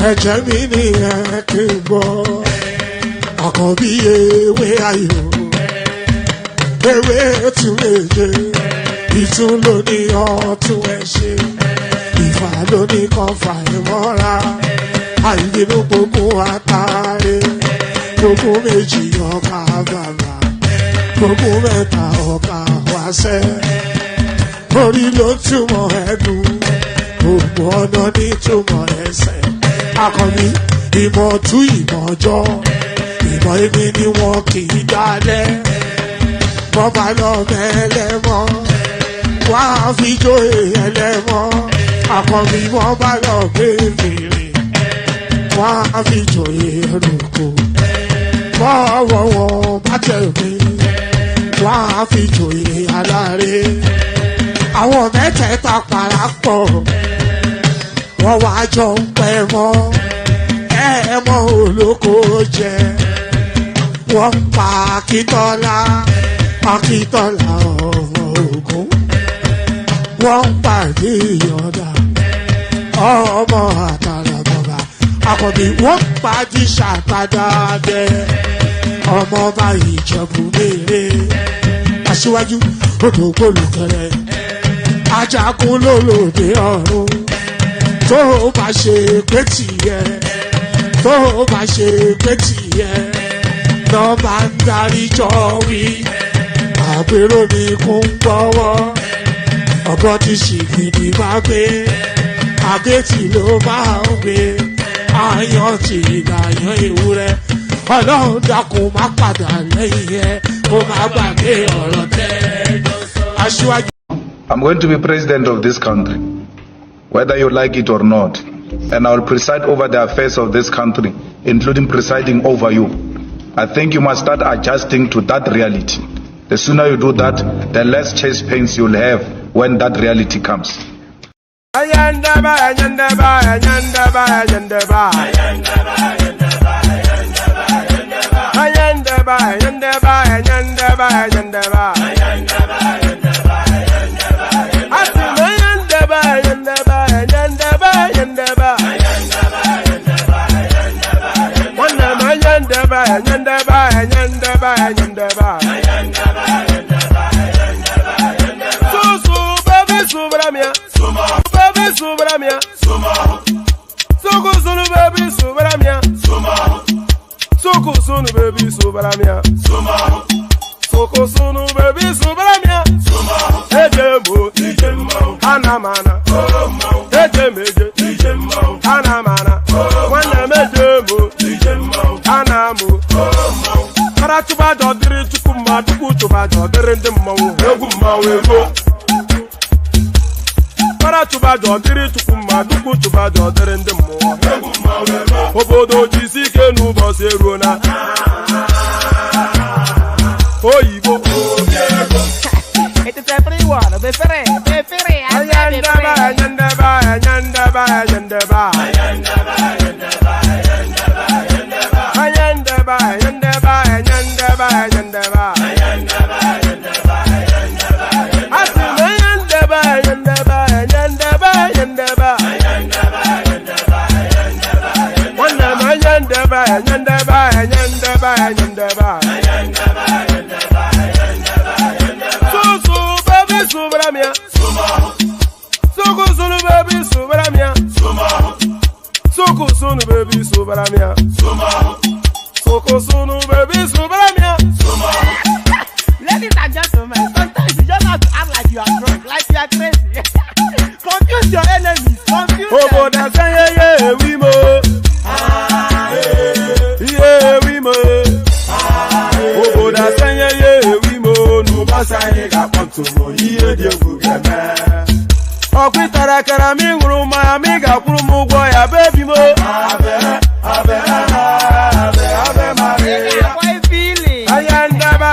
Ẹ̀jẹ̀ mi ni ẹ kí n gbọ́, àkànbí ewé ayò, ewé tún méje, ìtún ló ní ọ̀tún ẹ̀ ṣe, ìfà ló ní kan fà ẹ̀ mọ́ra, àìbínú gbogbo àtàrẹ, gbogbo méjì ọkà bàbà, gbogbo mẹ́ta ọkà wáṣẹ́, orí ló túmọ̀ ẹ̀dùn, gbogbo ọ̀nà ní túmọ̀ ẹsẹ̀. Akọni ìmọ̀ tú ìmọ̀ ọjọ́, ìmọ̀ èmi ni wọn kì í dálẹ̀. Wọ́n bá lọ mẹ́lẹ́mọ́, wọ́n á fi jóye ẹlẹ́mọ́. Akọni wọ́n bá lọ gbé fèrè, wọ́n á fi jóye ẹlòkò. Bọ́wọ́ wọn bá tẹ̀lé, wọ́n á fi jóye aláre. Àwọn mẹ́tẹ̀ẹ̀ta parapọ̀, wọ́n wá jọ ń pẹ́ mọ́, ẹ̀ẹ́mọ́ olóko jẹ. Wọ́n pa Akíntọ́lá, Akíntọ́lá ọmọ Ògún. Wọ́n pa Ìyọ̀dà, ọmọ Àtàràbọ̀bà. Àkànbí wọ́n pa Jíṣàtàdàdẹ, ọmọ ọba Ìjẹ̀bú Mèrè. Aṣíwájú odò gbólùkẹrẹ, Ajagun lólòdì ọ̀run. Tó bá ṣe pé tìyẹ, tó bá ṣe pé tìyẹ, lọ́ bá ń darí jọ wí. Àpérò mi kún gbọ́wọ́, ọ̀gọ́ ti ṣìgìdì máa gbé, àgétì ló máa ń gbé, àyàn ti ìdàyàn ewúrẹ́. Ọlọ́run dákun má padà lẹ́yìn ẹ̀, kó má gbàgbé ọ̀rọ̀ tẹ́. Aṣíwájú. I'm going to be president of this country, whether you like it or not, and I will preside over the affairs of this country, including presiding over you. I think you must start adjusting to that reality. The sooner you do that, the less chest pains you'll have when that reality comes. Ladies and gentlemen, sometimes you just Asai got one to go, here, dear Google. Okwitara kara mi nguru ma mi ga kwuru mu gwo ya baby mo abe Maria why feeling ayanda ba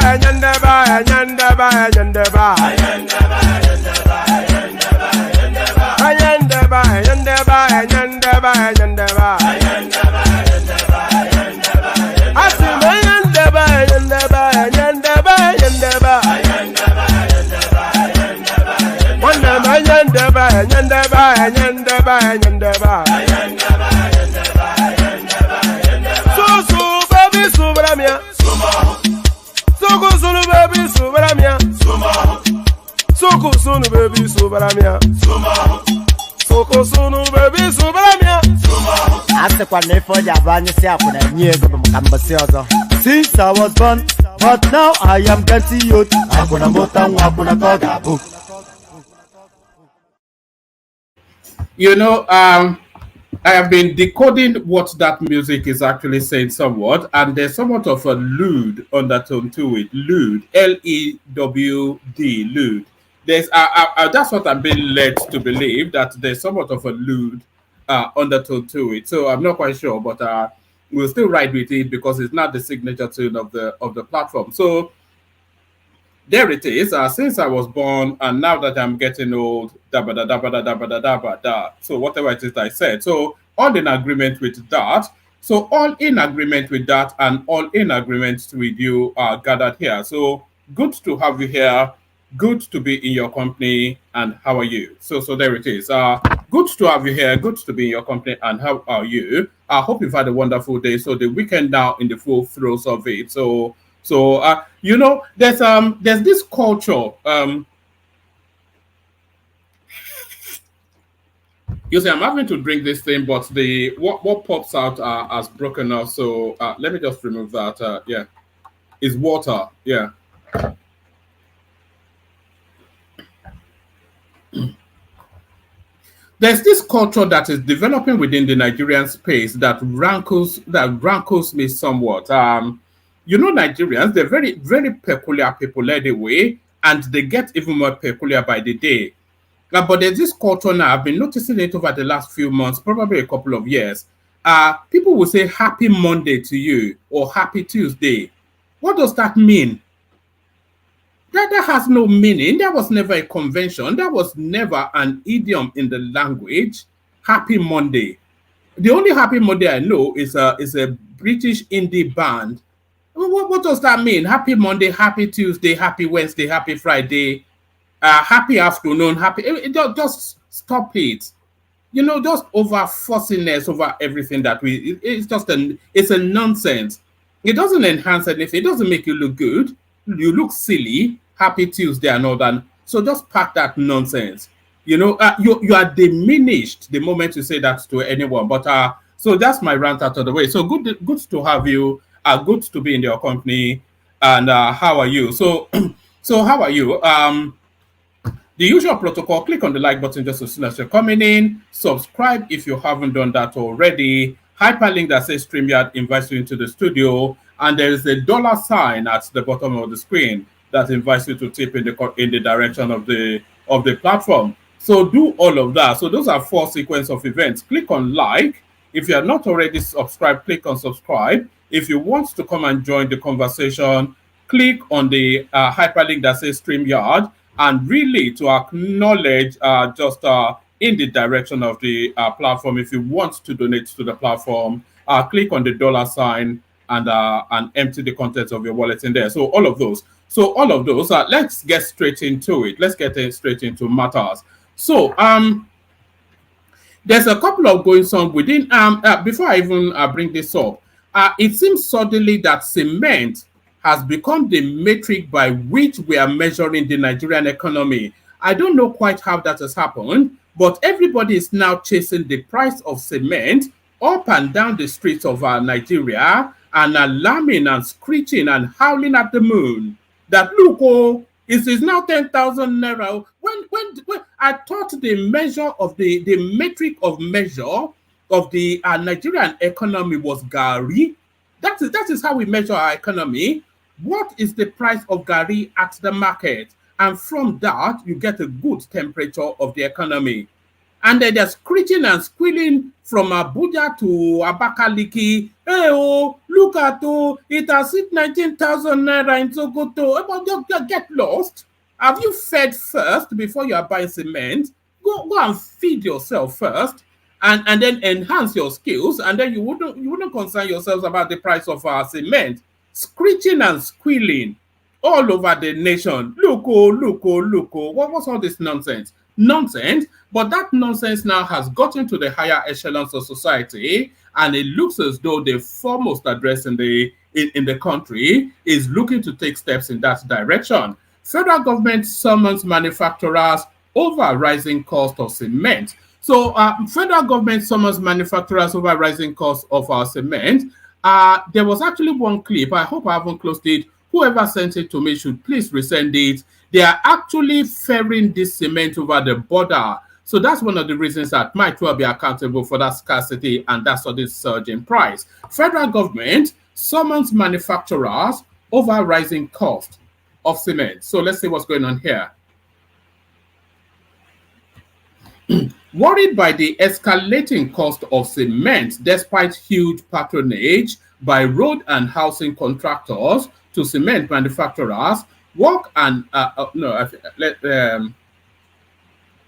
so baby subramia soko sunu baby subramia soko sunu baby subramia soko sunu baby subramia ase kwa nefo jabanye si akuna nyeze bamkambasi ozo. Since I was born, but now I am getting youth. Akuna mota akuna koga. You know, I have been decoding what that music is actually saying somewhat, and there's somewhat of a lewd undertone to it. Lewd, L-E-W-D, lewd. There's, that's what I'm being led to believe, that there's somewhat of a lewd undertone to it. So I'm not quite sure, but we'll still ride with it because it's not the signature tune of the platform. So there it is. Since I was born, and now that I'm getting old, da ba da da ba da da ba da da ba da. So whatever it is I said. So all in agreement with that. So all in agreement with that, and all in agreement with you are gathered here. So good to have you here. Good to be in your company. And how are you? So there it is. Good to have you here. Good to be in your company. And how are you? I hope you've had a wonderful day. So the weekend now in the full throes of it. So you know, there's this culture. You see, I'm having to drink this thing, but the what pops out has broken off. So let me just remove that. Yeah, it's water. Yeah. There's this culture that is developing within the Nigerian space that rankles me somewhat. You know, Nigerians, they're very, very peculiar people anyway, and they get even more peculiar by the day. But there's this culture now, I've been noticing it over the last few months, probably a couple of years. People will say happy Monday to you or happy Tuesday. What does that mean? That has no meaning. That was never a convention. That was never an idiom in the language. Happy Monday. The only happy Monday I know is a British indie band. What does that mean? Happy Monday, happy Tuesday, happy Wednesday, happy Friday, happy afternoon, happy. Just stop it. You know, just over fussiness over everything that it's a nonsense. It doesn't enhance anything. It doesn't make you look good. You look silly. Happy Tuesday and all that. So just pack that nonsense. You know, you are diminished the moment you say that to anyone. But so that's my rant out of the way. So good to have you. Good to be in your company. And how are you? So how are you? The usual protocol, click on the like button just as soon as you're coming in. Subscribe if you haven't done that already. Hyperlink that says StreamYard invites you into the studio. And there is a $sign at the bottom of the screen that invites you to tip in the direction of the platform. So do all of that. So those are 4 sequence of events. Click on like. If you are not already subscribed, click on subscribe. If you want to come and join the conversation, click on the hyperlink that says StreamYard, and really to acknowledge just in the direction of the platform. If you want to donate to the platform, click on the $sign and empty the contents of your wallet in there. So all of those. Let's get straight into it. Let's get straight into matters. So there's a couple of goings on within. Before I even bring this up, it seems suddenly that cement has become the metric by which we are measuring the Nigerian economy. I don't know quite how that has happened, but everybody is now chasing the price of cement up and down the streets of Nigeria and alarming and screeching and howling at the moon that look, oh, it is now 10,000 naira. When I thought the measure of the metric of measure of the Nigerian economy was Gari. That is how we measure our economy. what is the price of Gari at the market? And from that, you get a good temperature of the economy. And then they're screeching and squealing from Abuja to Abakaliki. Hey, oh, look at it has hit 19,000 naira in Sokoto. But get lost. Have you fed first before you are buying cement? Go and feed yourself first, and then enhance your skills, and then you wouldn't concern yourselves about the price of cement. Screeching and squealing all over the nation. Look, what's all this nonsense? Nonsense, but that nonsense now has gotten to the higher echelons of society, and it looks as though the foremost address in the country is looking to take steps in that direction. Federal government summons manufacturers over rising cost of cement. So, federal government summons manufacturers over rising cost of our cement. There was actually one clip. I hope I haven't closed it. Whoever sent it to me should please resend it. They are actually ferrying this cement over the border. So that's one of the reasons that might well be accountable for that scarcity and that sudden surge in price. Federal government summons manufacturers over rising cost of cement. So let's see what's going on here. Worried by the escalating cost of cement despite huge patronage by road and housing contractors to cement manufacturers, work and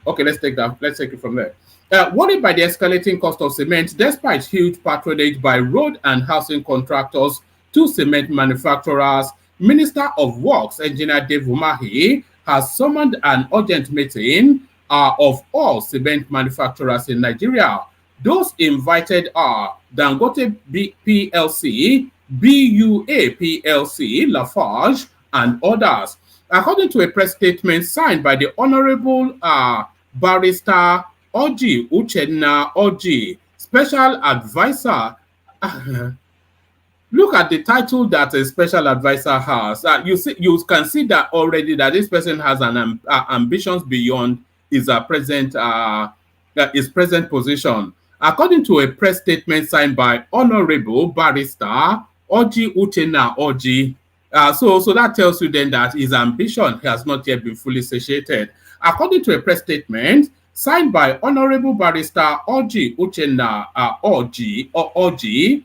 okay, let's take it from there. Worried by the escalating cost of cement despite huge patronage by road and housing contractors to cement manufacturers, Minister of Works, Engineer Dave Umahi, has summoned an urgent meeting of all cement manufacturers in Nigeria. Those invited are Dangote PLC, BUA PLC, Lafarge, and others. According to a press statement signed by the Honorable Barrister Oji Uchenna Oji, Special Advisor. Look at the title that a special advisor has. You can see that already that this person has an ambitions beyond his present position. According to a press statement signed by Honorable Barrister Oji Uchenna Oji, so that tells you then that his ambition has not yet been fully satiated. According to a press statement signed by Honorable Barrister Oji Uchenna Oji,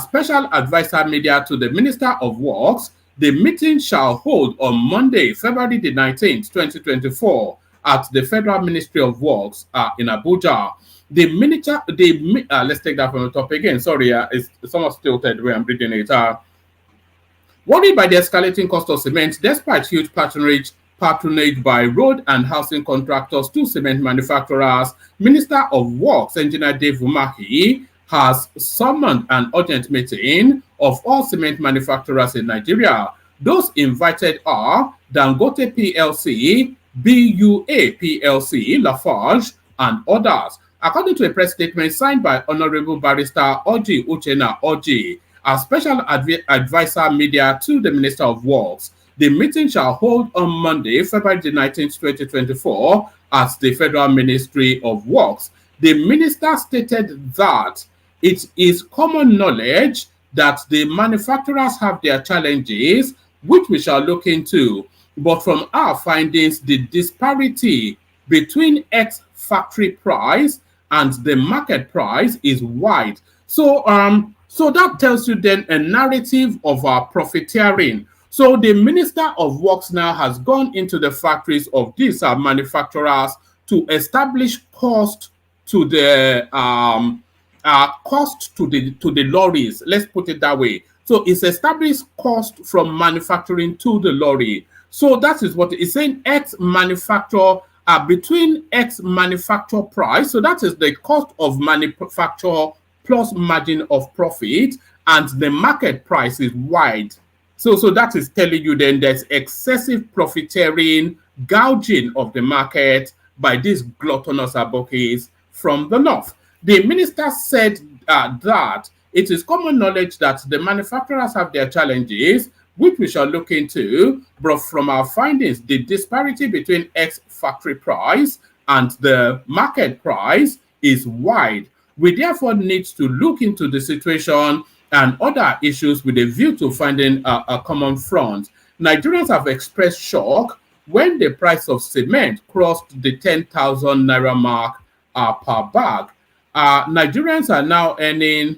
Special Advisor Media to the Minister of Works, the meeting shall hold on Monday, February the 19th, 2024, at the Federal Ministry of Works in Abuja. Let's take that from the top again. Sorry, it's somewhat tilted the way I'm reading it. Worried by the escalating cost of cement, despite huge patronage by road and housing contractors to cement manufacturers, Minister of Works, Engineer Dave Umahi, has summoned an urgent meeting of all cement manufacturers in Nigeria. Those invited are Dangote PLC, BUA PLC, Lafarge, and others. According to a press statement signed by Honorable Barrister Oji Uchenna Oji, a special advisor media to the Minister of Works, the meeting shall hold on Monday, February the 19th, 2024, at the Federal Ministry of Works. The minister stated that it is common knowledge that the manufacturers have their challenges, which we shall look into. But from our findings, the disparity between X factory price and the market price is wide. So that tells you then a narrative of our profiteering. So the Minister of Works now has gone into the factories of these manufacturers to establish cost to the lorries. Let's put it that way. So it's established cost from manufacturing to the lorry. So that is what it's saying. X manufacture between X manufacture price. So that is the cost of manufacture plus margin of profit, and the market price is wide. So that is telling you then there's excessive profiteering, gouging of the market by these gluttonous abokis from the north. The minister said that it is common knowledge that the manufacturers have their challenges, which we shall look into, but from our findings, the disparity between X factory price and the market price is wide. We therefore need to look into the situation and other issues with a view to finding a common front. Nigerians have expressed shock when the price of cement crossed the 10,000 naira mark per bag. Nigerians are now earning.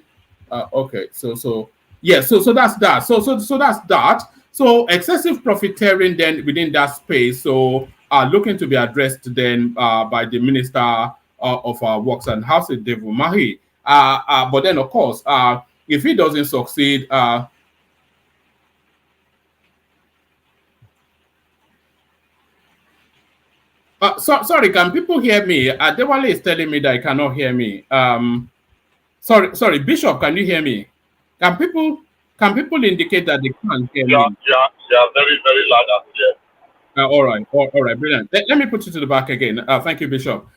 Okay, so that's that. So that's that. So excessive profiteering then within that space. So looking to be addressed then by the Minister of Works and Housing, David Mahi. But then of course, if he doesn't succeed, sorry, can people hear me? Dewale is telling me that he cannot hear me. Sorry, Bishop, can you hear me? Can people indicate that they can't hear me? Yeah, very, very loud and clear. All right, brilliant. Let me put you to the back again. Thank you, Bishop.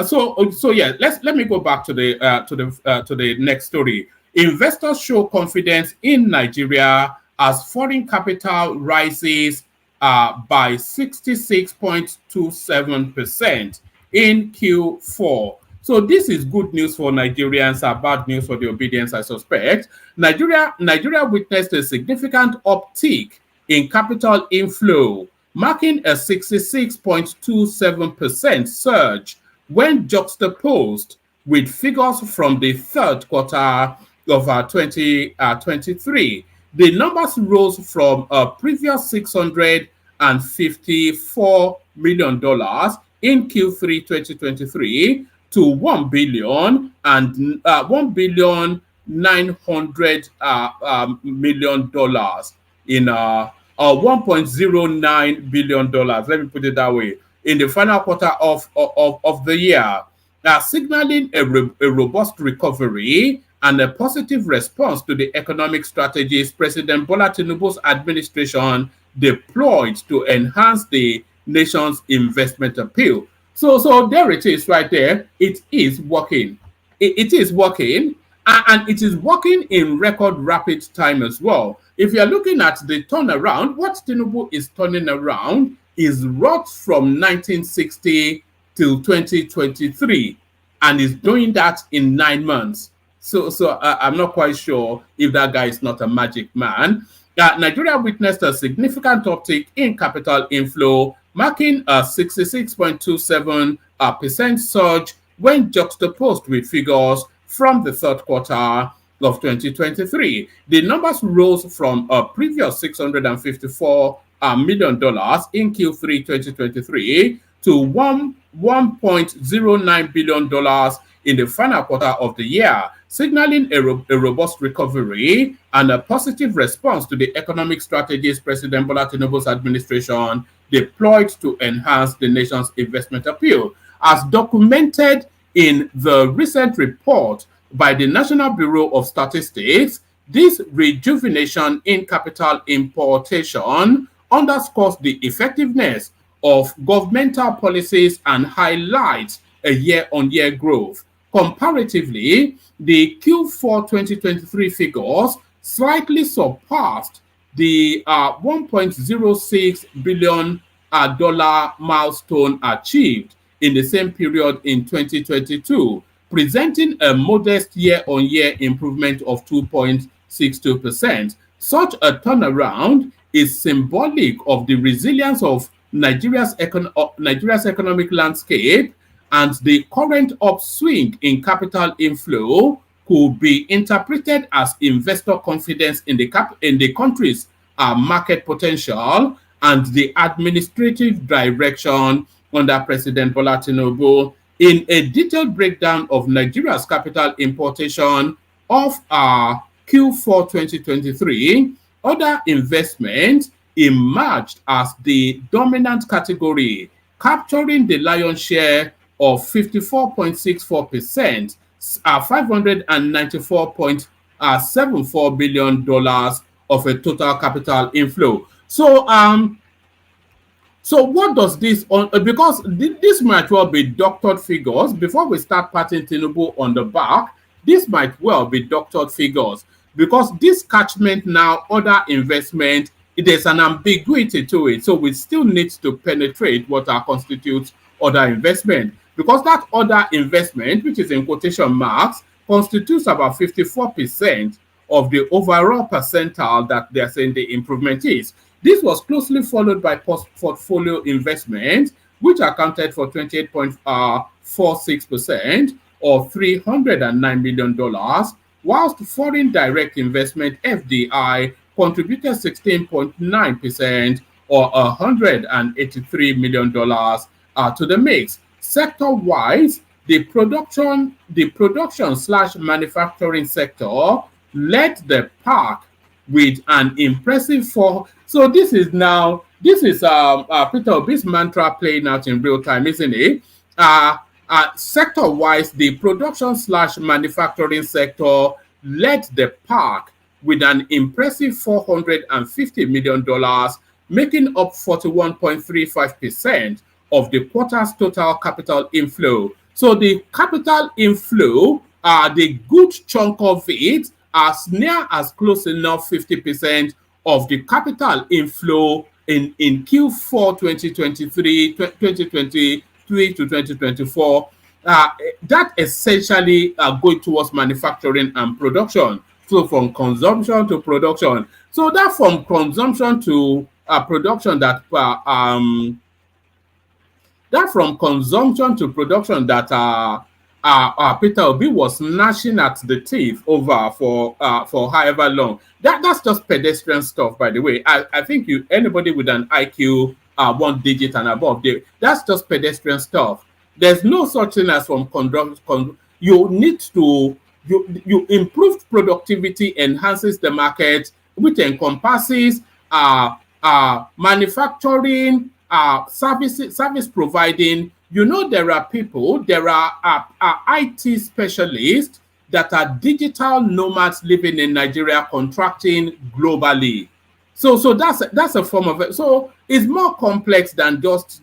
So yeah, let me go back to the next story. Investors show confidence in Nigeria as foreign capital rises by 66.27% in Q4. So this is good news for Nigerians, bad news for the obedience, I suspect. Nigeria witnessed a significant uptick in capital inflow, marking a 66.27% surge when juxtaposed with figures from the third quarter of 2023. The numbers rose from a previous $654 million in Q3 2023 to $1 billion and $1 billion $900 million in $1.09 billion. Let me put it that way. In the final quarter of the year, signaling a robust recovery and a positive response to the economic strategies President Bola Tinubu's administration deployed to enhance the nation's investment appeal. So there it is right there. It is working. It is working, and it is working in record rapid time as well. If you're looking at the turnaround, what Tinubu is turning around is wrought from 1960 till 2023, and is doing that in 9 months. So I'm not quite sure if that guy is not a magic man. Nigeria witnessed a significant uptick in capital inflow, marking a 66.27% surge when juxtaposed with figures from the third quarter of 2023. The numbers rose from a previous $654 million in Q3 2023 to $1.09 billion in the final quarter of the year, signaling a robust recovery and a positive response to the economic strategies President Bola Tinubu's administration deployed to enhance the nation's investment appeal. As documented in the recent report by the National Bureau of Statistics, this rejuvenation in capital importation underscores the effectiveness of governmental policies and highlights a year-on-year growth. Comparatively, the Q4 2023 figures slightly surpassed the $1.06 billion milestone achieved in the same period in 2022, presenting a modest year-on-year improvement of 2.62%. Such a turnaround is symbolic of the resilience of Nigeria's economic landscape, and the current upswing in capital inflow could be interpreted as investor confidence in the country's market potential and the administrative direction under President Bola Tinubu. In a detailed breakdown of Nigeria's capital importation of Q4 2023, other investments emerged as the dominant category, capturing the lion's share of 54.64%, $594.74 billion of a total capital inflow. So what does this, because this might well be doctored figures. Before we start patting Tinubu on the back, this might well be doctored figures, because this catchment now, other investment, there's an ambiguity to it. So we still need to penetrate what constitutes other investment, because that other investment, which is in quotation marks, constitutes about 54% of the overall percentile that they're saying the improvement is. This was closely followed by portfolio investment, which accounted for 28.46% or $309 million, whilst foreign direct investment FDI contributed 16.9% or $183 million to the mix. Sector-wise, the production slash manufacturing sector led the pack with an impressive So this is Peter Obi's mantra playing out in real time, isn't it? Sector-wise, the production slash manufacturing sector led the pack with an impressive $450 million, making up 41.35% of the quarter's total capital inflow. So the capital inflow, the good chunk of it, as near as close enough 50% of the capital inflow in Q4 2023 to 2024, that essentially going towards manufacturing and production. So from consumption to production. So that from consumption to production that Peter Obi was gnashing at the teeth over for however long. That's just pedestrian stuff, by the way. I think anybody with an IQ 1 digit and above, that's just pedestrian stuff. There's no such thing as from you need to you improved productivity enhances the market, which encompasses manufacturing, service providing. There are people, there are IT specialists that are digital nomads living in Nigeria, contracting globally. So that's a form of it. So it's more complex than just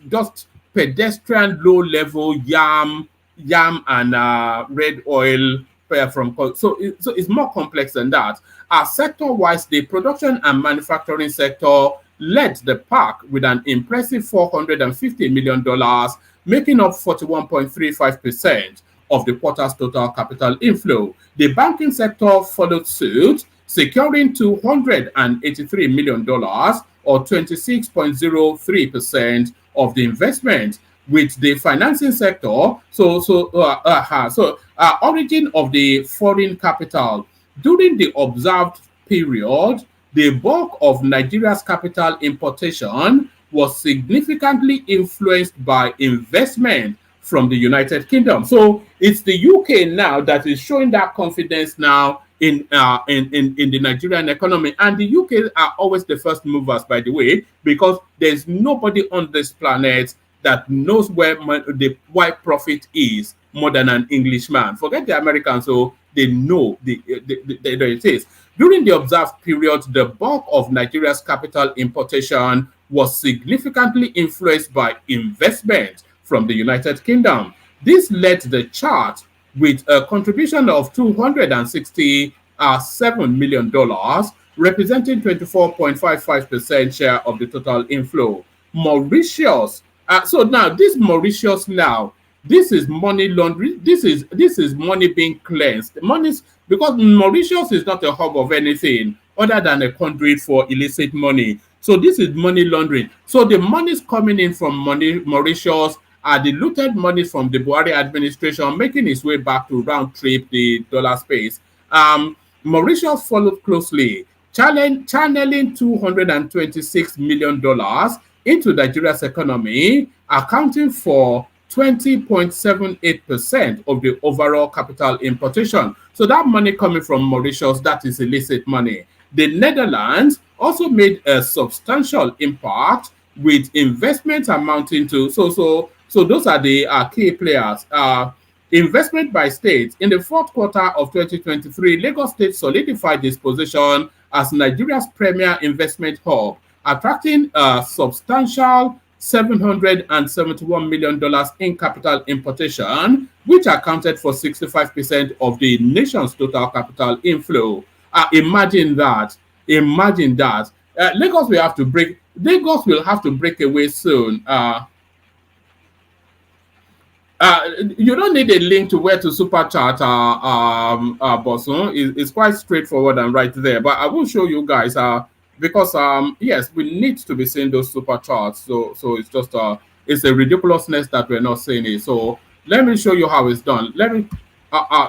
pedestrian low level yam and red oil from. So it's more complex than that. Sector wise, the production and manufacturing sector led the pack with an impressive $450 million, making up 41.35% of the quarter's total capital inflow. The banking sector followed suit, securing $283 million or 26.03% of the investment, with the financing sector. Origin of the foreign capital. During the observed period, the bulk of Nigeria's capital importation was significantly influenced by investment from the United Kingdom. So it's the UK now that is showing that confidence now in the Nigerian economy. And the UK are always the first movers, by the way, because there's nobody on this planet that knows where why profit is more than an Englishman. Forget the Americans, so they know it is. During the observed period, the bulk of Nigeria's capital importation was significantly influenced by investment from the United Kingdom. This led the chart with a contribution of $267 million, representing 24.55% share of the total inflow. Mauritius. So now this Mauritius this is money laundering. This is money being cleansed. Because Mauritius is not a hub of anything other than a conduit for illicit money. So this is money laundering. So the monies coming in from Mauritius are the looted money from the Buhari administration, making its way back to round trip the dollar space. Mauritius followed closely, channeling $226 million into Nigeria's economy, accounting for 20.78% of the overall capital importation. So that money coming from Mauritius, that is illicit money. The Netherlands also made a substantial impact with investment amounting to, so those are the key players. Investment by states. In the fourth quarter of 2023, Lagos State solidified its position as Nigeria's premier investment hub, attracting a substantial $771 million in capital importation, which accounted for 65% of the nation's total capital inflow. Imagine that. Lagos will have to break away soon. You don't need a link to where to super chat, Bosun. It's quite straightforward and right there. But I will show you guys, because yes, we need to be seeing those super charts. So it's just it's a ridiculousness that we're not seeing it. So let me show you how it's done.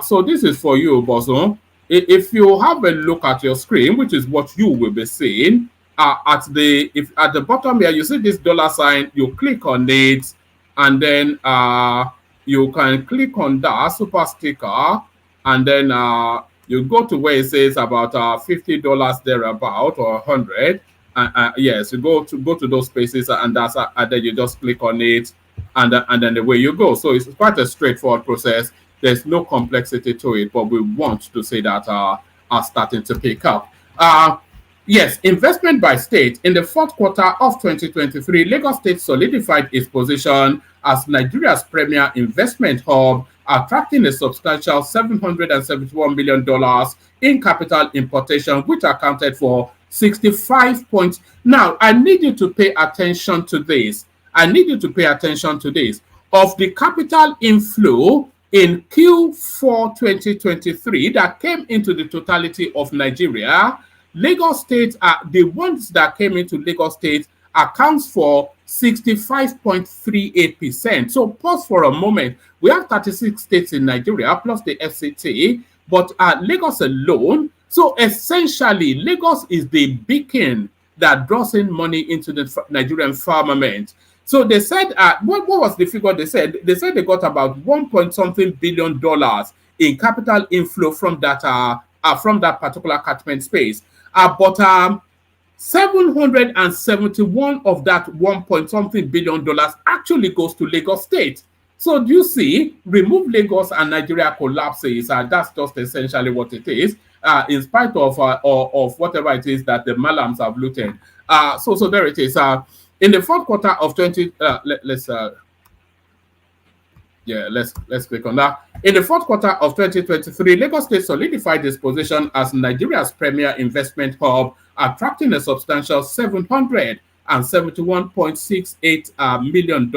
So this is for you, Bosun. If you have a look at your screen, which is what you will be seeing, at the bottom here, you see this dollar sign. You click on it, and then you can click on that super sticker, and then you go to where it says about $50 thereabout or 100. Yes, you go to those spaces, and then you just click on it, and then away you go. So it's quite a straightforward process. There's no complexity to it, but we want to say that are starting to pick up. Yes, investment by state. In the fourth quarter of 2023, Lagos State solidified its position as Nigeria's premier investment hub, attracting a substantial $771 million in capital importation, which accounted for 65 points. Now, I need you to pay attention to this. Of the capital inflow in Q4 2023 that came into the totality of Nigeria, Lagos State, the ones that came into Lagos State accounts for 65.38%. So pause for a moment. We have 36 states in Nigeria plus the FCT, but Lagos alone. So essentially, Lagos is the beacon that draws in money into the Nigerian firmament. So they said, what was the figure they said? They said they got about $1.something billion in capital inflow from that particular catchment space. But 771 of that $1.something billion actually goes to Lagos State. So do you see, remove Lagos and Nigeria collapses. That's just essentially what it is, in spite of whatever it is that the Malams have looted. So there it is. In the fourth quarter of let's click on that. In the fourth quarter of 2023, Lagos State solidified its position as Nigeria's premier investment hub, attracting a substantial $771.68 million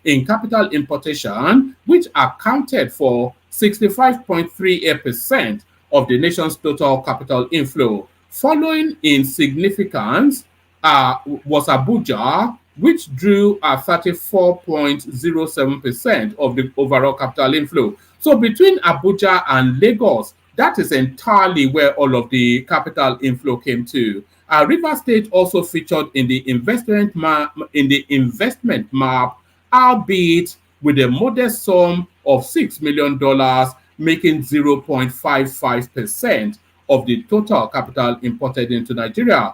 in capital importation, which accounted for 65.38% of the nation's total capital inflow. Following in significance was Abuja, which drew 34.07% of the overall capital inflow. So between Abuja and Lagos, that is entirely where all of the capital inflow came to. River State also featured in the investment map, albeit with a modest sum of $6 million, making 0.55% of the total capital imported into Nigeria.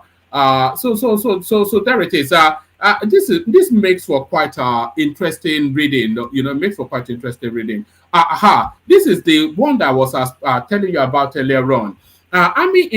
So there it is. This makes for quite interesting reading. Makes for quite interesting reading. This is the one that I was telling you about earlier on. Army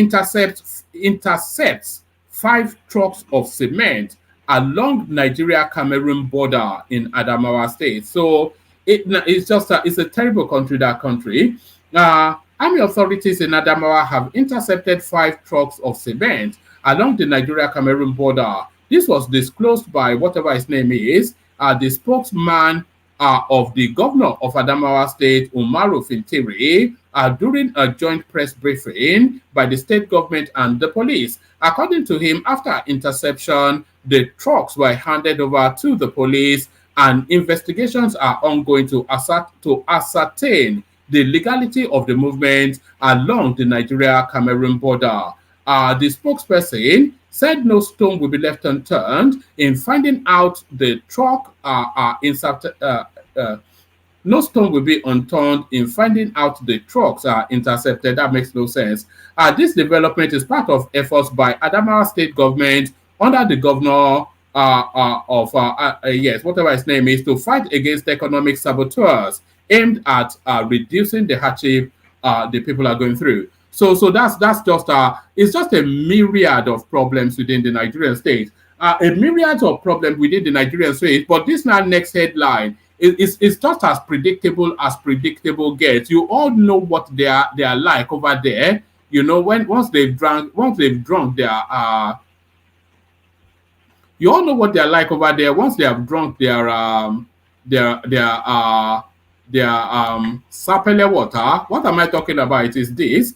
intercepts 5 trucks of cement along Nigeria-Cameroon border in Adamawa State. So it's a terrible country. That country. Army authorities in Adamawa have intercepted 5 trucks of cement along the Nigeria-Cameroon border. This was disclosed by whatever his name is, the spokesman of the governor of Adamawa State, Umaru Fintiri, during a joint press briefing by the state government and the police. According to him, after interception, the trucks were handed over to the police, and investigations are ongoing to ascertain the legality of the movement along the Nigeria-Cameroon border. The spokesperson said no stone will be left unturned in finding out the truck. No stone will be unturned in finding out the trucks are intercepted. That makes no sense. This development is part of efforts by Adamawa State government under the governor of whatever his name is, to fight against economic saboteurs aimed at reducing the hardship the people are going through. So that's just it's just a myriad of problems within the Nigerian state. A myriad of problems within the Nigerian state. But this now next headline is just as predictable gets. You all know what they are like over there. Once they've drunk their you all know what they're like over there. Once they have drunk their their sapele water. What am I talking about? It is this.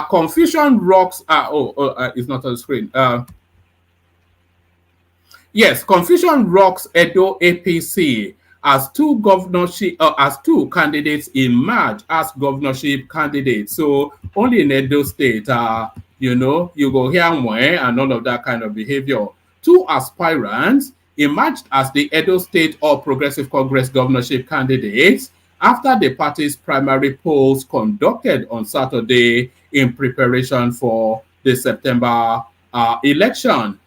Confusion rocks. It's not on the screen. Yes, confusion rocks Edo APC as two candidates emerge as governorship candidates. So only in Edo State, you go hear more and all of that kind of behavior. Two aspirants emerged as the Edo State All Progressive Congress governorship candidates after the party's primary polls conducted on Saturday in preparation for the September election.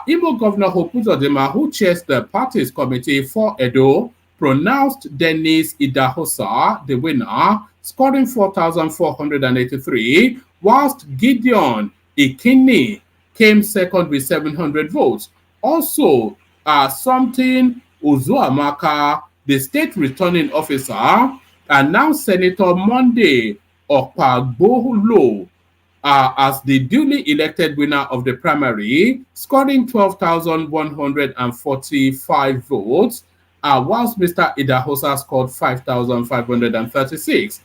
Imo Governor Hope Uzodinma, who chairs the party's committee for Edo, pronounced Dennis Idahosa the winner, scoring 4,483, whilst Gideon Ikini came second with 700 votes. Also, something Uzuamaka, the state returning officer, announced Senator Monday Okpagbolo as the duly elected winner of the primary, scoring 12,145 votes, whilst Mr. Idahosa scored 5,536.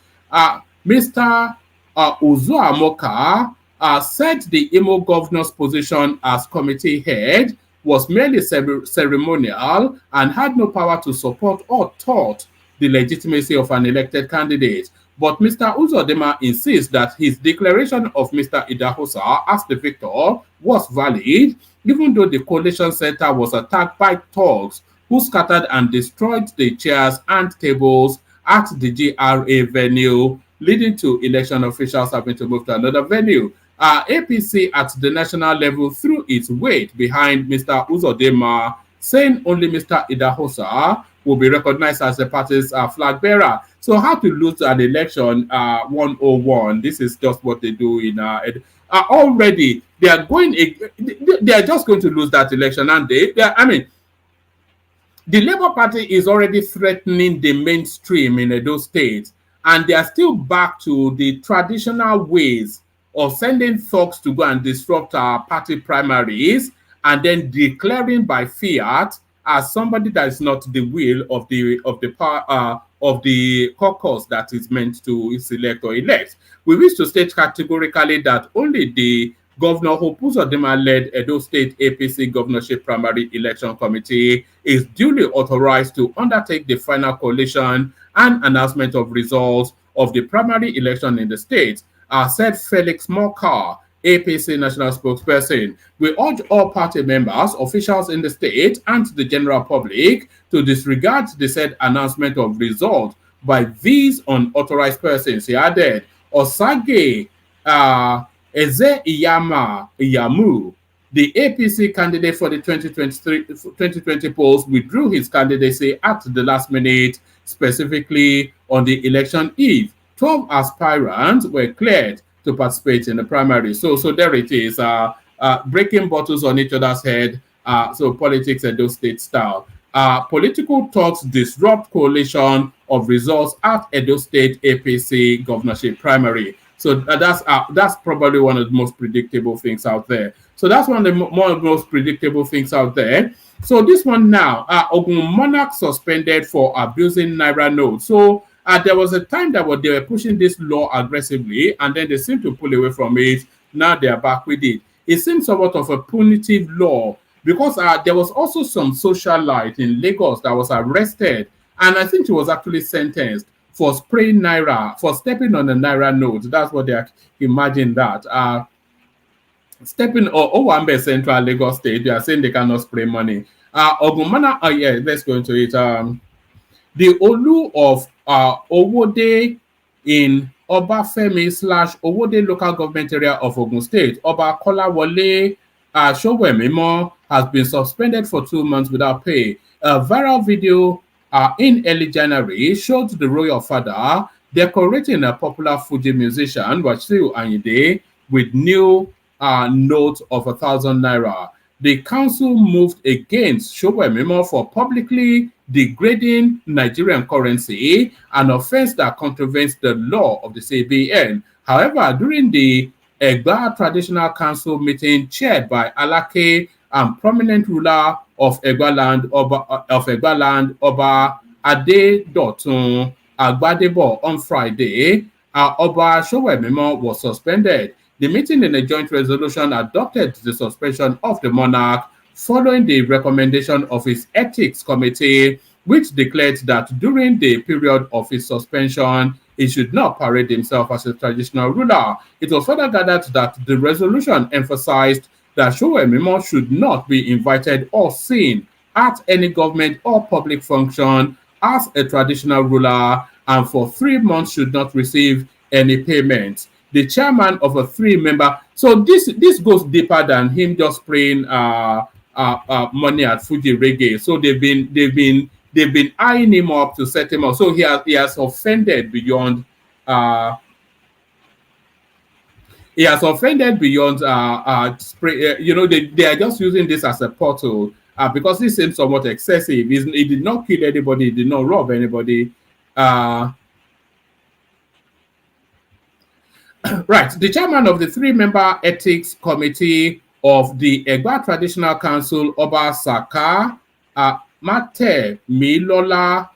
Mr. Uzuamoka said the Imo governor's position as committee head was merely ceremonial and had no power to support or thwart the legitimacy of an elected candidate. But Mr. Uzodinma insists that his declaration of Mr. Idahosa as the victor was valid, even though the coalition center was attacked by thugs who scattered and destroyed the chairs and tables at the GRA venue, leading to election officials having to move to another venue. APC at the national level threw its weight behind Mr. Uzodinma, saying only Mr. Idahosa will be recognized as the party's flag bearer. So how to lose an election 101? This is just what they do in already. They are just going to lose that election, and the Labour Party is already threatening the mainstream in Edo State, and they are still back to the traditional ways of sending thugs to go and disrupt our party primaries, and then declaring by fiat as somebody that is not the will of the caucus that is meant to select or elect. We wish to state categorically that only the Governor Hope Uzodinma-led Edo State APC Governorship Primary Election Committee is duly authorized to undertake the final collation and announcement of results of the primary election in the state, said Felix Mokar, APC national spokesperson. We urge all party members, officials in the state, and the general public to disregard the said announcement of results by these unauthorized persons. He added, Osage Eze Iyamu, the APC candidate for the 2020 polls, withdrew his candidacy at the last minute, specifically on the election eve. 12 aspirants were cleared to participate in the primary. So there it is, breaking bottles on each other's head. So politics Edo State style. Political talks disrupt coalition of results at Edo State APC governorship primary. So that's probably one of the most predictable things out there. So that's one of the most predictable things out there. So this one now, Ogun Monarch suspended for abusing Naira notes. So there was a time that they were pushing this law aggressively, and then they seemed to pull away from it. Now they are back with it. It seems somewhat of a punitive law, because there was also some socialite in Lagos that was arrested, and I think he was actually sentenced for spraying Naira, for stepping on a Naira note. That's what they imagine that. Stepping Owambe Central Lagos State, they are saying they cannot spray money. Ogumana, let's go into it. The Olu of Owode in Obafemi / Owode local government area of Ogun State, Oba Kolawole Sowemimo, has been suspended for 2 months without pay. A viral video in early January showed the royal father decorating a popular Fuji musician, Wasiu Ayinde, with new note of 1,000 naira. The council moved against Sowemimo for publicly degrading Nigerian currency, an offense that contravenes the law of the CBN. However, during the Egba Traditional Council meeting chaired by Alake and prominent ruler of Egba land, Oba Adedotun Agbadebo on Friday, Oba Sowemimo was suspended. The meeting in a joint resolution adopted the suspension of the monarch following the recommendation of his ethics committee, which declared that during the period of his suspension, he should not parade himself as a traditional ruler. It was further gathered that the resolution emphasized that Sowemimo should not be invited or seen at any government or public function as a traditional ruler, and for 3 months should not receive any payment. The chairman of a 3-member, so this goes deeper than him just spraying money at Fuji Reggae. So they've been eyeing him up to set him up. So he has offended beyond he has offended beyond they are just using this as a portal because this seems somewhat excessive. He did not kill anybody, he did not rob anybody. Right, the chairman of the 3-member ethics committee of the Egba Traditional Council, Oba Saka Mate Milola,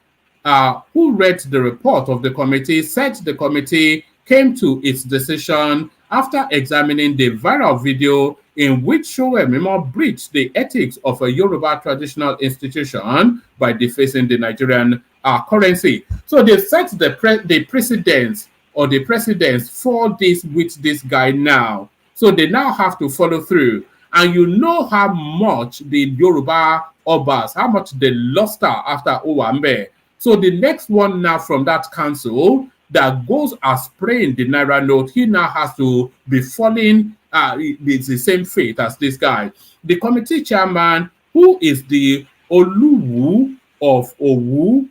who read the report of the committee, said the committee came to its decision after examining the viral video in which Sowemimo breached the ethics of a Yoruba traditional institution by defacing the Nigerian currency. So they set the precedence or the precedence for this with this guy now. So they now have to follow through. And you know how much the Yoruba Obas, how much they lost after Owambe. So the next one now from that council that goes as spraying the Naira note, he now has to be following it's the same fate as this guy. The committee chairman, who is the Olowu of Owu,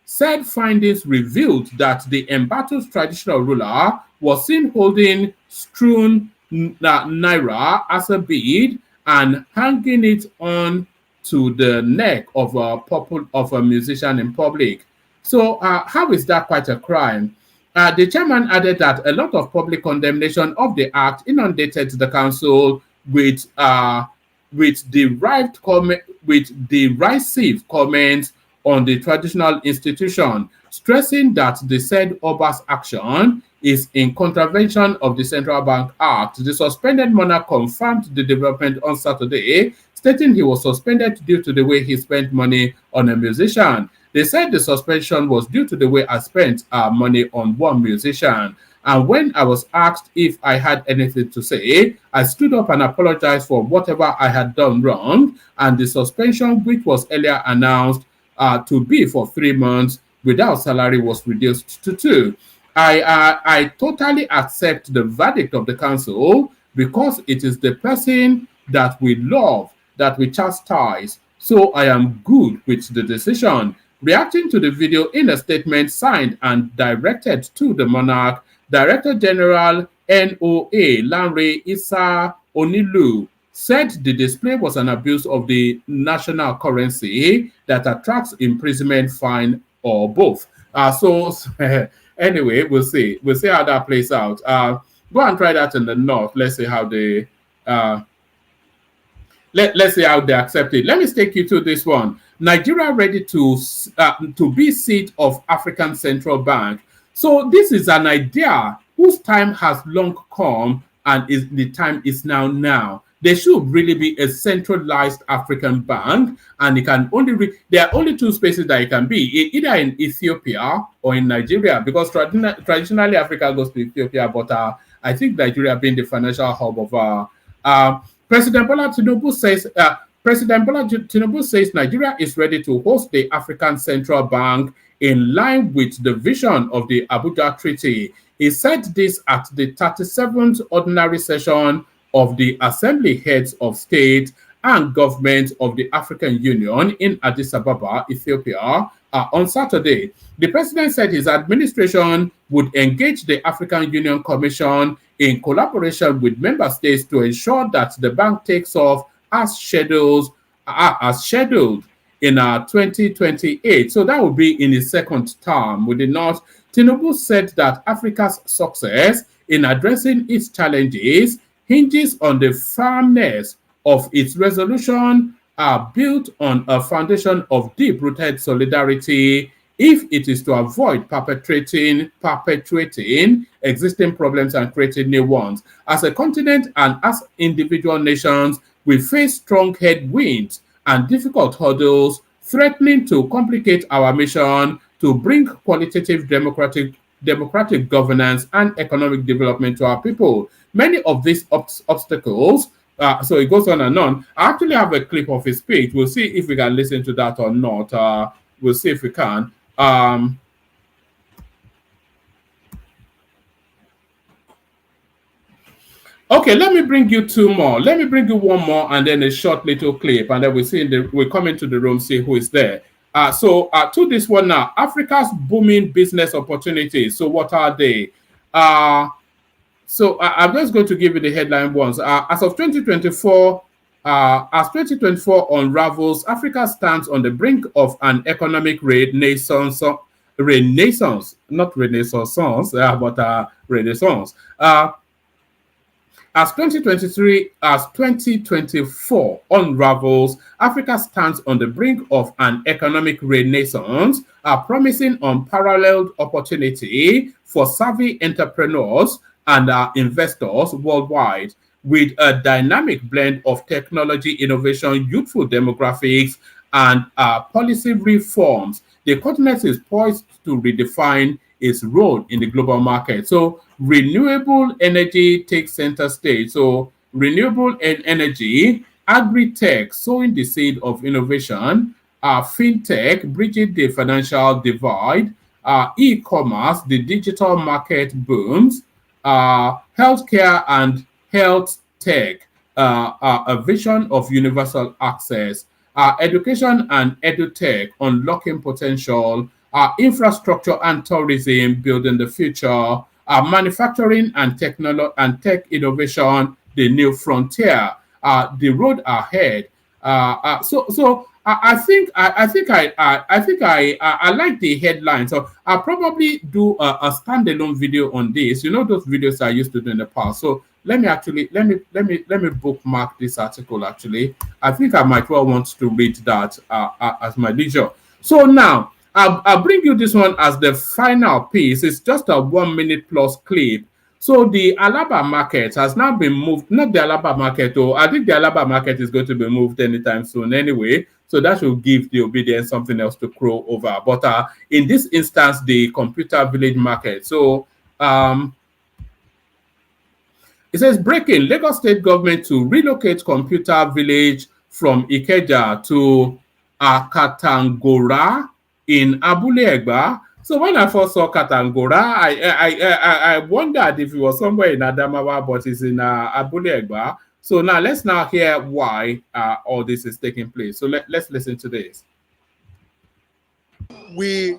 said findings revealed that the embattled traditional ruler was seen holding strewn Naira as a bead and hanging it on to the neck of a musician in public. So how is that quite a crime? The chairman added that a lot of public condemnation of the act inundated the council with derisive comments on the traditional institution, stressing that the said Oba's action is in contravention of the Central Bank Act. The suspended monarch confirmed the development on Saturday, stating he was suspended due to the way he spent money on a musician. They said the suspension was due to the way I spent money on one musician. And when I was asked if I had anything to say, I stood up and apologized for whatever I had done wrong. And the suspension, which was earlier announced to be for 3 months without salary, was reduced to 2. I totally accept the verdict of the council because it is the person that we love that we chastise. So I am good with the decision. Reacting to the video in a statement signed and directed to the monarch, Director General NOA Lanre Issa Onilu said the display was an abuse of the national currency that attracts imprisonment, fine, or both. Anyway, we'll see. We'll see how that plays out. Go and try that in the north. Let's see how they let's see how they accept it. Let me take you to this one. Nigeria ready to be seat of African Central Bank. So this is an idea whose time has long come, and the time is now. There should really be a centralized African bank, and it can only there are only 2 spaces that it can be, either in Ethiopia or in Nigeria, because traditionally Africa goes to Ethiopia, but I think Nigeria being the financial hub of President Bola Tinubu says Nigeria is ready to host the African Central Bank in line with the vision of the Abuja Treaty. He said this at the 37th ordinary session of the Assembly Heads of State and Government of the African Union in Addis Ababa, Ethiopia, on Saturday. The president said his administration would engage the African Union Commission in collaboration with member states to ensure that the bank takes off as scheduled in 2028. So that will be in his second term. With the North, Tinubu said that Africa's success in addressing its challenges hinges on the firmness of its resolution are built on a foundation of deep-rooted solidarity if it is to avoid perpetuating existing problems and creating new ones. As a continent and as individual nations, we face strong headwinds and difficult hurdles threatening to complicate our mission to bring qualitative democratic governance and economic development to our people. Many of these obstacles, so it goes on and on. I actually have a clip of his speech. We'll see if we can listen to that or not. We'll see if we can. Okay, let me bring you two more. Let me bring you one more and then a short little clip, and then we come into the room, see who is there. To this one now, Africa's booming business opportunities. So what are they? I'm just going to give you the headline ones. As of 2024, as 2024 unravels, Africa stands on the brink of an economic renaissance, not renaissance, but renaissance. As 2024 unravels, Africa stands on the brink of an economic renaissance, promising unparalleled opportunity for savvy entrepreneurs and investors worldwide. With a dynamic blend of technology, innovation, youthful demographics, and policy reforms, the continent is poised to redefine its role in the global market. So renewable energy takes center stage. So renewable energy, agri-tech, sowing the seed of innovation, fintech, bridging the financial divide, e-commerce, the digital market booms, healthcare and health tech, a vision of universal access, education and edutech, unlocking potential, infrastructure and tourism, building the future, manufacturing and tech innovation, the new frontier, the road ahead. I think I like the headline. So I'll probably do a standalone video on this. You know those videos I used to do in the past. So let me bookmark this article. Actually, I think I might well want to read that as my leisure. So now I'll bring you this one as the final piece. It's just a 1 minute plus clip. So the Alaba market has now been moved. Not the Alaba market, though. I think the Alaba market is going to be moved anytime soon anyway. So that should give the obedience something else to crow over. But in this instance, the computer village market. So it says breaking Lagos state government to relocate computer village from Ikeja to Katangora in Abule Egba. So when I first saw Katangora, I wondered if it was somewhere in Adamawa, but it's in Abule Egba. So now let's now hear why all this is taking place. So let's listen to this. We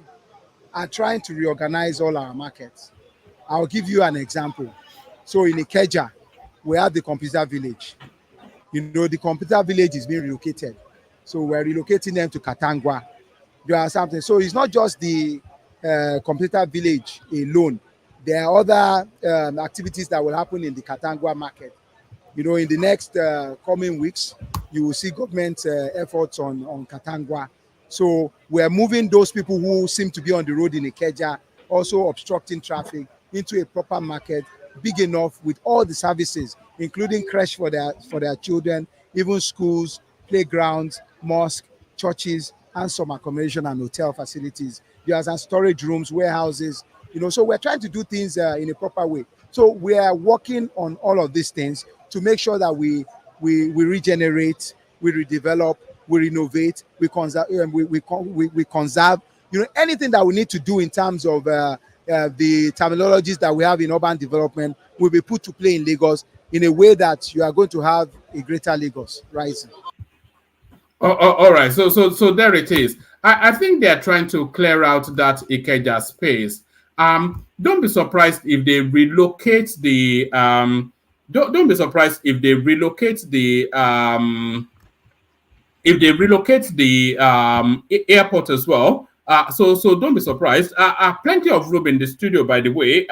are trying to reorganize all our markets. I'll give you an example. So in Ikeja, we have the computer village. You know, the computer village is being relocated. So we're relocating them to Katangwa. You are something. So it's not just the computer village alone. There are other activities that will happen in the Katangwa market. You know, in the next coming weeks, you will see government efforts on Katangwa. So we're moving those people who seem to be on the road in Ikeja, also obstructing traffic, into a proper market, big enough with all the services, including creche for their children, even schools, playgrounds, mosques, churches, and some accommodation and hotel facilities. There are some storage rooms, warehouses, you know, so we're trying to do things in a proper way. So we are working on all of these things to make sure that we regenerate, we redevelop, we renovate, we conserve, we conserve, you know, anything that we need to do in terms of the terminologies that we have in urban development will be put to play in Lagos in a way that you are going to have a greater Lagos rising. All right, so there it is. I think they're trying to clear out that Ikeja space. Don't be surprised if they relocate the don't be surprised if they relocate the airport as well. So don't be surprised. Plenty of room in the studio, by the way.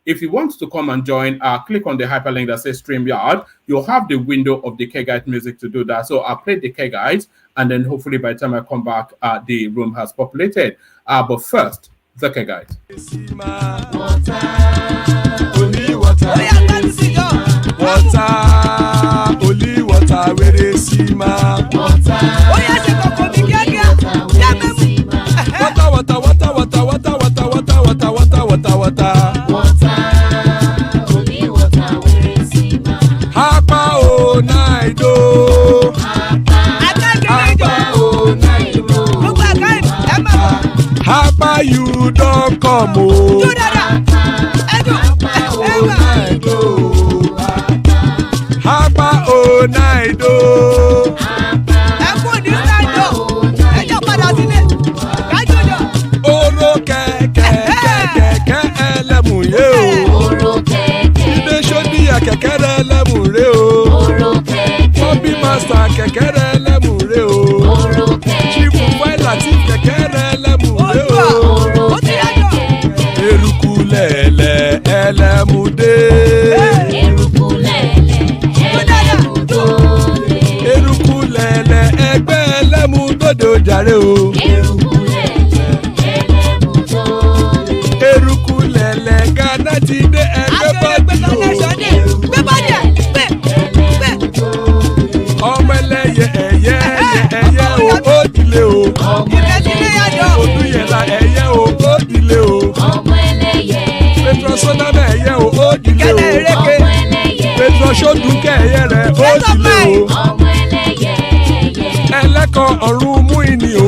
if you want to come and join, click on the hyperlink that says StreamYard. You'll have the window of the Kegite music to do that. So I'll play the Kegite, and then hopefully by the time I come back, the room has populated. But first, the Kegite. Only water, where they see my water. Oh yes, water. Only water, where they see my Hapa oh naido. Hapa oh naido. Hapa you don't come oh. Hapa oh naido. Oro keke elemu ye o. Ide shodi ya keke elemu re o. Bobby master keke elemu re o. Chifu Waila ti keke elemu re o. Eruku lele elemu de. Eruku lele egbe elemu dodo jare o. Eruku lele Ghana ti de egbe body o. Ọmọ ẹlẹ́yẹ ẹyẹ o odile o. Oduyẹla ẹyẹ o odile o. Petrosoname ẹyẹ o odile o. Petrosodunke ẹyẹ rẹ odile o. Ẹlẹ́kọ̀ ọ̀run mú ìní o.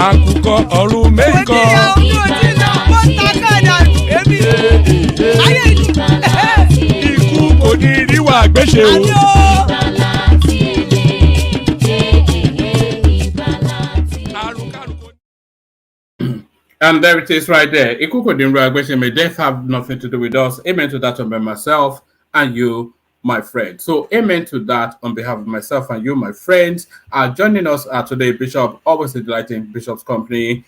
Àkùkọ ọ̀run mẹ́kọ̀. Ikú kò ní ríwà gbéṣe o. And there it is right there. May death have nothing to do with us. Amen to that on myself and you, my friend. So amen to that on behalf of myself and you, my friends. Joining us today, Bishop, always a delight in Bishop's company.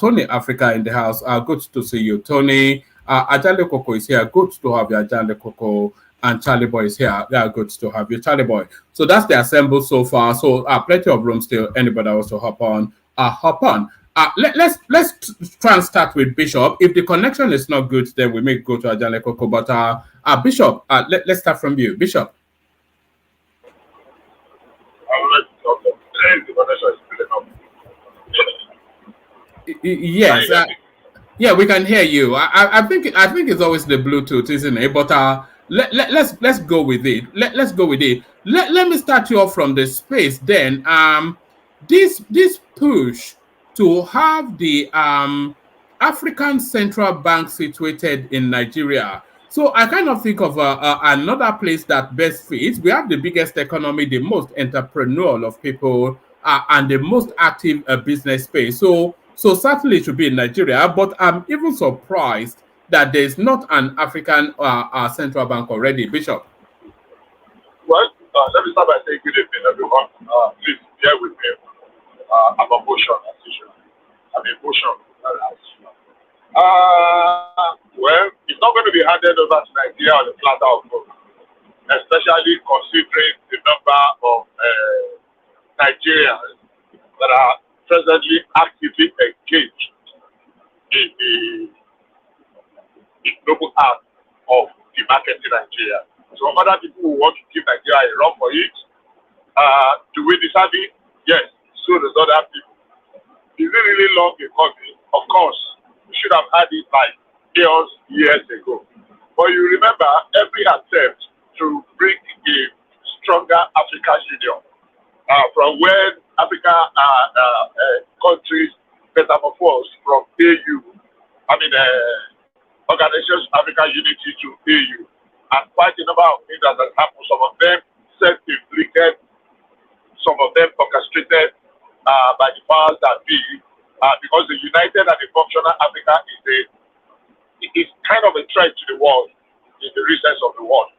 Tony Africa in the house. Good to see you, Tony. Ajale Coco is here. Good to have you, Ajale Coco. And Charlie Boy is here. Yeah, good to have you, Charlie Boy. So that's the assemble so far. So plenty of room still. Anybody wants to hop on, hop on. Let's try and start with Bishop. If the connection is not good, then we may go to Ajale Coco. But Bishop, let's start from you, Bishop. Yes, yeah, we can hear you. I think it's always the Bluetooth, isn't it? But let's go with it. Let's go with it. Let me start you off from the space. Then this push to have the African Central Bank situated in Nigeria. So I kind of think of another place that best fits. We have the biggest economy, the most entrepreneurial of people, and the most active business space. So certainly it should be in Nigeria, but I'm even surprised that there's not an African central bank already, Bishop. Well, let me start by saying good evening, everyone. Please bear with me. I'm emotional as usual. I'm emotional as usual. Well, it's not going to be handed over to Nigeria on a platter of gold, especially considering the number of Nigerians that are presently actively engaged in the global art of the market in Nigeria. So other people who want to give Nigeria a run for it, do we deserve it? Yes, so does other people. Is it really long economy? Of course, we should have had it like years ago. But you remember every attempt to bring a stronger African Union from when Africa countries metamorphosed from Organizations African Unity to AU, and quite a number of things that has happened. Some of them self-inflicted, some of them orchestrated by the powers that be, because the united and the functional Africa is kind of a threat to the world in the recess of the world.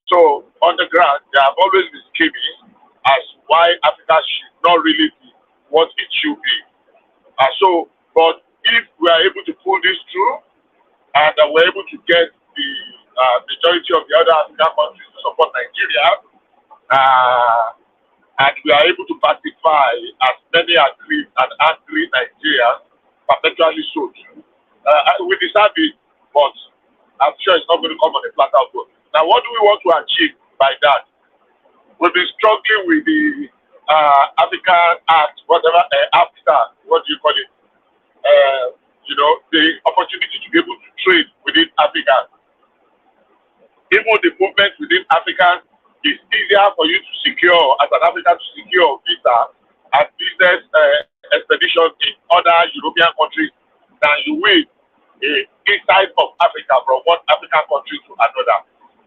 So on the ground, there have always been scheming as why Africa should not really be what it should be. But if we are able to pull this through, and we're able to get the majority of the other African countries to support Nigeria, and we are able to pacify as many aggrieved and angry Nigerians, perpetually so too. We deserve it, but I'm sure it's not going to come on a platter of gold. Now, what do we want to achieve by that? We've been struggling with the African Act, whatever, AFTA, what do you call it? The opportunity to be able to trade within Africa. Even the movement within Africa is easier for you to secure, as an African, to secure visa and business expedition in other European countries than you will inside of Africa, from one African country to another.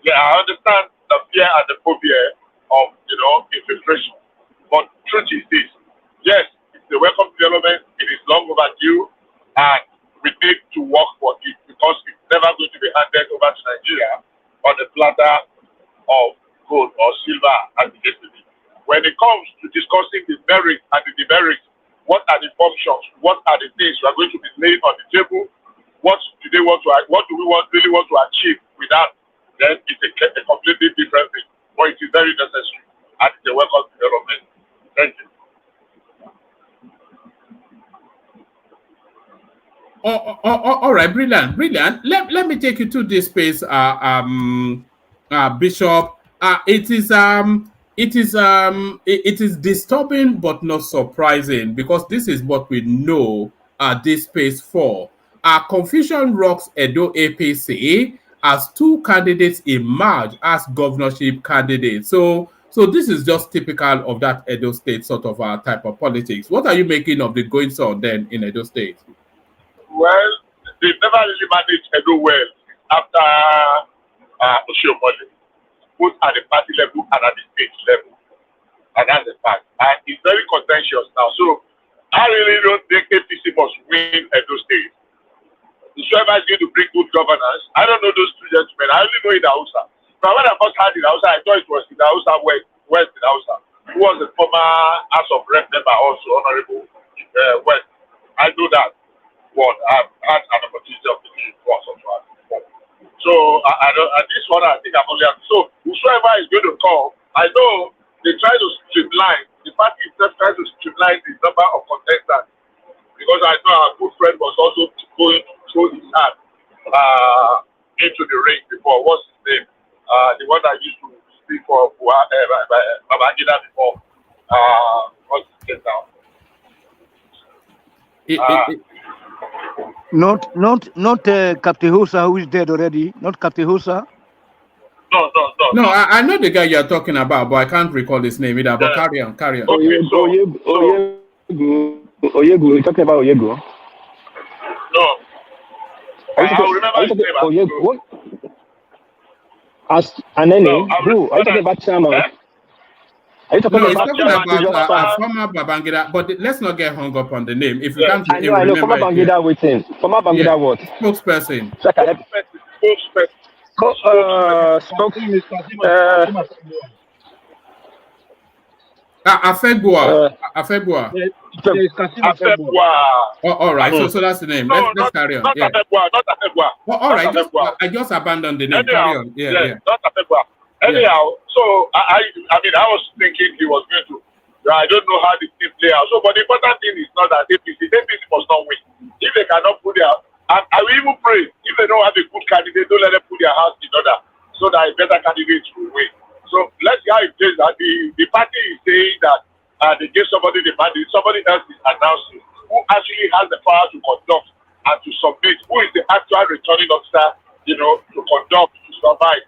Yeah, I understand the fear and the phobia of, infiltration. But truth is this, yes, it's a welcome development, it is long overdue, and we need to work for it, because it's never going to be handed over to Nigeria on a platter of gold or silver as it used to be. When it comes to discussing the merits and the demerits, what are the functions, what are the things we are going to be laid on the table, what do we really want to achieve with that, then it's a completely different thing. But it is very necessary, and it's a welcome development. Thank you. All right, brilliant. Let me take you to this space, Bishop. It is disturbing but not surprising, because this is what we know this space for. Confusion rocks Edo APC as two candidates emerge as governorship candidates. So this is just typical of that Edo State sort of type of politics. What are you making of the goings on then in Edo State? Well, they've never really managed Edo well after Oshiomhole, both at the party level and at the state level. And that's a fact. And it's very contentious now. So I really don't think APC must win Edo State. Whoever is going to bring good governance, I don't know those two gentlemen. I only know in the Hausa. But when I first heard in the Hausa, I thought it was in the Hausa West in the Hausa, who was the former House of Rep member, also Honorable West. I know that. But I've had an opportunity of meeting once or twice before. So this one, I think I've only had. So whoever is going to come, I know they try to streamline. The party itself tries to streamline the number of contestants, because I know our good friend was also going to throw his hand into the ring before. What's his name? The one that used to speak for Babangida before. What's his name now? Not Captain Husa, who is dead already. Not Captain Husa. No. I know the guy you're talking about, but I can't recall his name either. But carry on. Okay, Oyegu. You're talking about Oyegu? No. I'll remember his name. Oyegu. As Anene, who? Are you talking about Chairman? Are you talking about former Babangida? But let's not get hung up on the name. If you can't, I know. Former Babangida waiting. Former Babangida what? Spokesperson. Afegua. All right. So that's the name. Let's carry on. Not Afegua. All right. I just abandoned the name. Anyhow, carry on. Yeah. Not Afegua. Anyhow, so I was thinking he was going to. I don't know how the team play out. So, but the important thing is not that APC must not win. If they cannot put their, I will even pray, if they don't have a good candidate, don't let them put their house in order so that a better candidate will win. So let's see how it plays out. The party is saying that they give somebody the mandate, somebody else is announcing who actually has the power to conduct and to submit, who is the actual returning officer, to conduct, to survive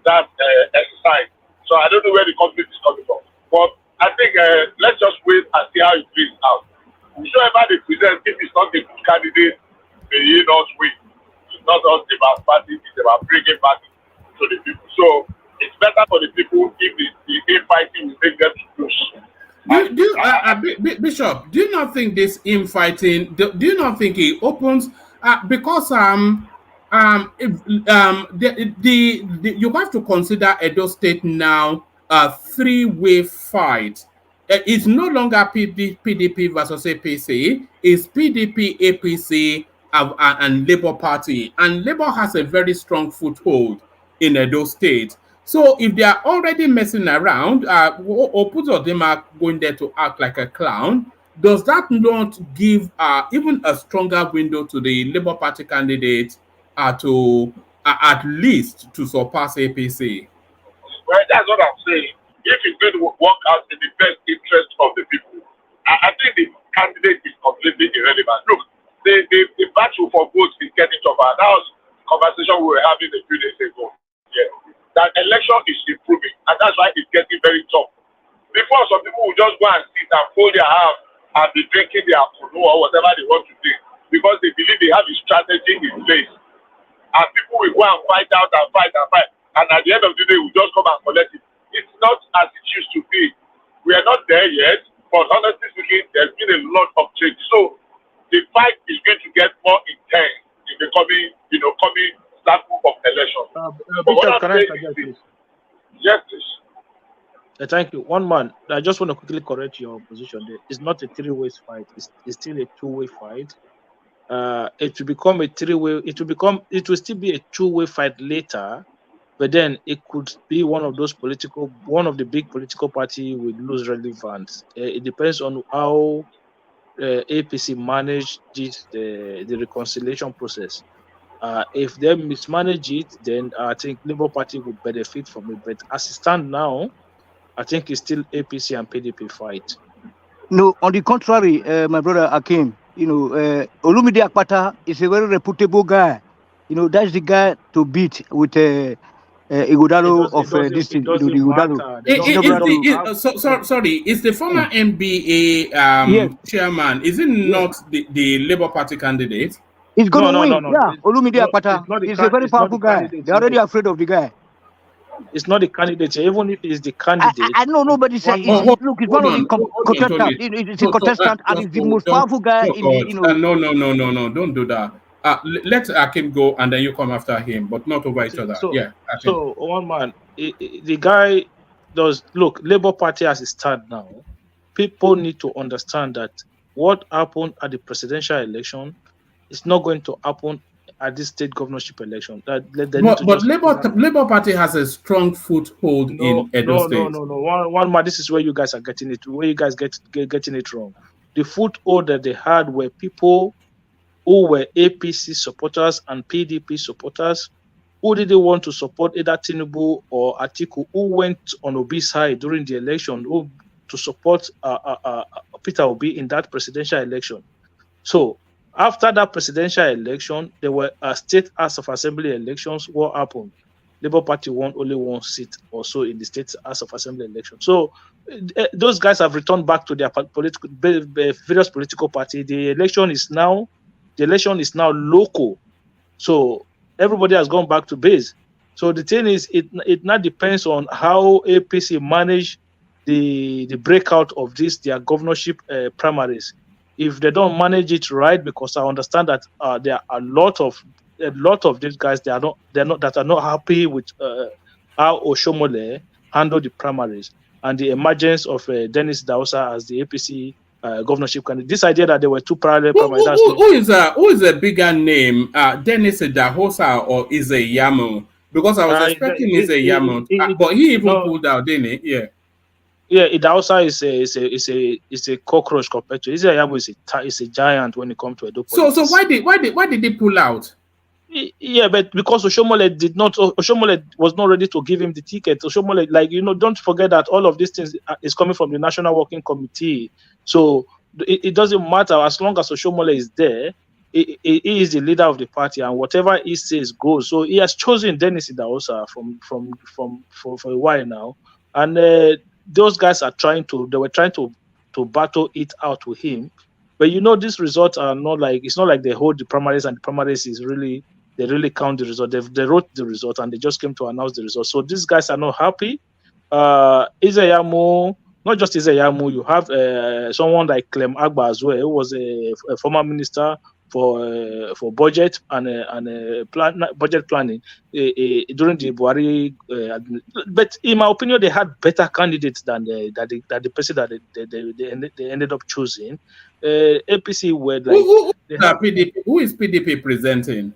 that exercise. So I don't know where the conflict is coming from. But I think let's just wait and see how it plays out. Whoever they present, if it's not a good candidate, may he not win. It's not just about party, it's about bringing party to the people. So it's better for the people if the infighting will make them to push. Bishop, do you not think this infighting? Do you not think it opens because you have to consider Edo State now a three-way fight. it's no longer PDP versus APC. It's PDP, APC, and Labour Party. And Labour has a very strong foothold in Edo State. So if they are already messing around, Opuzodema going there to act like a clown, does that not give even a stronger window to the Labour Party candidate to at least to surpass APC? Well, that's what I'm saying. If it's going to work out in the best interest of the people, I think the candidate is completely irrelevant. Look, the battle for votes is getting tougher. That was the conversation we were having a few days ago. Yeah. That election is improving, and that's why it's getting very tough. Before, some people will just go and sit and fold their arms and be drinking their kunu or whatever they want to drink because they believe they have a strategy in place. And people will go and fight out and fight and fight. And at the end of the day, we'll just come and collect it. It's not as it used to be. We are not there yet, but honestly speaking, there's been a lot of change. So the fight is going to get more intense in the coming cycle of elections. Bishop, can I suggest this? Yes, please. Thank you. One man, I just want to quickly correct your position there. It's not a three-way fight. It's still a two-way fight. It will become a three-way. It will still be a two-way fight later. But then it could be one of the big political party will lose relevance. It depends on how APC manage the reconciliation process. If they mismanage it, then I think Labour Party would benefit from it. But as it stands now, I think it's still APC and PDP fight. No, on the contrary, my brother Akim, Olumide Akpata is a very reputable guy. That's the guy to beat with Igodalo of this thing. Sorry, is the former NBA chairman, is it not the Labour Party candidate? He's going to win. Yeah, Olumide Akpata is a very powerful guy. They're already afraid of the guy. It's not the candidate. Even if he's the candidate, I know nobody said. Look, it's one of the contestants. It's a contestant, and it's the most powerful guy in the. No, don't do that. Let Akim go, and then you come after him, but not over each other. So, yeah. Akim. So one man, the guy does look. Labour Party as it stands now, people need to understand that what happened at the presidential election is not going to happen at this state governorship election. But Labour Party has a strong foothold in Edo State. No. One man, this is where you guys are getting it. Where you guys getting it wrong. The foothold that they had were people who were APC supporters and PDP supporters who didn't want to support either Tinubu or Atiku, who went on Obi's side during the election to support Peter Obi in that presidential election. So after that presidential election, there were state House of Assembly elections. What happened? Labour Party won only one seat or so in the state House of Assembly election. So those guys have returned back to their various political party. The election is now local. So everybody has gone back to base. So the thing is, it now depends on how APC manage the breakout of their governorship primaries. If they don't manage it right, because I understand that there are a lot of these guys that are not happy with how Oshomole handled the primaries and the emergence of Dennis Dausa as the APC governorship candidate. This idea that there were two parallel primaries. Who is a bigger name, Dennis Dahosa or Ize Yamu? Because I was expecting Ize Yamu, but he even pulled out, didn't he? Yeah. Yeah, Idausa is a cockroach compared to Ize Yamu. Is a giant when it comes to Edo politics. So why did he pull out? Yeah, but because Oshomole was not ready to give him the ticket. Oshomole, don't forget that all of these things is coming from the National Working Committee. So it doesn't matter as long as Oshomole is there. He is the leader of the party, and whatever he says goes. So he has chosen Dennis Idahosa for a while now, and those guys were trying to battle it out with him. But these results are not it's not like they hold the primaries, and the primaries is really. They really count the result. They wrote the result and they just came to announce the result. So these guys are not happy. Ize Yamu, not just Ize Yamu, you have someone like Clem Agba as well, who was a former minister for budget and budget planning during the Buhari. But in my opinion, they had better candidates than the person that they ended up choosing. APC were like who is PDP presenting?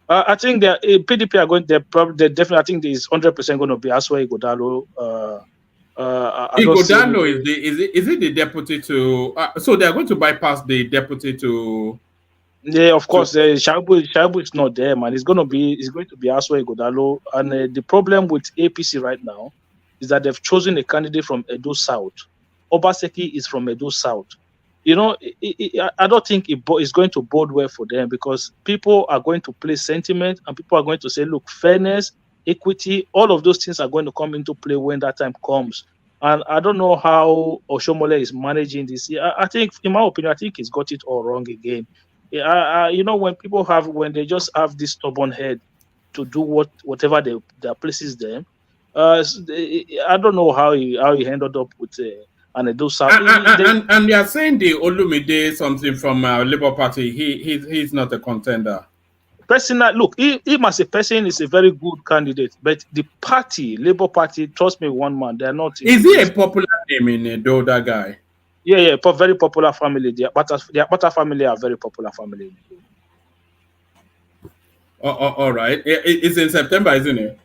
I think that PDP are going. They're definitely. I think there's 100% going to be Aswa Igodalo. Igodalo is it the deputy to? So they are going to bypass the deputy to. Yeah, of course. Shabu is not there, man. It's going to be Aswa Igodalo. And the problem with APC right now is that they've chosen a candidate from Edo South. Obaseki is from Edo South. You know, I don't think it's going to bode well for them, because people are going to play sentiment and people are going to say, look, fairness, equity, all of those things are going to come into play when that time comes. And I don't know how Oshomole is managing this. I think, in my opinion, I think he's got it all wrong again. You know, when they just have this stubborn head to do whatever that pleases them, I don't know how he ended up with and they are saying the Olumide something from Labour Party. He's not a contender. Personal, look, him as a person is a very good candidate, but the party, Labour Party, trust me, one man, they're not. Is he a popular name in Edo, that guy? Yeah, very popular family. The Akpata family are very popular family. All right, it's in September, isn't it?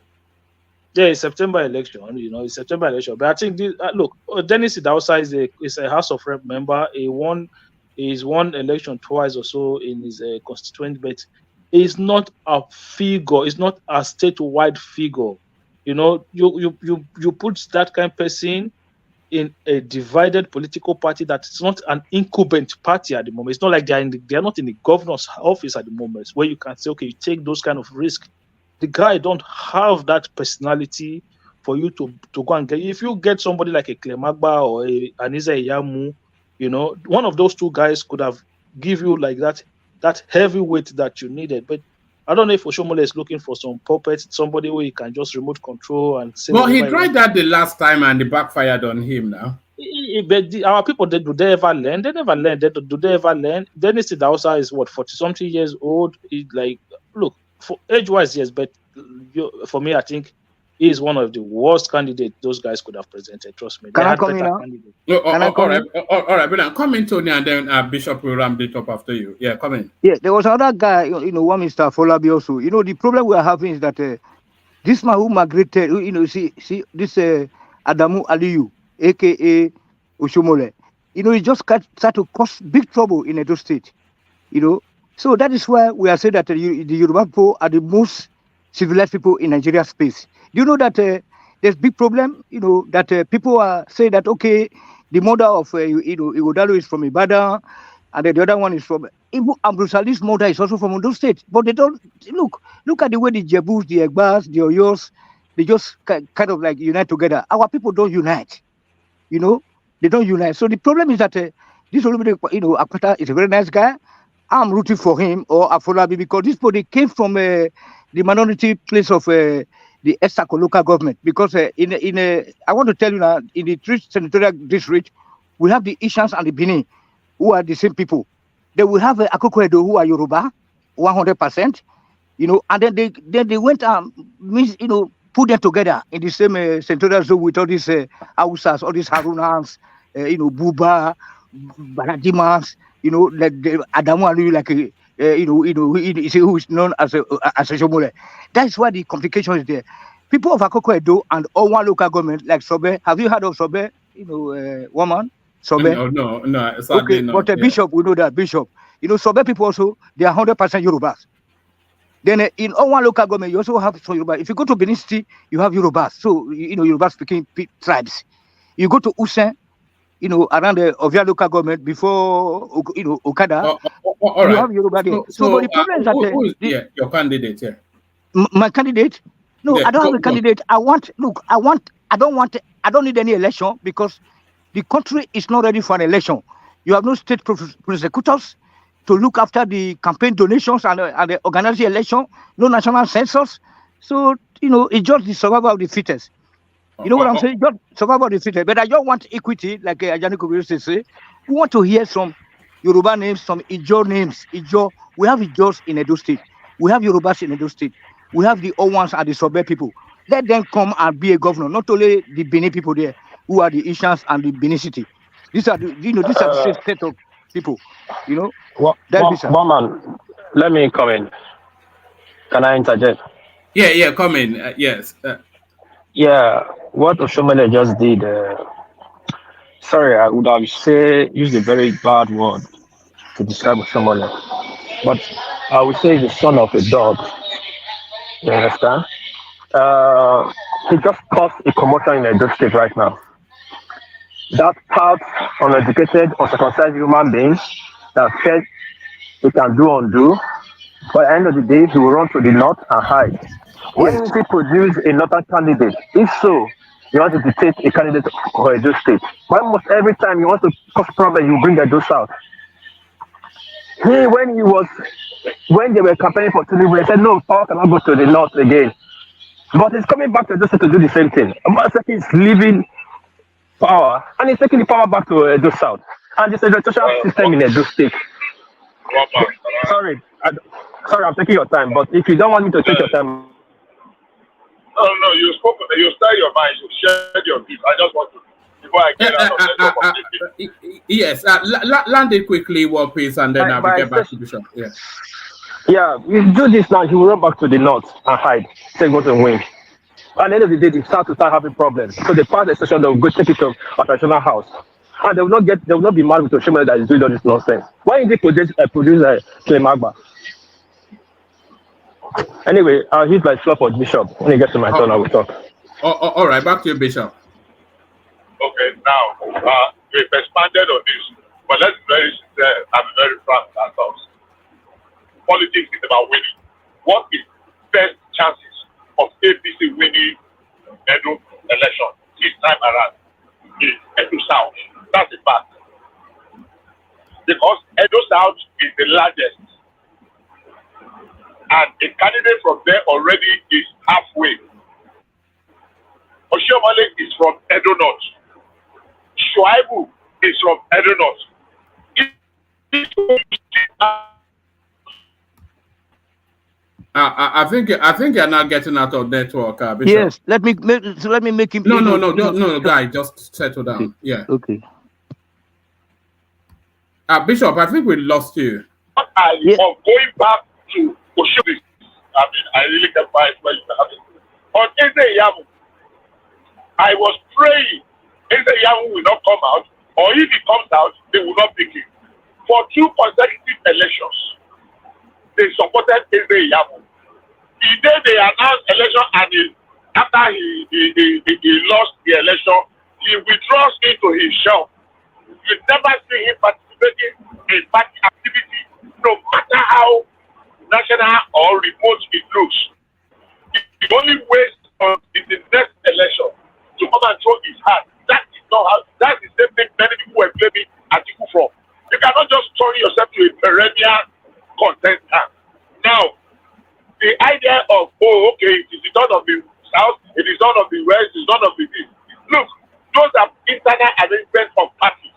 Yeah, it's September election. You know, it's September election. But I think look, Dennis Idausa is a House of Rep member. He's won election twice or so in his constituent, but he's not a figure. It's not a statewide figure. You know, you put that kind of person in a divided political party that's not an incumbent party at the moment. It's not like they're not in the governor's office at the moment, where you can say, okay, you take those kind of risks. The guy don't have that personality for you to go and get. If you get somebody like a Clemagba or Aniza Yamu, you know, one of those two guys could have give you like that heavy weight that you needed. But I don't know if Oshomole is looking for some puppet, somebody where he can just remote control and say. Well, he tried that the last time and it backfired on him now. But our people, do they ever learn? They never learn. Do they ever learn? Dennis Idausa is what, 40-something years old? Look, for age-wise, yes, but for me, I think he is one of the worst candidates those guys could have presented. Trust me. Can I come in now? All right, but come in, Tony, and then Bishop will ramp it up after you. Yeah, come in. Yeah, there was another guy, you know, one Mr. Folabi also. You know, the problem we are having is that this man who migrated, you know, see this Adamu Aliyu, a.k.a. Oshomole, you know, he just started to cause big trouble in Edo State, you know. So that is why we are saying that the Yoruba people are the most civilized people in Nigeria space. Do you know that there's big problem, you know, that people are saying that, okay, the mother of, Igodalo is from Ibadan, and the other one is from, even Ambrosali's mother is also from Ondo State. But they don't, look at the way the Jebus, the Egbas, the Oyos, they just kind of like unite together. Our people don't unite, you know, they don't unite. So the problem is that this Olumide, you know, Akpata is a very nice guy. I'm rooting for him or Afolabi because this body came from the minority place of the Esako local government. Because I want to tell you now, in the three senatorial district, we have the Ishans and the Bini, who are the same people. Then we have Akoko Edo, who are Yoruba, 100%. You know, and then they went you know, put them together in the same senatorial zone with all these Hausas, all these Harunas, you know, Buba, Baradimas. You know, like Adamu Aliyu, like who is known as a Shomole. That's why the complication is there. People of Akoko Edo and all one local government, like Sobe. Have you heard of Sobe? You know, woman Sobe. No. Okay, no, but Bishop, we know that Bishop. You know, Sobe people also, they are 100% Yorubas. Then in all one local government, you also have some Yoruba. If you go to Benin City, you have Yorubas. So you know, Yoruba speaking tribes. You go to Usen. You know, around the Ovia local government before, you know, Okada, all right. Have Yoruba there. So the problem is that who is your candidate here? My candidate? No, yeah, I don't have a candidate. I don't need any election because the country is not ready for an election. You have no state prosecutors to look after the campaign donations and the organizing election, no national census. So, you know, it's just the survival of the fittest. You know what I'm saying? Just survival of the fittest. But I don't want equity, like Ajani Kubiri say. We want to hear some Yoruba names, some Ijo names. Ijo, we have Ijos in Edo State. We have Yorubas in Edo State. We have the Owans and the Sobe people. Let them come and be a governor. Not only the Benin people there, who are the Ishans and the Benin City. These are the, these are the same set of people. Man, let me come in. Can I interject? Yeah, come in. Yes. Yeah, what Oshomele just did. Sorry, I would have used a very bad word to describe Oshomele, but I would say he's the son of a dog. You understand? He just caused a commotion in Edo State right now. That part uneducated, uncircumcised human beings that said he can do undo. By the end of the day, he will run to the north and hide. When he produce a northern candidate, if so, you want to dictate a candidate for Edo State. Why almost every time you want to cause problem, you bring Edo South? When they were campaigning for Tinubu, they said no, power cannot go to the north again. But he's coming back to Edo State to do the same thing. Amaseki is leaving power and he's taking the power back to Edo South. And it's a rotational system in Edo State. Sorry, I'm taking your time, but if you don't want me to take your time. No, you spoke, you started your mind, you shared your views. I just want to, before I get out of yes, land it quickly, War Peace, and then I will get back to Bishop. Yes. Yeah, you do this now, he will run back to the north and hide, say go to win. At the end of the day, the South will start having problems. So they pass the session, they'll go take it to a traditional house. And they will not be mad with Oshomele that is doing all this nonsense. Why did they produce Clemagba? Anyway, I'll use my slot for Bishop. When he gets to my turn, I will talk. All right, back to you, Bishop. Okay, now, we've expanded on this, but let's be very sincere and very frank with ourselves. Politics is about winning. What is best chances of APC winning Edo election this time around is Edo South? That's a fact. Because Edo South is the largest. And a candidate from there already is halfway. Oshomole is from Edo North. Shuaibu is from Edo North. I think you're not getting out of network, Bishop. Yes, let me make him. No, guy, just settle down. Okay. Yeah. Okay. Bishop, I think we lost you. Going back to Oshomole, I mean, I really can't find where you have it. On Eze Yamu, I was praying Eze Yamu will not come out, or if he comes out, they will not pick him. For 2 consecutive elections, they supported Eze Yamu. The day they announced election and after he lost the election, he withdraws into his shell. You never see him participating in party activity, no matter how national or remote it looks. He only waits on the next election to come and throw his hat. That is not how. That's the same thing many people were blaming Atiku from. You cannot just turn yourself to a perennial contender. Now, the idea of it is the turn of the South, it is none of the West, it is none of the East. Look, those are internal arrangements of parties.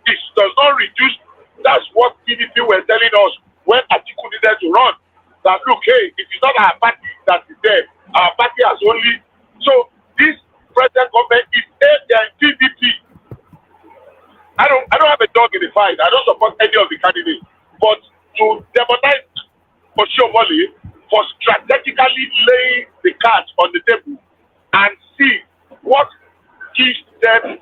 It does not reduce. That's what PDP were telling us when Atiku needed to run. That look, hey, it is not our party that is there. Our party has only. So this present government is PDP. I don't have a dog in the fight. I don't support any of the candidates. But to demonize Oshomole for strategically laying the cards on the table and see what gives them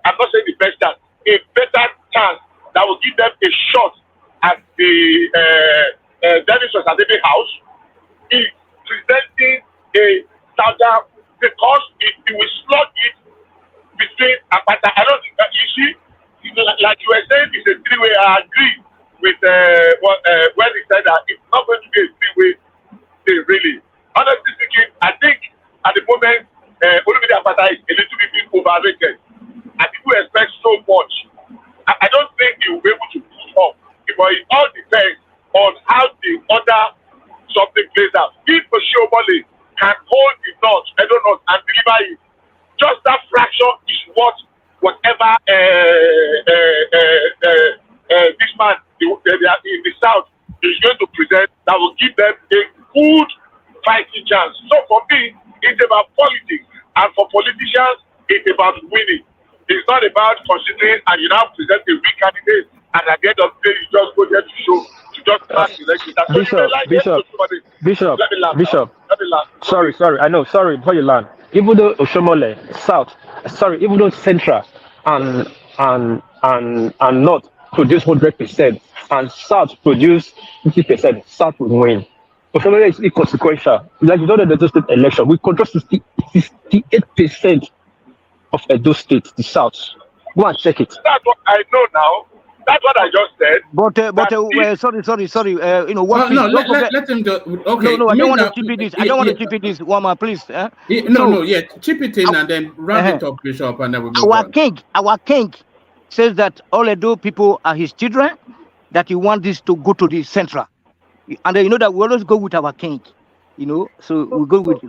I'm not saying the best chance, a better chance that will give them a shot at the Dennis Osadebe house is presenting a standard because it will slot it between Apata. I don't think that you see, like you were saying, it's a three-way. I agree with when he said that it's not going to be a three-way thing, really. Honestly speaking, I think at the moment, Olumide Apata is a little bit overrated. And people expect so much. I don't think he will be able to push up. But it all depends on how the other something plays out. If Oshomole can hold the knot, and deliver it, just that fraction is whatever this in the South is going to present that will give them a good fighting chance. So for me, it's about politics, and for politicians, it's about winning. It's not about considering and you now present a weak candidate, and at the end of the day, you just go there to show, to just pass the election. Bishop. Sorry. I know. Sorry, before you land. Even though Oshomole South, even though Central and North produce 100%, and South produce 50%, South will win. Oshomole is inconsequential. Like you know the Edo State election, we control 68% of Edo State, the South. Go and check it. That's what I know now. That's what I just said. Sorry. Let him go. Okay. No, I don't want to chip it this. I don't want to chip it this, Wama, please. Chip it in and then round it up, Bishop, and then we move on. Our king says that all Edo people are his children, that he wants this to go to the central. And you know that we always go with our king. So we go with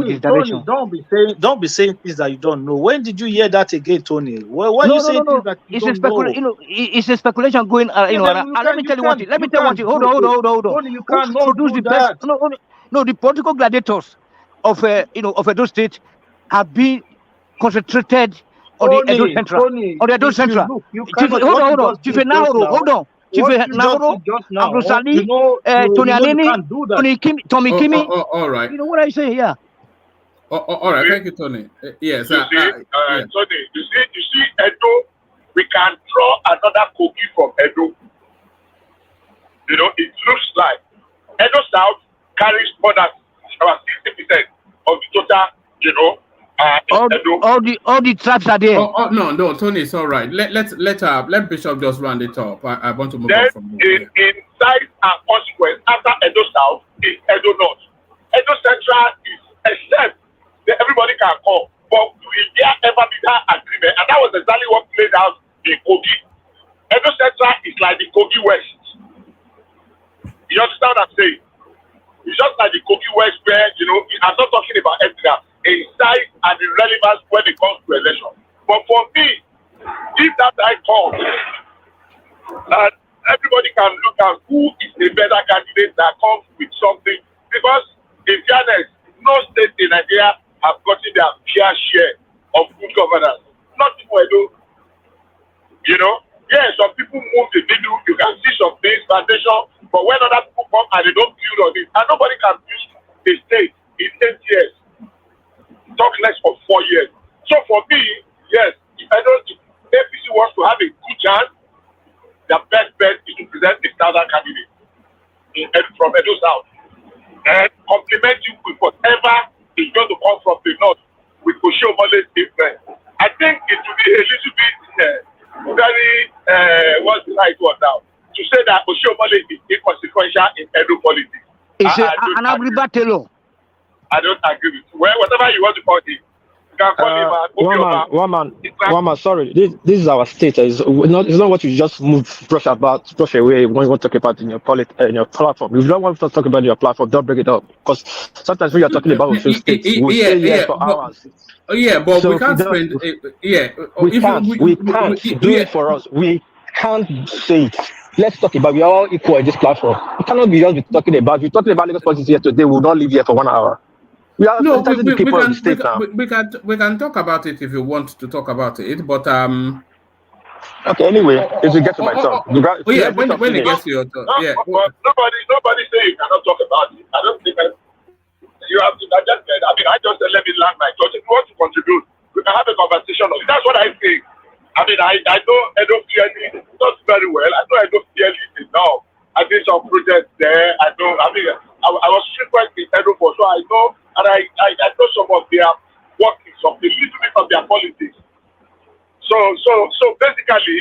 his direction. Tony, don't be saying things that you don't know. When did you hear that again, Tony? When you say things that you don't know? It's a speculation going. Let me tell you one thing. Hold on. Tony, you cannot do that. No, the political gladiators of Edo State have been concentrated on the Edo Central. Hold on. Chief Nahoro. Abdul Sali, Tony Anini, Tommy Kimi. All right. You know what I say? Yeah. All right. Thank you, Tony. Yes. Tony, you see, Edo, we can draw another Kogi from Edo. It looks like Edo South carries more than about 60% of the total, all the traps are there. No, Tony, it's all right. Let Bishop just round it up. I want to move on from there. In size and consequence, after Edo South is Edo North. Edo Central is except that everybody can come, but will there ever be that agreement? And that was exactly what played out in Kogi. Edo Central is like the Kogi West. You understand what I'm saying? It's just like the Kogi West where, I'm not talking about Edgar. In size and the relevance when it comes to election. But for me, if that time comes, and everybody can look at who is the better candidate that comes with something, because in fairness, no state in Nigeria have gotten their fair share of good governance. Not people do. Some people move the needle, you can see some things, foundation, but when other people come and they don't build on it, and nobody can build a state in 10 years. Talk less for 4 years. So for me, yes, if APC wants to have a good chance, the best bet is to present a southern candidate from Edo South and complement you with whatever is going to come from the north with Oshomole's influence. I think it will be a little bit what's the right word now? To say that Oshomole is inconsequential in Edo politics. It's an agribatelo. I don't agree with you. Well, whatever you want to call it, you can call him one man. Sorry, this is our state. It's not what you just brush away when you want to talk about in your platform. If you don't want to talk about your platform, don't bring it up. Because sometimes when you're talking about your state, we'll stay here for hours. But so we can't spend. We can't do it for us. We can't say it. Let's talk about. We are all equal in this platform. We cannot be just talking about. We're talking about Lagos politics here today. We will not live here for 1 hour. We can talk about it if you want to talk about it, but okay. Anyway, if you get to my turn, when it gets to your turn, nobody say you cannot talk about it. I don't think you have to. I just said let me land my thoughts. If you want to contribute, we can have a conversation. That's what I think. I know Edo clearly not very well. I know Edo clearly enough. I did some projects there. I was frequent in Edo, so I know, and I know some of their workings, a little bit of their politics. So basically,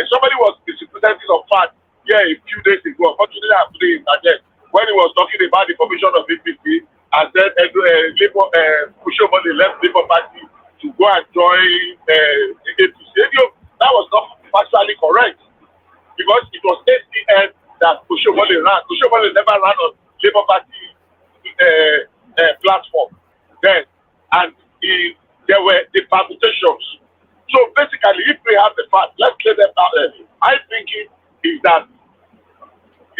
somebody was presenting some fact a few days ago. Unfortunately, I put it again when he was talking about the formation of APC, and then Oshomole left Labour Party to go and join APC. That was not factually correct because it was ACN that Oshomole ran. Oshomole never ran on Labour Party platform then, and there were the permutations. So basically, if we have the fact, let's clear them out. My thinking is that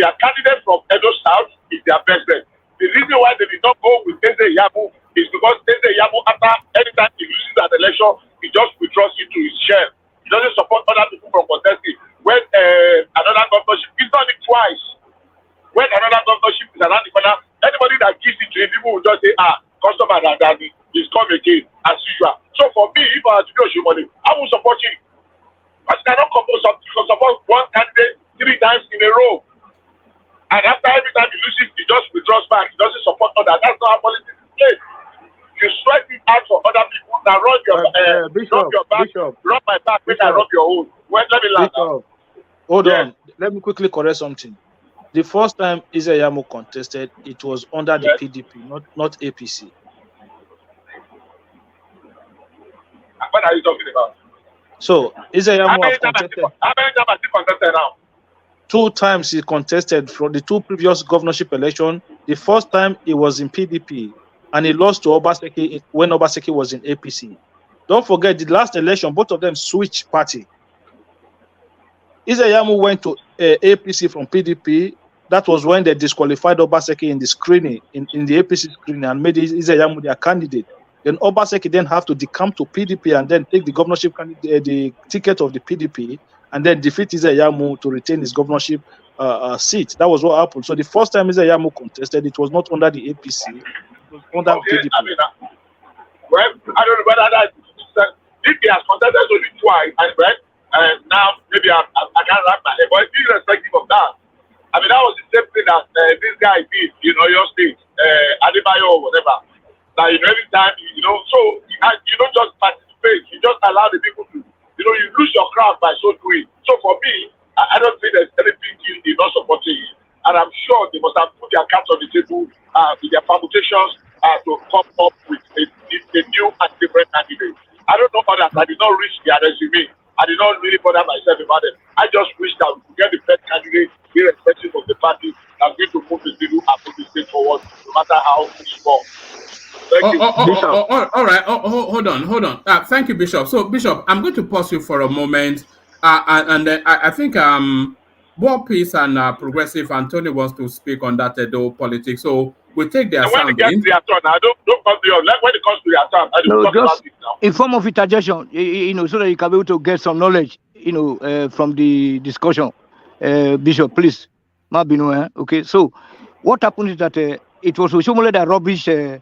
their candidate from Edo South is their best bet. The reason why they did not go with Eze Yamu is because Eze Yamu, after anytime he loses an election, he just withdraws into his shell. He doesn't support other people from contesting. When another governorship, he's done it twice. When another governorship is around the corner, anybody that gives it to him, people will just say, customer that is come again, as usual. So for me, if I was to do money, I will support him. But you cannot support one candidate 3 times in a row. And after every time he loses, he just withdraws back. He doesn't support others. That's not how politics is played. You sweat it out for other people. Now run your back, run my back, make I rub your own. Well, let me laugh. Hold on. Let me quickly correct something. The first time Yamu contested, it was under the PDP, not APC. What are you talking about? So Yamu has contested. How many times has he contested now? 2 times he contested from the 2 previous governorship elections. The first time he was in PDP, and he lost to Obaseki when Obaseki was in APC. Don't forget, the last election, both of them switched party. Yamu went to APC from PDP. That was when they disqualified Obaseki in the screening, in the APC screening, and made Yamu their candidate. Then Obaseki then have to decamp to PDP and then take the governorship the ticket of the PDP, and then defeat Yamu to retain his governorship seat. That was what happened. So the first time Yamu contested, it was not under the APC, it was under PDP. I mean, well, I don't know whether that if he has contested only twice, and now maybe I can't wrap my head, but irrespective of that, I mean, that was the same thing that this guy did, your state, Adebayo or whatever. That, every time, so you don't just participate, you just allow the people to, you lose your crowd by so doing. So for me, I don't think there's any big deal in not supporting it. And I'm sure they must have put their cards on the table with their permutations to come up with a new and different candidate. I don't know others. I did not reach their resume. I did not really bother myself about it. I just wish that we could get the best candidate, irrespective of the party, that's going to move the needle and move the state forward, no matter how small. Thank you. All right. Hold on. Thank you, Bishop. So, Bishop, I'm going to pause you for a moment. And I think War Peace and Progressive Anthony wants to speak on that Edo politics. So we'll take their sound. When it gets to your turn, I don't come to your when it comes to your turn, I don't talk about it now. In form of interjection, so that you can be able to get some knowledge, from the discussion. Bishop, please. Okay. So what happened is that it was Oshomole that rubbished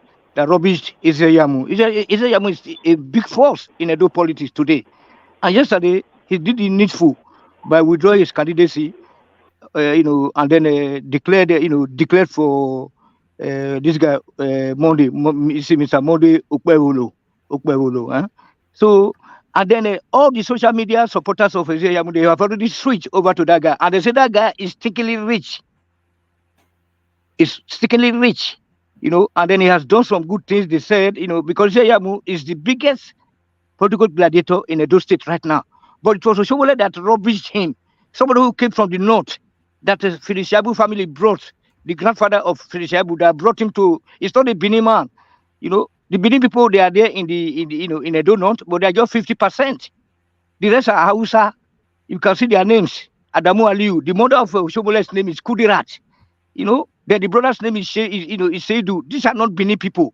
Yamu. Yamu is a big force in Edo politics today. And yesterday he did the needful by withdrawing his candidacy, and then declared for this guy Monday, Mr. Monday Okpewolo. So, and then all the social media supporters of Yamu, they have already switched over to that guy, and they say that guy is stickily rich. And then he has done some good things. They said, because Yamu is the biggest political gladiator in Edo State right now. But it was Oshomole that rubbished him. Somebody who came from the north, that the Feliciabu family brought, the grandfather of Feliciabu that brought him to. It's not a Benin man, The Benin people, they are there in Edo North, but they are just 50%. The rest are Hausa. You can see their names. Adamu Aliu. The mother of Oshomole's name is Kudirat. The brother's name is Seidu. These are not Benin people.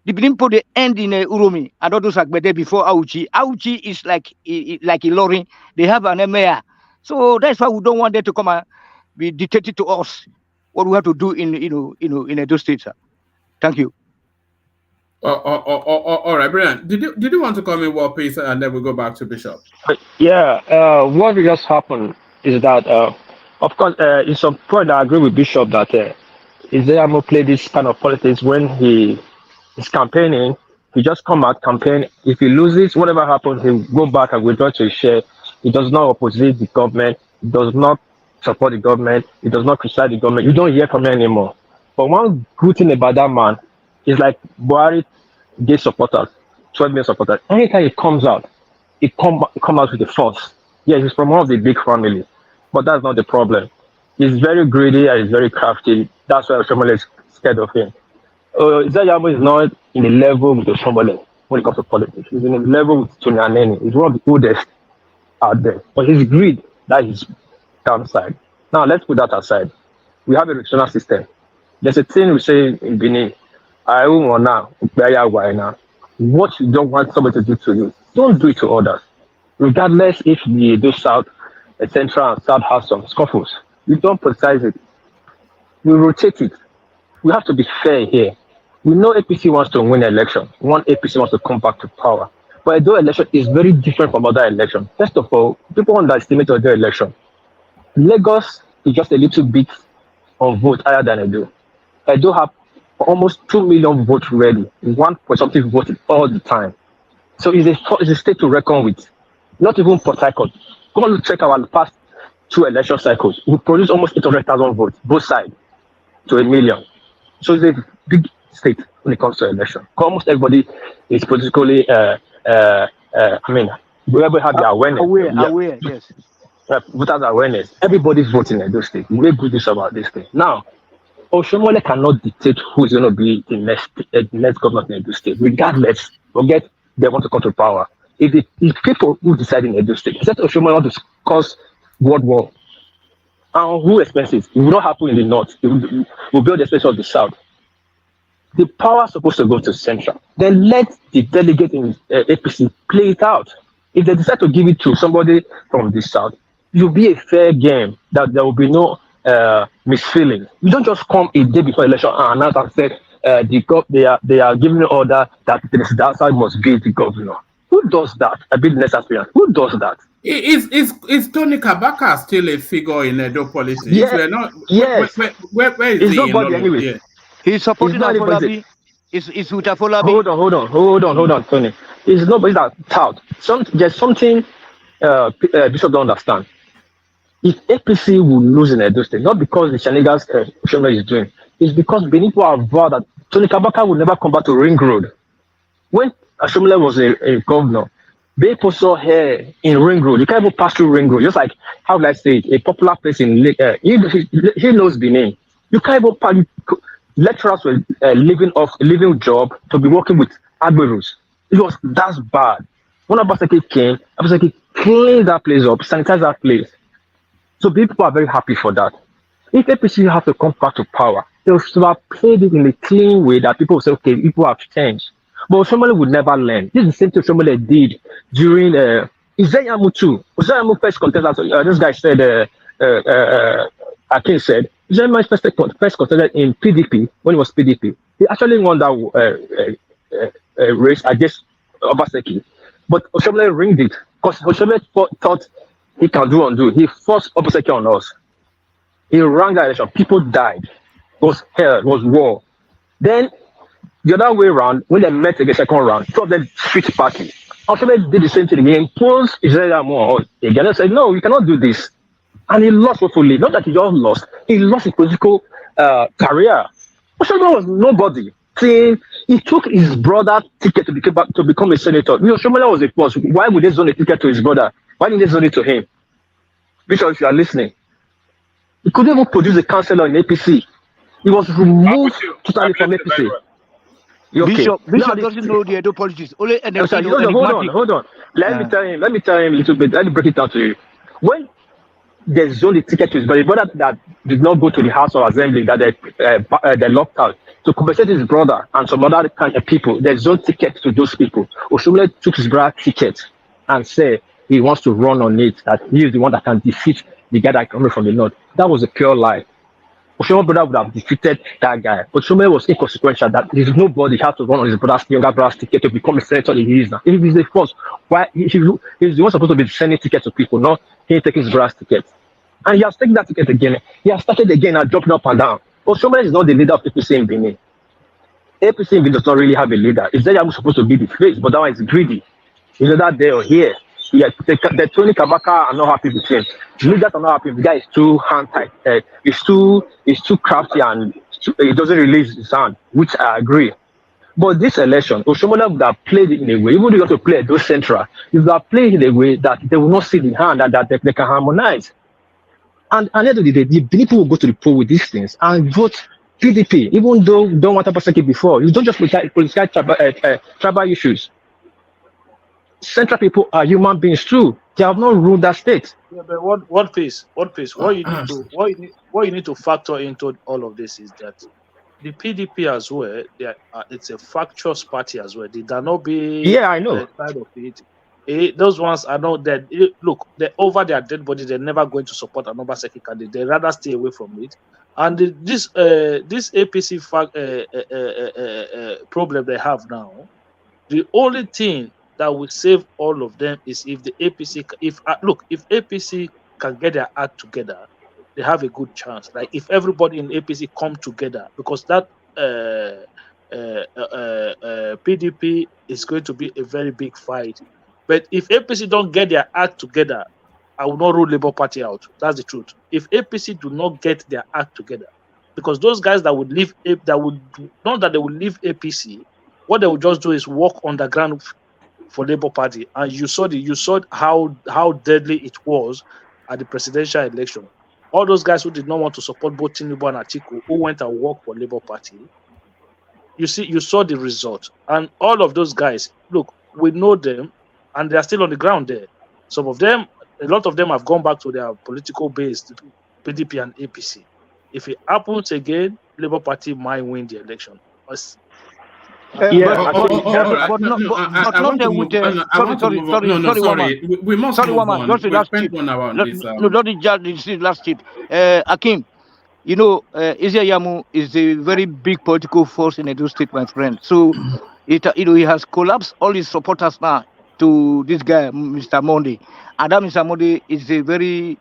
The Benin people, they end in Uromi and all those Agbede before Auchi. Auchi is like Ilorin. They have an mayor. So that's why we don't want them to come and be dictated to us what we have to do in Edo State, sir. Thank you. All right, Brian. Did you want to come in, War Peace, and then we'll go back to Bishop? Yeah. What just happened is that, of course, in some point I agree with Bishop that Yamu play this kind of politics when he is campaigning. He just come out campaign. If he loses, whatever happens, he'll go back and withdraw to his share. He does not oppose the government. He does not support the government. He does not criticize the government. You don't hear from him anymore. But one good thing about that man is like Buhari gay supporters, 12 million supporters. Anytime he comes out, he come out with the force. Yeah, he's from one of the big families. But that's not the problem. He's very greedy and he's very crafty. That's why Oshomole is scared of him. Yamu is not in the level with Oshomole when it comes to politics. He's in the level with Tony Aneni. He's one of the oldest out there. But his greed, that is downside. Now let's put that aside. we have a regional system. There's a thing we say in Benin, I want now, what you don't want somebody to do to you, don't do it to others. Regardless if the South, the Central and South have some scuffles. You don't politicize it. We rotate it. We have to be fair here. We know APC wants to win election. One APC wants to come back to power. But Edo election is very different from other elections. First of all, people underestimate Edo election. Lagos is just a little bit of vote higher than Edo. Edo have almost 2 million votes ready. 1% voted all the time. So it's a state to reckon with. Not even Port Harcourt. Go and check our past 2 election cycles. We produced almost 800,000 votes, both sides, to 1 million. So it's a big state when it comes to election. Almost everybody is politically, whoever have the awareness. Aware, yes. Voters awareness. Everybody's voting in those states. We're good about this thing. Now, Oshomole cannot dictate who's going to be the next governor in Edo State, regardless. Forget they want to come to power. If people who decide in Edo State, except Oshomole want to cause world war, and who expects it? It will not happen in the north. It will be the space of the south. The power is supposed to go to central. Then let the delegate in APC play it out. If they decide to give it to somebody from the south, it will be a fair game. That there will be no misfeeling. You don't just come a day before election and announce and say they are giving order that the side must be the governor. Who does that? A bit less aspirant. Who does that? Is Tony Kabaka still a figure in Edo politics? Yes. Where is he's he? Nobody anyway. Yeah. He's supporting Afolabi. It's with Afolabi. Hold on, Tony. It's nobody that tout. There's something Bishop don't understand. If APC will lose in Edo State, not because the shenanigans Oshomole is doing, it's because Benin people have vowed that Tony Kabaka will never come back to Ring Road. When Oshomole was a governor, people saw her in Ring Road. You can't even pass through Ring Road. Just like, how would I say it, a popular place in Lake. He knows Benin. You can't even pass. Lecturers were living job to be working with Agberus. That's bad. When Abaseki came, Abaseki cleaned that place up, sanitized that place. So people are very happy for that. If APC have to come back to power, they will have played it in a clean way that people will say, okay, people have changed. But Oshomole would never learn. This is the same thing Oshomole did during Izeyamu too. Izeyamu first contested, this guy said, Akin said, Izeyamu first contested in PDP, when it was PDP. He actually won that race against Obaseki. But Oshomole ringed it, because Oshomole thought he can do undo. He forced Obaseki on us. He ran that election. People died. It was hell. It was war. Then, the other way around, when they met again second round, two of them switched party. Oshomole did the same thing again, imposed Izeyamu again and said, no, you cannot do this. And he lost hopefully. Not that he just lost, he lost his political career. Oshomole was nobody. He took his brother's ticket to become a senator. Oshomole was a force. Why would they zone a ticket to his brother? Why didn't they zone it to him? Bishop, if you are listening, he couldn't even produce a councillor in APC. He was removed totally from APC. Okay. Bishop doesn't know the Edo politics. Only hold on. Let me tell him a little bit. Let me break it down to you. When they zoned the ticket to his brother that did not go to the House of Assembly, that they locked out, to compensate his brother and some other kind of people, they zoned tickets to those people. Oshomole took his brother's ticket and said he wants to run on it, that he is the one that can defeat the guy that coming from the north. That was a pure lie. Oshomole brother would have defeated that guy. But Oshomole was inconsequential that there's nobody had to run on his younger brother's ticket to become a senator that he is now. If he's the first, why he's the one supposed to be sending tickets to people, not he taking his brother's ticket. And he has taken that ticket again. He has started again and dropping up and down. Oshomole is not the leader of APC in Benin. APC in Benin does not really have a leader. It's there supposed to be the face, but that one is greedy. He's either there or here. Yeah, the Tony Kabaka are not happy with him. Leaders are not happy. The guy is too hand tight. He's too crafty and he doesn't release his hand, which I agree. But this election, Oshomole would have played it in a way, even though you have to play those central, you would have played in a way that they will not see the hand and that they can harmonize. And at the end of the day, the people will go to the poll with these things and vote PDP, even though you don't want to persecute before. You don't just politicize tribal issues. central people are human beings too. They have not ruled that state. Yeah, but what piece? What you need to factor into all of this is that the PDP as well, it's a factious party as well. They cannot be Yeah, I know. side of it. Those ones are not that. Look, they're over their dead body. They're never going to support another second candidate. They rather stay away from it. And this APC problem they have now, the only thing that will save all of them is if the APC, if APC can get their act together, they have a good chance. Like if everybody in APC come together, because that PDP is going to be a very big fight. But if APC don't get their act together, I will not rule Labour Party out. That's the truth. If APC do not get their act together, because those guys that would leave, not that they will leave APC, what they will just do is walk on the ground for Labour Party, and you saw how deadly it was at the presidential election. All those guys who did not want to support both Tinubu and Atiku, who went and worked for Labour Party, you saw the result. And all of those guys, look, we know them, and they are still on the ground there. Some of them, a lot of them have gone back to their political base, PDP and APC. If it happens again, Labour Party might win the election. We must move on. Just the last tip. No, not the last tip. Akim, you know, Eze Yamu is a very big political force in Edo State, my friend. So, he has collapsed all his supporters now to this guy, Mr. Monday. And that Mr. Monday is a very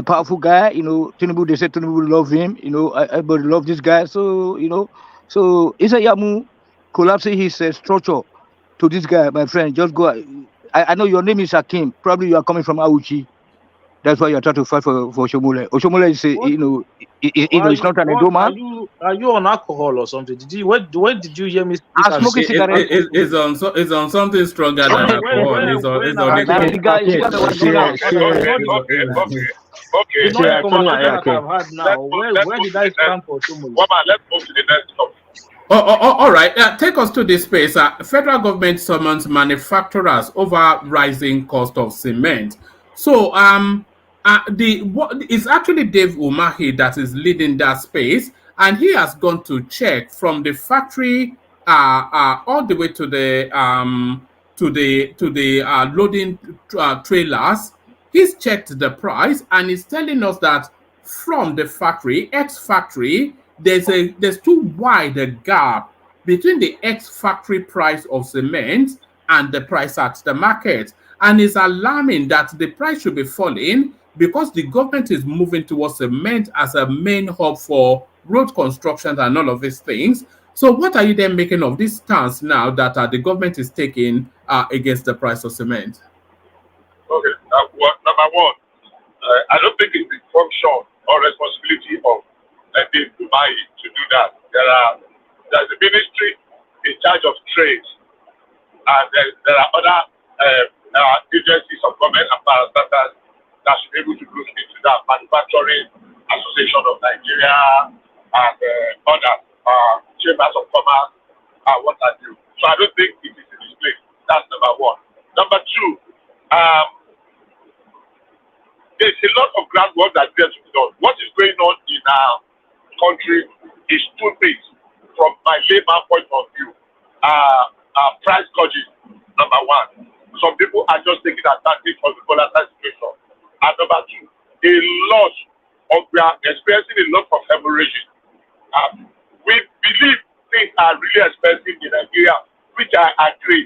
powerful guy. You know, Tinubu, they said Tinubu love him. You know, everybody love this guy. So, you know, so Eze Yamu collapsing his structure to this guy, my friend. Just go. I know your name is Akim. Probably you are coming from Auchi. That's why you are trying to fight for Oshomole. Oshomole is, it's not an Edo man. Are you on alcohol or something? When did you hear me? I'm smoking cigarette. It's on something stronger than alcohol. It's on Okay. Where did I stand for Oshomole? Let's move to the next topic. All right. Take us to this space. Federal government summons manufacturers over rising cost of cement. So, it's actually Dave Umahi that is leading that space, and he has gone to check from the factory all the way to the loading trailers. He's checked the price, and he's telling us that from the factory, ex-factory, there's too wide a gap between the ex-factory price of cement and the price at the market. And it's alarming that the price should be falling because the government is moving towards cement as a main hub for road construction and all of these things. So what are you then making of this stance now that the government is taking against the price of cement? Okay, number one, I don't think it's the function or responsibility of Dave Umahi to do that. There's a ministry in charge of trade, and there are other agencies of government and parastatals that should be able to look into that. Manufacturing Association of Nigeria and others, chambers of commerce, what have you. So I don't think it is in this place. That's number one. Number two, there's a lot of groundwork that needs to be done. What is going on in our country is two things from my layman point of view. Price gouging, number one. Some people are just taking advantage of the volatile situation. And number two, we are experiencing a lot of hemorrhaging. We believe things are really expensive in Nigeria, which I agree.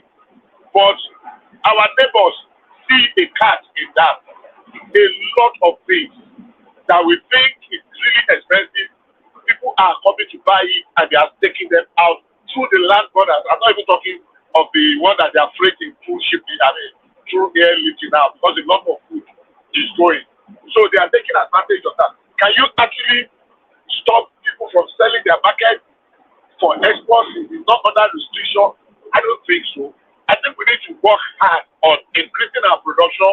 But our neighbors see a cat in that. A lot of things that we think is really expensive, people are coming to buy it and they are taking them out through the land borders. I'm not even talking of the one that they are freighting through shipping, through air lifting now, because a lot of food is going. So they are taking advantage of that. Can you actually stop people from selling their market for exports? It's not under restriction. I don't think so. I think we need to work hard on increasing our production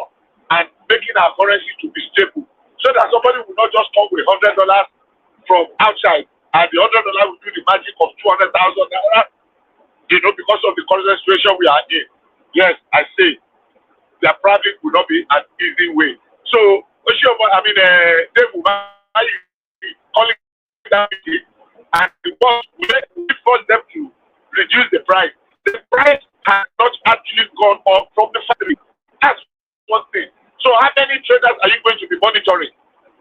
and making our currency to be stable, so that somebody will not just come with $100 from outside, and the $100 will do the magic of $200,000, because of the current situation we are in. Yes, I say there probably would not be an easy way. So, they will calling that meeting, and the boss we force them to reduce the price. The price has not actually gone up from the factory. That's one thing. So, how many traders are you going to be monitoring?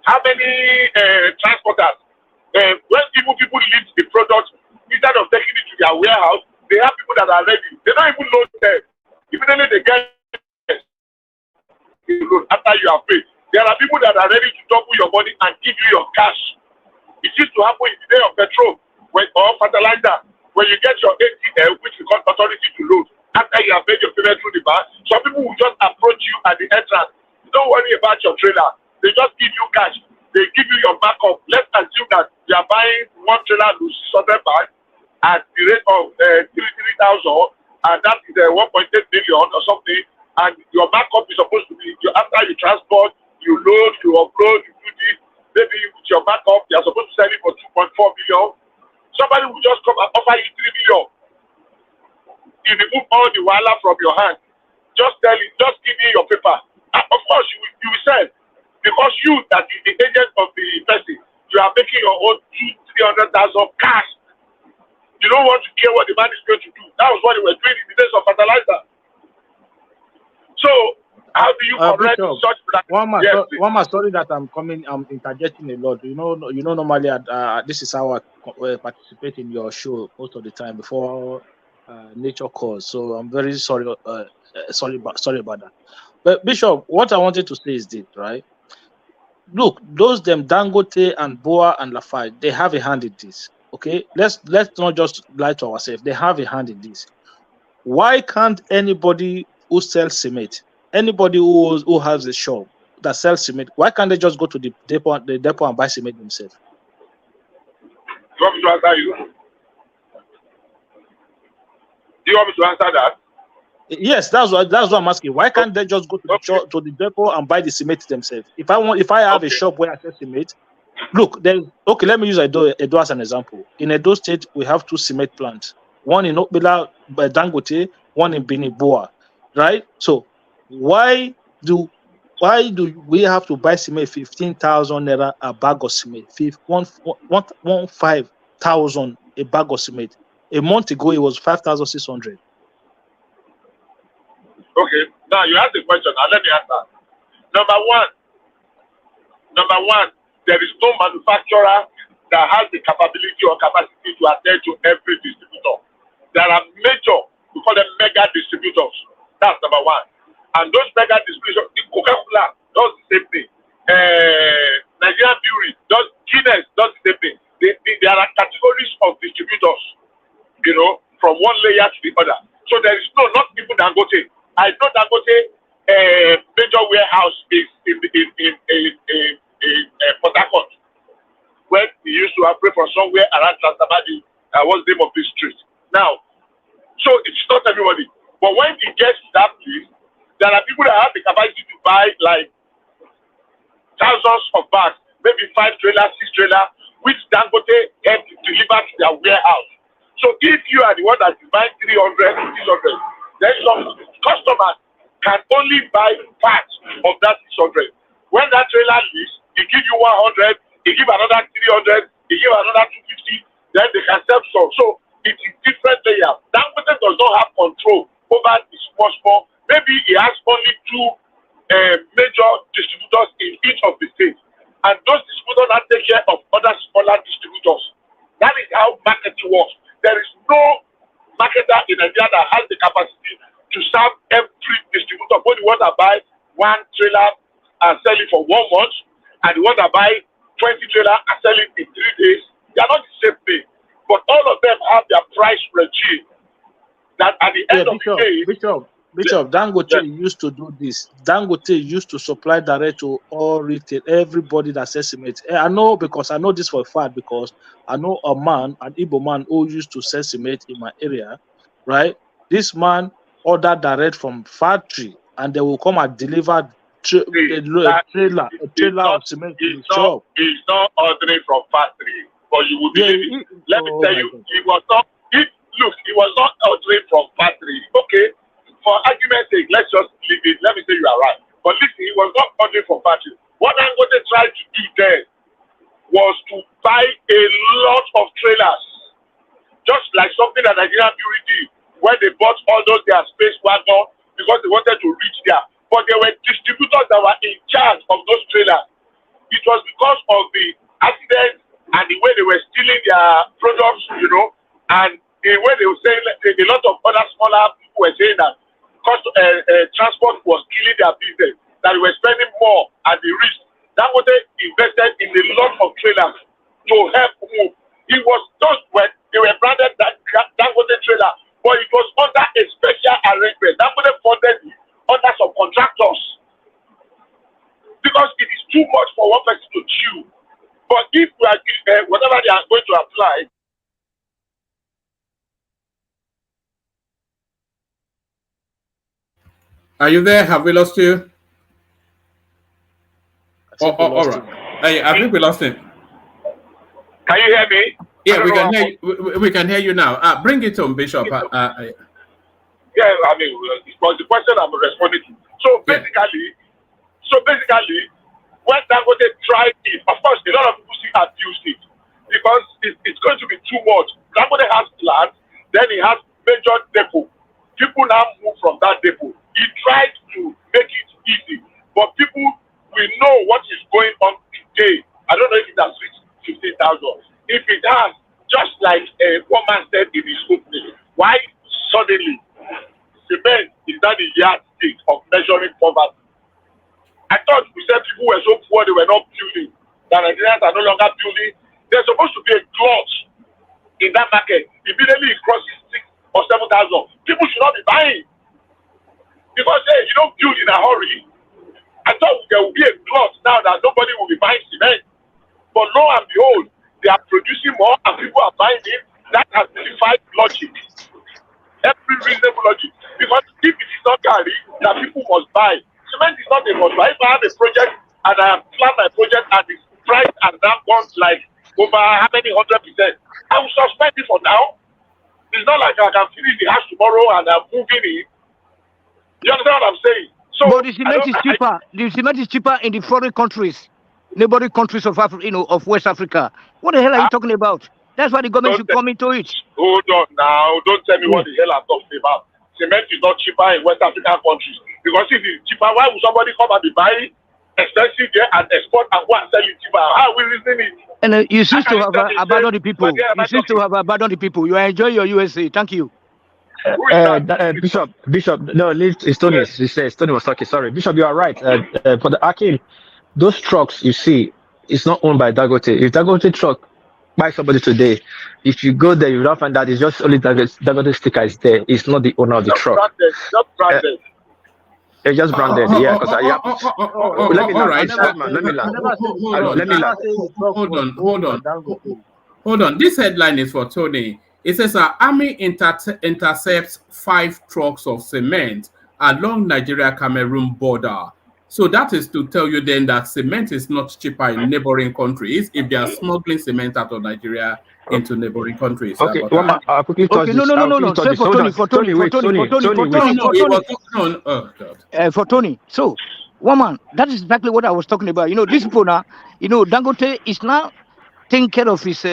How many transporters? When people leave the product, instead of taking it to their warehouse, they have people that are ready. They don't even load them. Immediately they get after you have paid. There are people that are ready to double your money and give you your cash. It used to happen in the day of petrol or fertilizer, when you get your ATL, which we call authority to load. After you have made your payment through the bank, some people will just approach you at the entrance. Don't worry about your trailer. They just give you cash. They give you your backup. Let's assume that you are buying one trailer to 600 bags at the rate of 3,000, and that is 1.8 million or something. And your backup is supposed to be after you transport, you load, you upload, you do this. Maybe with your backup, you are supposed to sell it for 2.4 million. Somebody will just come and offer you 3 million. You remove all the wala from your hand. Just tell it, just give me your paper. And of course, you will sell. Because you, that is the agent of the person, you are making your own 200,000-300,000 cash. You don't want to care what the man is going to do. That was what they were doing in the days of fertilizer. So, how do you correct such practice? One more story that I'm interjecting a lot. You know, normally this is how I participate in your show most of the time before nature calls. So I'm very sorry, sorry about that. But Bishop, what I wanted to say is this, right? Look, those them Dangote and Boa and Lafarge, they have a hand in this. Okay, let's not just lie to ourselves. They have a hand in this. Why can't anybody who sells cement, anybody who has a shop that sells cement, why can't they just go to the depot and buy cement themselves? Do you want me to answer you? Do you want me to answer that? Yes, that's what I'm asking. Why can't they just go to the depot and buy the cement themselves? If I have a shop where I sell cement, look, let me use Edo as an example. In Edo State, we have 2 cement plants. One in Okbila, Dangote, one in Biniboa, right? So why do we have to buy cement 15,000 naira a bag of cement? 15,000 a bag of cement. A month ago, it was 5,600. Okay, now you ask the question. Now let me answer. Number one, there is no manufacturer that has the capability or capacity to attend to every distributor. There are major, we call them mega distributors. That's number one. And those mega distributors, Coca-Cola does the same thing. Nigerian Brewery does, Guinness does the same thing. There are categories of distributors, from one layer to the other. So there is not even Dangote. I know Dangote major warehouse is in Port Harcourt, where he used to operate from somewhere around Transamadi. What's the name of this street? Now, so it's not everybody. But when he gets to that place, there are people that have the capacity to buy like thousands of bags, maybe 5 trailers, 6 trailers, which Dangote helped deliver to their warehouse. So if you are the one that is buying 300, 600, then some customers can only buy parts of that 600. When that trailer leaves, he give you 100, he give another 300, he give another 250, then they can sell some. So it is different layers. Dangote does not have control over the small. Maybe he has only 2 major distributors in each of the states. And those distributors now take care of other smaller distributors. That is how marketing works. There is no marketer in Nigeria that has the capacity to serve every distributor. Both the one that buy 1 trailer and sell it for 1 month, and the one that buy 20 trailer and sell it in 3 days, they are not the same thing. But all of them have their price regime. That at the end of the day, Bishop, Dangote used to do this. Dangote used to supply direct to all retail, everybody that sells cement. I know because I know this for a fact, because I know an Igbo man who used to sell cement in my area, right? This man ordered direct from factory, and they will come and deliver a trailer of cement to the shop. He's not ordering from factory, but you will believe it. Let me tell you, he was not ordering from factory. Okay. for argument's sake, let's just leave it. Let me say you are right. But listen, he was not ordering for parties. What Dangote tried to do then was to buy a lot of trailers, just like something that Nigerian Brewery did, when they bought all those their space wagons because they wanted to reach there. But there were distributors that were in charge of those trailers. It was because of the accidents and the way they were stealing their products, you know, and the way they were saying, a lot of other smaller people were saying that transport was killing their business, that they were spending more at the risk. Dangote invested in a lot of trailers to help move. It was those when they were branded that Dangote trailer, but it was under a special arrangement. Dangote funded it under some contractors because it is too much for one person to chew. But if we are whatever they are going to apply. Are you there? Have we lost you? All right. I think we lost him. Can you hear me? Yeah, we can hear you. We can hear you now. Bring it on, Bishop. Yeah, I mean, it was the question I'm responding to. So basically, when Dangote tried it, of course, a lot of people still abused it because it's going to be too much. Dangote has plants, then he has major depot. People now move from that depot. He tried to make it easy, but people will know what is going on today. I don't know if it has reached 15,000. If it has, just like one man said in his opening, why suddenly cement is not the yardstick of measuring poverty? I thought we said people were so poor they were not building. That Nigerians are no longer building. There's supposed to be a glut in that market. Immediately it crosses 6,000 or 7,000. People should not be buying. Because you don't build in a hurry. I thought there will be a glut now that nobody will be buying cement. But lo and behold, they are producing more and people are buying it. That has defied logic. Every reasonable logic. Because if it is not carry, that people must buy. Cement is not a must. If I have a project and I have planned my project and the price and that gone like over how many 100%, I will suspend it for now. It's not like I can finish the house tomorrow and I'm moving it. You understand what I'm saying? So, but the cement is cheaper. The cement is cheaper in the foreign countries, neighboring countries of Africa, of West Africa. What the hell are you talking about? That's why the government should come into it. Hold on now. Don't tell me what the hell I'm talking about. Cement is not cheaper in West African countries. Because if it's cheaper, why would somebody come and be buying expensive there and export and go and sell it cheaper? How are we reasoning it? And you seem to have abandoned the people. You seem to have abandoned the people. You are enjoying your USA. Thank you. Bishop, no, it's Tony. Yes. He says Tony was talking. Sorry, Bishop, you are right. For the Akin, those trucks you see, it's not owned by Dangote. If Dangote truck buy somebody today, if you go there, you will find that it's just only Dangote sticker is there. It's not the owner of the truck. Just branded. It's just branded. Yeah, because let me land. Hold on. This headline is for Tony. It says army intercepts 5 trucks of cement along Nigeria-Cameroon border. So that is to tell you then that cement is not cheaper in neighboring countries if they are smoggling cement out of Nigeria into neighboring countries. Okay, I'll quickly touch this. No. Say for Tony. For Tony. So, woman, that is exactly what I was talking about. This people now, Dangote is now taking care of his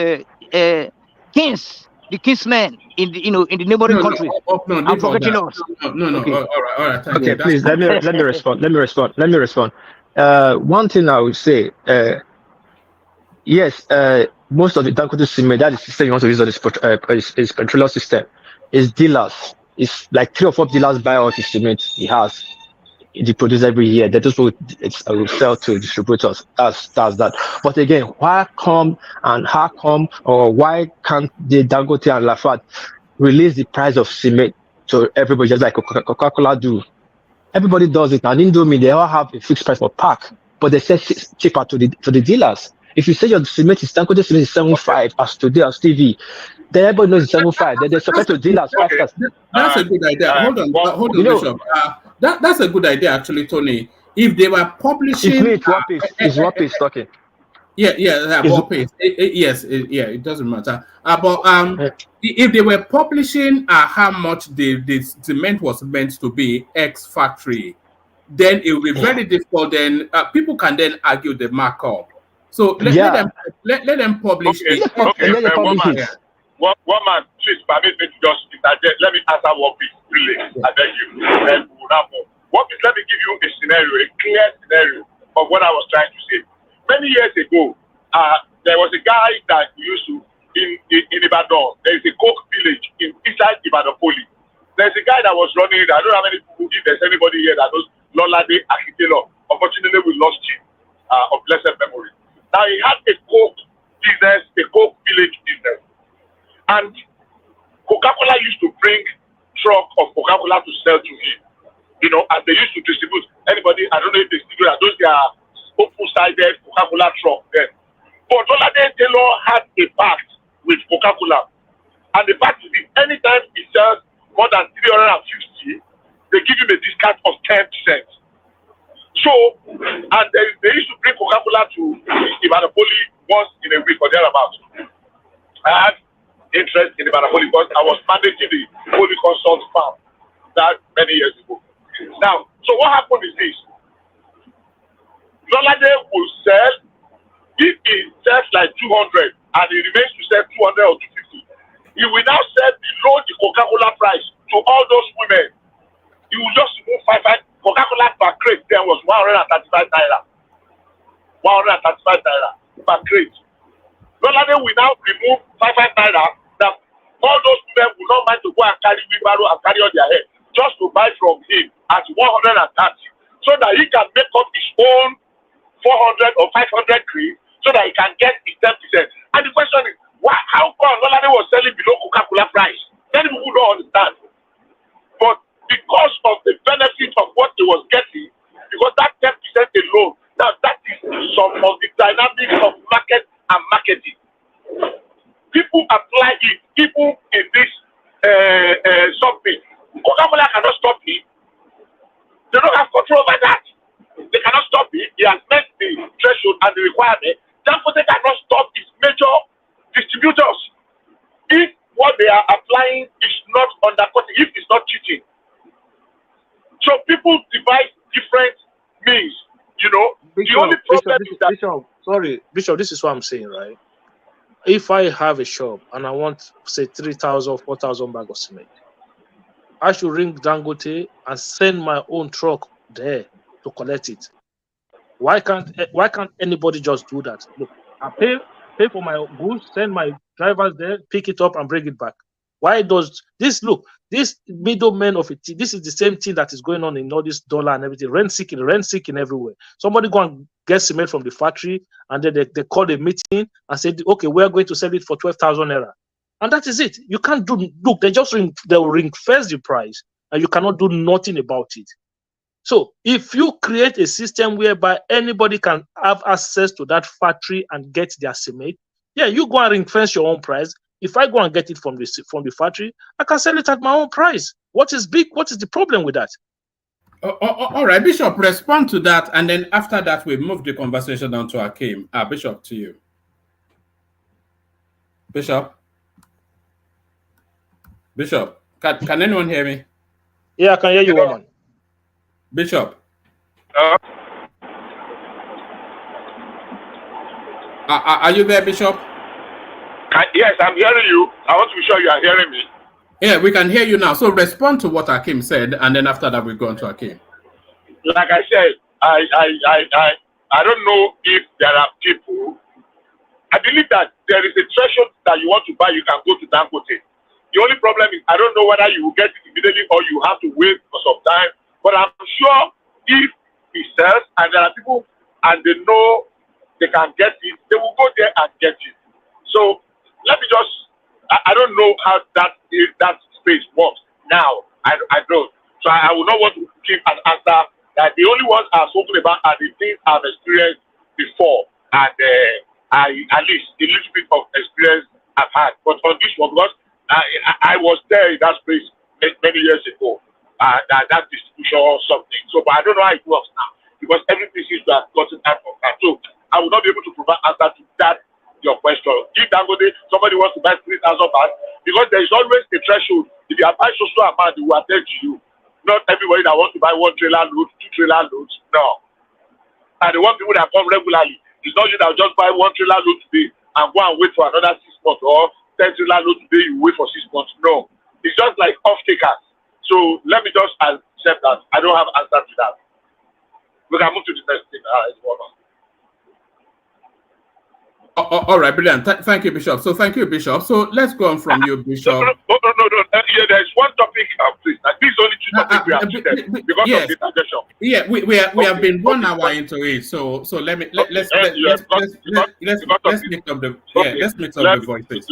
kings. The kinsmen in the neighboring countries. I'm forgetting us. No. Okay. All right. Okay, please let me respond. One thing I would say, yes, most of the Dangote cement, that is the system you want to use on his controller system, is dealers. It's like 3 or 4 dealers buy all the cement he has. They produce every year. That just will sell to distributors. That's that. But again, why can't the Dangote and Lafayette release the price of cement to everybody just like Coca-Cola do? Everybody does it. And Indomie, they all have a fixed price per pack, but they sell cheaper to the dealers. If you say your cement is Dangote cement is 7.5 as today as TV, then everybody knows it's 7.5. Then they supply to dealers. That's a good idea. Hold on, Bishop. That's a good idea, actually, Tony. If they were publishing... It's what is talking. What pace? Yeah, it doesn't matter. If they were publishing how much the cement was meant to be ex factory, then it will be very difficult. Then people can then argue the markup. So let them publish it. Okay. Let them publish it. One man, please permit me to just interject. Let me answer one piece, really. I beg you. Then we'll have more. One piece, let me give you a scenario, a clear scenario of what I was trying to say. Many years ago, there was a guy that used to in Ibadan. There is a coke village inside Ibadan Poli. There's a guy that was running it. I don't know how many people, if there's anybody here that knows Lolade Akitelo. Unfortunately, we lost him of blessed memory. Now, he had a coke business, a coke village business. And Coca-Cola used to bring truck of Coca-Cola to sell to him. You know, and they used to distribute anybody, I don't know if they distribute those are open-sided Coca-Cola truck then. But Lolade Taylor had a pact with Coca-Cola. And the pact is this, anytime he sells more than 350, they give him a discount of 10%. So, and they used to bring Coca-Cola to Ibadan Poli once in a week or thereabouts. I had interest in Ibadan Poli because I was managing the Poli Consult farm that many years ago. Now, so what happened is this. Lolade will sell, if he sells like 200 and he remains to sell 200 or 250, he will now sell below the Coca-Cola price to all those women. He will just remove 5. Coca-Cola per crate then was 135 naira. 135 naira per crate. Lolade will now remove 5 naira that all those women will not mind to go and carry wheelbarrow and carry on their head just to buy from him at 130 so that he can make up his own 400 or 500 crates so that he can get his 10%. And the question is, how come Lolade was selling below Coca-Cola price? Many people don't understand. But because of the benefit of what he was getting, because that 10% alone, now that is some of the dynamics of market and marketing. People apply it, people in this something. Coca-Cola cannot stop it. They don't have control over that. They cannot stop it. He has met the threshold and the requirement. Dangote cannot stop its major distributors. If what they are applying is not undercutting, if it's not cheating. So people devise different means, you know. Bishop, the only problem is that Bishop, this is what I'm saying, right? If I have a shop and I want, say, 3,000, 4,000 bags of cement, I should ring Dangote and send my own truck there to collect it. Why can't anybody just do that? Look, I pay for my goods, send my drivers there, pick it up and bring it back. Why does this look? This middleman of it, this is the same thing that is going on in all this dollar and everything, rent seeking everywhere. Somebody go and get cement from the factory and then they call a meeting and say, okay, we're going to sell it for 12,000 naira. And that is it. You can't do, look, they'll ring first the price and you cannot do nothing about it. So if you create a system whereby anybody can have access to that factory and get their cement, yeah, you go and ring fence your own price. If I go and get it from the factory, I can sell it at my own price. What is the problem with that? All right, Bishop, respond to that, and then after that, we move the conversation on to Akeem. Bishop, to you. Bishop, can anyone hear me? Yeah, I can hear you, woman. Bishop. Are you there, Bishop? Yes, I'm hearing you. I want to be sure you are hearing me. Yeah, we can hear you now. So respond to what Akeem said, and then after that, we go on to Akeem. Like I said, I don't know if there are people. I believe that there is a threshold that you want to buy, you can go to Dangote. The only problem is I don't know whether you will get it immediately or you have to wait for some time. But I'm sure if he sells and there are people and they know they can get it, they will go there and get it. So let me just, I don't know how that space works now. I don't. So I will not want to give an answer that the only ones I've spoken about are the things I've experienced before. And at least a little bit of experience I've had. But on this one, because I was there in that space many years ago. That distribution or something. So, but I don't know how it works now because everything seems to have gotten out of hand. So, I will not be able to Yoruba answer to that your question. If Dangote, somebody wants to buy 3,000 bags, because there is always a threshold. If you are buying social amount, they will attend to you. Not everybody that wants to buy 1 trailer load, 2 trailer loads. No. And they want people that come regularly. It's not you that will just buy 1 trailer load today and go and wait for another 6 months, or 10 trailer load today, you wait for 6 months. No. It's just like off-takers. So let me just accept that. I don't have answer to that. We can move to the next thing. All right, brilliant. Thank you, Bishop. So thank you, Bishop. So let's go on from you, Bishop. No. Yeah, there's one topic, please. These only 2 topics we have today because of the interjection. Yeah, we have been 1 hour into it. So let's mix up the voices.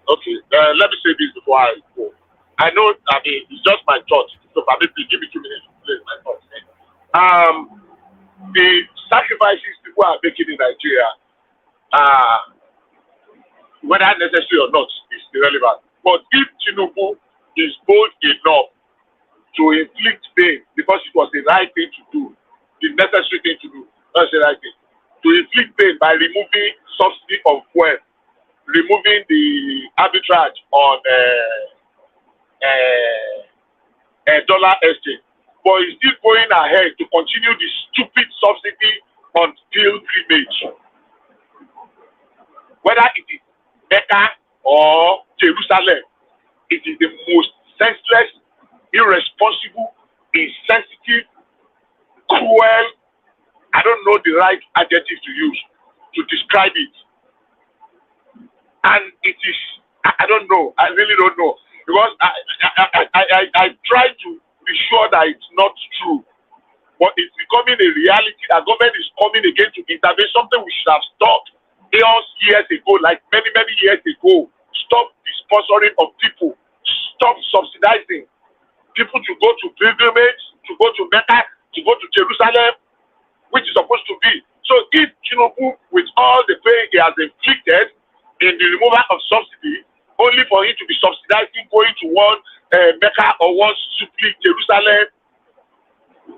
Okay, let me say this before I go. I know, it's just my thought. So permit me, give me 2 minutes to place my thoughts. The sacrifices people are making in Nigeria, whether necessary or not, is irrelevant. But if Tinubu is bold enough to inflict pain, because it was the right thing to do, the necessary thing to do, not the right thing, to inflict pain by removing subsidy of fuel, removing the arbitrage on dollar exchange, but he's still going ahead to continue the stupid subsidy on pilgrimage. Whether it is Mecca or Jerusalem, it is the most senseless, irresponsible, insensitive, cruel, I don't know the right adjective to use to describe it. And it is, I don't know, I really don't know. Because I try to be sure that it's not true. But it's becoming a reality that government is coming again to intervene, something we should have stopped years ago, like many years ago. Stop the sponsoring of people. Stop subsidizing people to go to pilgrimage, to go to Mecca, to go to Jerusalem, which is supposed to be. So if Tinubu, with all the pain he has inflicted in the removal of subsidy, only for him to be subsidizing going to one Mecca or one simply Jerusalem,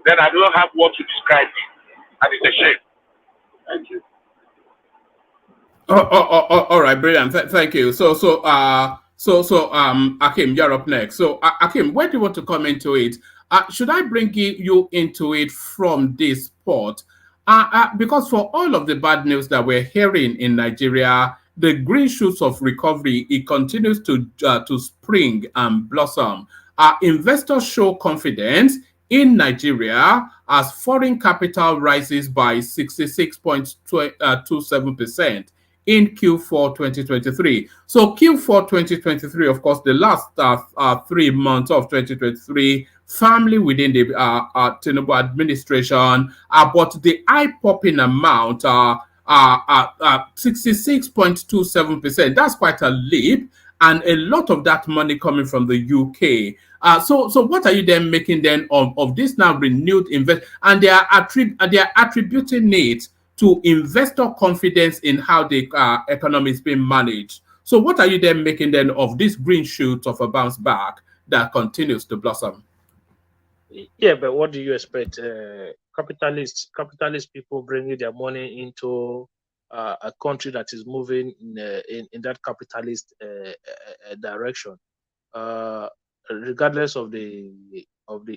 then I don't have what to describe it. And it's a shame. Thank you. All right, brilliant. Thank you. So Akim, you're up next. So Akim, where do you want to come into it? Should I bring you into it from this spot? Because for all of the bad news that we're hearing in Nigeria, the green shoots of recovery, it continues to spring and blossom. Investors show confidence in Nigeria as foreign capital rises by 66.27% in Q4 2023. So Q4 2023, of course, the last 3 months of 2023, firmly within the Tinubu administration, but the eye-popping amount 66.27%. That's quite a leap, and a lot of that money coming from the UK. So what are you then making then of this now renewed invest? And they are attributing it to investor confidence in how the economy is being managed. So what are you then making then of this green shoot of a bounce back that continues to blossom? Yeah, but what do you expect? Capitalist people bringing their money into a country that is moving in that capitalist direction, regardless of the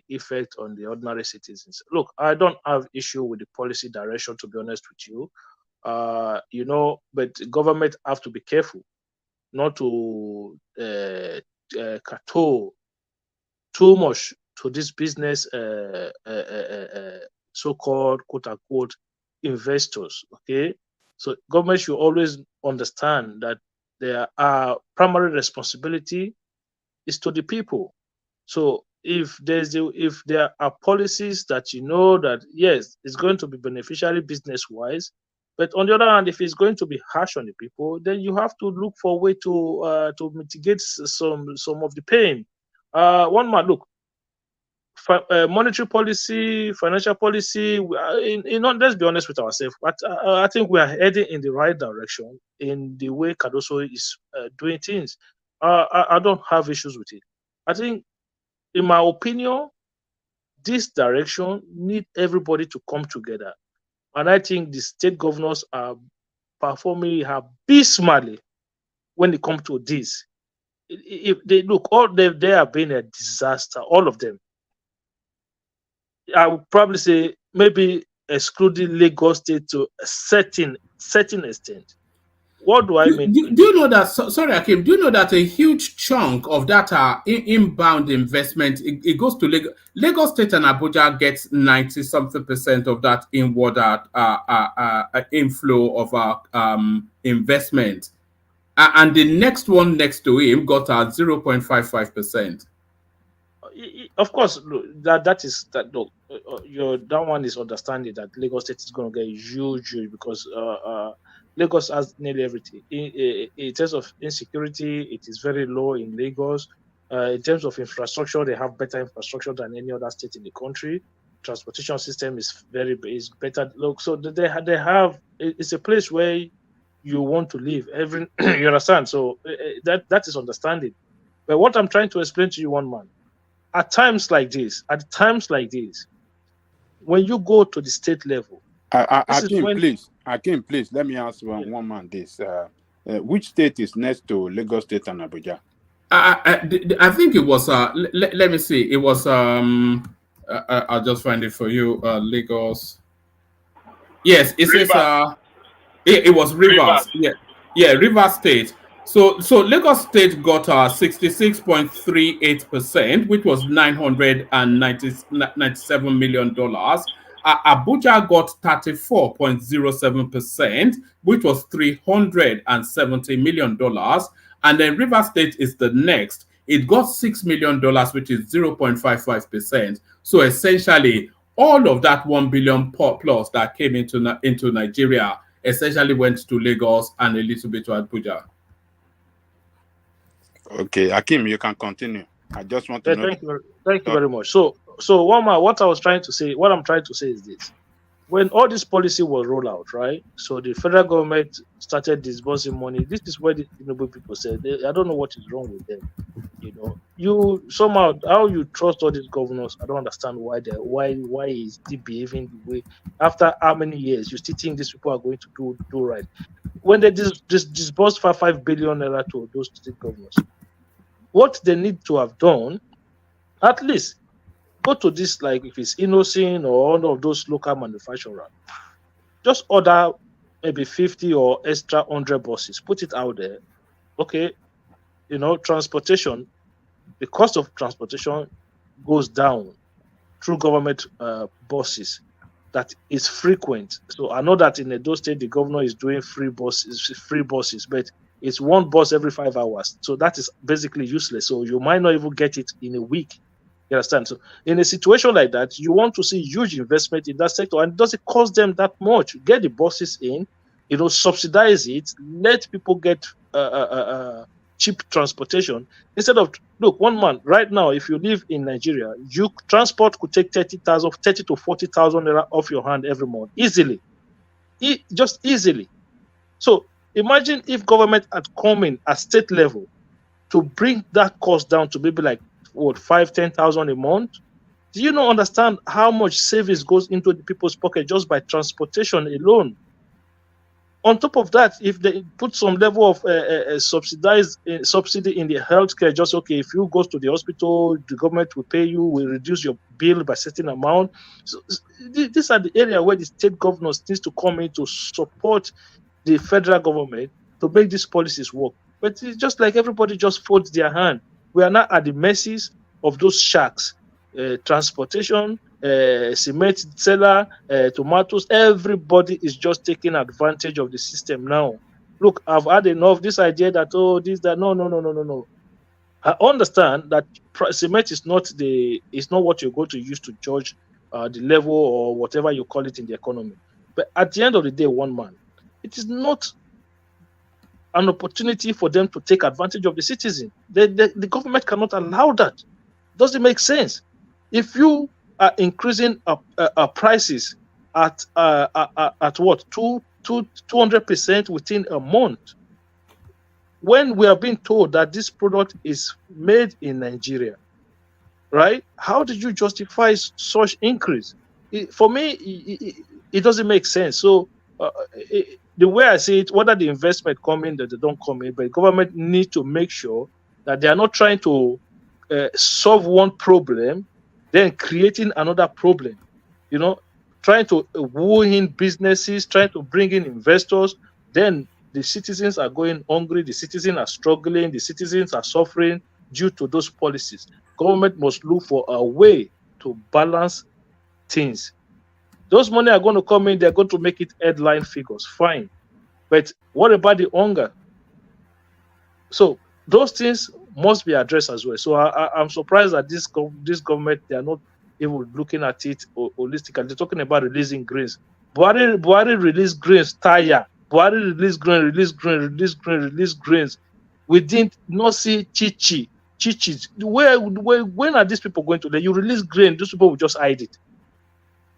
effect on the ordinary citizens. Look, I don't have issue with the policy direction, to be honest with you. But government have to be careful not to cater too much to this business, so-called quote-unquote investors. Okay, so government should always understand that their primary responsibility is to the people. So if there are policies that that yes, it's going to be beneficiary business-wise, but on the other hand, if it's going to be harsh on the people, then you have to look for a way to mitigate some of the pain. One man, look, monetary policy, financial policy, let's be honest with ourselves, but I think we are heading in the right direction in the way Cardoso is doing things. I don't have issues with it. I think, in my opinion, this direction need everybody to come together. And I think the state governors are performing abysmally when it comes to this. If they look, they have been a disaster, all of them. I would probably say maybe excluding Lagos State to a certain extent. What do I mean? Do you know that? Sorry, Akim. Do you know that a huge chunk of that inbound investment it goes to Lagos? Lagos State and Abuja gets 90-something% of that inward inflow of investment, and the next one next to him got 0.55%. Of course, that is that. Look, that one is understanding that Lagos State is going to get huge because Lagos has nearly everything. In terms of insecurity, it is very low in Lagos. In terms of infrastructure, they have better infrastructure than any other state in the country. Transportation system is better. Look, so they have. It's a place where you want to live. You understand? So that is understanding. But what I'm trying to explain to you, one man. At times like this, when you go to the state level, Akim, please, let me ask one man this. Which state is next to Lagos State and Abuja? I think it was, let me see, it was, I'll just find it for you, Lagos. Yes, it says, it was Rivers. Yeah, Rivers State. So Lagos State got 66.38%, which was $997 million. Abuja got 34.07%, which was $370 million. And then Rivers State is the next. It got $6 million, which is 0.55%. So essentially, all of that 1 billion plus that came into Nigeria essentially went to Lagos and a little bit to Abuja. Okay, Akim, you can continue. I just want to know. Thank you very much. So what I'm trying to say is this: when all this policy was rolled out, right? So the federal government started disbursing money. This is where the Tinubu people said, I don't know what is wrong with them. You somehow how you trust all these governors. I don't understand why is they behaving the way after how many years you still think these people are going to do right when they disbursed 5 billion naira to those state governors. What they need to have done, at least go to this, like if it's Innocent or one of those local manufacturers, just order maybe 50 or extra 100 buses, put it out there. Okay, transportation, the cost of transportation goes down through government buses. That is frequent. So I know that in Edo State the governor is doing free buses, but it's one bus every 5 hours. So that is basically useless. So you might not even get it in a week. You understand? So in a situation like that, you want to see huge investment in that sector, and it doesn't cost them that much. Get the buses in, subsidize it, let people get cheap transportation instead of one man right now. If you live in Nigeria, transport could take 30 to 40,000 naira off your hand every month easily, just easily. So imagine if government had come in at state level to bring that cost down to maybe like 5,000-10,000 a month. Do you not understand how much savings goes into the people's pocket just by transportation alone? On top of that, if they put some level of subsidy in the healthcare, just okay, if you go to the hospital, the government will pay you, will reduce your bill by a certain amount. So these are the area where the state governors needs to come in to support the federal government to make these policies work. But it's just like everybody just folds their hand. We are now at the mercies of those sharks. Transportation, cement seller, tomatoes, everybody is just taking advantage of the system now. Look, I've had enough this idea that no. I understand that cement is not what you're going to use to judge the level or whatever you call it in the economy. But at the end of the day, one man, it is not an opportunity for them to take advantage of the citizen. The government cannot allow that. Doesn't make sense. If you are increasing prices at what 200% within a month, when we are being told that this product is made in Nigeria, right? How did you justify such increase? For me, it doesn't make sense. So the way I see it, whether the investment come in, that they don't come in, but government needs to make sure that they are not trying to solve one problem, then creating another problem. You know, trying to woo in businesses, trying to bring in investors, then the citizens are going hungry, the citizens are struggling, the citizens are suffering due to those policies. Government must look for a way to balance things. Those money are going to come in, they're going to make it headline figures, fine. But what about the hunger? So those things must be addressed as well. So I'm surprised that this government, they are not even looking at it holistically. They're talking about releasing grains. Buhari released grains, tire. Buhari released grains. We did not see chichis. When are these people going to? You release grain, those people will just hide it.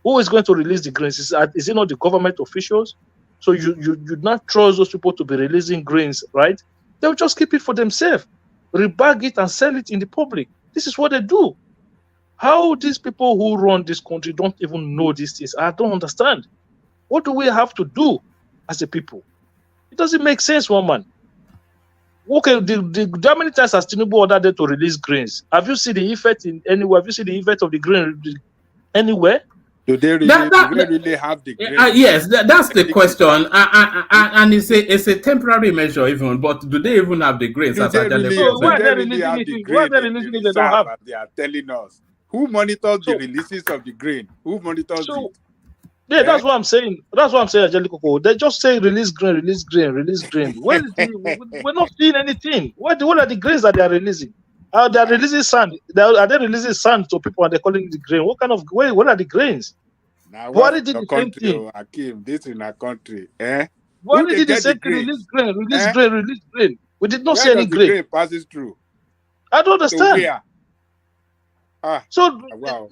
Who is going to release the grains? Is it not the government officials? So you not trust those people to be releasing grains, right? They'll just keep it for themselves, rebag it and sell it in the public. This is what they do. How these people who run this country don't even know these things, I don't understand. What do we have to do as a people? It doesn't make sense, one man. Okay, how many times has Tinubu ordered them to release grains? Have you seen the effect in anywhere? Have you seen the effect of the grain anywhere? Do they really have the grain? Yes, that's the question. And it's a temporary measure even, but do they even have the grains? Why are they releasing it? They don't have. They are telling us. Who monitors the releases of the grain? Who monitors it? Yeah, that's what I'm saying. That's what I'm saying, Angelico. They just say release grain. We're not seeing anything. What are the grains that they are releasing? They are releasing sand. Are they releasing sand to people and they're calling it the grain? What kind of what are the grains? Now, what did the same thing? Hakeem, this in our country, Why did the same thing? Release grain. We did not see any grain. Grain passes through. I don't understand. So wow.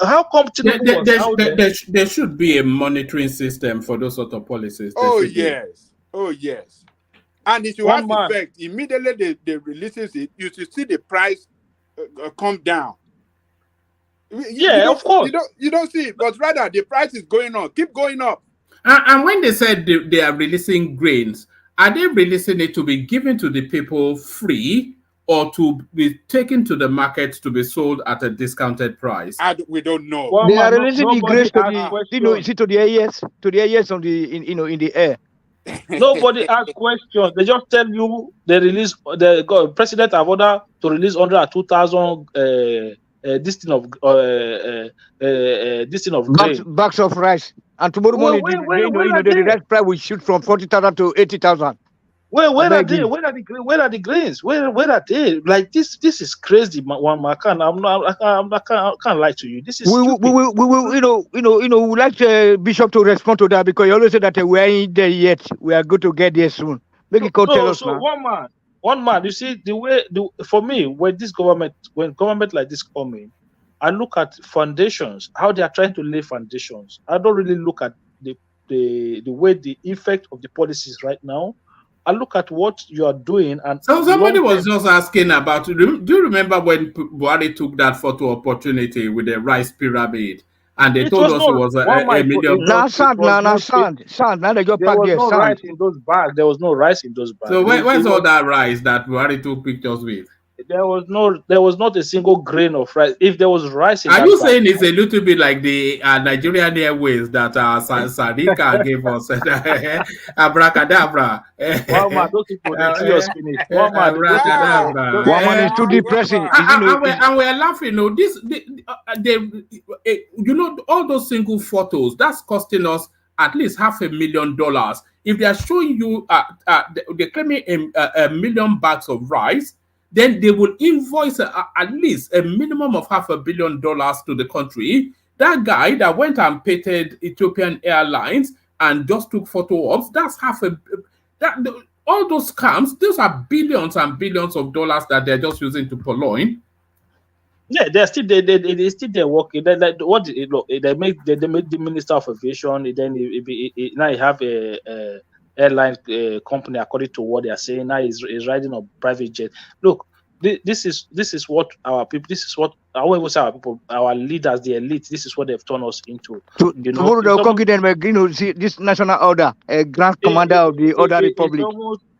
How come there should be a monitoring system for those sort of policies? Oh yes. And if you have effect, immediately they releases it, you should see the price come down. Of course. You don't see it, but rather the price is going on, keep going up. And when they said they are releasing grains, are they releasing it to be given to the people free or to be taken to the market to be sold at a discounted price? We don't know. They are releasing the grains to the areas on in the air. Nobody asks questions. They just tell you they release. The president have ordered to release 102,000 this thing of grain. Bags of rice. And tomorrow morning, the rice price will shoot from 40,000 to 80,000. Where are they? Where are the grains? Where are they? Like this is crazy, one man. I can't lie to you. This is we would like Bishop to respond to that because he always said that we ain't there yet. We are going to get there soon. Make it tell us now. One man. You see for me when government like this come in, I look at foundations, how they are trying to lay foundations. I don't really look at the way the effect of the policies right now. I look at what you are doing, and so somebody was just asking about. Do you remember when Buhari took that photo opportunity with the rice pyramid, and they told us it was a million? Sand. Now they got there back there. Was no rice in those bags. There was no rice in those bags. So where's all that rice that Buhari took pictures with? There was not a single grain of rice. If there was rice in are you saying it's a little bit like the Nigerian Airways that Sadika gave us? Abracadabra. One man, those people they see us finish. One man is too depressing. And we're laughing. All those single photos that's costing us at least $500,000. If they are showing you, they're claiming a million bags of rice, then they will invoice at least a minimum of $500 million to the country. That guy that went and painted Ethiopian Airlines and just took photo ops, that's all those scams, those are billions and billions of dollars that they're just using to purloin. Yeah, they're still they're working. They made the Minister of Aviation. Then now you have a airline company according to what they are saying. Now he's riding a private jet. Look, This is what our people. This is what I always say. Our people, our leaders, the elite. This is what they've turned us into. You know, Tomorrow they'll come them, see this national order, a grand commander of the other republic.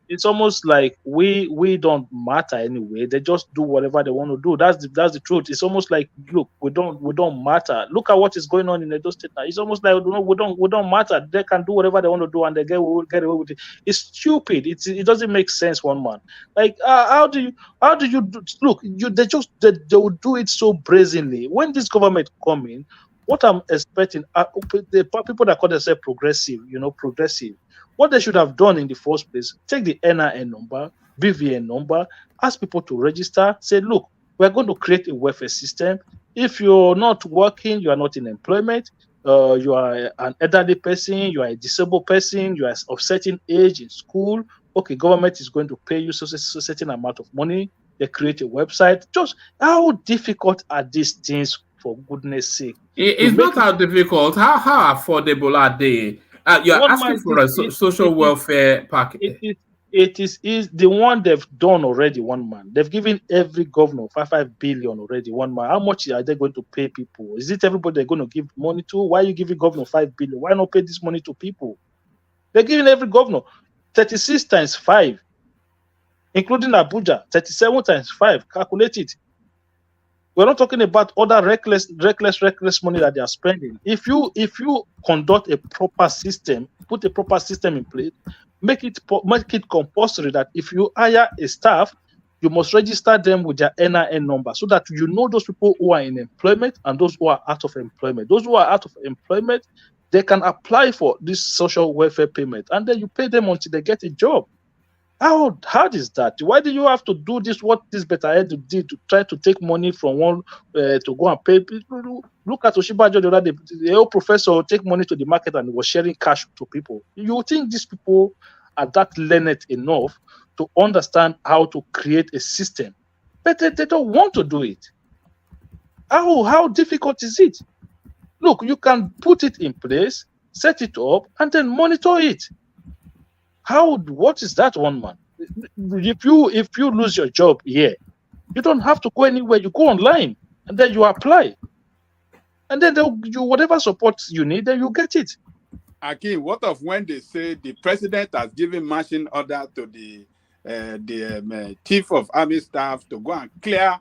It's almost like we don't matter anyway. They just do whatever they want to do. That's the truth. It's almost like, look, we don't matter. Look at what is going on in Edo State now. It's almost like we don't matter. They can do whatever they want to do and they get away with it. It's stupid. It doesn't make sense. One man, like how do you do, look? They will do it so brazenly. When this government come in, what I'm expecting are the people that call themselves progressive. Progressive. What they should have done in the first place, take the NIN number, BVN number, ask people to register, say, look, we're going to create a welfare system. If you're not working, you are not in employment, you are an elderly person, you are a disabled person, you are of certain age in school, okay, government is going to pay you so certain amount of money. They create a website. Just how difficult are these things, for goodness sake? It's not how difficult. How affordable are they? You're asking for a social welfare package. It is the one they've done already. One man, they've given every governor 5 billion already. One man, how much are they going to pay people? Is it everybody they're going to give money to? Why are you giving governor 5 billion? Why not pay this money to people? They're giving every governor 36 times 5, including Abuja, 37 times 5. Calculate it. We're not talking about other reckless money that they are spending. If you conduct a proper system, put a proper system in place, make it compulsory that if you hire a staff, you must register them with their NIN number so that you know those people who are in employment and those who are out of employment. Those who are out of employment, they can apply for this social welfare payment, and then you pay them until they get a job. How hard is that? Why do you have to do this? What this better head did to try to take money from one to go and pay people? Look at Oshibajo the other day. The old professor take money to the market and was sharing cash to people. You think these people are that learned enough to understand how to create a system, but they don't want to do it. How difficult is it? Look, you can put it in place, set it up, and then monitor it. What is that, one man? If you lose your job here, you don't have to go anywhere. You go online and then you apply, and then whatever support you need, then you get it. Akin, what of when they say the president has given marching order to the chief of army staff to go and clear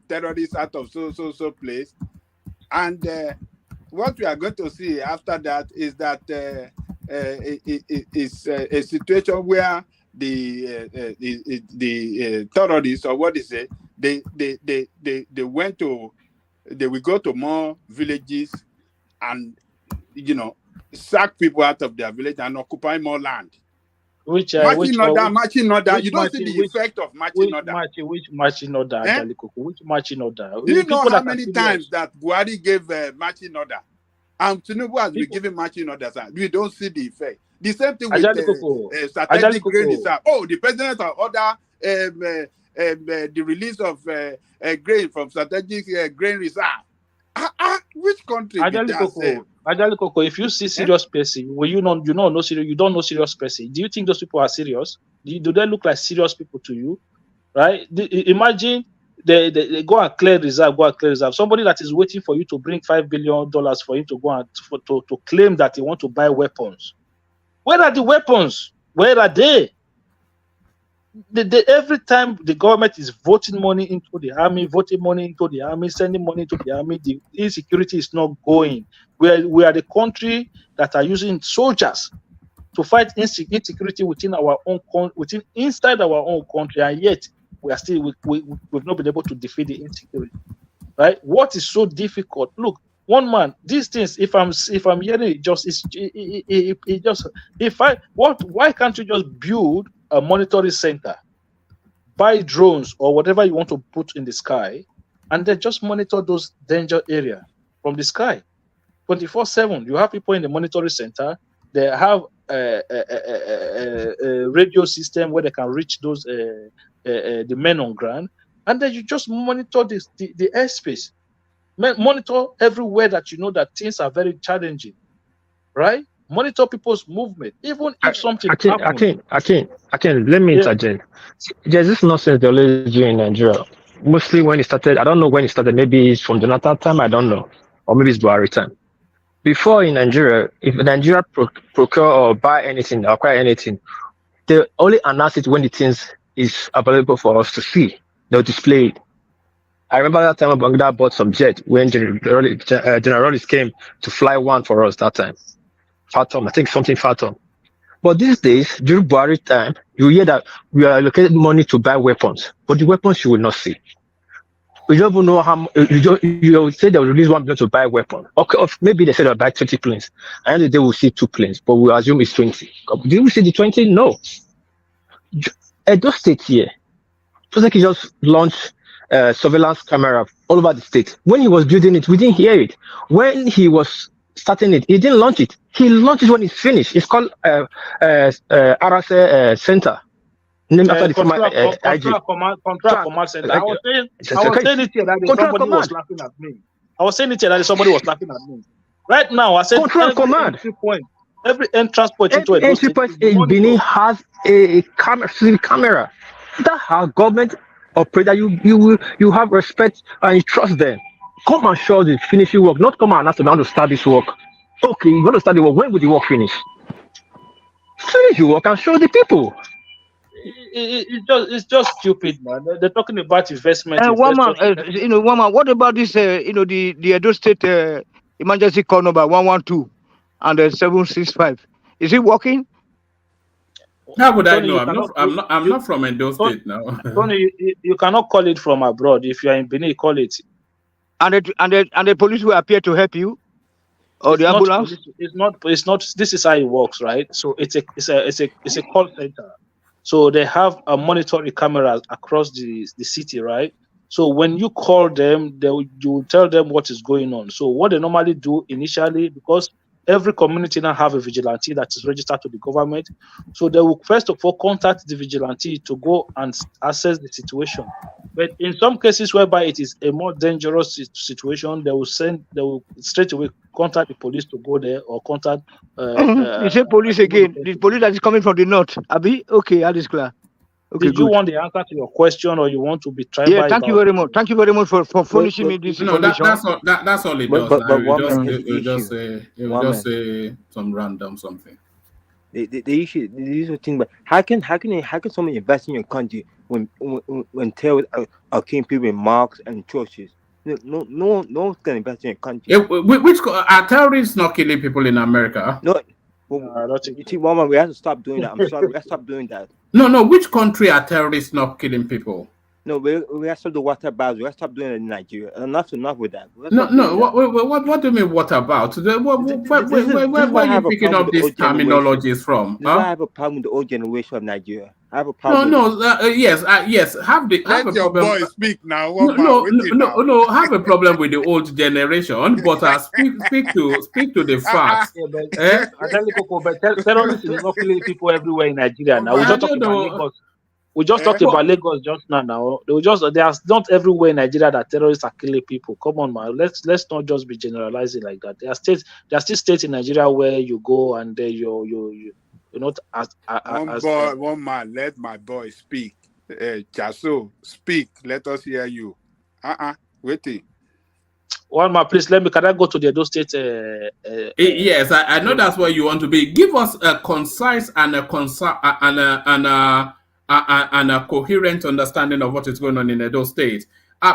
terrorists out of so place, and what we are going to see after that is that it's a situation where the terrorists, or what is it, they will go to more villages and sack people out of their village and occupy more land. Marching order. You don't see the effect of marching order. Which marching order? Which marching order? Do you know how many times that Buhari gave marching order? And Tinubu has been giving marching orders. We don't see the effect. The same thing with strategic grain reserve. Oh, the president will order the release of grain from strategic grain reserve. Which country did that say? Ajalikoko, if you see serious person, well, you don't know serious person. Do you think those people are serious? Do they look like serious people to you? Right? Imagine they go and clear reserve. Somebody that is waiting for you to bring $5 billion for him to go and to claim that he want to buy weapons. Where are the weapons? Where are they? Every time the government is voting money into the army, sending money into the army, the insecurity is not going. We are the country that are using soldiers to fight insecurity within our own inside our own country, and yet we are still we've not been able to defeat the insecurity. Right? What is so difficult? Look, one man, these things. If I'm hearing it, why can't you just build a monitoring center, buy drones or whatever you want to put in the sky, and then just monitor those danger areas from the sky 24/7? You have people in the monitoring center. They have a radio system where they can reach those the men on ground, and then you just monitor the airspace. Monitor everywhere that you know that things are very challenging, right? Monitor people's movement, even if something happens. I can. Let me interject. There's this nonsense they always do in Nigeria. Mostly when it started, I don't know when it started. Maybe it's from Jonathan time, I don't know, or maybe it's Buhari time. Before in Nigeria, if Nigeria procure or buy anything, acquire anything, they only announce it when the things is available for us to see. They'll display it. I remember that time Bangladesh bought some jet when General came to fly one for us that time. Phantom, I think something Phantom. But these days, during Buhari time, you hear that we are allocated money to buy weapons, but the weapons you will not see. We don't even know how you say they'll release 1 billion to buy a weapon. Okay, maybe they said they'll buy 20 planes. And they will see 2 planes, but we'll assume it's 20. Did we see the 20? No. Edo State here, just like he just launched surveillance camera all over the state. When he was building it, we didn't hear it. When he was starting it, he didn't launch it. He launched it when it's finished. It's called Arase Center. Named after the command center. I was saying it here that somebody was laughing at me. I was saying it here that somebody was laughing at me. Right now, I said every entrance point into a entry point in Benin has a camera. That's how government operate. That you have respect and you trust them. Come and show the finishing work. Not come and ask them how to start this work. Okay, you're going to start the work. When will the work finish? Finish your work and show the people. It's just stupid, man. They're talking about investment. One man, what about this? The Edo State emergency call number 112 and 765. Is it working? How would I know? I'm not from Edo State now. Tony, you cannot call it from abroad. If you are in Benin, call it. And the police will appear to help you, or the ambulance. It's not. This is how it works, right? So it's a call center. So they have a monitoring camera across the city, right? So when you call them, you will tell them what is going on. So what they normally do initially, because every community now have a vigilante that is registered to the government. So they will first of all contact the vigilante to go and assess the situation. But in some cases whereby it is a more dangerous situation, they will straight away contact the police to go there or contact. You say police again. The police that is coming from the north. Abi, okay, that is clear. Okay, did you want the answer to your question, or you want to be tried? Yeah, thank you very much. Thank you very much for furnishing me this information. That's all it does. It will just say some random something. The issue thing, but how can someone invest in your country when terrorists are killing people in mosques and churches? No one's gonna invest in your country. Which are terrorists not killing people in America? No. We have to stop doing that. I'm sorry, we have to stop doing that. No. Which country are terrorists not killing people? No, we have to stop the water bars. We have to stop doing it in Nigeria. Enough with that. No. What do you mean? What about? Where are you picking up these terminologies from? This is why I have a problem with the old generation of Nigeria. I have a problem. Yes. Let your boy speak now. No. Have a problem with the old generation, but speak to the facts. Terrorists is not killing people everywhere in Nigeria now. We just talked about Lagos just now. They are not everywhere in Nigeria that terrorists are killing people. Come on, man. Let's not just be generalizing like that. There are still states in Nigeria where you go and you're not one man. Let my boy speak. Chaso, speak. Let us hear you. Waiting. One man, please can I go to the Edo State? Yes, I know that's where you want to be. Give us a concise and a coherent understanding of what is going on in Edo State,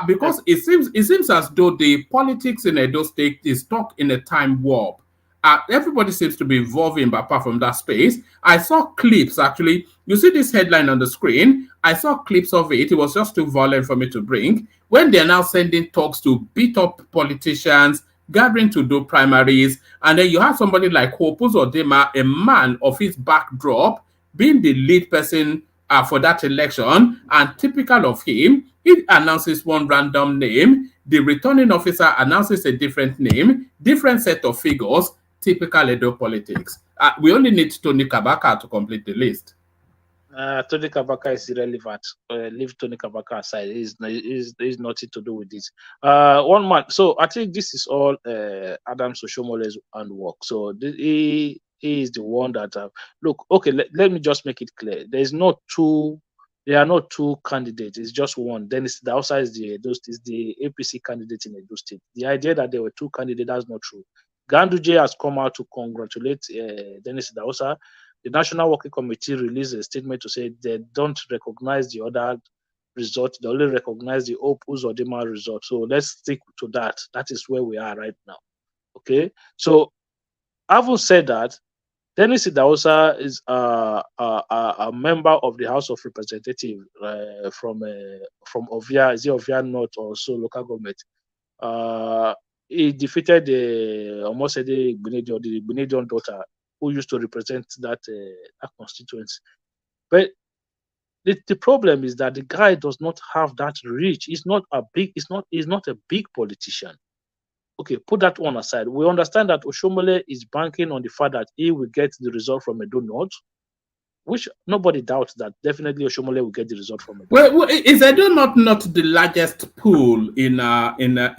because it seems as though the politics in Edo State is stuck in a time warp. Everybody seems to be evolving, but apart from that space, I saw clips. Actually, you see this headline on the screen. I saw clips of it. It was just too violent for me to bring. When they're now sending talks to beat up politicians, gathering to do primaries, and then you have somebody like Hope Uzodinma, a man of his backdrop, being the lead person for that election, and typical of him, he announces one random name, the returning officer announces a different name, different set of figures, typical Edo politics. We only need Tony Kabaka to complete the list. Tony Kabaka is irrelevant. Leave Tony Kabaka aside. He's nothing to do with this. One man. So I think this is all Adam Soshomole's handwork. So he he is the one that look. Okay, let me just make it clear. There are not two candidates. It's just one. Dennis Dausa is the APC candidate in Edo State. The idea that there were two candidates, that's not true. Ganduje has come out to congratulate Dennis Dausa. The National Working Committee released a statement to say they don't recognize the other result. They only recognize the Hope Uzodinma result. So let's stick to that. That is where we are right now. Okay. So having said that, Dennis Dausa is a member of the House of Representatives from Ovia, is it Ovia North or so local government. He defeated the Benedion daughter who used to represent that constituency. But the problem is that the guy does not have that reach. He's not a big politician. Okay, put that one aside. We understand that Oshomole is banking on the fact that he will get the result from Edo North, which nobody doubts that definitely Oshomole will get the result from Edo. Well, is Edo not the largest pool in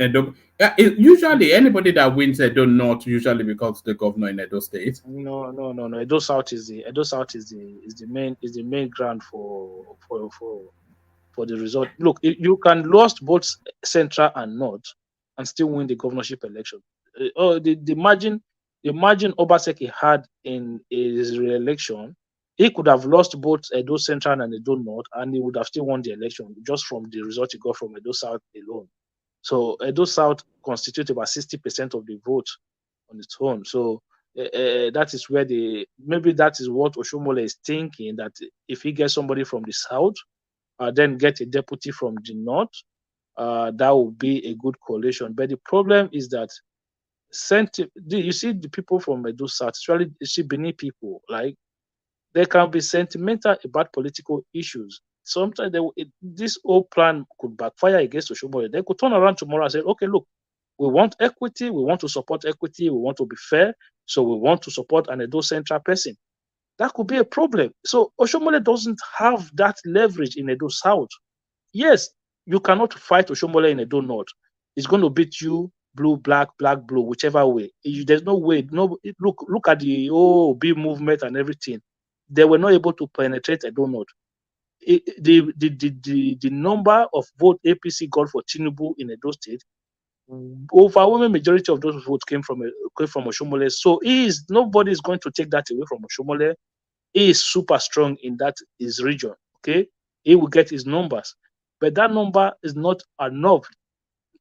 Edo? Usually, anybody that wins Edo North usually becomes the governor in Edo State. No. Edo South is the main ground for the result. Look, you can lose both Central and North and still win the governorship election. The margin Obaseki had in his re-election, he could have lost both Edo Central and Edo North, and he would have still won the election just from the result he got from Edo South alone. So Edo South constitutes about 60% of the vote on its own. So that is where maybe that is what Oshomole is thinking, that if he gets somebody from the South, then get a deputy from the North, that would be a good coalition. But the problem is that you see the people from Edo South, especially Benin people, like they can be sentimental about political issues. Sometimes this whole plan could backfire against Oshomole. They could turn around tomorrow and say, okay, look, we want equity, we want to support equity, we want to be fair, so we want to support an Edo Central person. That could be a problem. So Oshomole doesn't have that leverage in Edo South. Yes, you cannot fight Oshomole in Edo North. It's going to beat you blue, black, blue, whichever way. There's no way. No, look at the OB movement and everything. They were not able to penetrate Edo North. The number of vote APC got for Tinubu in Edo State, overwhelming majority of those votes came from Oshomole. So nobody is going to take that away from Oshomole. He is super strong in his region. Okay, he will get his numbers, but that number is not enough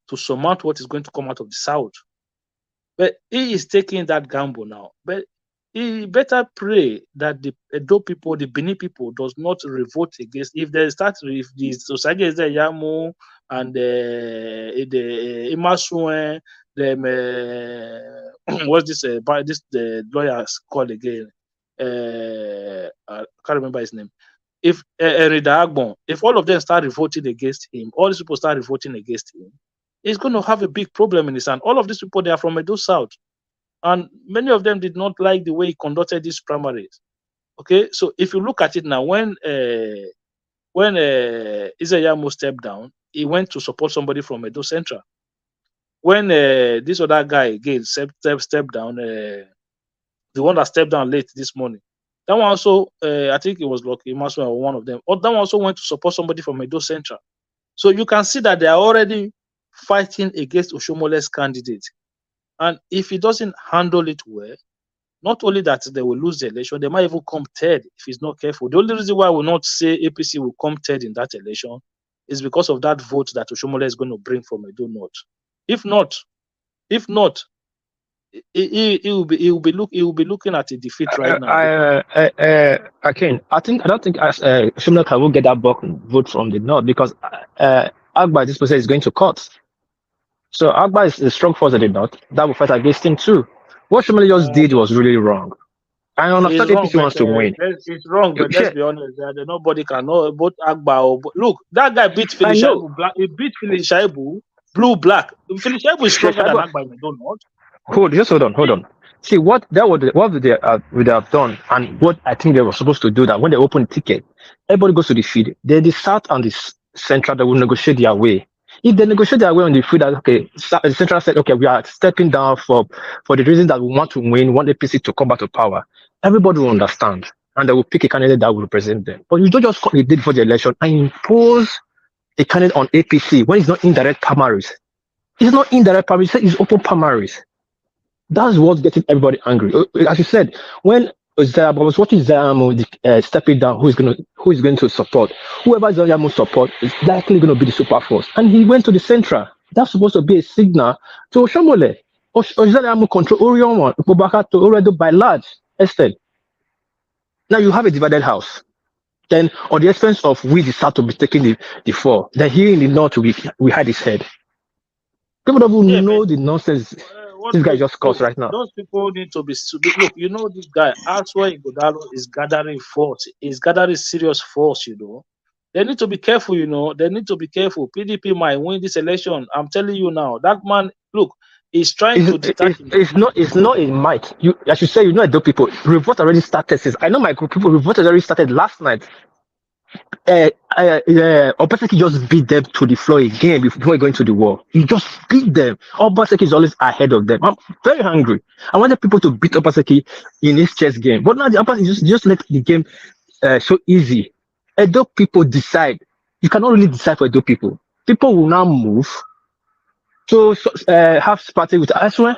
to surmount what is going to come out of the South. But he is taking that gamble now. But he better pray that the Edo people, the Benin people, does not revolt against. If the society is there, Yamu and the Imasuen, what's this? The lawyers called again. I can't remember his name. If Erida Agbon, if all of them start revolting against him, all these people start revolting against him, he's going to have a big problem in his hand. All of these people, they are from Edo South. And many of them did not like the way he conducted these primaries. Okay, so if you look at it now, when Isayamo stepped down, he went to support somebody from Edo Central. When this other guy again stepped down, the one that stepped down late this morning, that one also, I think it was Lucky Maswell or one of them, or that one also went to support somebody from Edo Central. So you can see that they are already fighting against Oshomole's candidate. And if he doesn't handle it well, not only that they will lose the election, they might even come third if he's not careful. The only reason why I will not say APC will come third in that election is because of that vote that Oshomole is going to bring from Edo North. If not, he will be looking at a defeat right now. Again, I don't think Oshomole will get that vote from the North because Agba, this person is going to court. So Agba is a strong force at the North that will fight against him too. What Oshomole just did was really wrong. I understand APC wants to win. It's wrong, but let's be honest. Nobody can know both Agba. Look, that guy beat Philip Shaibu black. He beat Philip Shaibu blue black. Philip Shaibu is stronger than Agba in the North. Hold on. See what they would have done, and what I think they were supposed to do, that when they open the ticket, everybody goes to the field. They're the South and the Central that will negotiate their way. If they negotiate their way on the field, that okay, the Central said, okay, we are stepping down for the reason that we want to win, want APC to come back to power. Everybody will understand, and they will pick a candidate that will represent them. But you don't just call a date for the election and impose a candidate on APC when it's not indirect primaries. It's not indirect primaries; it's open primaries. That's what's getting everybody angry. As you said, when I was watching Zayamo stepping down, who is going to support? Whoever Zayamo support is likely going to be the super force. And he went to the Central. That's supposed to be a signal to Oshomole. Zayamo control Orion one, Bobaka to Oredo by large extent. Now you have a divided house. Then on the expense of we the South to be taking the fall, then here in the North we hide his head. People don't even know the nonsense this guy just caused right now. Those people need to be look. You know, this guy elsewhere in Godalo is gathering force. Is gathering serious force. You know, they need to be careful. You know, they need to be careful. PDP might win this election. I'm telling you now. That man, look, is trying to detach. It's not a might. You, as you say, you know, those people. Revolt already started. Since I know my group people. Revolt already started last night. Obaseki just beat them to the floor again before going to the war. He just beat them. Obaseki is always ahead of them. I'm very hungry. I wanted people to beat Obaseki in this chess game, but now the Obaseki just let the game so easy. Edo people decide. You cannot really decide for Edo people. People will now move to have party with Aswe.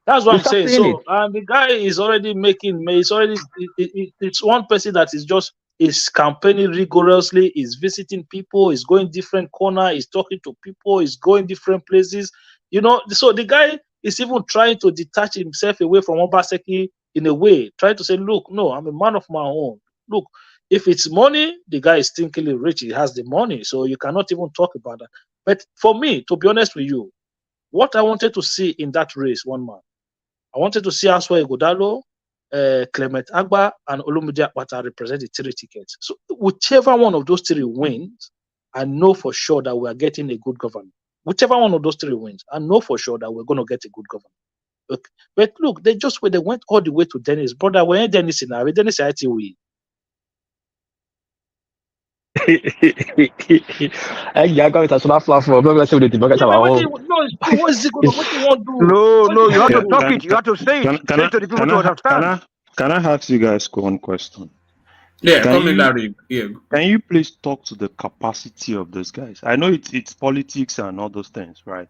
That's what I'm saying. So the guy is already making. It's one person that is campaigning rigorously, is visiting people, is going different corner, is talking to people, is going different places. You know, so the guy is even trying to detach himself away from Obaseki in a way, trying to say, look, no, I'm a man of my own. Look, if it's money, the guy is stinkingly rich, he has the money, so you cannot even talk about that. But for me, to be honest with you, what I wanted to see in that race, one man, I wanted to see Aswa Igodalo, Clement Agba, and Olumide Akpata represent the 3 tickets. So whichever one of those 3 wins, I know for sure that we are getting a good government. Whichever one of those 3 wins, I know for sure that we're going to get a good government. Okay. But look, they went all the way to Dennis. Brother, when Dennis in our Dennis I tell we. You have to talk it. You have to say it. Say to the people to understand. Can I ask you guys one question? Yeah, Larry. Yeah. Can you please talk to the capacity of those guys? I know it's politics and all those things, right?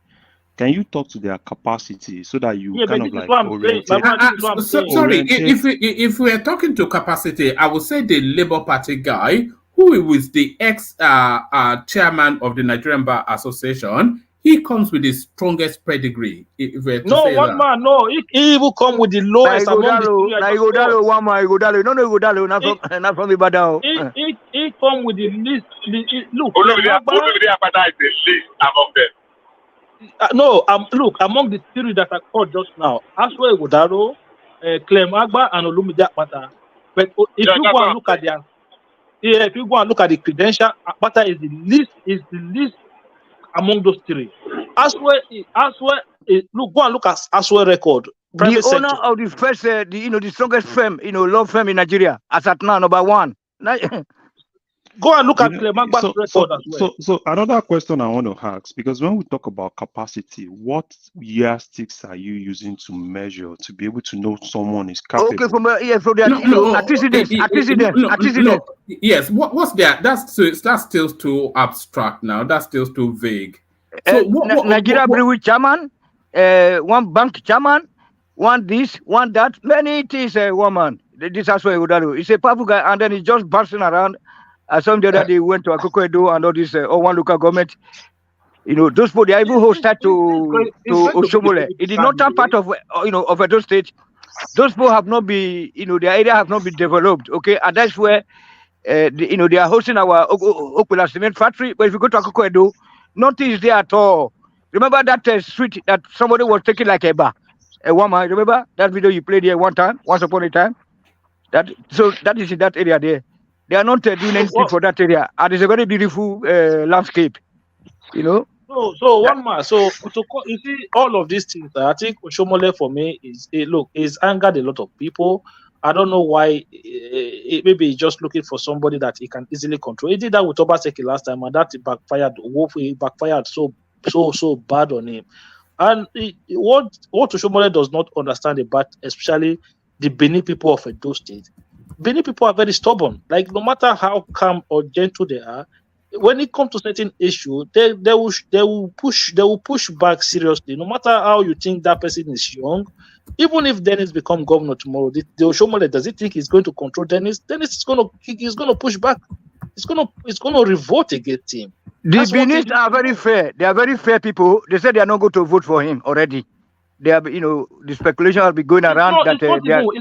Can you talk to their capacity so that you kind of like orientate? Sorry, if we are talking to capacity, I would say the Labour Party guy who is the ex-chairman of the Nigerian Bar Association. He comes with the strongest pedigree. One man, no. He even come with the lowest among Igodalo, one man, Igodalo. No, Igodalo, not from Ibadan. He come with the least. Look, Olumide Akpata is the least among them. No, look, among the 3 that I called just now, Aswa Igodalo, Clem Agba, and Olumide Akpata. But if you go and look at the credential, Akpata is the least among those 3. Aswe, look, go and look at Aswe record. The owner of the first, the strongest firm, law firm in Nigeria, as at now, number 1. Go and look at Clemagba's record as well. So another question I want to ask, because when we talk about capacity, what yardsticks are you using to measure to be able to know someone is capable? Okay, from antecedents. Yes, what's that? That's still too abstract now. That's still too vague. So Nigeria Brewery chairman, one bank chairman, one this, one that, many things. Woman, this is what he's a powerful guy, and then he's just bouncing around. Some the other day went to Akoko and all this one local government. Those people, they are even hosted to Oshomole. It did not turn part of of Edo State. Those people have not been, their area have not been developed. Okay, and that's where they are hosting our Okula cement factory. But if you go to Akoko Edo, nothing is there at all. Remember that street that somebody was taking like a woman. Remember that video you played here once upon a time? That is in that area there. They are not doing anything for that area, and it's a very beautiful landscape, So one man. So you see all of these things. I think Oshomole for me is angered a lot of people, I don't know why. Maybe he's just looking for somebody that he can easily control. He did that with Obaseki last time, and that backfired. Woefully backfired so bad on him. And what Oshomole does not understand about, especially the Benin people of Edo State, Benin people are very stubborn. Like, no matter how calm or gentle they are, when it comes to certain issue, they will push back seriously. No matter how you think that person is young, even if Dennis become governor tomorrow, the Oshomole, does he think he's going to control Dennis? Dennis is going to push back. It's going to revolt against him. The Benin's are very fair. They are very fair people. They said they are not going to vote for him already. They are, the speculation will be going around it's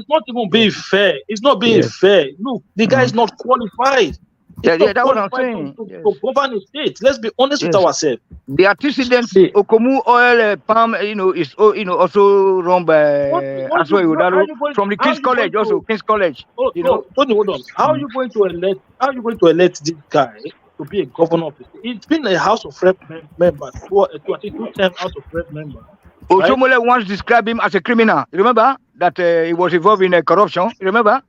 not even being fair. It's not being fair. Look, the guy is not qualified. That's what I'm saying. To govern the state. Let's be honest with ourselves. The antecedent Okomu oil palm, is also run by from the King's College also. King's College. Tony, hold on. How are you going to elect this guy to be a governor of the state? It's been a House of Rep member, two-term House of Rep member. Oshomole once described him as a criminal. You remember that he was involved in corruption? You remember?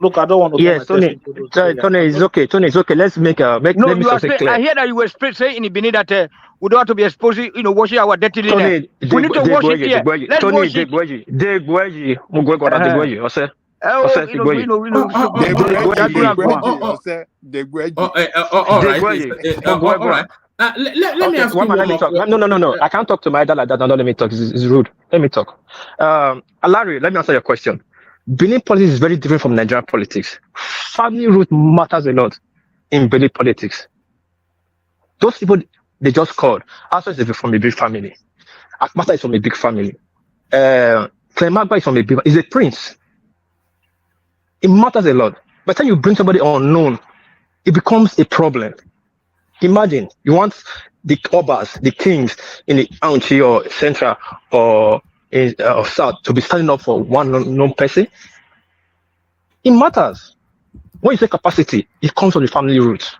Look, I don't want to. Yes, Tony, it's okay. Tony, it's okay. Let's make let me say clear. I hear that you were saying in Benin that we don't have to be exposing, washing our dirty linen. We need to wash it here. Let's wash it. All right. Let me ask you one more. No. I can't talk to my dad like that. Don't let me talk. It's rude. Let me talk. Larry, let me answer your question. Benin politics is very different from Nigerian politics. Family root matters a lot in Benin politics. Those people, they just called. Asa is from a big family. Akmata is from a big family. Clemagba is from a big, is a prince. It matters a lot. By the time you bring somebody unknown, it becomes a problem. Imagine you want the Obas, the kings in the county or central or south to be standing up for one known person. It matters. When you say capacity, it comes from the family roots.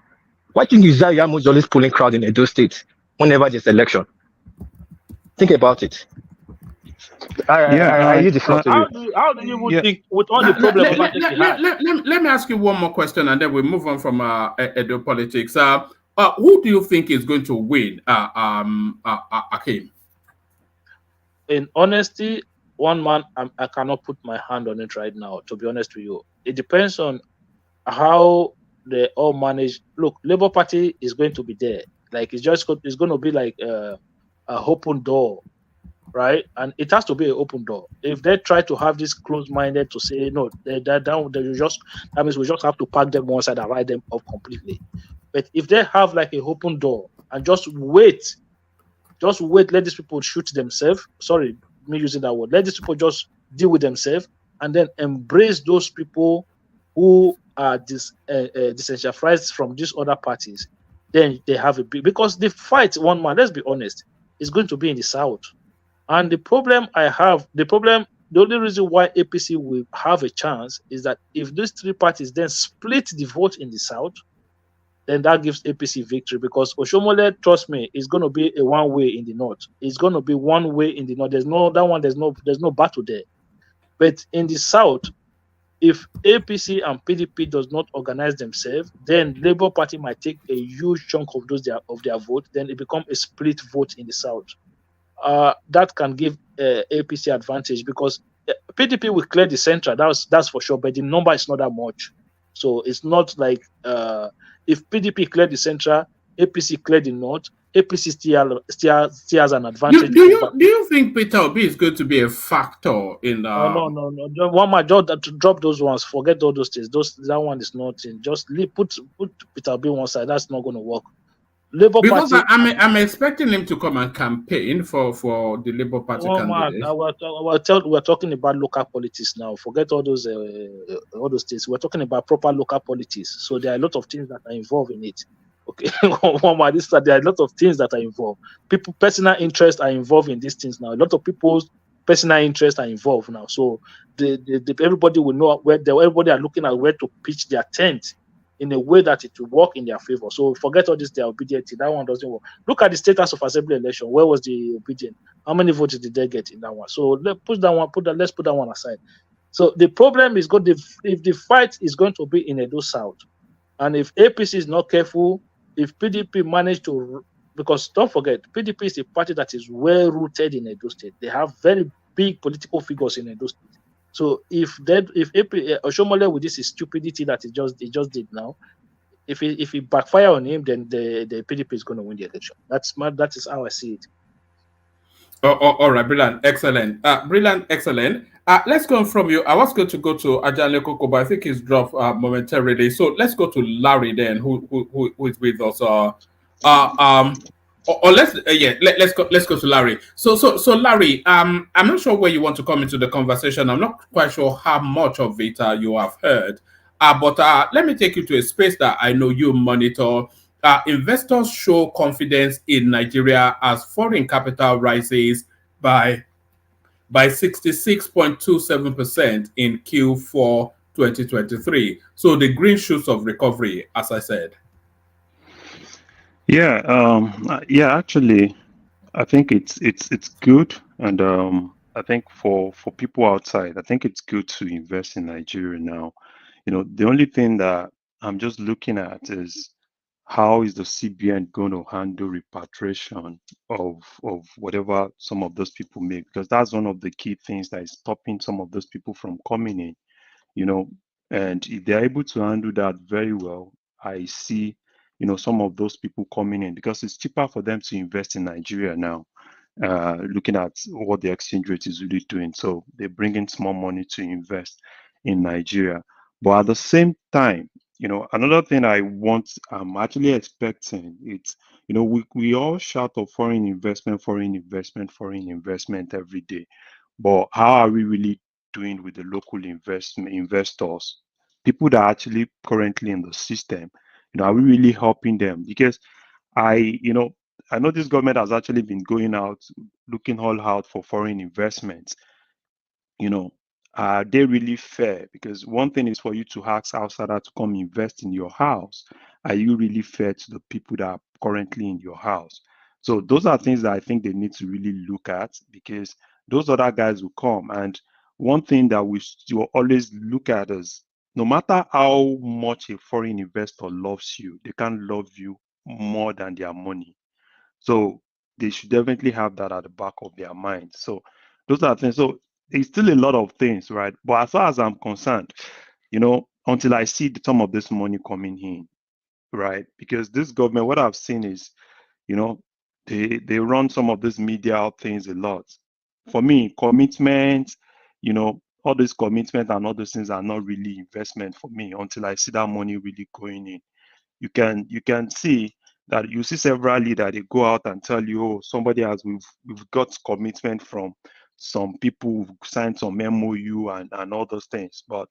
Why do you think Uzziah is always pulling crowd in Edo State whenever there's election? Think about it. I use the floor to you. How do you think with all the problems? Let me ask you one more question, and then we move on from Edo politics. Who do you think is going to win? Akim? In honesty, one man, I cannot put my hand on it right now, to be honest with you. It depends on how they all manage. Look, Labour Party is going to be there. Like, it's going to be like a open door, right? And it has to be an open door. If they try to have this closed-minded to say, no, that means we just have to pack them one side and write them off completely. But if they have like an open door and just wait, let these people shoot themselves. Sorry, me using that word. Let these people just deal with themselves and then embrace those people who are disenfranchised from these other parties. Then they have a big, because the fight, one man, let's be honest, is going to be in the south. And the only reason why APC will have a chance is that if these three parties then split the vote in the south, then that gives APC victory, because Oshomole, trust me, is going to be a one way in the north. It's going to be one way in the north. There's no battle there. But in the south, if APC and PDP does not organize themselves, then Labour Party might take a huge chunk of their vote. Then it becomes a split vote in the south. That can give APC advantage, because PDP will clear the central. That's for sure. But the number is not that much. So it's not like if PDP cleared the central, APC cleared the north, APC still has an advantage. Do you think Peter Obi is going to be a factor in? No. One man, just drop those ones. Forget all those things. That one is nothing. Just put Peter Obi one side. That's not going to work. Labour because Party, I'm expecting him to come and campaign for the Labour Party candidate. We're talking about local politics now. Forget all those things. We're talking about proper local politics. So there are a lot of things that are involved in it. Okay, there are a lot of things that are involved. People, personal interests are involved in these things now. A lot of people's personal interests are involved now. So everybody will know everybody are looking at where to pitch their tent in a way that it will work in their favor. So forget all this, their obedience. That one doesn't work. Look at the status of assembly election. Where was the obedience? How many votes did they get in that one? So let's put that one aside. So the problem is going if the fight is going to be in Edo South, and if APC is not careful, if PDP manage to, because don't forget, PDP is a party that is well rooted in Edo State. They have very big political figures in Edo State. So if Oshomole with this stupidity that he just did now, if he backfire on him, then the PDP is going to win the election. That is how I see it. All right, brilliant, excellent, brilliant, excellent. Let's go from you. I was going to go to Ajale Koko, but I think he's dropped momentarily. So let's go to Larry then, who is with us. Or let's let's go to Larry. So Larry, I'm not sure where you want to come into the conversation. I'm not quite sure how much of it you have heard. But let me take you to a space that I know you monitor. Investors show confidence in Nigeria as foreign capital rises by 66.27% in Q4 2023. So the green shoots of recovery, as I said. Yeah, actually, I think it's good, and I think for people outside, I think it's good to invest in Nigeria now. The only thing that I'm just looking at is how is the CBN going to handle repatriation of whatever some of those people make, because that's one of the key things that is stopping some of those people from coming in. And if they're able to handle that very well, I see some of those people coming in, because it's cheaper for them to invest in Nigeria now, looking at what the exchange rate is really doing. So they bring in small money to invest in Nigeria. But at the same time, another thing I'm actually expecting, it's, we all shout of foreign investment every day. But how are we really doing with the local investors, people that are actually currently in the system? Are we really helping them? Because I know this government has actually been going out looking all out for foreign investments. Are they really fair? Because one thing is for you to ask outsider to come invest in your house. Are you really fair to the people that are currently in your house? So those are things that I think they need to really look at, because those other guys will come. And one thing that we should always look at is, no matter how much a foreign investor loves you, they can't love you more than their money. So they should definitely have that at the back of their mind. So those are things. So it's still a lot of things, right? But as far as I'm concerned, until I see some of this money coming in, right? Because this government, what I've seen is, they run some of these media things a lot. For me, commitment, all these commitment and all those things are not really investment for me until I see that money really going in. You can see that you see several leaders, they go out and tell you, oh, we've got commitment from some people who've signed some MOU and all those things. But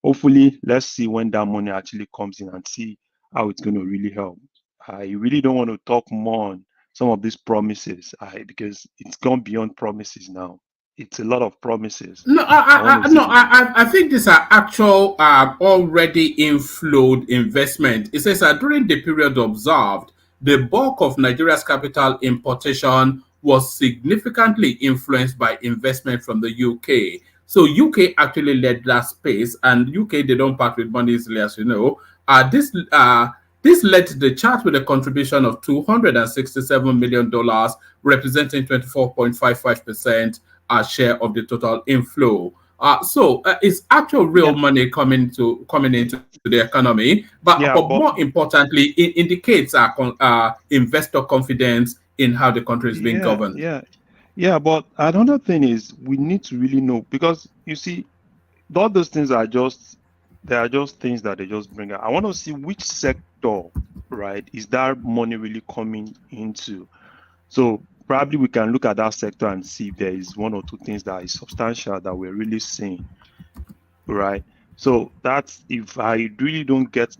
hopefully, let's see when that money actually comes in and see how it's going to really help. I really don't want to talk more on some of these promises, because it's gone beyond promises now. It's a lot of promises. No, I think these are actual already inflowed investment. It says that during the period observed, the bulk of Nigeria's capital importation was significantly influenced by investment from the UK. So UK actually led that space, and UK, they don't part with money easily, as you know. This led to the chart with a contribution of $267 million, representing 24.55% share of the total inflow. So it's actual real money coming into the economy, but more importantly, it indicates investor confidence in how the country is being governed. Yeah. But another thing is, we need to really know, because you see, all those things are just things that they just bring out. I want to see which sector, right, is that money really coming into. So probably we can look at that sector and see if there is one or two things that is substantial that we're really seeing, right? So that's, if I really don't get,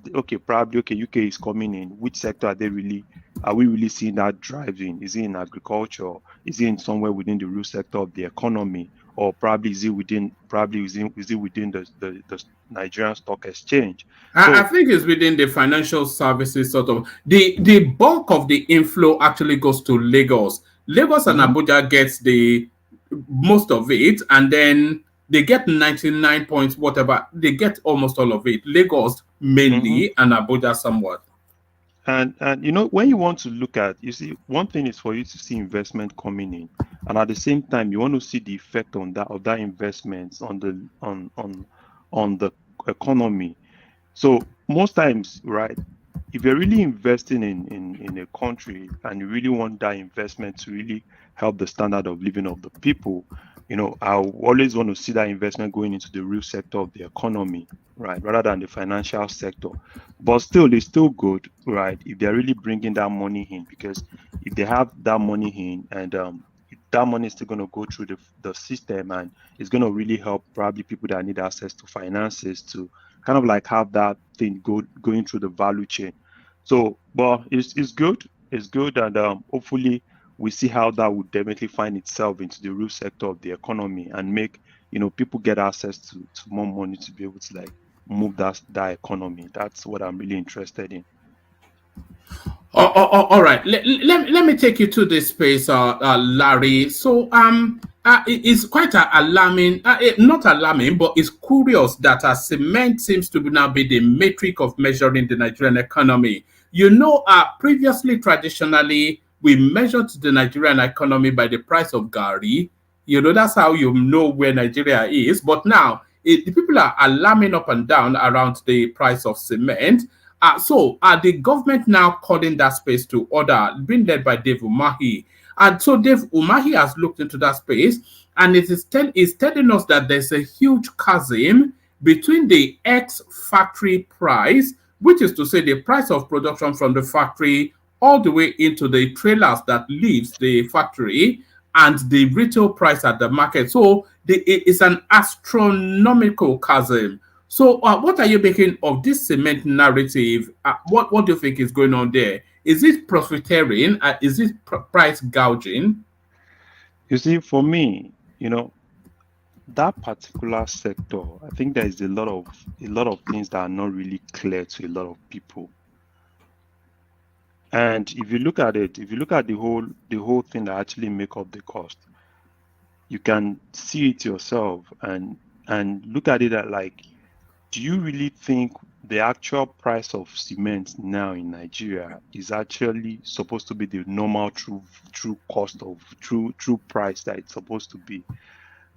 probably UK is coming in. Which sector are we really seeing that driving? Is it in agriculture? Is it in somewhere within the real sector of the economy? Or probably is it within the Nigerian Stock Exchange? I think it's within the financial services sort of. The bulk of the inflow actually goes to Lagos. Lagos and Abuja gets the most of it, and then They get 99 points, whatever. They get almost all of it. Lagos mainly and Abuja somewhat. And you know, when you want to look at, you see, one thing is for you to see investment coming in, and at the same time, you want to see the effect on that of that investments on the on the economy. So most times, right, if you're really investing in a country and you really want that investment to really help the standard of living of the people, you know, I always want to see that investment going into the real sector of the economy, right, rather than the financial sector. But still, it's still good, right, if they're really bringing that money in, because if they have that money in and that money is still going to go through the system, and it's going to really help probably people that need access to finances to kind of like have that thing going through the value chain. So, but it's good. It's good, and hopefully we see how that would definitely find itself into the real sector of the economy and make, you know, people get access to more money to be able to like move that economy. That's what I'm really interested in. All right. Let me take you to this space, Larry. So, it's quite alarming. Not alarming, but it's curious that cement seems to now be the metric of measuring the Nigerian economy. You know, previously, traditionally, we measured the Nigerian economy by the price of Gari. You know, that's how you know where Nigeria is. But now, the people are alarming up and down around the price of cement. So the government now calling that space to order, being led by Dave Umahi. And so Dave Umahi has looked into that space, and it is telling us that there's a huge chasm between the ex-factory price, which is to say the price of production from the factory all the way into the trailers that leaves the factory, and the retail price at the market. So it's an astronomical chasm. So, what are you making of this cement narrative? What do you think is going on there? Is it profiteering? Is it price gouging? You see, for me, you know, that particular sector, I think there is a lot of things that are not really clear to a lot of people. And if you look at it, if you look at the whole thing that actually make up the cost, you can see it yourself and look at it at like, do you really think the actual price of cement now in Nigeria is actually supposed to be the normal true cost of true price that it's supposed to be?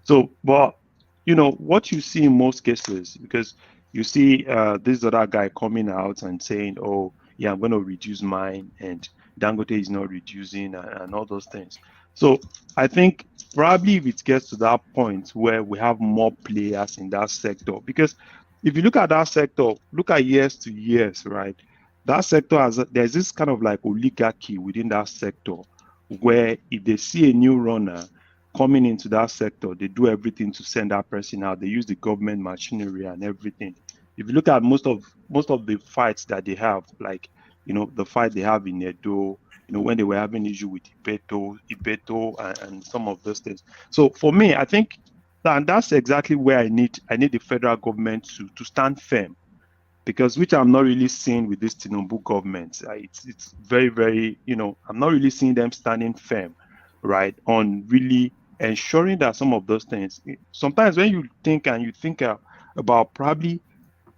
So, but you know what you see in most cases, because you see this other guy coming out and saying, "Oh, yeah, I'm going to reduce mine," and Dangote is not reducing, and all those things. So, I think probably if it gets to that point where we have more players in that sector, because if you look at that sector, look at years to years, right? That sector there's this kind of like oligarchy within that sector, where if they see a new runner coming into that sector, they do everything to send that person out. They use the government machinery and everything. If you look at most of the fights that they have, like, you know, the fight they have in Edo, you know, when they were having issue with Ibeto and some of those things. So for me, I think that's exactly where I need the federal government to stand firm, because which I'm not really seeing with this Tinubu government. It's very, very, you know, I'm not really seeing them standing firm, right, on really ensuring that some of those things. Sometimes when you think about probably,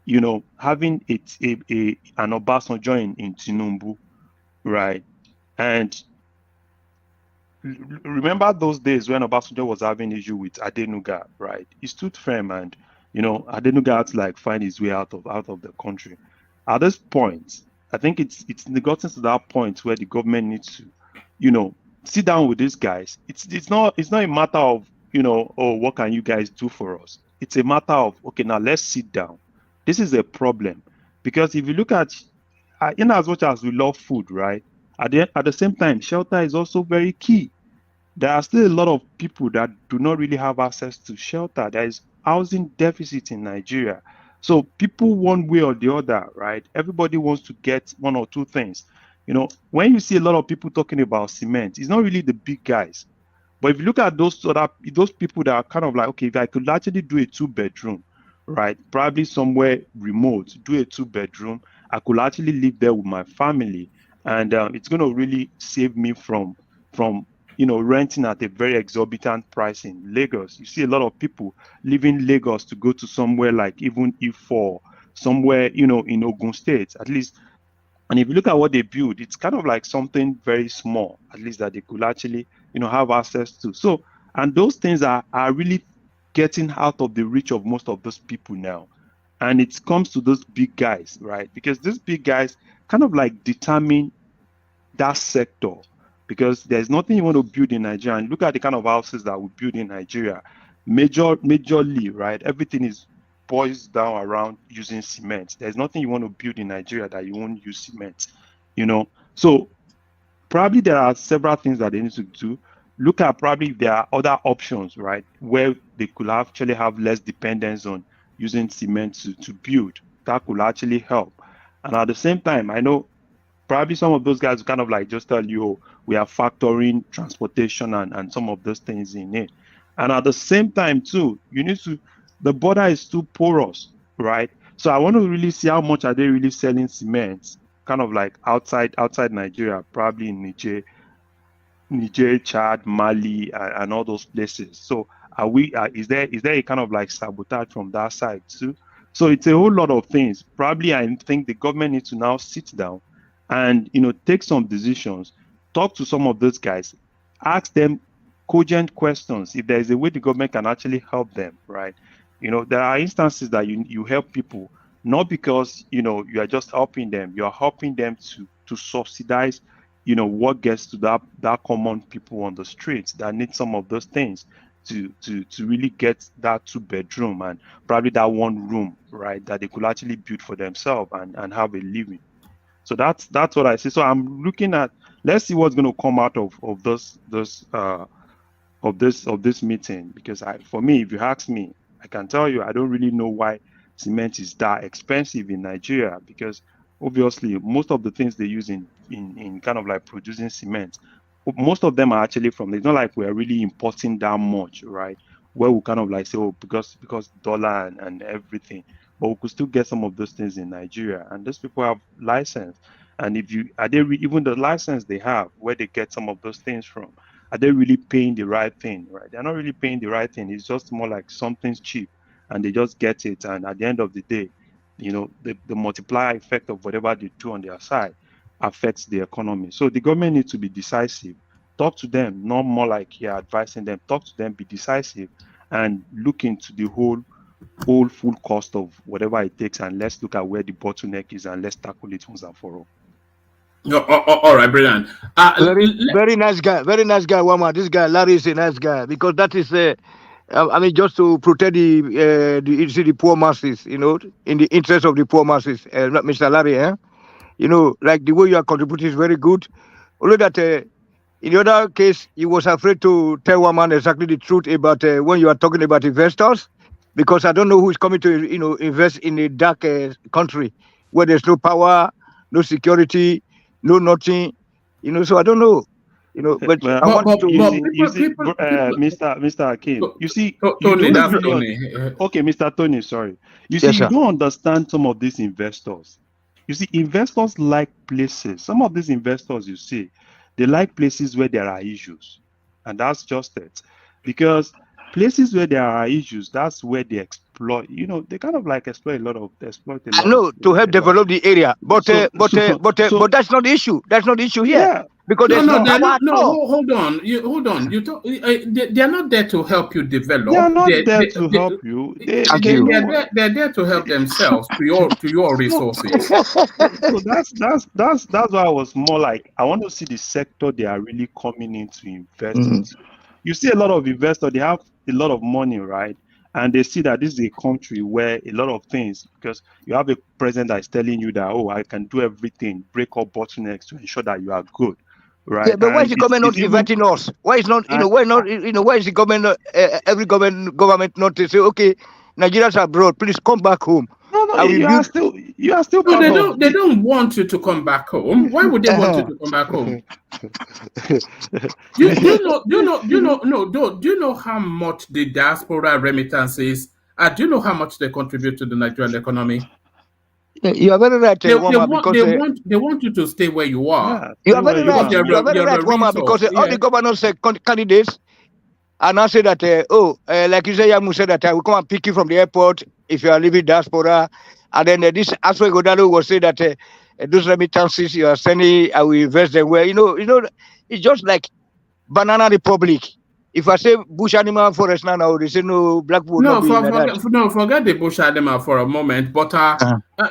you know, having an Obasanjo in Tinubu, right, and remember those days when Obasanjo was having issue with Adenuga, right? He stood firm, and you know, Adenuga had to like find his way out of the country. At this point, I think it's gotten to that point where the government needs to, you know, sit down with these guys. It's not a matter of, you know, oh, what can you guys do for us? It's a matter of, okay, now let's sit down. This is a problem, because if you look at, in as much as we love food, right? At the same time, shelter is also very key. There are still a lot of people that do not really have access to shelter. There is housing deficit in Nigeria. So people, one way or the other, right? Everybody wants to get one or two things. You know, when you see a lot of people talking about cement, it's not really the big guys. But if you look at those people that are kind of like, okay, if I could actually do a 2-bedroom, right, probably somewhere remote, do a 2-bedroom, I could actually live there with my family, and it's going to really save me from renting at a very exorbitant price in Lagos. You see a lot of people leaving Lagos to go to somewhere like even Ifo, somewhere, in Ogun State, at least. And if you look at what they build, it's kind of like something very small, at least that they could actually, have access to. So, and those things are really getting out of the reach of most of those people now. And it comes to those big guys, right? Because these big guys kind of like determine that sector, because there's nothing you want to build in Nigeria. And look at the kind of houses that we build in Nigeria. Majorly, right? Everything is boils down around using cement. There's nothing you want to build in Nigeria that you won't use cement, So probably there are several things that they need to do. Look at probably if there are other options, right, where they could actually have less dependence on using cement to build. That could actually help. And at the same time, I know probably some of those guys will kind of like just tell you, we are factoring transportation and some of those things in it. And at the same time, too, the border is too porous, right? So I want to really see how much are they really selling cement, kind of like outside Nigeria, probably in Niger, Chad, Mali, and all those places. So is there a kind of like sabotage from that side too? So it's a whole lot of things. Probably I think the government needs to now sit down and take some decisions, talk to some of those guys, ask them cogent questions. If there is a way the government can actually help them, right? There are instances that you help people not because you are just helping them. You are helping them to subsidize what gets to that common people on the streets that need some of those things to really get that 2-bedroom and probably that 1 room, right, that they could actually build for themselves and have a living. So that's what I see. So I'm looking at, let's see what's going to come out of this meeting, because for me, if you ask me, I can tell you I don't really know why cement is that expensive in Nigeria, because obviously most of the things they use in kind of like producing cement, most of them are actually from, it's not like we're really importing that much, right? Where we kind of like say, because dollar and everything, but we could still get some of those things in Nigeria. And those people have license. And even the license they have, where they get some of those things from, are they really paying the right thing, right? They're not really paying the right thing. It's just more like something's cheap and they just get it. And at the end of the day, the multiplier effect of whatever they do on their side affects the economy. So the government needs to be decisive. Talk to them, not more like you're advising them. Talk to them, be decisive, and look into the whole full cost of whatever it takes, and let's look at where the bottleneck is and let's tackle it once and for all. All right, brilliant. Very nice guy, Wama. This guy Larry is a nice guy, because that is just to protect the poor masses, in the interest of the poor masses, Mr. Larry, like the way you are contributing is very good. Only that in the other case, he was afraid to tell Wama exactly the truth about when you are talking about investors, because I don't know who is coming to invest in a dark country where there's no power, no security, no nothing, so I don't know, but I want to. Mr. Akin, you see, Tony, that's Tony. Okay, Mr. Tony, sorry. You see, Yes, you sir. don't understand some of these investors. You see, investors like places. Some of these investors, you see, they like places where there are issues, and that's just it. Because places where there are issues, that's where they exploit. They kind of like exploit a lot of. I know, to help develop the area, but that's not the issue. That's not the issue here. Yeah. Because there's no power at all. Hold on. You talk, they're not there to help you develop. They are not there to help you. They're there to help themselves to your resources. So that's why I was more like, I want to see the sector they are really coming in to invest into. You see a lot of investors, they have a lot of money, right? And they see that this is a country where a lot of things, because you have a president that is telling you that, I can do everything, break up bottlenecks to ensure that you are good, right? Yeah, but why is the government not inviting us? Why is not, why is the government, every government not to say, okay, Nigerians are abroad, please come back home. No, you are still. No, they don't want you to come back home. Why would they want you to come back home? Do you know how much the diaspora remittances? Do you know how much they contribute to the Nigerian economy? You are very right, Wama, because they want you to stay where you are. You are very right. You are very right, Wama, because all the governors candidates and now say that like you say, Yamu said that I will come and pick you from the airport if you are leaving diaspora, and then this Aswe Godalo will say that those remittances you are sending, I will invest them where you know it's just like Banana Republic. If I say bush animal forest now, they say no, black would not be forget the bush animal for a moment. But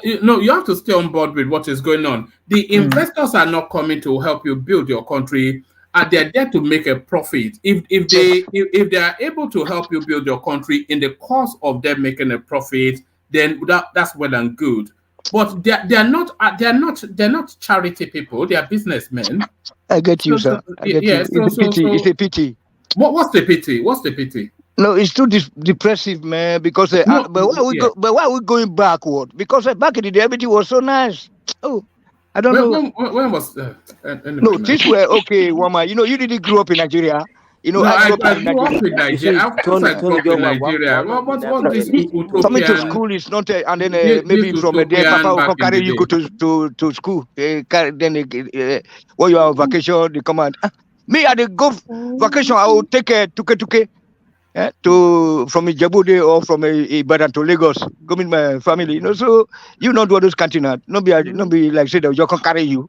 you have to stay on board with what is going on. The investors are not coming to help you build your country, and they're there to make a profit. If they are able to help you build your country in the course of them making a profit, then that's well and good. But they're not charity people. They are businessmen. I get you, sir. I get you. It's a pity. What's the pity? What's the pity? No, it's too depressive, man. Because but why are we going backward? Because back in the day, everything was so nice. Oh, I don't know. When was no, things were okay, Wama. You didn't grow up in Nigeria. I grew up in Nigeria. Of course, I grew up in Nigeria. What this utopian? Coming to school is not, and then maybe from there, Papa will carry you go to school. Then when you are on vacation, they come out. Me, I go vacation. I will take tuke from Ijebuode or from Ibadan to Lagos. Go with my family. So you know do those cantina. No be like say that you can carry you.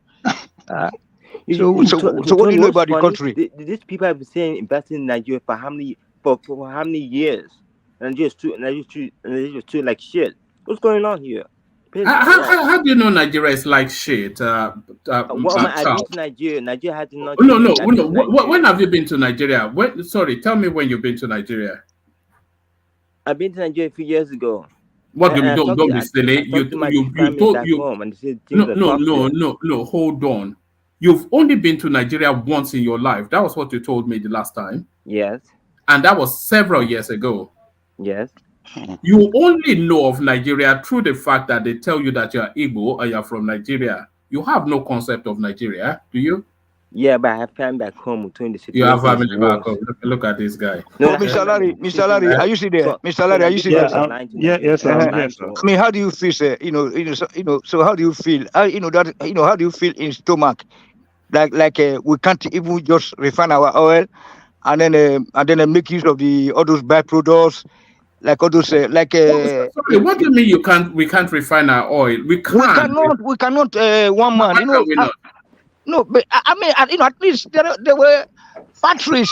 So what do you know about the country? These people have been saying investing in Nigeria for how many years? And just too like shit. What's going on here? How do you know Nigeria is like shit? I've been to Nigeria. Nigeria has not. No. When have you been to Nigeria? Tell me when you've been to Nigeria. I've been to Nigeria a few years ago. What do we don't be silly? You No. Hold on. You've only been to Nigeria once in your life. That was what you told me the last time. Yes. And that was several years ago. Yes. You only know of Nigeria through the fact that they tell you that you're Igbo or you're from Nigeria. You have no concept of Nigeria, do you? Yeah, but I have family back home between the city. You have family back home. Look at this guy. No, Mr. Larry, are you still there? Mr. Larry, are you still there? Yes, I mean, how do you feel, sir? So how do you feel? How do you feel in stomach? Like we can't even just refine our oil and then make use of all those byproducts. Like all those, sorry, what do you mean we can't refine our oil? We can't. We cannot. One man, no, but I mean, at least there were factories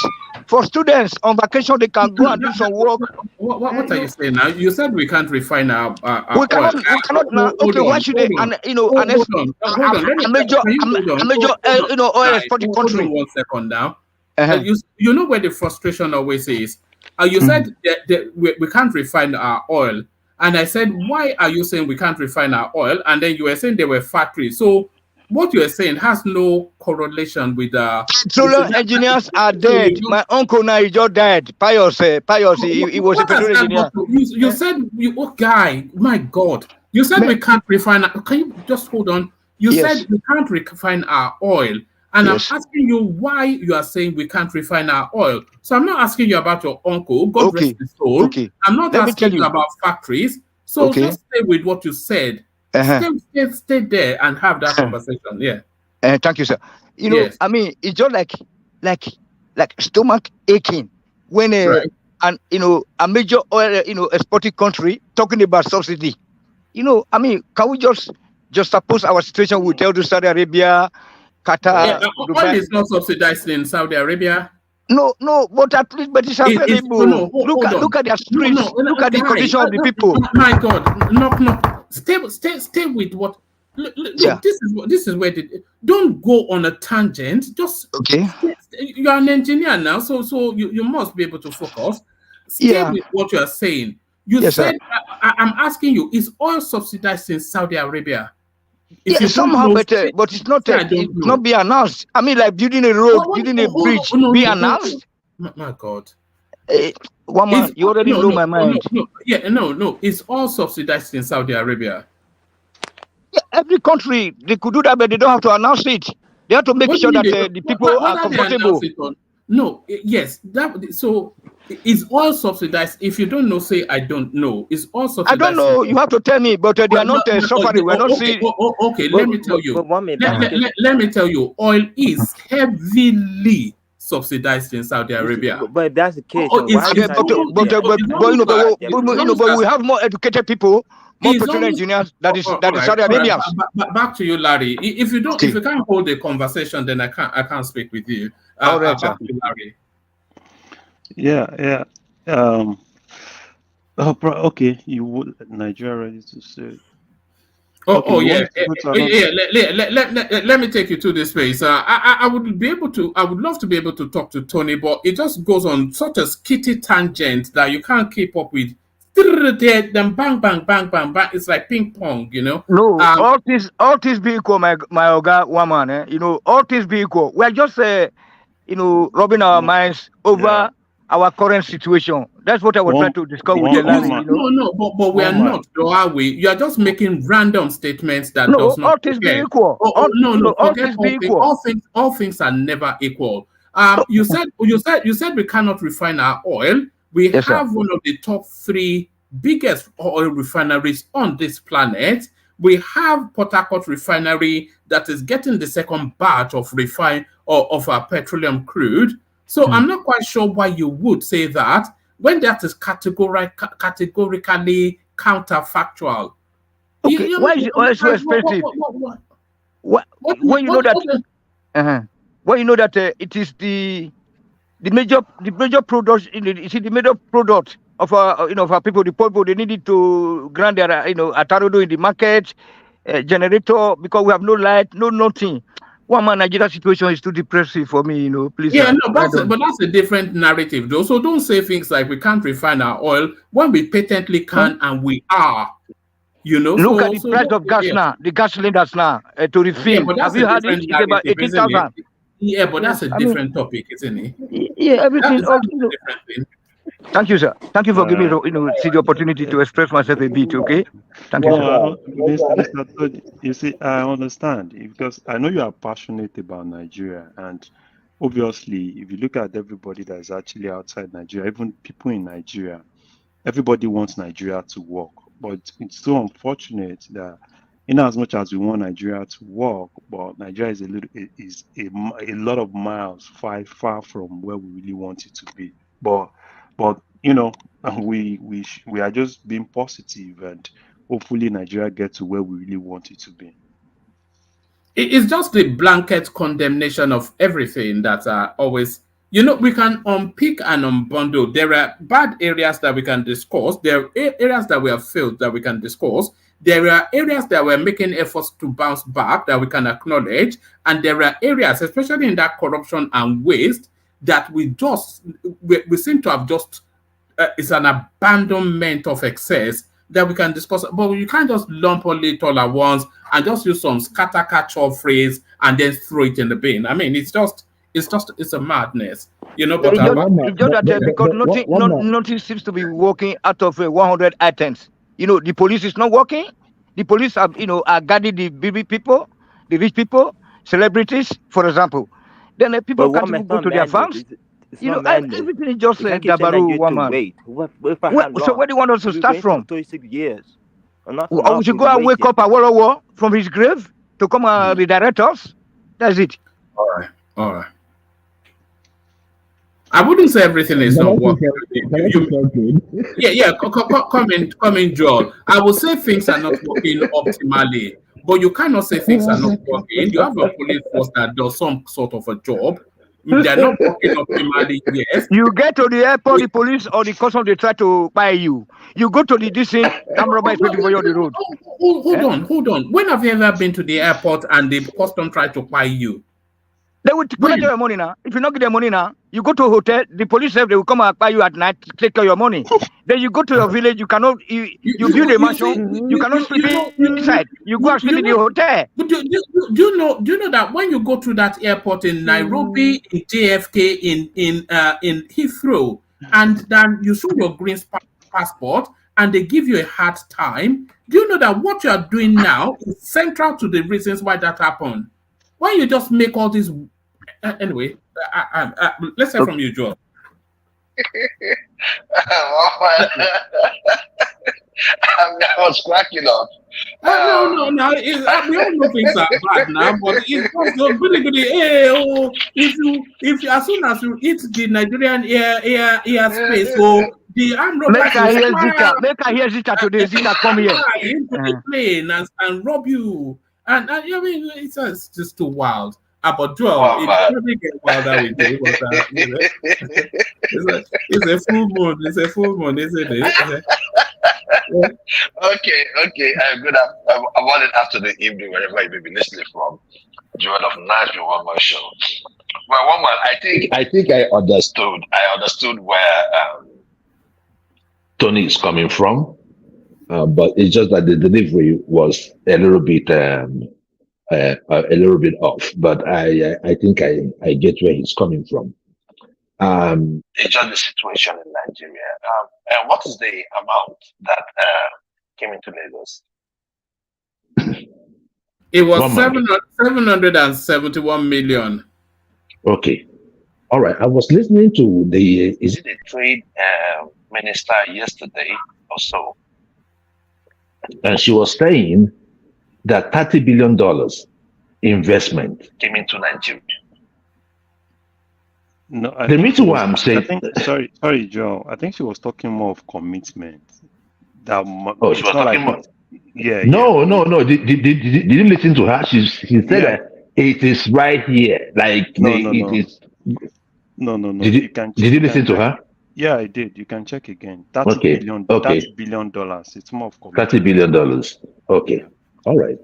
for students on vacation. They can go and do some work. What are you saying now? You said we can't refine our we cannot, oil. We cannot now. Okay, why should they? And hold on. A major oil exporting country. 1 second now. You know where the frustration always is. You said that we can't refine our oil. And I said, why are you saying we can't refine our oil? And then you were saying there were factories. So what you are saying has no correlation with petroleum engineers are dead. My uncle now he just died. Pius, he was a petroleum engineer. You said, guy, my God. You said we can't refine. Can you just hold on? You said we can't refine our oil. And I'm asking you why you are saying we can't refine our oil. So I'm not asking you about your uncle, God rest his soul. I'm not asking you about factories. So just stay with what you said. Stay there and have that conversation. Yeah. Thank you, sir. I mean, it's just like stomach aching when a major oil exporting country talking about subsidy. I mean, can we just suppose our situation will tell to Saudi Arabia, Qatar, oil is not subsidized in Saudi Arabia. No, but at least, but it's available. Look at their streets. Look at the condition of the people. My God, no. Stay with what. Look, this is where don't go on a tangent. Just you're an engineer now, so you must be able to focus. Stay with what you are saying. You said I'm asking you: is oil subsidized in Saudi Arabia? Somehow, but it's not. It's not be announced. I mean, like building a road, building a bridge, be announced. My God. One man, you already blew my mind. No. It's all subsidized in Saudi Arabia. Yeah, every country they could do that, but they don't have to announce it. They have to make sure that the people are comfortable. No, yes, that so it's all subsidized. If you don't know, say I don't know. It's all subsidized. I don't know. You have to tell me, but they are not suffering. We're not seeing. Okay, let me tell you. Let me tell you. Oil is heavily subsidized in Saudi Arabia. But if that's the case, but we have more educated people, more petroleum engineers that is Saudi Arabians. Back to you, Larry. If you can't hold a conversation, then I can't speak with you. All right, back to you, Larry. Yeah. Okay, you would Nigeria ready to say? Let me take you to this space. I would love to be able to talk to Tony, but it just goes on such a skitty tangent that you can't keep up with. Then bang, bang, bang, bang, bang. It's like ping pong, you know. No, all this be equal, my Oga woman. You know, all this be equal. We're just rubbing our minds over our current situation. That's what I was trying to discuss with the lady. No, but we are not, though, are we? You are just making random statements that does not. All things be equal. All things be equal. All things are never equal. You said we cannot refine our oil. We have one of the top 3 biggest oil refineries on this planet. We have Port Harcourt refinery that is getting the second batch of our petroleum crude. So I'm not quite sure why you would say that when that is categorically counterfactual. Okay. Why is oil so expensive? When you know that, when you know that it is the major product, the major product of our people, the people, they needed to grant their atarodo in the market, generator, because we have no light, no nothing. One man, Nigeria situation is too depressive for me, please. Yeah, no, but that's a different narrative, though. So don't say things like we can't refine our oil when we patently can and we are. Look at the price of gas now, the gas cylinders now to refill. Have you heard it? It's about 18,000. Yeah, but that's a different topic, isn't it? Yeah, everything. Thank you, sir. Thank you for giving me the opportunity to express myself a bit. Okay. Thank you, sir. You see, I understand because I know you are passionate about Nigeria, and obviously, if you look at everybody that is actually outside Nigeria, even people in Nigeria, everybody wants Nigeria to work. But it's so unfortunate that, in as much as we want Nigeria to work, but Nigeria is a lot of miles far from where we really want it to be. But we are just being positive, and hopefully Nigeria gets to where we really want it to be. It's just the blanket condemnation of everything that are always. We can unpick and unbundle. There are bad areas that we can discuss. There are areas that we have failed that we can discuss. There are areas that we're making efforts to bounce back that we can acknowledge. And there are areas, especially in that corruption and waste, that we seem to have just, it's an abandonment of excess that we can discuss. But you can't just lump it all at once and just use some scatter catch-all phrase and then throw it in the bin. I mean, it's a madness, But because nothing seems to be working out of 100 items. The police is not working. The police are guarding the baby people, the rich people, celebrities, for example. Then people can't even go to their farms. Everything is just dabaru woman. So where do you want us to start from? 36 years. Or we should go and wake up a war from his grave to come and redirect us. That's it. All right. I wouldn't say everything is not working. Come in, Joel. I will say things are not working optimally, but you cannot say things are not working. You have a police force that does some sort of a job. They're not working optimally, yes. You get to the airport, the police or the customs, they try to buy you. You go to the DC, camera is waiting for you on the road. Hold on. When have you ever been to the airport and the custom try to buy you? They will collect your money now. If you not get their money now, you go to a hotel, the police say they will come and buy you at night, take your money. Then you go to your village, you cannot, you build a mansion, you cannot sleep inside. You go and sleep in the hotel. Do you know that when you go to that airport in Nairobi, in JFK, in Heathrow, and then you show your green passport and they give you a hard time, do you know that what you are doing now is central to the reasons why that happened? Why you just make all these anyway? let's hear from you, Joel. I was cracking up. No. We all know things are bad now, but it's also really good. If you, as soon as you hit the Nigerian air space, so the armed robbers Make I hear Zita today. Zita, come here. Into the plane and rob you. And I mean, it's just too wild. But Joel, it really get wilder with it. It's a full moon. It's a full moon, isn't it? Okay. I'm morning, afternoon, evening, wherever you may be listening from. Joel of Nashville One More Show. Well, one more. I think I understood. I understood where Tony is coming from, but it's just that the delivery was a little bit off. But I think I get where he's coming from. It's just the situation in Nigeria. And what is the amount that came into Lagos? It was 771 million. Okay. All right. I was listening to is it the trade minister yesterday or so? And she was saying that $30 billion investment came into Nigeria. No, the reason why I'm saying, sorry, Joe. I think she was talking more of commitment. That she was talking more. Yeah. No. Did you listen to her? She said that it is right here. It is. No. Did you listen to her? Yeah, I did. You can check again. $30 billion. $30 billion. It's more of commitment. $30 billion. Okay. All right.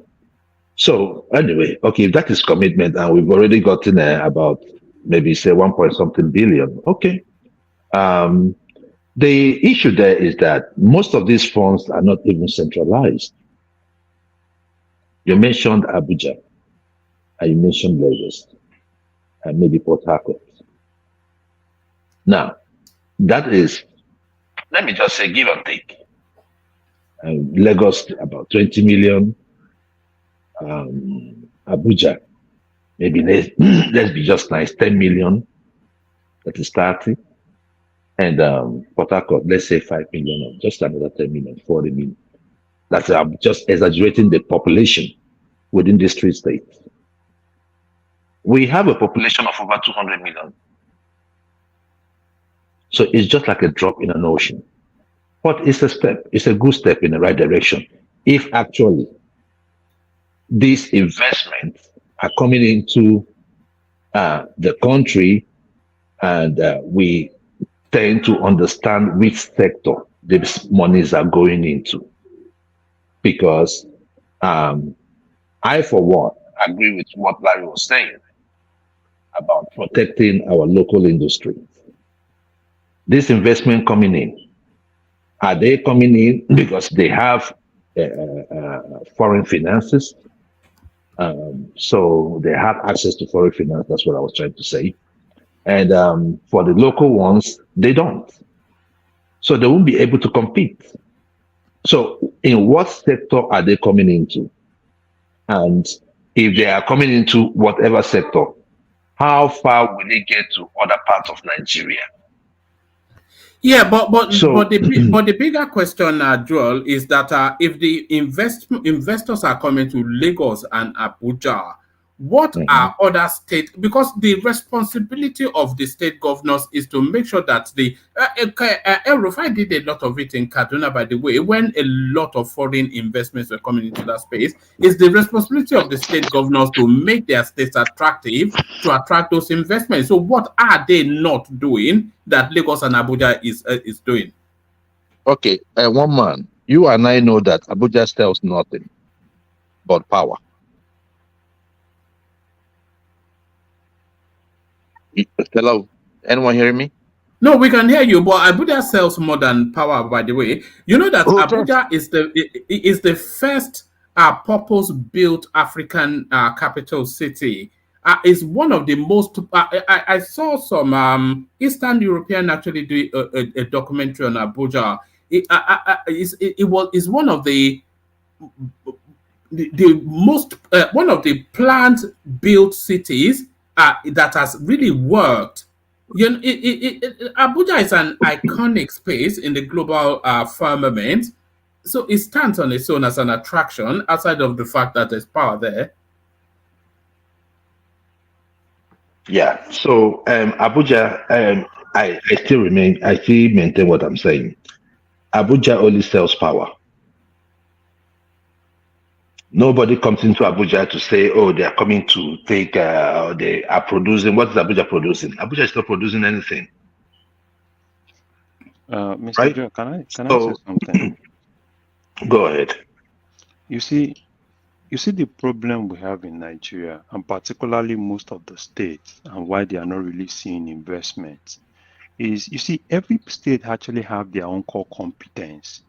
So anyway, if that is commitment, and we've already gotten about maybe say 1 billion. Okay. The issue there is that most of these funds are not even centralized. You mentioned Abuja, and you mentioned Lagos, and maybe Port Harcourt. Now, that is, let me just say, give or take. Lagos about 20 million. Abuja, maybe let's be just nice, 10 million. That is 30. And Port Harcourt, let's say 5 million, or just another 10 million, 40 million. That's just exaggerating the population within these three states. We have a population of over 200 million. So it's just like a drop in an ocean. But it's a step, it's a good step in the right direction. If actually these investments are coming into the country, and we tend to understand which sector these monies are going into. Because I, for one, agree with what Larry was saying about protecting our local industry. This investment coming in, are they coming in because they have foreign finances? So they have access to foreign finance. That's what I was trying to say. And for the local ones, they don't. So they won't be able to compete. So in what sector are they coming into? And if they are coming into whatever sector, how far will they get to other parts of Nigeria? Yeah, but the bigger question, Joel, is that if the investors are coming to Lagos and Abuja, what are other states? Because the responsibility of the state governors is to make sure that the El-Rufai did a lot of it in Kaduna, by the way, when a lot of foreign investments were coming into that space. It's the responsibility of the state governors to make their states attractive to attract those investments. So what are they not doing that Lagos and Abuja is doing? Okay, one man, you and I know that Abuja sells nothing but power. Hello, anyone hearing me? No, we can hear you, but Abuja sells more than power, by the way. You know that Abuja is the first purpose-built African capital city. Is one of the most. I saw some Eastern European actually do a documentary on Abuja. Is one of the most one of the planned built cities that has really worked. You know, Abuja is an iconic space in the global firmament, so it stands on its own as an attraction, outside of the fact that there's power there. Yeah. So Abuja, I still maintain what I'm saying. Abuja only sells power. Nobody comes into Abuja to say, oh, they are coming to take, they are producing. What is Abuja producing? Abuja is not producing anything, Mr. right? Joe, can I say So something? go ahead. You see, the problem we have in Nigeria, and particularly most of the states, and why they are not really seeing investments, is you see every state actually have their own core competence.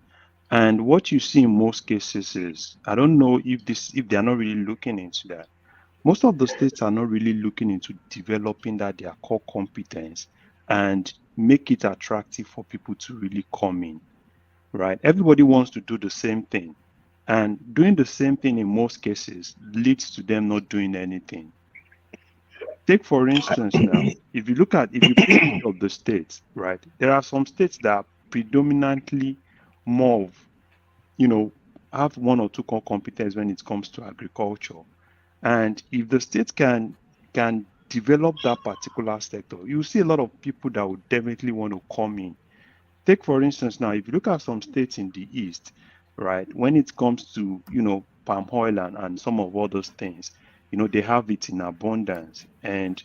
And what you see in most cases is, I don't know if they are not really looking into that. Most of the states are not really looking into developing that their core competence and make it attractive for people to really come in, right? Everybody wants to do the same thing. And doing the same thing in most cases leads to them not doing anything. Take, for instance, now, if you pick each of the states, right, there are some states that are predominantly more of, you know, have one or two core competence when it comes to agriculture. And if the state can develop that particular sector, you see a lot of people that would definitely want to come in. Take, for instance, now, if you look at some states in the east, right, when it comes to, palm oil and some of all those things, they have it in abundance. And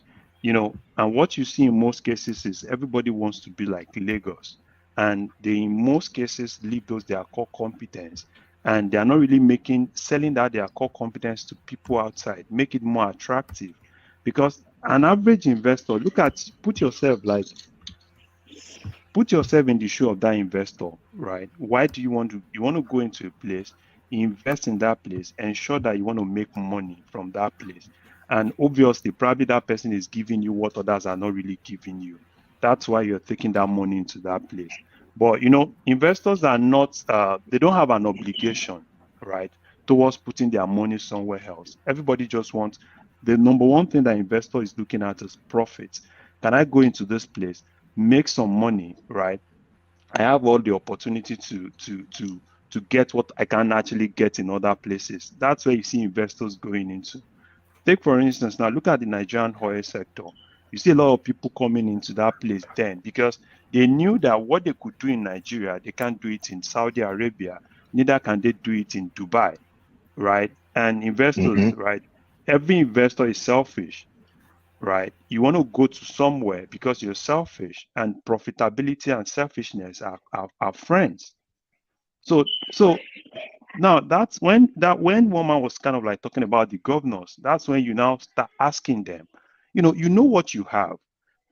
what you see in most cases is everybody wants to be like Lagos. And they, in most cases, leave those their core competence. And they are not really selling that their core competence to people outside, make it more attractive. Because an average investor, put yourself in the shoe of that investor, right? Why do you want to go into a place, invest in that place, ensure that you want to make money from that place? And obviously, probably that person is giving you what others are not really giving you. That's why you're taking that money into that place. But investors are not, they don't have an obligation, right, towards putting their money somewhere else. Everybody just wants, the number one thing that investor is looking at is profits. Can I go into this place, make some money, right? I have all the opportunity to get what I can actually get in other places. That's where you see investors going into. Take, for instance, now look at the Nigerian oil sector. You see a lot of people coming into that place then because they knew that what they could do in Nigeria, they can't do it in Saudi Arabia, neither can they do it in Dubai, right? And investors, Hmm. right? Every investor is selfish, right? You want to go to somewhere because you're selfish, and profitability and selfishness are friends. So now that's when woman was kind of like talking about the governors, that's when you now start asking them, you know what you have.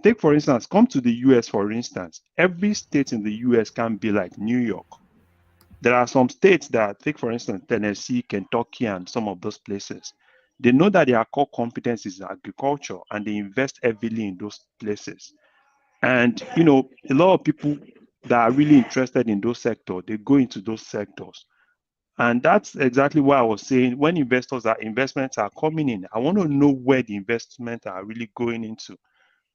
Take, for instance, come to the US, for instance. Every state in the US can be like New York. There are some states that, take for instance, Tennessee, Kentucky, and some of those places. They know that their core competence is agriculture, and they invest heavily in those places. And a lot of people that are really interested in those sectors, they go into those sectors. And that's exactly why I was saying, when investments are coming in, I want to know where the investments are really going into.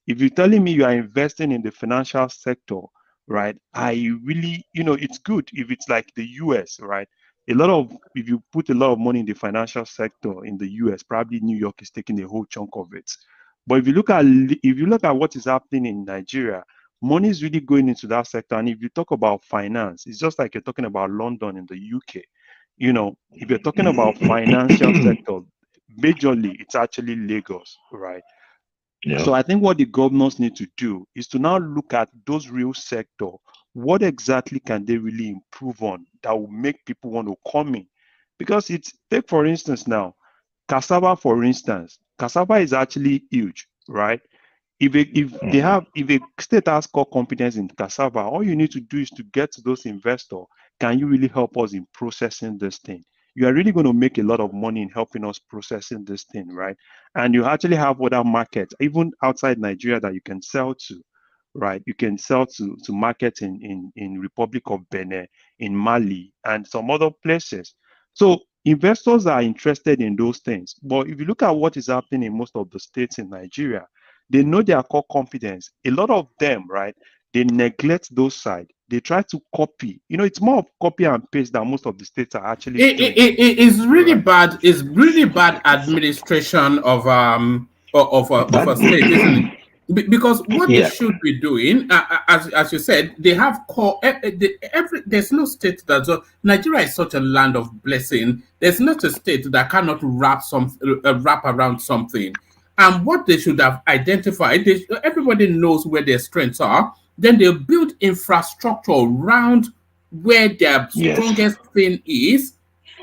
If you're telling me you are investing in the financial sector, right? I really, it's good if it's like the US, right? If you put a lot of money in the financial sector in the US, probably New York is taking a whole chunk of it. But if you look at what is happening in Nigeria, money is really going into that sector. And if you talk about finance, it's just like you're talking about London in the UK. If you're talking about financial sector, majorly it's actually Lagos, right? Yeah. So I think what the governors need to do is to now look at those real sector. What exactly can they really improve on that will make people want to come in? Because take for instance now, cassava, for instance, cassava is actually huge, right? If a state has core competence in cassava, all you need to do is to get to those investors. Can you really help us in processing this thing? You are really going to make a lot of money in helping us processing this thing, right? And you actually have other markets, even outside Nigeria, that you can sell to, right? You can sell to markets in Republic of Benin, in Mali, and some other places. So Investors are interested in those things. But if you look at what is happening in most of the states in Nigeria, they know their core competence. A lot of them, right, they neglect those sides. They try to copy. It's more of copy and paste than most of the states are actually doing. It's really bad. It's really bad administration of a state, isn't it? Because what they should be doing, as you said, they have core. There's no state that's Nigeria is such a land of blessing. There's not a state that cannot wrap around something. And what they should have identified, everybody knows where their strengths are. Then they'll build infrastructure around where their strongest thing is,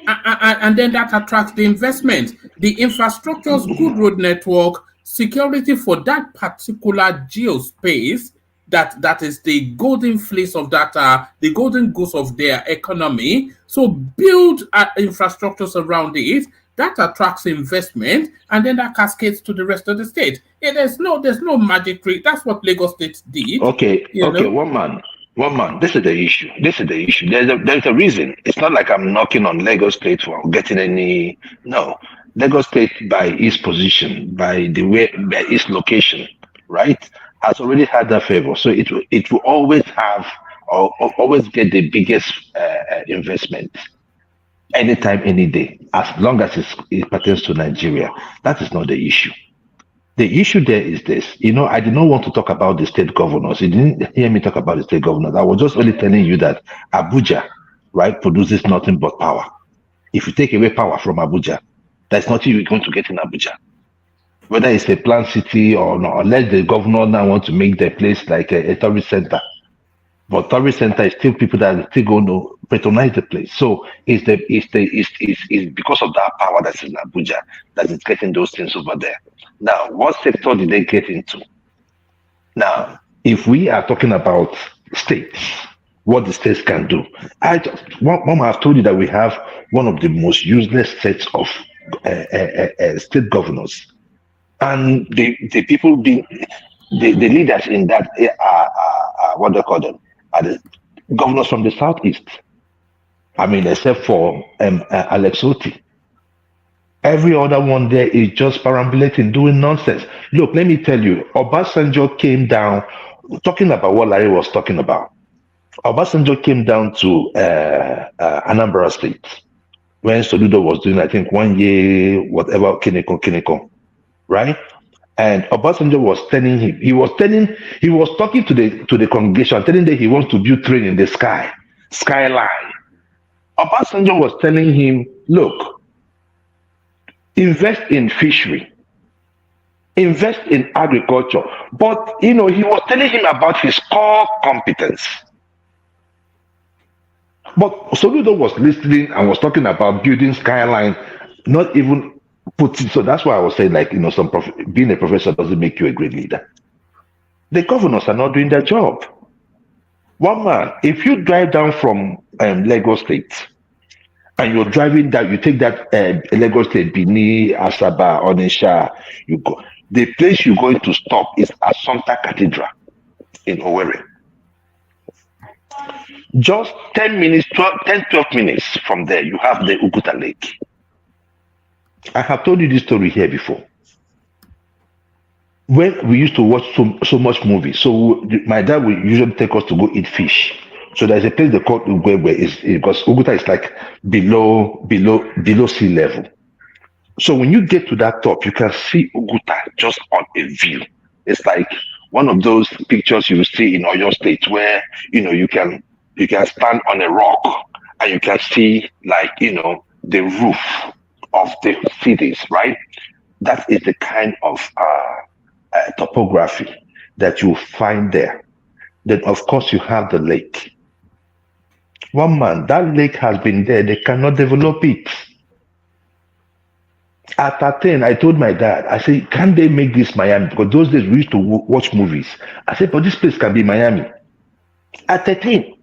and then that attracts the investment. The infrastructure's good road network, security for that particular geospace, that is the golden fleece of that, the golden goose of their economy. So build infrastructures around it. That attracts investment, and then that cascades to the rest of the state. There's no magic trick. That's what Lagos State did. Okay, one man. This is the issue. There's a reason. It's not like I'm knocking on Lagos State for getting any. No, Lagos State, by its position, by its location, right, has already had that favor. So it will always have or always get the biggest investment. Anytime, any day, as long as it pertains to Nigeria. That is not the issue. The issue there is this. I did not want to talk about the state governors. You didn't hear me talk about the state governors. I was just only telling you that Abuja, right, produces nothing but power. If you take away power from Abuja, there's nothing you're going to get in Abuja. Whether it's a planned city or not, unless the governor now want to make the place like a tourist center. But tourist center is still people that are still going to patronize the place. So it's because of that power that's in Abuja that it's getting those things over there. Now, what sector did they get into? Now, if we are talking about states, what the states can do, Mama, I've told you that we have one of the most useless sets of state governors, and the people being the leaders in that are what they call them. Are the governors from the southeast. I mean, except for Alex Oti. Every other one there is just perambulating, doing nonsense. Look, let me tell you, Obasanjo came down, talking about what Larry was talking about. Obasanjo came down to Anambra State when Soludo was doing, I think, 1 year, whatever, Kineko, right? And Obasanjo was telling him, he was talking to the congregation, telling them he wants to build train in the skyline. Obasanjo was telling him, look, invest in fishery, invest in agriculture. But, he was telling him about his core competence. But Soludo was listening and was talking about building skyline, not even so that's why I was saying, like, being a professor doesn't make you a great leader. The governors are not doing their job. One man, if you drive down from Lagos State and you're driving down, you take that Lagos State, Benin, Asaba, Onisha, you go. The place you're going to stop is Assumpta Cathedral in Owerri. Just 10 minutes, 12 minutes from there, you have the Uguta Lake. I have told you this story here before. When we used to watch so much movies, so my dad would usually take us to go eat fish. So there's a place they call Ugwegwe, because Uguta is like below sea level. So when you get to that top, you can see Uguta just on a view. It's like one of those pictures you see in Oyo State where you can stand on a rock and you can see, like, the roof of the cities, right? That is the kind of topography that you find there. Then, of course, you have the lake. One man, that lake has been there. They cannot develop it. At 10, I told my dad, I said, can they make this Miami? Because those days we used to watch movies. I said, but this place can be Miami. At 13.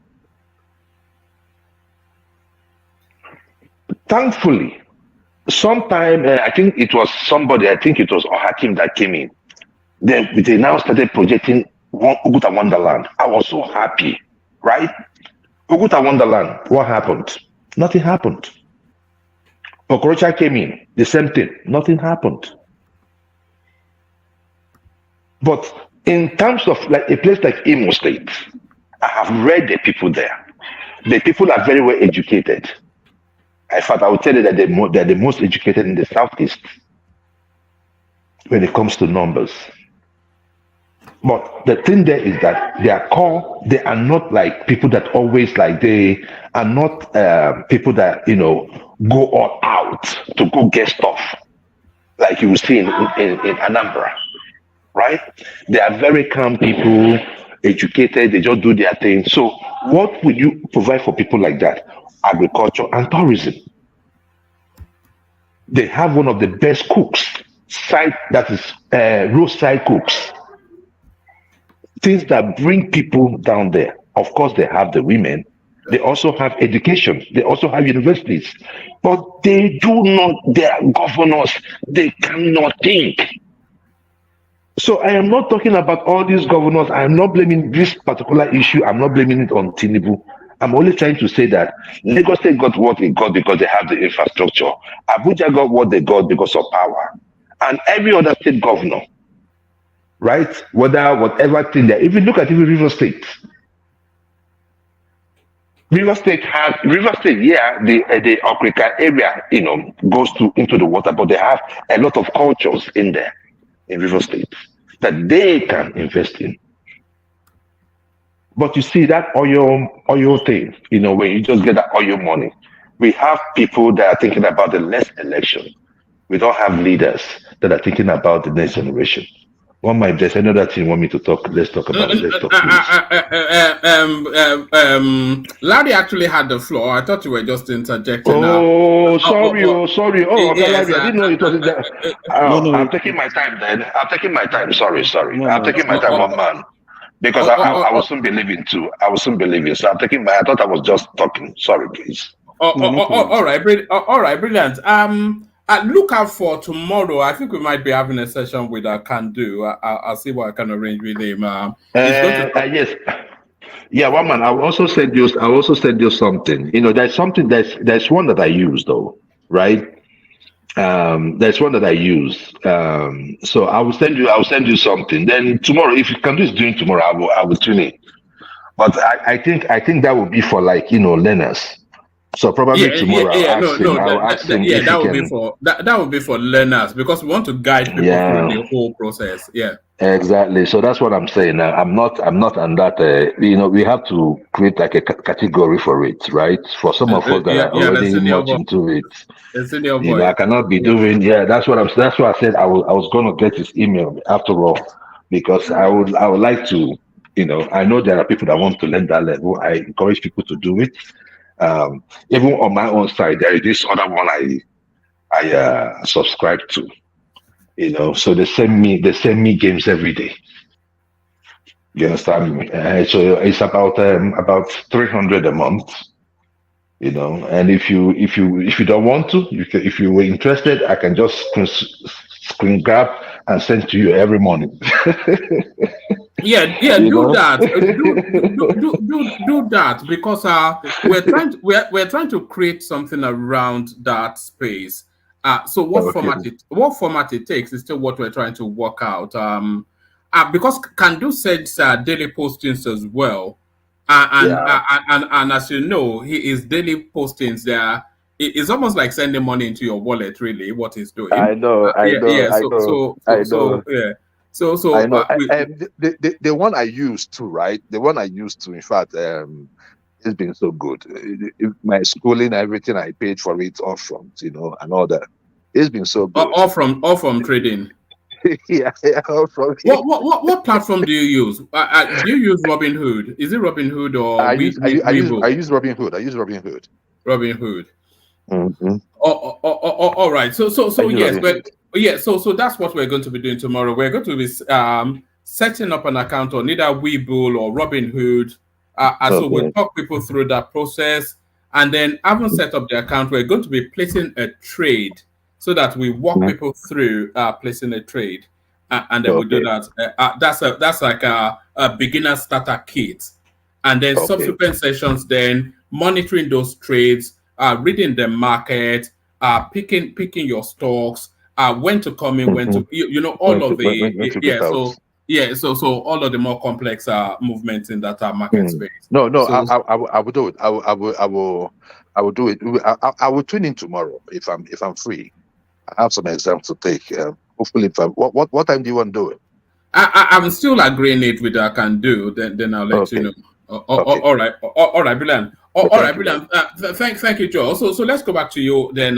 Thankfully, sometime, I think it was Ohakim that came in. Then they now started projecting Uguta Wonderland. I was so happy, right? Uguta Wonderland, what happened? Nothing happened. Okorocha came in, the same thing. Nothing happened. But in terms of like a place like Imo State, I have read the people there. The people are very well educated. In fact, I would tell you that they're the most educated in the Southeast when it comes to numbers. But the thing there is that they are not like people that always like, they are not people that, go all out to go get stuff like you will see in Anambra, right? They are very calm people, educated, they just do their thing. So what would you provide for people like that? Agriculture and tourism. They have one of the best cooks, roadside cooks. Things that bring people down there. Of course, they have the women. They also have education. They also have universities. But they are governors. They cannot think. So I am not talking about all these governors. I am not blaming this particular issue. I'm not blaming it on Tinubu. I'm only trying to say that Lagos State got what they got because they have the infrastructure. Abuja got what they got because of power. And every other state governor, right? Whatever thing there. If you look at even River State, yeah, the Africa area, goes into the water, but they have a lot of cultures in there in River State that they can invest in. But you see that oil thing, when you just get that oil money, we have people that are thinking about the next election. We don't have leaders that are thinking about the next generation. One might, there's another thing you want me to talk. Let's talk about it. Let's talk, Larry actually had the floor. I thought you were just interjecting. Sorry. Yes, Larry, I didn't know it was that. I'm taking my time then. I'm taking my time. Sorry. I'm taking my time, one man. Because I will soon be leaving too. So I'm taking I thought I was just talking. Sorry, please. All right, brilliant. Look out for tomorrow. I think we might be having a session with Can Do. I'll see what I can arrange with him. Yes. Yeah, one man. I will also send you something. There's one that I use though, right? There's one that I use. So I will send you something. Then tomorrow, if Can Do is doing tomorrow, I will tune in. But I think that would be for learners. So probably tomorrow that would be for learners because we want to guide people through the whole process. Yeah. Exactly. So that's what I'm saying. I'm not on that. We have to create like a category for it, right? For some of us that are already much into it. I cannot be doing. Yeah, that's what I said. I was going to get his email after all, because I would like to. I know there are people that want to learn that level. I encourage people to do it. Even on my own side, there is this other one I subscribe to. So they send me games every day. You understand me? So it's about 300 a month. And if you don't want to, if you were interested, I can just screen grab and send to you every morning. Do that. Do that because we're trying to create something around that space. So what format it takes is still what we're trying to work out. Because Can Do sends daily postings as well, and as you know, his daily postings there. It's almost like sending money into your wallet. Really, what he's doing. I know. So I know. The one I used to, right? The one I used to, in fact, it's been so good. My schooling, everything I paid for it off front, and all that. It's been so good. All from trading. yeah, all from. What platform do you use? Do you use Robinhood? Is it Robinhood or I use Robinhood. I use Robinhood. Robinhood. Mm-hmm. All right. So yes, but. Yeah, so that's what we're going to be doing tomorrow. We're going to be setting up an account on either Webull or Robinhood. So we'll talk people through that process. And then having set up the account, we're going to be placing a trade so that we walk people through placing a trade. And then we do that. That's like a beginner starter kit. And then subsequent sessions, then monitoring those trades, reading the market, picking your stocks, when to come in, when Mm-hmm. to all of the When to yeah. get out. So all of the more complex movements in that market Mm. space. No, no, So I will do it. I will do it. I will tune in tomorrow if I'm free. I have some exams to take. Hopefully, if what time do you want to do it? I'm still agreeing it with I can do. Then I'll let you Okay, know. okay, All right, all right, brilliant. All right, thank you. brilliant. Thank you, Joe. So let's go back to you then,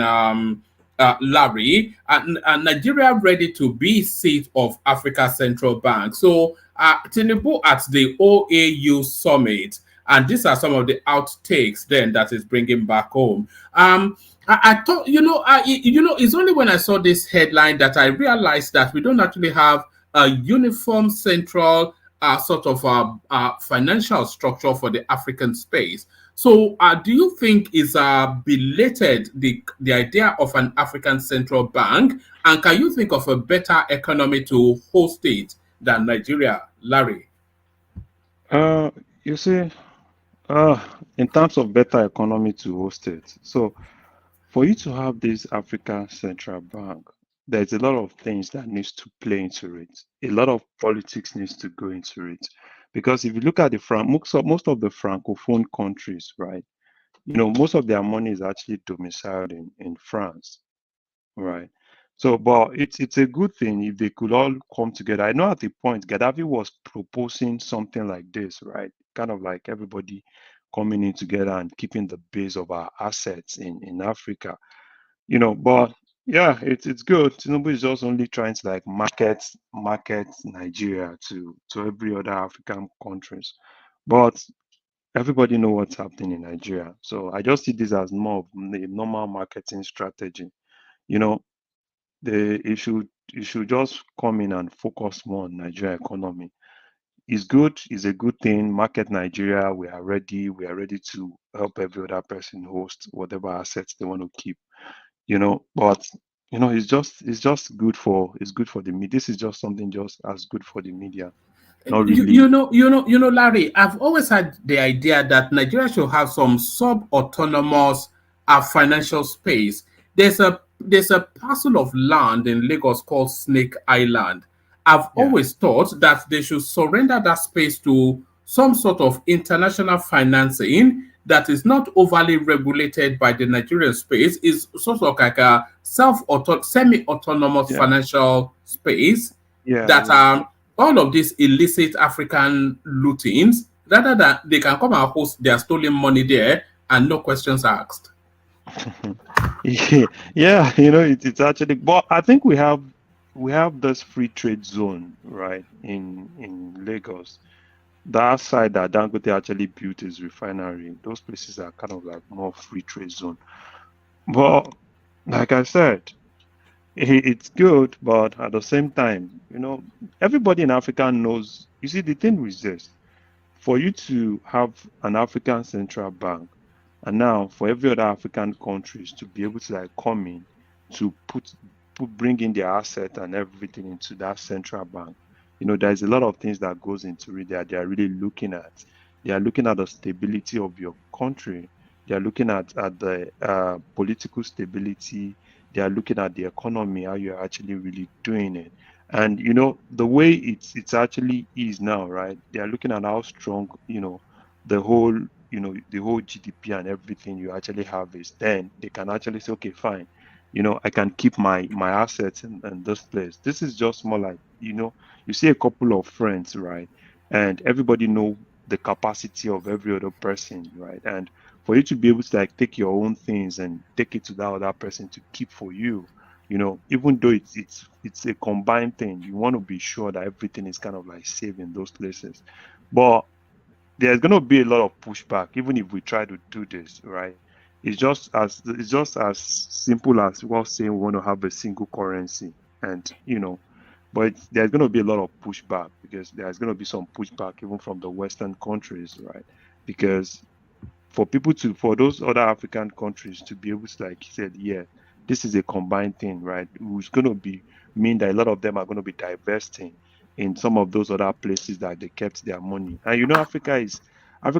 Larry. Nigeria ready to be seat of Africa Central Bank. So Tinubu at the OAU summit, and these are some of the outtakes then that is bringing back home. I thought, it's only when I saw this headline that I realized that we don't actually have a uniform central sort of financial structure for the African space. So, do you think is belated the idea of an African central bank, and can you think of a better economy to host it than Nigeria, Larry? Uh, you see, in terms of better economy to host it, so for you to have this African Central Bank, there's a lot of things that needs to play into it. A lot of politics needs to go into it, because if you look at the most of the francophone countries, right? Most of their money is actually domiciled in France. Right. So, but it's a good thing if they could all come together. I know at the point Gaddafi was proposing something like this, right? Kind of like everybody coming in together and keeping the base of our assets in Africa. But yeah, it's good. Tinubu is just only trying to like market Nigeria to every other African countries. But everybody know what's happening in Nigeria. So I just see this as more of a normal marketing strategy. You know, it should just come in and focus more on Nigeria economy. It's good, it's a good thing. Market Nigeria, we are ready to help every other person host whatever assets they want to keep. But it's good for the media. This is just something just as good for the media. Not really. Larry, I've always had the idea that Nigeria should have some sub-autonomous financial space. There's a parcel of land in Lagos called Snake Island. I've Yeah. always thought that they should surrender that space to some sort of international financing that is not overly regulated by the Nigerian space. Is sort of like a semi-autonomous Yeah. financial space Yeah. that Yeah. all of these illicit African lootings, rather than they can come and host their stolen money there and no questions asked. Yeah, it's actually, but I think we have this free trade zone, right, in Lagos. That side that Dangote actually built his refinery, those places are kind of like more free trade zone. But like I said, it's good, but at the same time, everybody in Africa knows. You see, the thing with this, for you to have an African central bank, and now for every other African countries to be able to like come in to bring in their asset and everything into that central bank, there's a lot of things that goes into it that they are really looking at. They are looking at the stability of your country. They are looking at the political stability. They are looking at the economy, how you're actually really doing it. And the way it's actually is now, right? They are looking at how strong, the whole, the whole GDP and everything you actually have is. Then they can actually say, okay, fine, I can keep my assets in this place. This is just more like, you see a couple of friends, right? And everybody know the capacity of every other person, right? And for you to be able to like take your own things and take it to that other person to keep for you, even though it's a combined thing, you want to be sure that everything is kind of like safe in those places. But there's going to be a lot of pushback, even if we try to do this, right? It's just as simple as well saying we want to have a single currency, and but there's going to be a lot of pushback, because there's going to be some pushback even from the Western countries, right? Because for those other African countries to be able to, like you said, yeah, this is a combined thing, right? It's going to mean that a lot of them are going to be divesting in some of those other places that they kept their money. And Africa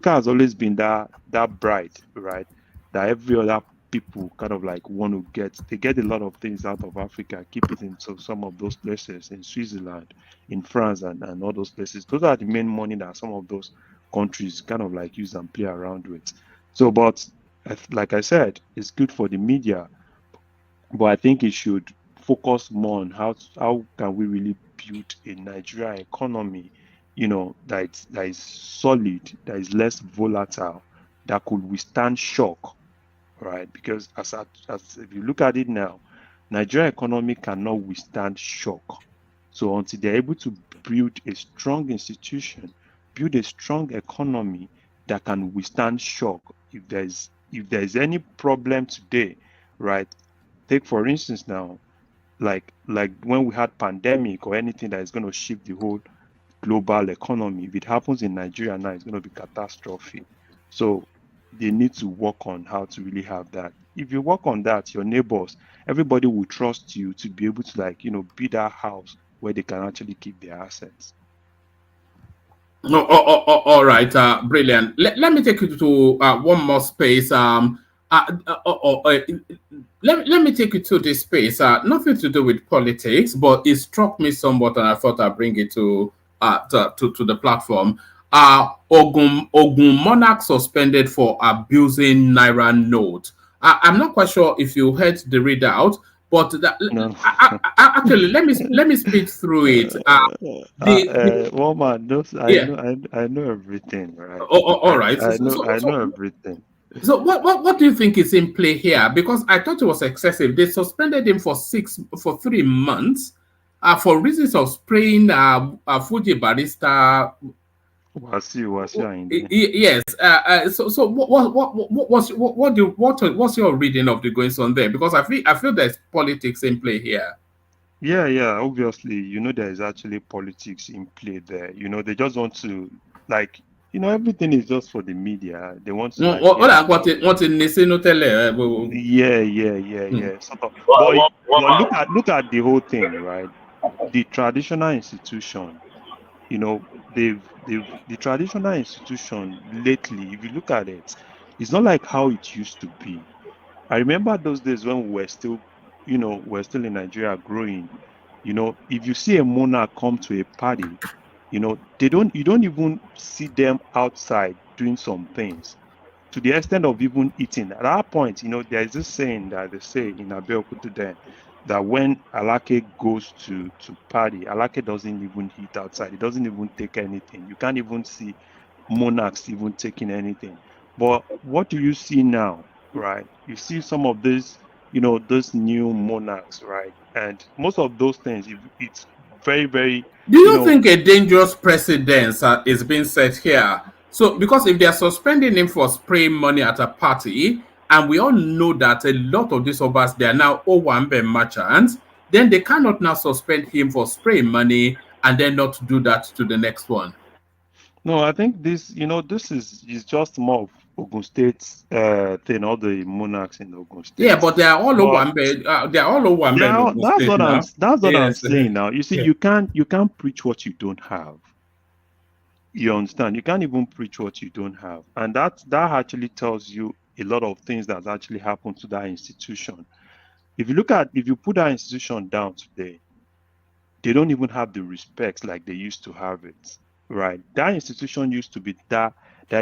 has always been that bright, right? That every other people kind of like want to get a lot of things out of Africa, keep it into some of those places in Switzerland, in France, and all those places. Those are the main money that some of those countries kind of like use and play around with. So, but like I said, it's good for the media, but I think it should focus more on how can we really build a Nigeria economy, that is solid, that is less volatile, that could withstand shock, right? Because as if you look at it now, Nigeria economy cannot withstand shock. So until they're able to build a strong institution, build a strong economy that can withstand shock, if there's any problem today, right? Take for instance now, like when we had pandemic or anything that is going to shift the whole global economy. If it happens in Nigeria now, it's going to be catastrophe. So they need to work on how to really have that. If you work on that, your neighbors, everybody will trust you to be able to be that house where they can actually keep their assets. All right, brilliant. Let me take you to one more space. Let me take you to this space. Nothing to do with politics, but it struck me somewhat, and I thought I'd bring it to the platform. Ogun monarch suspended for abusing naira note. I'm not quite sure if you heard the readout, but No. Actually, let me speed through it. Woman, I know everything, right? All right. I know everything. So what do you think is in play here? Because I thought it was excessive. They suspended him for 3 months for reasons of spraying Fuji barista. Yes. So what's your reading of the goings on there? Because I feel there's politics in play here. Yeah. Obviously, there is actually politics in play there. They just want to everything is just for the media. They want to Yeah. Sort of. But look at the whole thing, right? The traditional institution, the traditional institution lately, if you look at it, it's not like how it used to be. I remember those days when we're still in Nigeria growing. If you see a monarch come to a party, you don't even see them outside doing some things to the extent of even eating. At that point, there's this saying that they say in Abeokuta then, that when Alake goes to party, Alake doesn't even eat outside. He doesn't even take anything. You can't even see monarchs even taking anything. But what do you see now, right? You see some of these, those new monarchs, right? And most of those things, it's very, very. Do you think a dangerous precedent is being set here? So, because if they are suspending him for spraying money at a party, and we all know that a lot of these obas, they are now Owambe merchants, then they cannot now suspend him for spraying money and then not do that to the next one. No, I think this is just more of Ogun State's thing, all the monarchs in Ogun State. Yeah, but they are all Owambe. They are all Owambe in Ogun State that's what I'm saying now. You see, you can't preach what you don't have. You understand? You can't even preach what you don't have, and that actually tells you a lot of things that actually happened to that institution. If you put that institution down today, they don't even have the respect like they used to have it. Right. That institution used to be there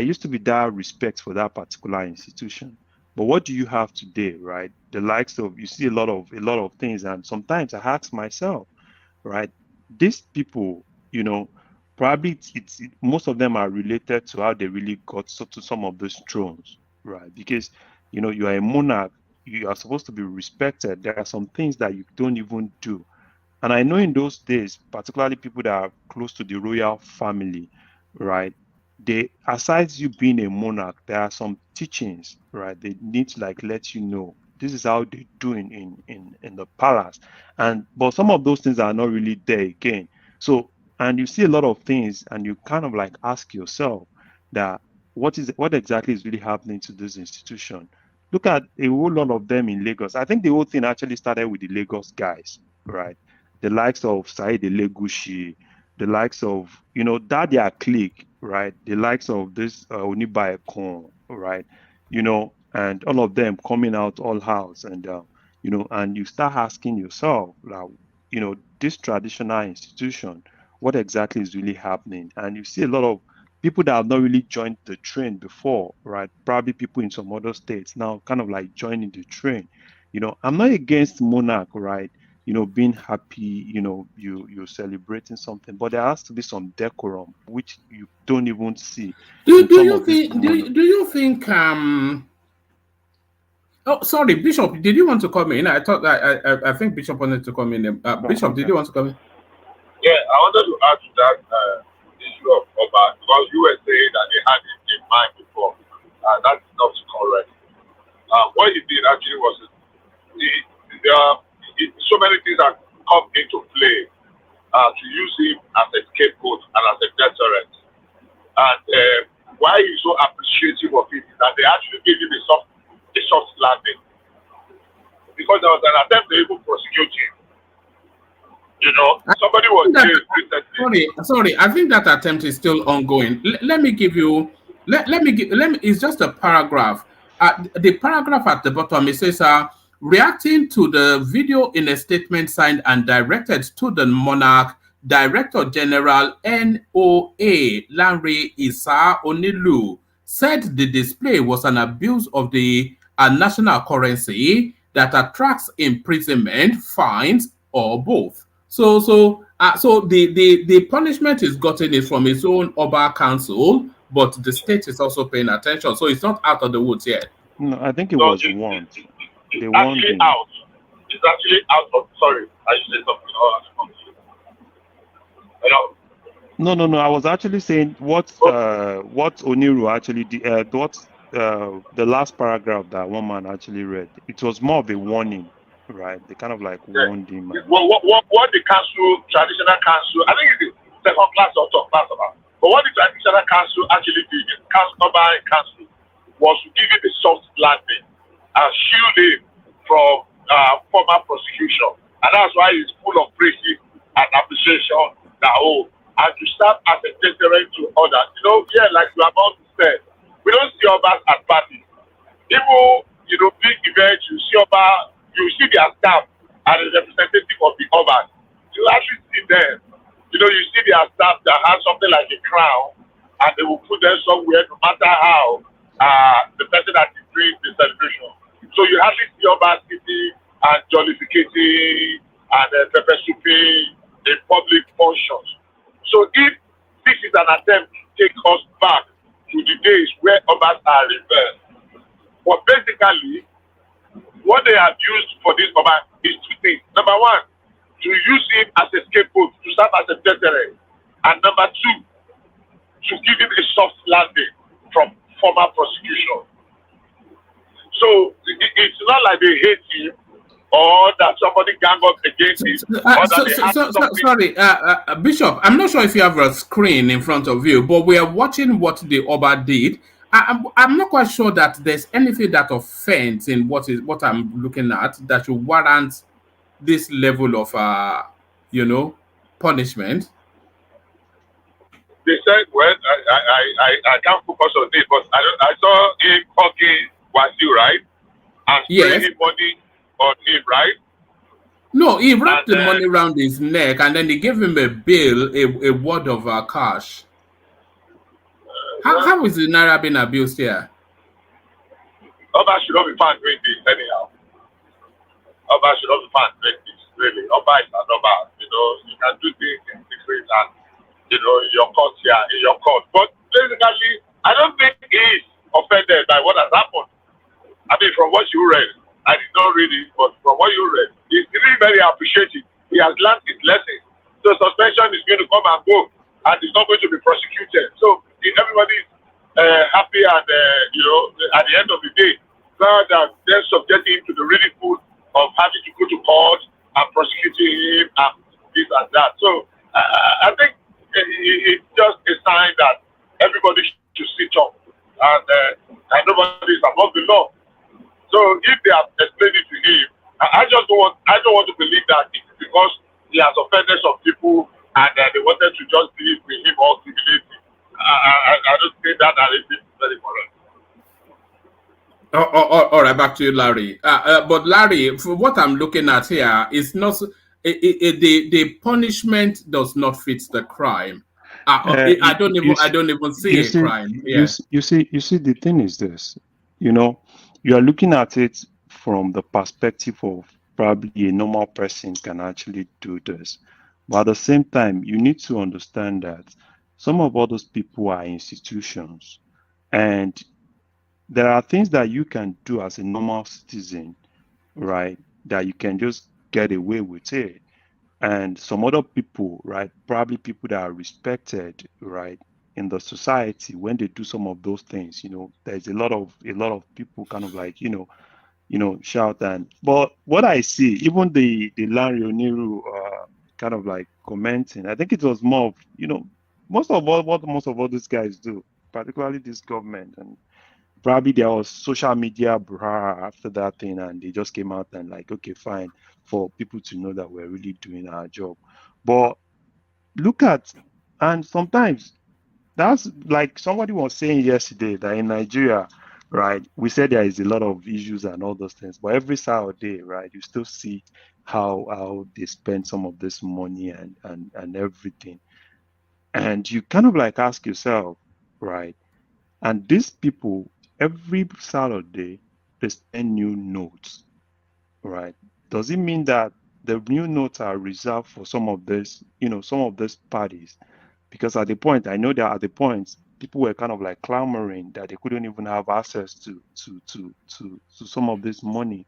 used to be that respect for that particular institution. But what do you have today, right? The likes of, you see a lot of things, and sometimes I ask myself, right, these people, probably most of them are related to how they really got to some of those thrones, right? Because you are a monarch, you are supposed to be respected. There are some things that you don't even do. And I know in those days, particularly people that are close to the royal family, right? Aside you being a monarch, there are some teachings, right? They need to let you know this is how they do in the palace. But some of those things are not really there again. So, and you see a lot of things, and you kind of ask yourself that what exactly is really happening to this institution? Look at a whole lot of them in Lagos. I think the whole thing actually started with the Lagos guys, right? The likes of Said Elegushi, the likes of, that their clique, right? The likes of this Oniba Ekon, right? and all of them coming out all house, and and you start asking yourself, like, this traditional institution, what exactly is really happening? And you see a lot of people that have not really joined the train before, right? Probably people in some other states now kind of like joining the train. I'm not against monarch, right? Being happy, you're celebrating something, but there has to be some decorum, which you don't even see Do, in do some you of these think do you think Oh, sorry, Bishop. Did you want to come in? I thought I think Bishop wanted to come in. Bishop, did you want to come in? Yeah, I wanted to add to that issue of Oba, because you were saying that they had it in mind before. That's not correct. What he did actually was so many things that come into play to use him as a scapegoat and as a deterrent. And why he's so appreciative of it is that they actually gave him a soft landing, because there was an attempt to even prosecute him. Somebody was jailed recently. Sorry. I think that attempt is still ongoing. Let me give you. Let me. It's just a paragraph. The paragraph at the bottom, it says, reacting to the video in a statement signed and directed to the monarch, Director General NOA Lanre Issa Onilu said the display was an abuse of the national currency that attracts imprisonment, fines, or both. So the punishment is gotten is from his own Oba Council, but the state is also paying attention. So it's not out of the woods yet. No, I think it was warned. They warned him. It's actually out of. Sorry, I should say something. No. I was actually saying what Oniru actually did. The last paragraph that one man actually read. It was more of a warning, right? They kind of like warned him. What the traditional council, I think it's the second class or third class about. But what the traditional council actually did, council, was to give him a soft landing and shield him from formal prosecution. And that's why he's full of praises and appreciation that, and to serve as a deterrent to others. Like you are about to say, we don't see Obas as parties. Even, big events, you see their staff as a representative of the Obas. You actually see them. You see their staff that has something like a crown, and they will put them somewhere no matter how the person that is doing the celebration. So you hardly see Obas sitting and jollificating and pepper souping in public functions. So if this is an attempt to take us back to the days where Obas are reversed, but basically, what they have used for this Oba is two things. Number one, to use him as a scapegoat, to serve as a deterrent. And number two, to give him a soft landing from formal prosecution. So it's not like they hate him or that somebody gang up against him. Sorry, Bishop, I'm not sure if you have a screen in front of you, but we are watching what the Oba did. I'm not quite sure that there's anything that offends in what I'm looking at that should warrant this level of punishment. They said, well, I can't focus on it, but I saw him hugging Wasiu, right? And spraying money on him, right? No, he wrapped the money around his neck and then he gave him a bill, a wad of cash. How is the Naira being abused here? Oba should not be found doing this anyhow. Oba should not be found doing this, really. Oba is an Oba. You can do things in secret and, in your court here, in your court. But basically, I don't think he is offended by what has happened. I mean, from what you read, I did not read it, but from what you read, he's really very appreciative. He has learned his lesson. So suspension is going to come and go, and he's not going to be prosecuted. So everybody is happy, and at the end of the day, rather than then subjecting him to the ridicule of having to go to court and prosecuting him and this and that. So I think it's just a sign that everybody should sit up, and nobody is above the law. So if they have explained it to him, I don't want to believe that it's because he has offended some people and they wanted to just deal with him or humiliate him. I don't think that narrative is very correct. All right, back to you, Larry. But Larry, for what I'm looking at here, is not the punishment does not fit the crime. I don't even see a crime. Yeah. You see, the thing is this, you are looking at it from the perspective of probably a normal person can actually do this. But at the same time, you need to understand that some of all those people are institutions, and there are things that you can do as a normal citizen, right? That you can just get away with it. And some other people, right? Probably people that are respected, right, in the society, when they do some of those things, there's a lot of people kind of like, shout. And but what I see, even the Larry Oniru kind of like commenting, I think it was more of, most of all these guys do, particularly this government. And probably there was social media brouhaha after that thing, and they just came out and like, okay, fine, for people to know that we're really doing our job. But look at, and sometimes that's like somebody was saying yesterday that in Nigeria, right, we said there is a lot of issues and all those things, but every Saturday, right, you still see how they spend some of this money and everything. And you kind of like ask yourself, right, and these people, every Saturday, they spend new notes, right? Does it mean that the new notes are reserved for some of this, some of these parties? Because at the point, I know that at the point, people were kind of like clamoring that they couldn't even have access to some of this money,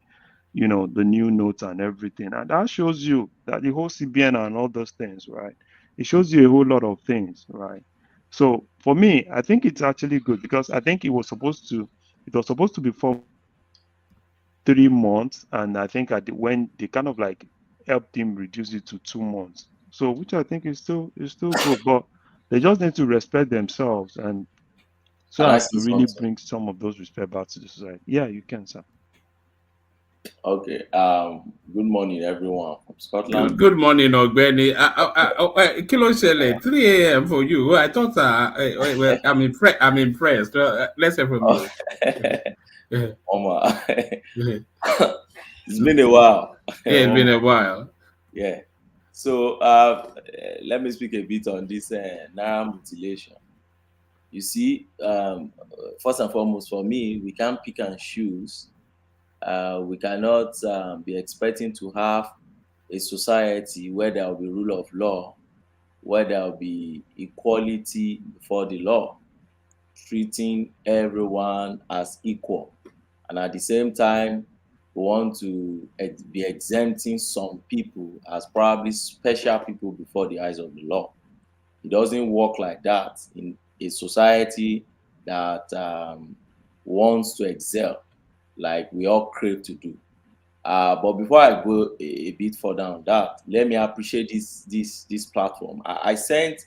the new notes and everything. And that shows you that the whole CBN and all those things, right? It shows you a whole lot of things, right? So for me, I think it's actually good because I think it was supposed to be for 3 months, and I think when they kind of like helped him reduce it to 2 months. So which I think is still good, but they just need to respect themselves and so Can I as see to really something? bring some of those respect back to the society. Yeah, you can, sir. Okay. Good morning, everyone from Scotland. Good morning, Ogbeni. Kí ló ṣẹlẹ̀? 3 a.m. for you. I thought well, I'm impressed. Let's hear from you. Omar. It's been a while. Yeah, it's been a while. Yeah. So let me speak a bit on this Naira mutilation. You see, first and foremost, for me, we can't pick and choose. We cannot be expecting to have a society where there will be rule of law, where there will be equality before the law, treating everyone as equal. And at the same time, we want to be exempting some people as probably special people before the eyes of the law. It doesn't work like that in a society that wants to excel, like we all crave to do. But before I go a bit further on that, let me appreciate this platform. I sent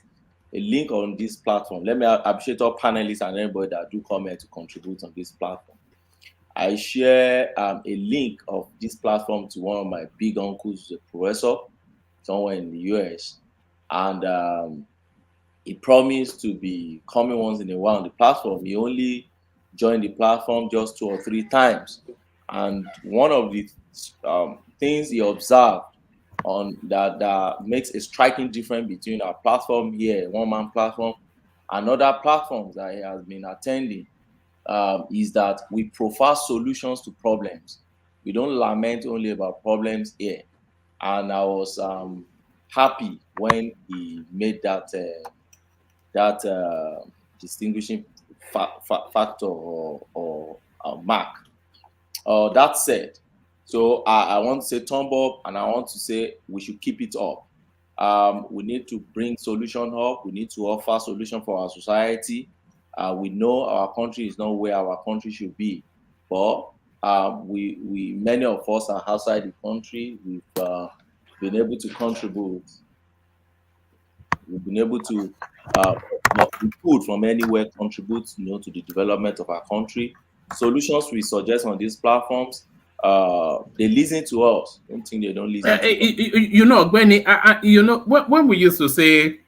a link on this platform. Let me appreciate all panelists and everybody that do come here to contribute on this platform. I share a link of this platform to one of my big uncles, a professor, somewhere in the US. And he promised to be coming once in a while on the platform. He only joined the platform just 2 or 3 times. And one of the things he observed on that makes a striking difference between our platform here, one-man platform, and other platforms that he has been attending is that we prefer solutions to problems. We don't lament only about problems here. And I was happy when he made that distinguishing factor or mark. That said, so I want to say thumb up, and I want to say we should keep it up. We need to bring solution up. We need to offer solution for our society. We know our country is not where our country should be, but we many of us are outside the country. We've been able to contribute. We've been able to we could from anywhere contribute, to the development of our country. Solutions we suggest on these platforms, they listen to us. I don't think they don't listen to us. Benny, when we used to say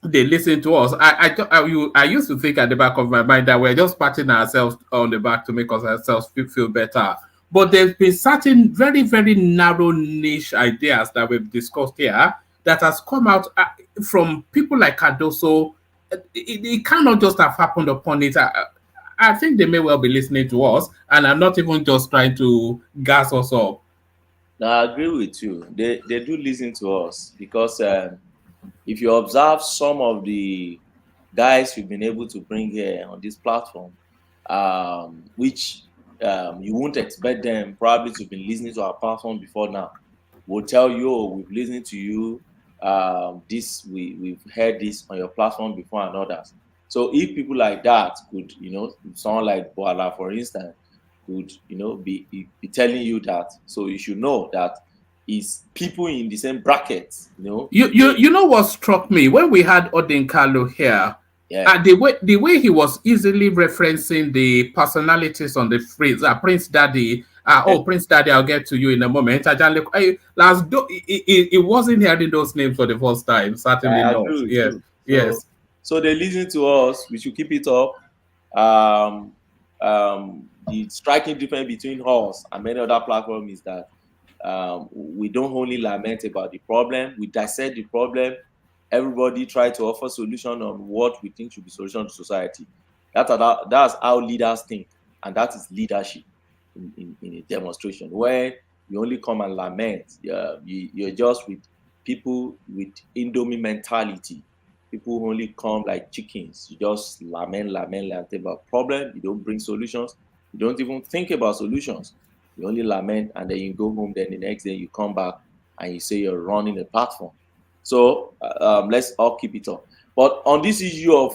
they listen to us. I used to think at the back of my mind that we're just patting ourselves on the back to make ourselves feel better. But there's been certain very, very narrow niche ideas that we've discussed here that has come out from people like Cardoso. It cannot just have happened upon it. I think they may well be listening to us, and I'm not even just trying to gas us up. No, I agree with you. They do listen to us because if you observe some of the guys we've been able to bring here on this platform, which you won't expect them probably to be listening to our platform before now, will tell you, oh, we've listened to you. We've heard this on your platform before and others. So if people like that could, someone like Boala, for instance, could, be telling you that, so you should know that is people in the same bracket, You know what struck me when we had Odinkalo here? Yeah. The way he was easily referencing the personalities on the phrase, Prince Daddy. Prince Daddy, I'll get to you in a moment. It wasn't hearing those names for the first time. Certainly I not. agree with Yes. you. Yes. So they listen to us. We should keep it up. The striking difference between us and many other platforms is that we don't only lament about the problem, we dissect the problem. Everybody try to offer solution on what we think should be solution to society. That's how leaders think, and that is leadership in a demonstration. Where you only come and lament, you're just with people with Indomie mentality. People who only come like chickens. You just lament about problem. You don't bring solutions. You don't even think about solutions. You only lament, and then you go home. Then the next day you come back and you say you're running a platform. So let's all keep it up. But on this issue of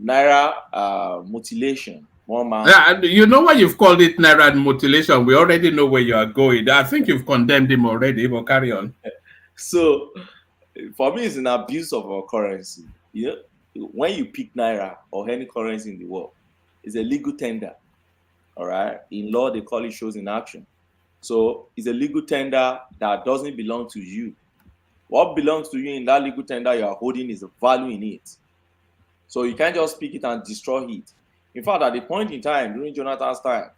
Naira mutilation, one man. You know why you've called it Naira mutilation? We already know where you are going. I think you've condemned him already, but carry on. So for me, it's an abuse of our currency. When you pick Naira or any currency in the world, it's a legal tender. All right. In law, they call it shows in action. So it's a legal tender that doesn't belong to you. What belongs to you in that legal tender you are holding is the value in it. So you can't just pick it and destroy it. In fact, at the point in time, during Jonathan's time,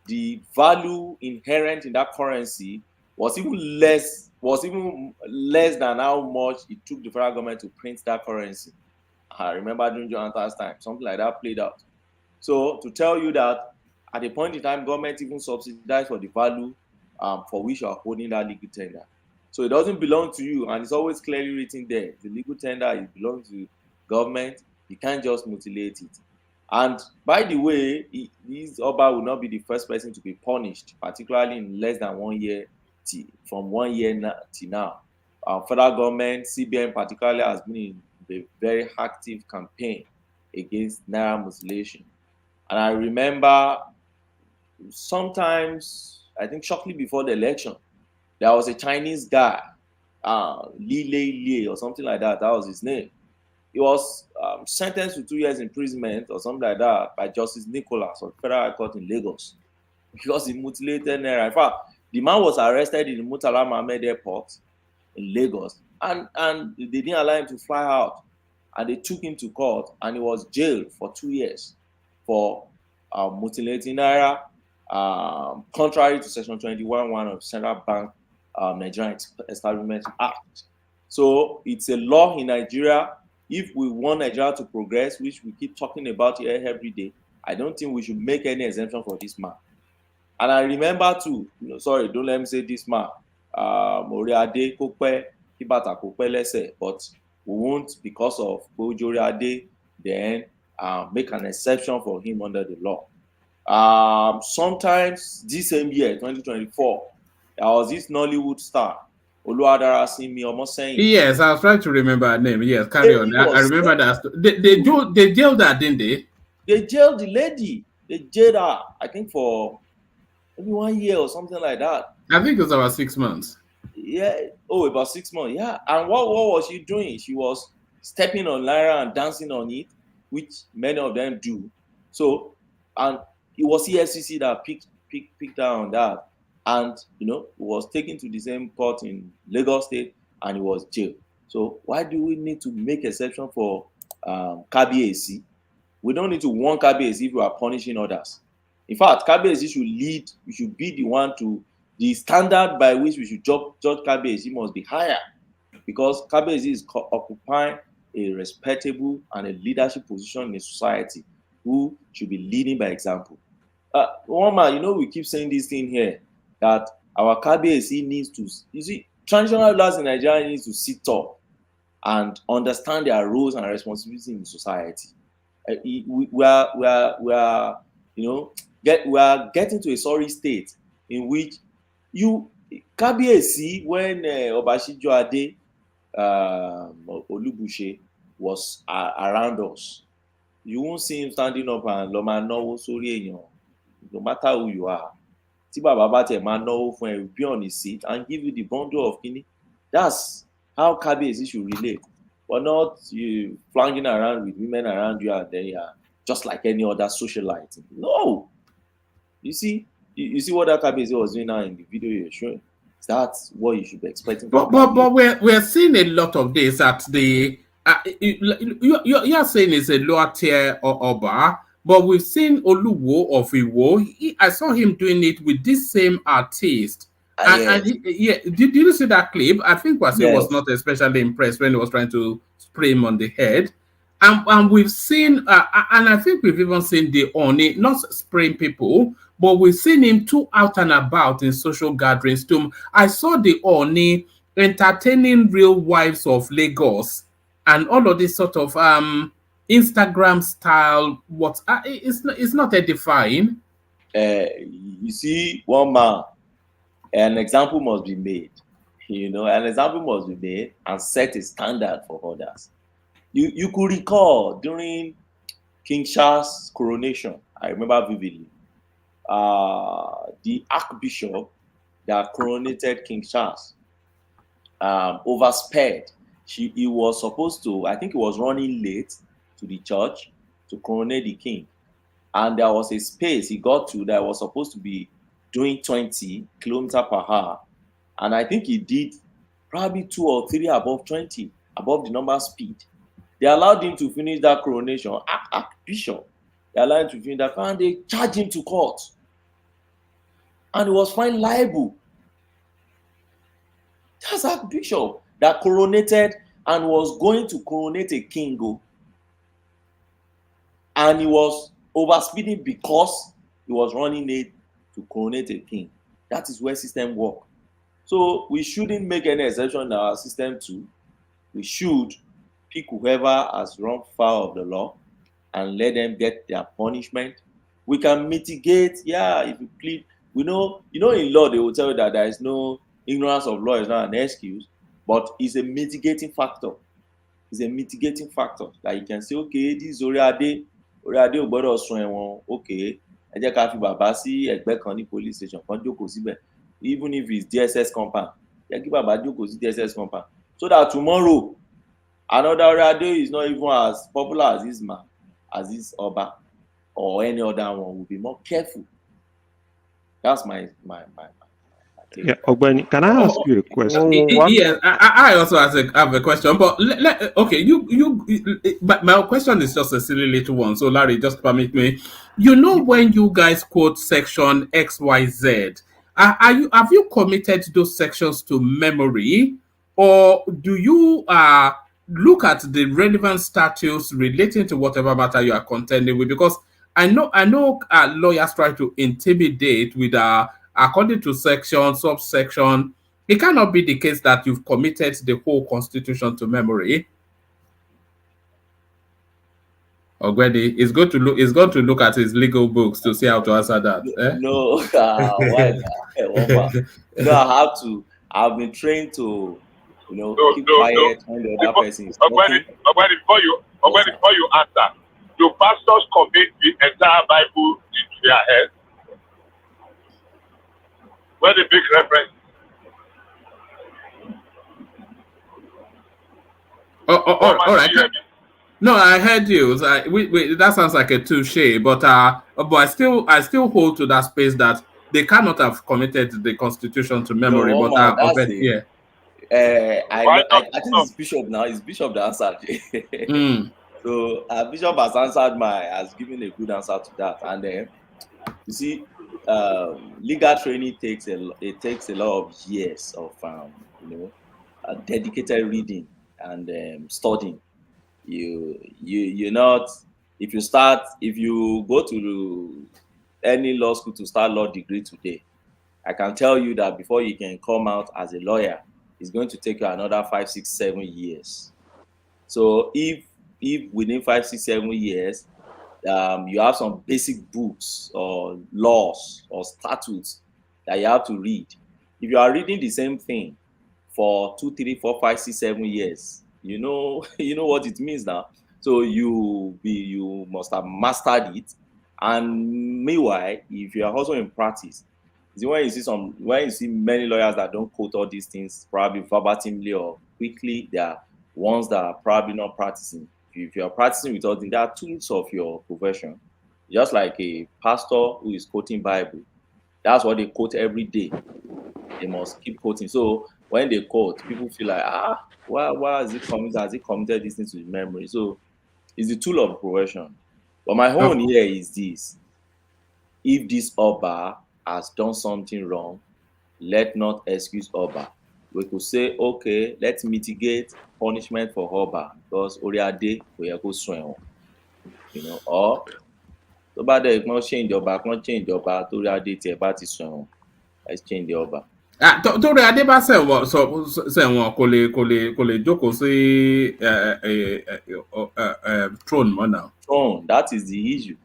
the value inherent in that currency was even less than how much it took the federal government to print that currency. I remember during Jonathan's time, something like that played out. So to tell you that at a point in time, government even subsidized for the value for which you are holding that legal tender. So it doesn't belong to you, and it's always clearly written there. The legal tender, it belongs to government. You can't just mutilate it. And by the way, this Oba will not be the first person to be punished, particularly in less than 1 year, from 1 year to now. Federal government, CBN particularly, has been in a very active campaign against Naira mutilation. And I remember sometimes, I think shortly before the election, there was a Chinese guy, Li or something like that. That was his name. He was sentenced to 2 years imprisonment or something like that by Justice Nicholas of the Federal High Court in Lagos because he mutilated Naira. In fact, the man was arrested in the Murtala Mohammed Airport in Lagos, and they didn't allow him to fly out, and they took him to court, and he was jailed for 2 years for mutilating Naira, contrary to Section 21(1) of Central Bank Nigerian Establishment Act. So it's a law in Nigeria. If we want Nigeria to progress, which we keep talking about here every day, I don't think we should make any exemption for this man. And I remember too, sorry, don't let me say this man, Oriade Kope, Kibata Kope Lese, but we won't, because of Oriade, then make an exception for him under the law. Sometimes this same year, 2024, there was this Nollywood star, Oluwadara Simi Omoseyin. Yes, I was trying to remember her name. Yes, carry on. I remember that. They jailed her, didn't they? They jailed the lady. They jailed her, I think, for maybe 1 year or something like that. I think it was about 6 months. Yeah. Oh, about 6 months. Yeah. And what was she doing? She was stepping on Naira and dancing on it, which many of them do. So, and it was EFCC that picked her on that, and was taken to the same court in Lagos State, and he was jailed. So why do we need to make exception for Kabiyesi? We don't need to warn Kabiyesi if we are punishing others. In fact, Kabiyesi should lead. We should be the one to the standard by which we should judge Kabiyesi must be higher, because Kabiyesi is occupying a respectable and a leadership position in a society who should be leading by example. One man, we keep saying this thing here that our Kabiyesi needs to. You see, traditional rulers in Nigeria needs to sit up and understand their roles and responsibilities in society. We are getting to a sorry state in which Kabiyesi, when Obasijo Ade Olubushe was around us, you won't see him standing up and loma náwó sórí èèyàn, no matter who you are. Tí bàbá bá tẹ̀ máa náwó fún ẹ, be on his seat and give you the bundle of kini. That's how Kabiyesi should relate, but not you flanging around with women around you and then you are just like any other socialite. No, you see what that Kabiyesi was doing now in the video you're showing. That's what you should be expecting. But we're seeing a lot of this at the. You're saying it's a lower tier or Oba, but we've seen Oluwo of Iwo. I saw him doing it with this same artist. Did you see that clip? I think Wasi was not especially impressed when he was trying to spray him on the head. And we've seen, and I think we've even seen the Oni, not spraying people, but we've seen him too out and about in social gatherings too. I saw the Oni entertaining real wives of Lagos and all of this sort of Instagram style. It's not edifying. You see, one man, an example must be made. An example must be made and set a standard for others. You could recall during King Charles' coronation, I remember vividly, the Archbishop that coronated King Charles oversped. He was supposed to, I think he was running late to the church to coronate the king. And there was a space he got to that was supposed to be doing 20 kilometers per hour. And I think he did probably 2 or 3 above 20, above the normal speed. They allowed him to finish that coronation. Archbishop, they allowed him to finish that, and they charged him to court. And he was fined liable. That's Archbishop that coronated and was going to coronate a king. And he was overspeeding because he was running late to coronate a king. That is where system work. So we shouldn't make any exception in our system too. We should pick whoever has run foul of the law and let them get their punishment. We can mitigate, if you plead. We know, in law they will tell you that there is no ignorance of law is not an excuse, but it's a mitigating factor. It's a mitigating factor that you can say, okay, this is Oriade ò gbọ́dọ̀ sun ẹ̀wọ̀n, okay, ẹ jẹ́ ká fi bàbá sí ẹgbẹ́ kan ní police station kan jókòó síbẹ̀, even if it's DSS compound, jẹ́ kí bàbá jókòó sí DSS compound, so that tomorrow another Oriade is not even as popular as this man, as this Oba or any other one, will be more careful. That's my Yeah, Ogbeni, can I ask you a question? Yes, I also have a question, but okay, but my question is just a silly little one. So Larry, just permit me. When you guys quote section XYZ, have you committed those sections to memory, or do you look at the relevant statutes relating to whatever matter you are contending with? Because I know lawyers try to intimidate with according to section, subsection. It cannot be the case that you've committed the whole constitution to memory. Already, it's going to look at his legal books to see how to answer that. No, No, I have to. I've been trained to, keep quiet when the other person is talking. Before you answer, do pastors commit the entire Bible into their head? Where the big reference? All right. No, I heard you. That sounds like a touche, but I still hold to that space that they cannot have committed the constitution to memory. No, but that's I think it's Bishop now. It's Bishop that answered. So Bishop has given a good answer to that. And then you see, legal training takes a lot of years of dedicated reading and studying. You're not, if you go to any law school to start law degree today, I can tell you that before you can come out as a lawyer, it's going to take you another 5, 6, 7 years. So if within 5, 6, 7 years, you have some basic books or laws or statutes that you have to read. If you are reading the same thing for 2, 3, 4, 5, 6, 7 years, you know what it means now. So you must have mastered it. And meanwhile, if you are also in practice, when you see many lawyers that don't quote all these things probably verbatimly or quickly, they are ones that are probably not practicing. If you are practicing with all things, there are tools of your profession. Just like a pastor who is quoting Bible, that's what they quote every day. They must keep quoting. So when they quote, people feel like, why has he committed this thing to his memory? So it's the tool of the profession. But my own here is this: if this Oba has done something wrong, let not excuse Oba. We could say, okay, let's mitigate punishment for Oba because Oriade we go swim. Or so bad they can't change Oba, to Oriade ti eba ti swim. Let's change the Oba. Torí Adé bá sẹ̀wọ̀n kò lè jókòó sí throne mọ́ now. Throne, that is the issue.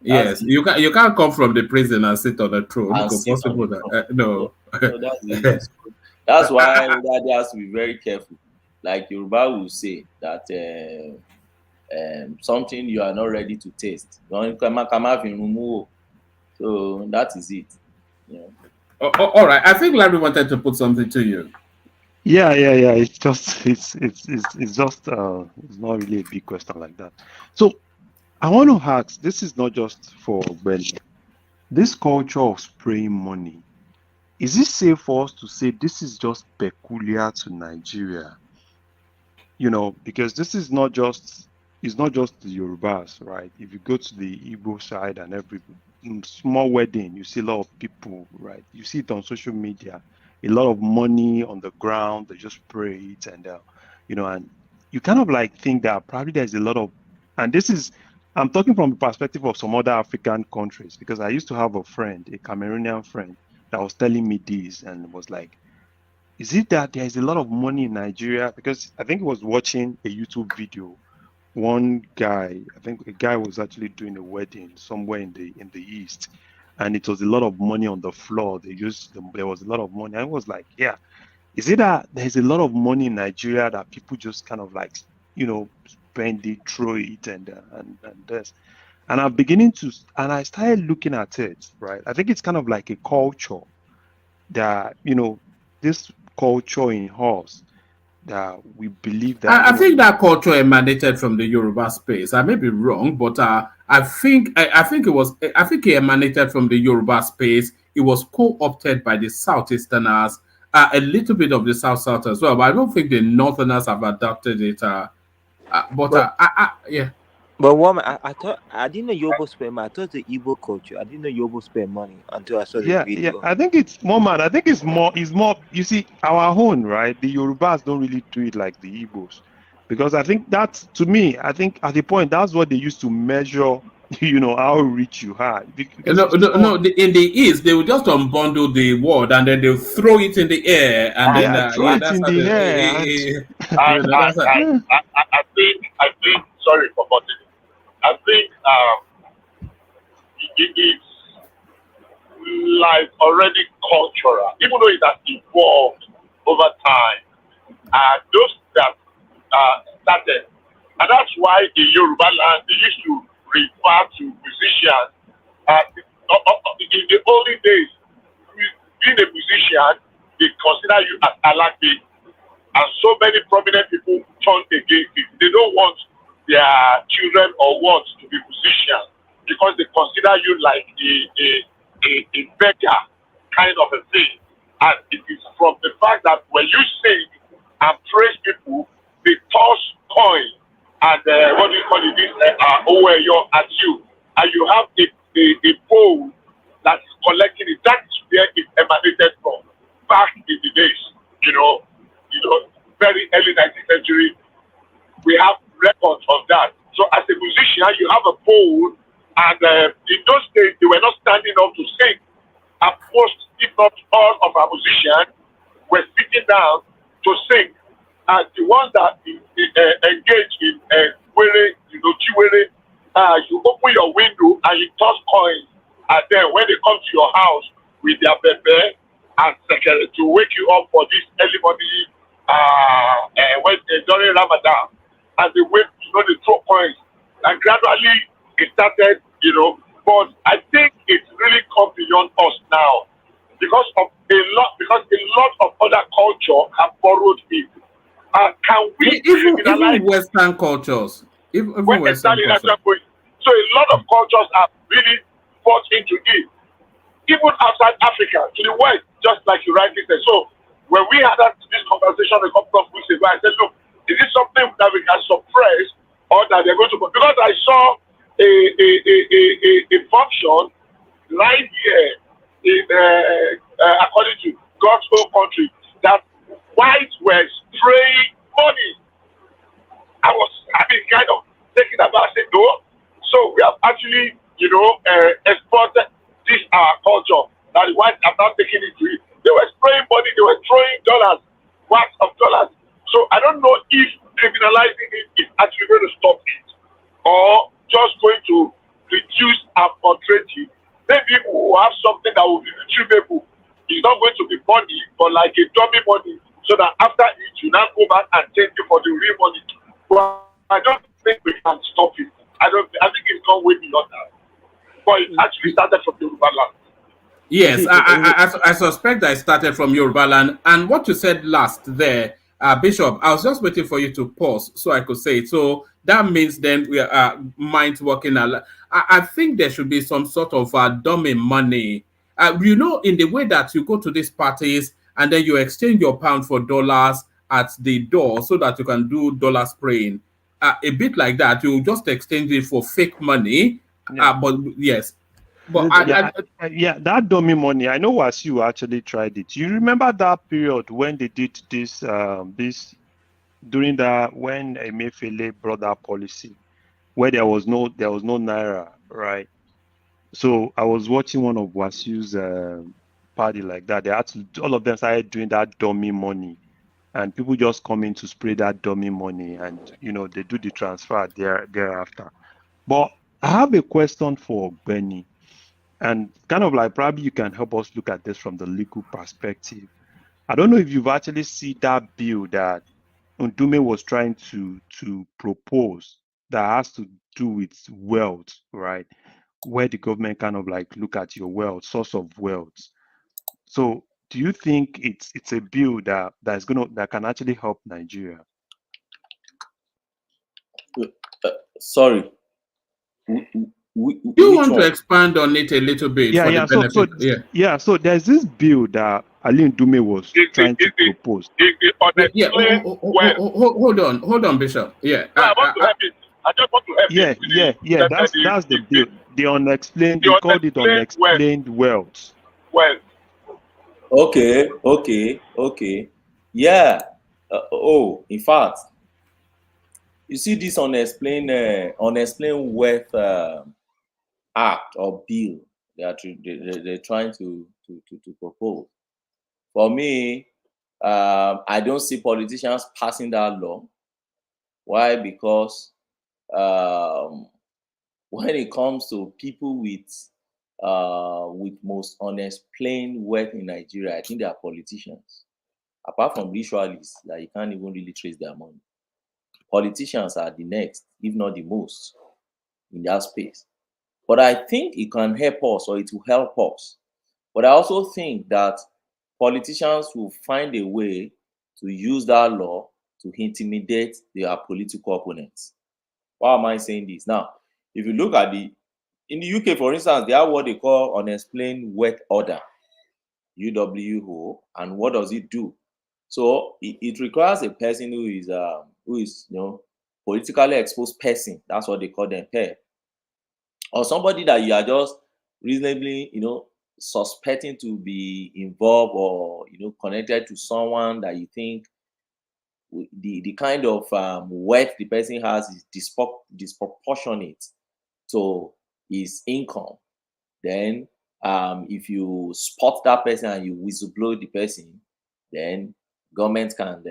Yes, you can't come from the prison and sit on the throne. No. No, that's the issue. That's why Daddy has to be very careful. Like Yoruba will say that something you are not ready to taste. So that is it. All right. I think Larry wanted to put something to you. Yeah. It's just it's not really a big question like that. So I want to ask, this is not just for Belly. This culture of spraying money, is it safe for us to say this is just peculiar to Nigeria? Because this is not just the Yorubas, right? If you go to the Igbo side and every small wedding, you see a lot of people, right? You see it on social media, a lot of money on the ground, they just spray it and and you kind of like think that probably there's a lot of, and I'm talking from the perspective of some other African countries, because I used to have a friend, a Cameroonian friend, that was telling me this and was like, is it that there is a lot of money in Nigeria? Because I think he was watching a YouTube video. One guy, I think a guy was actually doing a wedding somewhere in the east, and it was a lot of money on the floor. There was a lot of money. I was like, yeah, is it that there's a lot of money in Nigeria that people just kind of like, spend it, throw it, and this. And I started looking at it, right? I think it's kind of like a culture that, this culture in us that we believe that. I think that culture emanated from the Yoruba space. I may be wrong, but I think it emanated from the Yoruba space. It was co-opted by the Southeasterners, a little bit of the South as well, but I don't think the Northerners have adopted it. Yeah. But woman, I thought I didn't know Yobo spend money. I thought the Igbo culture. I didn't know Yobo spend money until I saw the video. Yeah. I think it's more, man. I think it's more. You see, our own, right? The Yorubas don't really do it like the Igbos, because I think that's, to me, I think at the point that's what they used to measure. How rich you are. No. In the East, they will just unbundle the word and then they'll throw it in the air and throw it in the air. I think. Sorry for cutting. I think it is like already cultural, even though it has evolved over time. Those that started, and that's why in Yoruba land they used to refer to musicians. In the early days, being a musician, they consider you as alagbe, and so many prominent people turned against it. They don't want their children or want to be musicians because they consider you like a beggar kind of a thing. And it is from the fact that when you sing, and praise people, they toss coin and what do you call it, this OAO at you, and you have a pole that is collecting it. That is where it emanated from back in the days, very early 19th century. We have records of that. So as a musician, you have a pole, and in those days, they were not standing up to sing. And most, if not all, of our musicians were sitting down to sing. And the ones that engage in chiwere, you open your window and you toss coins. And then when they come to your house with their bebe and secretary to wake you up for this early morning, during Ramadan, and they wait, they throw coins. And gradually it started, but I think it's really come beyond us now because a lot of other culture have borrowed it. Can we even Western cultures? Even Western cultures. So a lot of cultures have really bought into it. Even outside Africa, to the west, just like you rightly said. So when we had this conversation a couple of weeks ago, I said, look, is this something that we can suppress or that they're going to? Because I saw a function live here in according to God's own country that whites were spraying money. I was kind of taking about it though. So we have actually, exported this culture that the whites have not taken it to it. They were spraying money, they were throwing dollars, whacks of dollars. So I don't know if criminalizing it is actually going to stop it or just going to reduce and portray it. Maybe people who have something that will be retrievable. It's not going to be money, but like a dummy money, so that after it, you now go back and change it for the real money. But I don't think we can stop it. I think it's gone way beyond that. But it actually started from Yoruba land. Yes, I suspect that it started from Yoruba land. And what you said last there, Bishop, I was just waiting for you to pause so I could say it. So that means then we are minds working. I think there should be some sort of dummy money. In the way that you go to these parties and then you exchange your pound for dollars at the door so that you can do dollar spraying. A bit like that, you just exchange it for fake money. Yeah. But yes. But that dummy money, I know Wasiu actually tried it. You remember that period when they did this during when Emefiele brought that policy where there was no naira, right? So I was watching one of Wasiu's party like that. All of them started doing that dummy money, and people just come in to spray that dummy money, and they do the transfer thereafter. But I have a question for Benny. And kind of like probably you can help us look at this from the legal perspective. I don't know if you've actually seen that bill that Ndume was trying to propose that has to do with wealth, right? Where the government kind of like look at your wealth, source of wealth. So do you think it's a bill that can actually help Nigeria? Sorry. You want to expand on it a little bit for the benefit? So there's this bill that Ali Ndume was trying to propose. Hold on, Bishop. Yeah. I want to help it. I just want to help you. That's the bill. The unexplained, they called it unexplained wealth. Okay. Yeah. In fact, you see this unexplained wealth act or bill that they're trying to propose. For me, I don't see politicians passing that law. Why? Because when it comes to people with most unexplained wealth in Nigeria, I think they are politicians. Apart from ritualists, that you can't even really trace their money. Politicians are the next, if not the most, in that space. But I think it can help us, or it will help us. But I also think that politicians will find a way to use that law to intimidate their political opponents. Why am I saying this? Now, if you look at in the UK, for instance, they have what they call unexplained wealth order, UWO, and what does it do? So it requires a person who is politically exposed person. That's what they call them, pair, or somebody that you are just reasonably suspecting to be involved or connected to someone that you think the kind of wealth the person has is disproportionate to his income. Then if you spot that person and you whistleblow the person, then government can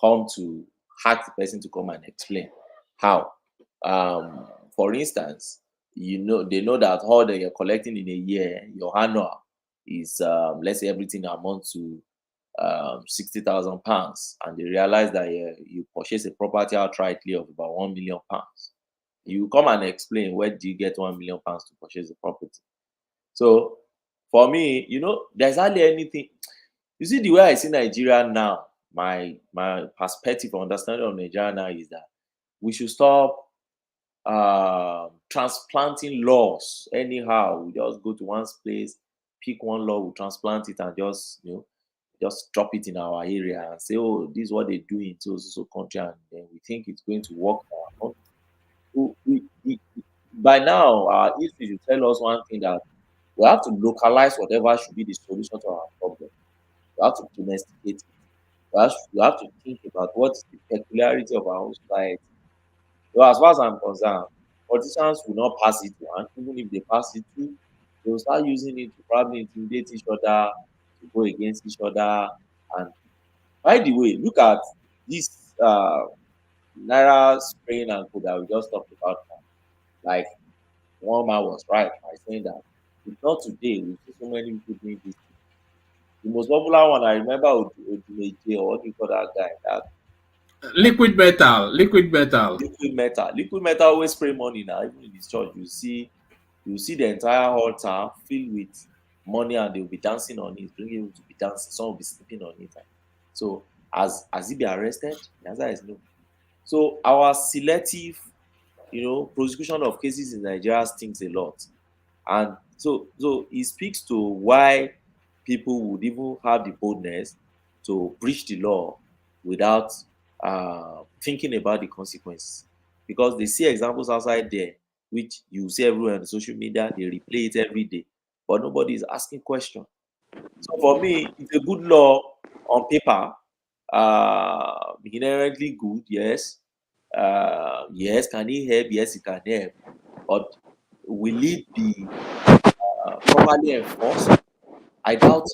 come to hack the person to come and explain how. For instance, they know that all that you're collecting in a year, your annual is let's say everything amounts to £60,000, and they realize that you purchase a property outrightly of about £1 million. You come and explain, where do you get £1 million to purchase the property? So for me, there's hardly anything. You see, the way I see Nigeria now, my perspective or understanding of Nigeria now is that we should stop transplanting laws anyhow. We just go to one place, pick one law, we transplant it, and just drop it in our area and say, oh, this is what they do in so country, and then we think it's going to work. By now, our history should tell us one thing, that we have to localize whatever should be the solution to our problem. We have to domesticate it. We have to think about what is the peculiarity of our own society. So as far as I'm concerned, politicians will not pass it one. Even if they pass it two, they will start using it to probably intimidate each other, to go against each other. And by the way, look at this Naira spraying and code that we just talked about now. Like, one man was right by saying that if not today, we see so many people doing this. The most popular one I remember was Odumeje, or what do you call that guy? Liquid metal. Liquid metal always spray money now. Even in this church, you see the entire altar filled with money, and they'll be dancing on it. Being able to be dancing, some will be sleeping on it. So, has he been arrested? The answer is no. So our selective, prosecution of cases in Nigeria stinks a lot, and so it speaks to why people would even have the boldness to breach the law without thinking about the consequences, because they see examples outside there, which you see everywhere on the social media. They replay it every day, but nobody is asking questions. So for me, it's a good law on paper, inherently good, yes. Yes, can it help? Yes, it can help. But will it be properly enforced? I doubt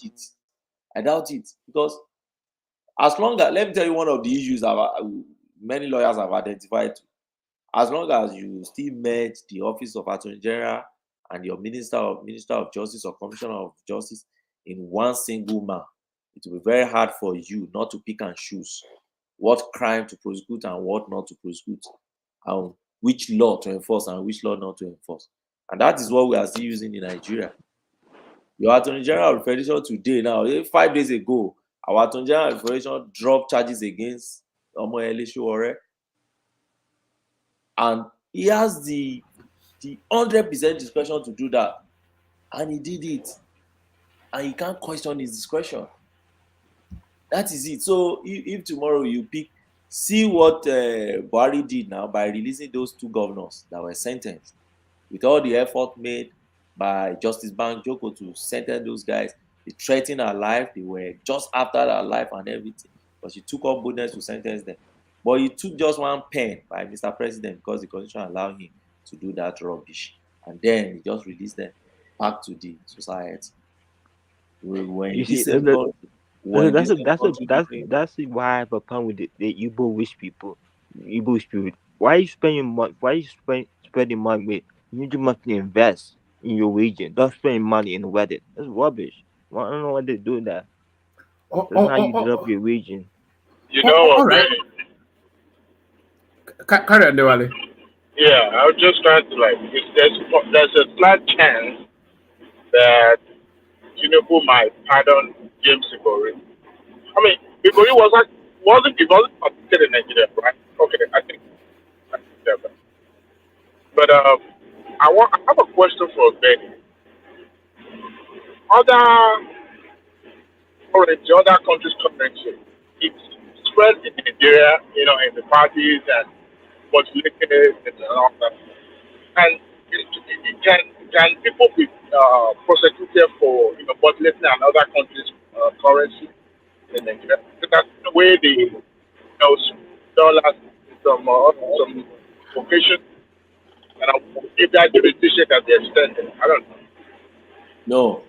it. Because as long as, let me tell you, one of the issues many lawyers have identified, as long as you still merge the office of Attorney General and your Minister of Justice or Commissioner of Justice in one single man, it will be very hard for you not to pick and choose what crime to prosecute and what not to prosecute, and which law to enforce and which law not to enforce. And that is what we are still using in Nigeria. Your Attorney General of Federation today, now, 5 days ago, our Attorney General of Federation dropped charges against Omoyele Sowore, and he has the 100% discretion to do that, and he did it, and you can't question his discretion. That is it. So if tomorrow you see what Buhari did now by releasing those 2 governors that were sentenced, with all the effort made by Justice Banjoko to sentence those guys. They threatened her life. They were just after her life and everything, but she took up boldness to sentence them. But he took just one pen by Mr. President, because the Constitution allowed him to do that rubbish, and then he just released them back to the society. When You see, this that's why I have a problem with the Igbo rich people. Why are you spending money? Why are you spending money with? You need to monthly invest in your region. Don't spend money in the wedding. That's rubbish. Well, I don't know why they're doing that. That's not how you develop your region. You know what? All right. Carry on, Dewale. Yeah, I was just trying to there's a slight chance that Tinubu might pardon James Igori. I mean, Igori wasn't convicted in Nigeria, right? Okay, I think that. But I have a question for Benny. Other countries currency, it's spread in Nigeria, in the parties and modulated and all that. And can people be prosecuted for modulating another country's currency in Nigeria? Because the way they dollars some occasion, and if that jurisdiction can be extended, I don't know.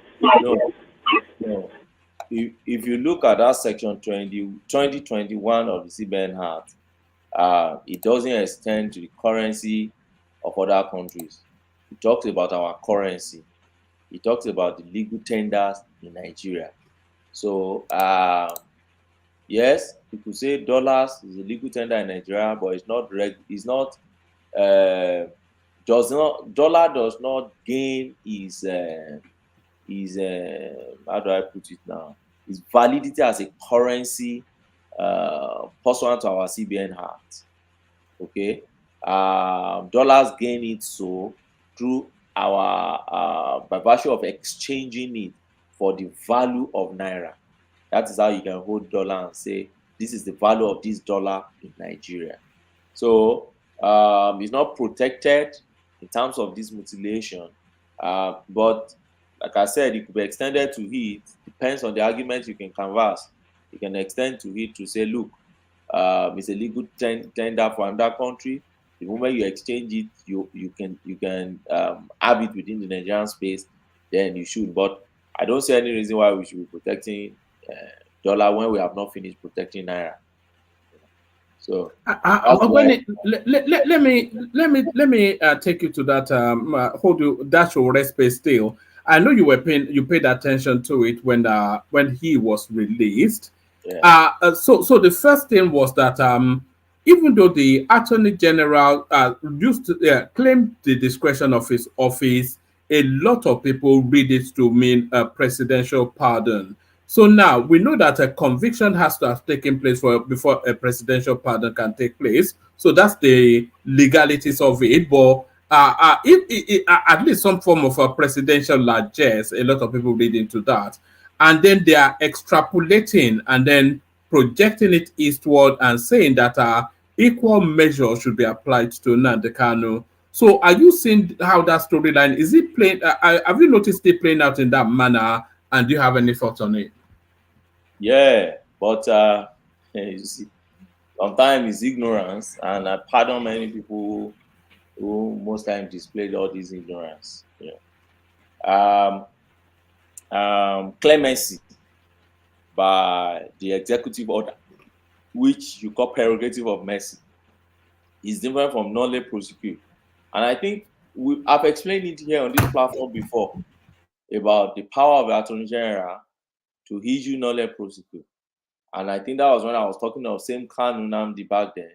No. If you look at that section 2021 of the CBN Act, it doesn't extend to the currency of other countries. It talks about our currency. It talks about the legal tenders in Nigeria. So yes, you could say dollars is a legal tender in Nigeria, but dollar does not gain is how do I put it now? Its validity as a currency pursuant to our CBN Act. Okay, dollars gain it so through our by virtue of exchanging it for the value of naira. That is how you can hold dollar and say this is the value of this dollar in Nigeria. So it's not protected in terms of this mutilation, but like I said, it could be extended to it. Depends on the argument you can canvass. You can extend to it to say, look, it's a legal tender for another country. The moment you exchange it, you can have it within the Nigerian space. Then you should. But I don't see any reason why we should be protecting dollar when we have not finished protecting naira. So let me take you to that. Hold you that should rest space still. I know you paid attention to it when he was released. Yeah. So the first thing was that even though the Attorney General used to claim the discretion of his office, a lot of people read it to mean a presidential pardon. So now we know that a conviction has to have taken place before a presidential pardon can take place. So that's the legalities of it. But if at least some form of a presidential largesse, a lot of people read into that. And then they are extrapolating and then projecting it eastward and saying that equal measure should be applied to Nnamdi Kanu. So are you seeing how that storyline, is it playing, have you noticed it playing out in that manner? And do you have any thoughts on it? Yeah, but you see, sometimes it's ignorance, and I pardon many people who most times displayed all this ignorance. Clemency by the executive order, which you call prerogative of mercy, is different from nolle prosequi. And I think I've explained it here on this platform before about the power of the Attorney General to issue nolle prosequi. And I think that was when I was talking of same Kanu Nnamdi back then.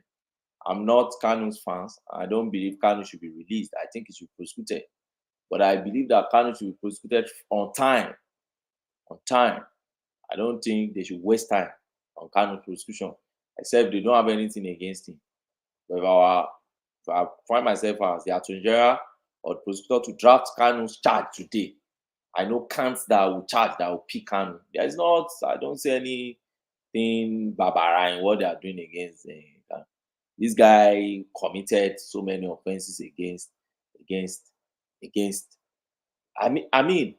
I'm not Kanu's fans. I don't believe Kanu should be released. I think he should be prosecuted. But I believe that Kanu should be prosecuted on time. On time. I don't think they should waste time on Kanu's prosecution, except they don't have anything against him. But if I find myself as the Attorney General or the prosecutor to draft Kanu's charge today, I know counts that will charge, that will pick Kanu. There is not, I don't see anything barbara in what they are doing against this guy. Committed so many offenses against I mean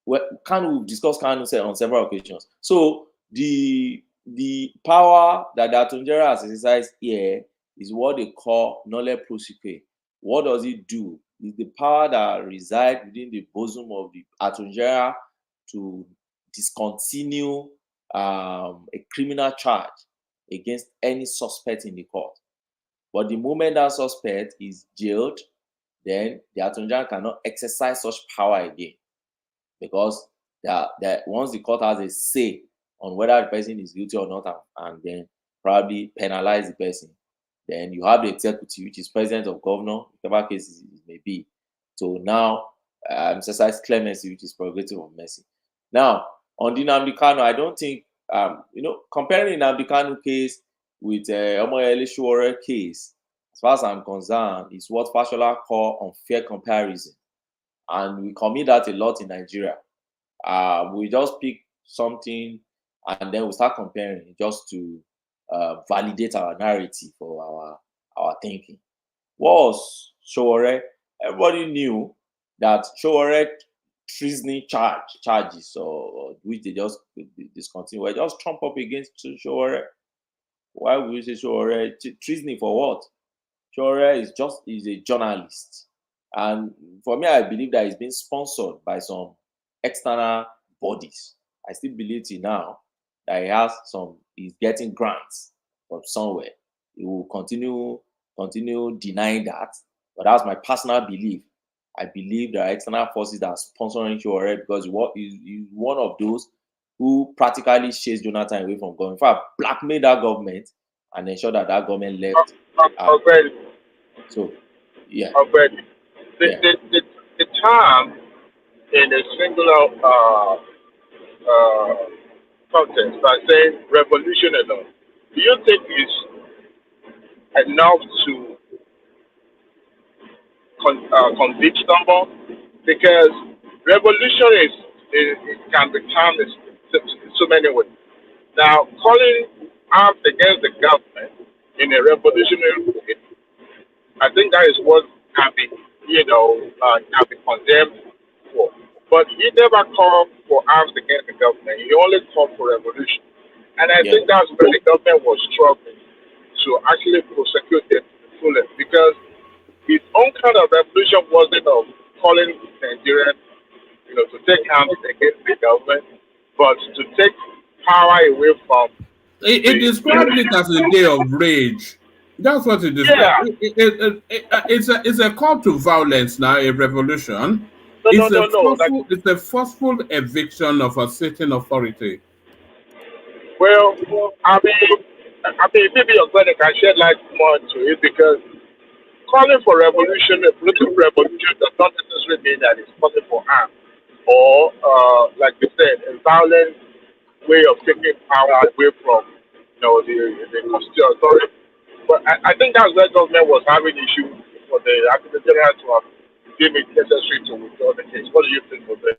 we've discussed Kanu on several occasions. So the power that the Attorney General has exercised here is what they call nolle prosequi. What does it do? It's the power that resides within the bosom of the Attorney General to discontinue a criminal charge against any suspect in the court. But the moment that suspect is jailed, then the Attorney General cannot exercise such power again, because that once the court has a say on whether the person is guilty or not, and then probably penalize the person, then you have the executive, which is president of governor, whatever cases it may be. So now exercise clemency, which is prerogative of mercy. Now on the Nnamdi Kanu, I don't think comparing the Nnamdi Kanu case with Omoyele Sowore case, as far as I'm concerned, is what Fashola call unfair comparison. And we commit that a lot in Nigeria. We just pick something and then we start comparing just to validate our narrative or our thinking. What was Sowore? Everybody knew that Sowore treason charges or which they just discontinued were just trumped up against Sowore. Why would you say Sowore treasoning for what? Sowore is a journalist, and for me, I believe that he's being sponsored by some external bodies. I still believe till now that he's getting grants from somewhere. He will continue denying that, but that's my personal belief. I believe there are external forces that are sponsoring Sowore because he's one of those who practically chased Jonathan away from government. In fact, blackmailed that government and ensure that government left. So, yeah. The term in a singular context by saying revolution alone, do you think is enough to convict someone? Because revolution it can be termed in so many ways. Now, calling arms against the government in a revolutionary way, I think that is what can be, can be condemned for. But he never called for arms against the government. He only called for revolution. And I think that's where the government was struggling to actually prosecute them to the fullest, because his own kind of revolution wasn't of calling Nigerians, to take arms against the government, but to take power away from. It described it as a day of rage. That's what it describes. Yeah. It's a call to violence now, a revolution. It's a forceful eviction of a certain authority. Well, I mean, maybe your brother can shed light more to it, because calling for revolution, a political revolution, does not necessarily mean that it's calling for arms or, like you said, a violent way of taking power away from, the constitutional authority. But I think that's where government was having issues for the Attorney General to have deemed it necessary to withdraw the case. What do you think of that?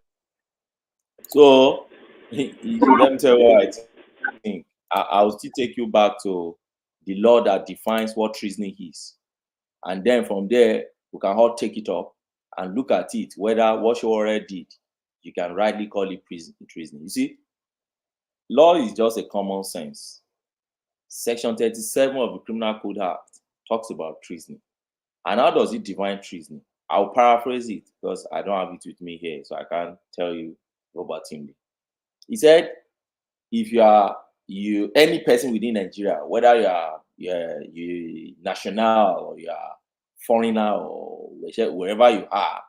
So, let me tell you what I think. I'll still take you back to the law that defines what treason is. And then from there, we can all take it up and look at it, whether what you already did, you can rightly call it treason. You see, law is just a common sense. Section 37 of the Criminal Code Act talks about treason. And how does it define treason? I'll paraphrase it because I don't have it with me here, so I can't tell you verbatimly. He said, if any person within Nigeria, whether you're national or you're foreigner or wherever you are,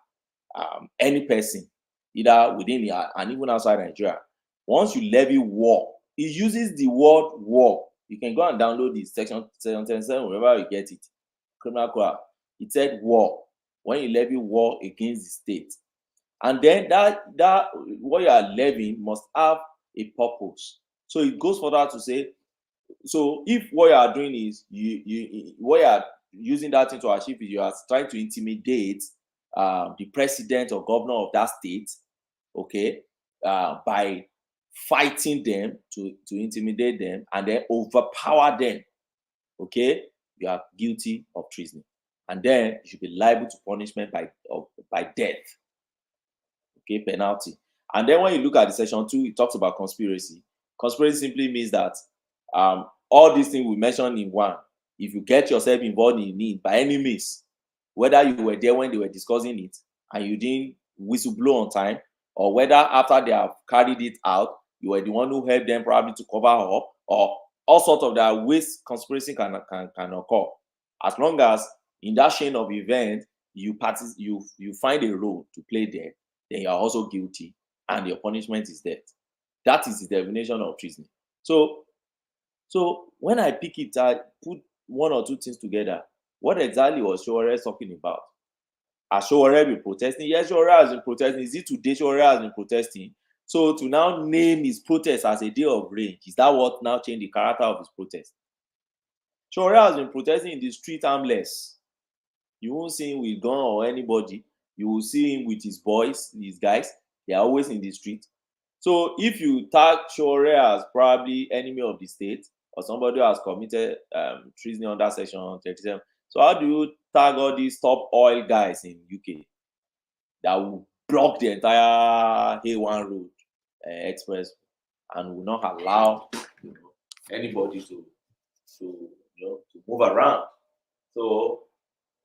any person, either within and even outside Nigeria, once you levy war, it uses the word war. You can go and download this section 77 wherever you get it. Criminal Code. It said war. When you levy war against the state, and then that what you are levying must have a purpose. So it goes further to say, so if what you are doing is what you are using that thing to achieve is you are trying to intimidate the president or governor of that state, okay, by fighting them to intimidate them and then overpower them, okay, you are guilty of treason, and then you should be liable to punishment by death, okay, penalty. And then when you look at the section 2, it talks about conspiracy. Conspiracy simply means that all these things we mentioned in one, if you get yourself involved in it by any means, whether you were there when they were discussing it and you didn't whistleblow on time, or whether after they have carried it out, you were the one who helped them probably to cover up, or all sorts of that ways conspiracy can occur. As long as in that chain of events you find a role to play there, then you are also guilty and your punishment is death. That is the definition of treason. So when I pick it, I put one or two things together. What exactly was Sowore talking about? Has Sowore been protesting? Yes, Sowore has been protesting. Is it today Sowore has been protesting? So to now name his protest as a day of rage, is that what now changed the character of his protest? Sowore has been protesting in the street armless. You won't see him with gun or anybody. You will see him with his boys, his guys. They are always in the street. So if you tag Shore as probably enemy of the state or somebody who has committed treason under Section 37, so how do you tag all these top oil guys in UK that will block the entire A1 road express and will not allow anybody to move around? So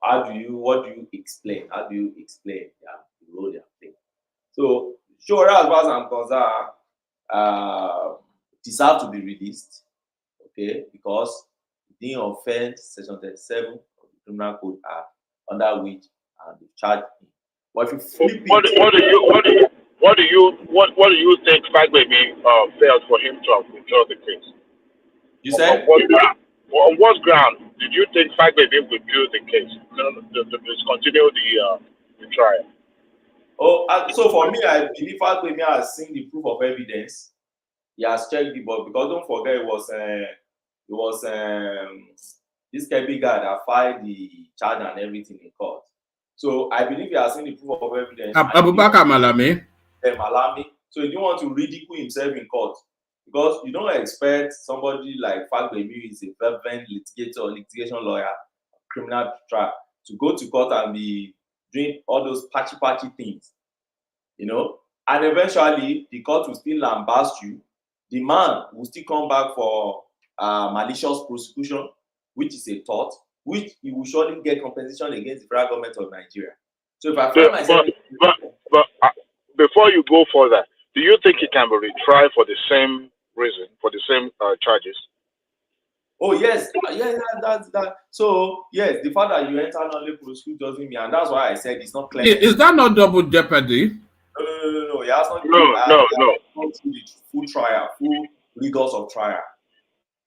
what do you explain? How do you explain the role they are playing? So sure, as far as I'm concerned, deserve to be released, okay, because the offense Section 37 of the Criminal Code are under which they charge him. But if you flip what do you think Fagbemi failed for him to have withdrawn the case? You said? On what ground did you think Fagbemi withdrew the case to discontinue the trial? So for me, I believe Fagbemi has seen the proof of evidence. He has checked the board, because don't forget it was this Kebi guy that filed the charge and everything in court. So I believe he has seen the proof of evidence. Abubakar Malami. Malami. So he didn't want to ridicule himself in court, because you don't expect somebody like Fagbemi, who is a fervent litigator or litigation lawyer, criminal trial, to go to court and be doing all those patchy things, and eventually the court will still lambast you. The man will still come back for malicious prosecution, which is a tort, which he will surely get compensation against the federal government of Nigeria. So if I find myself... But before you go further, do you think he can be retried for the same reason, for the same charges? Oh, yes. That's that. So, yes, the fact that you enter non prosecute doesn't mean, and that's why I said it's not clear. Is that not double jeopardy? No. It has not gone through the full trial, full rigors of trial.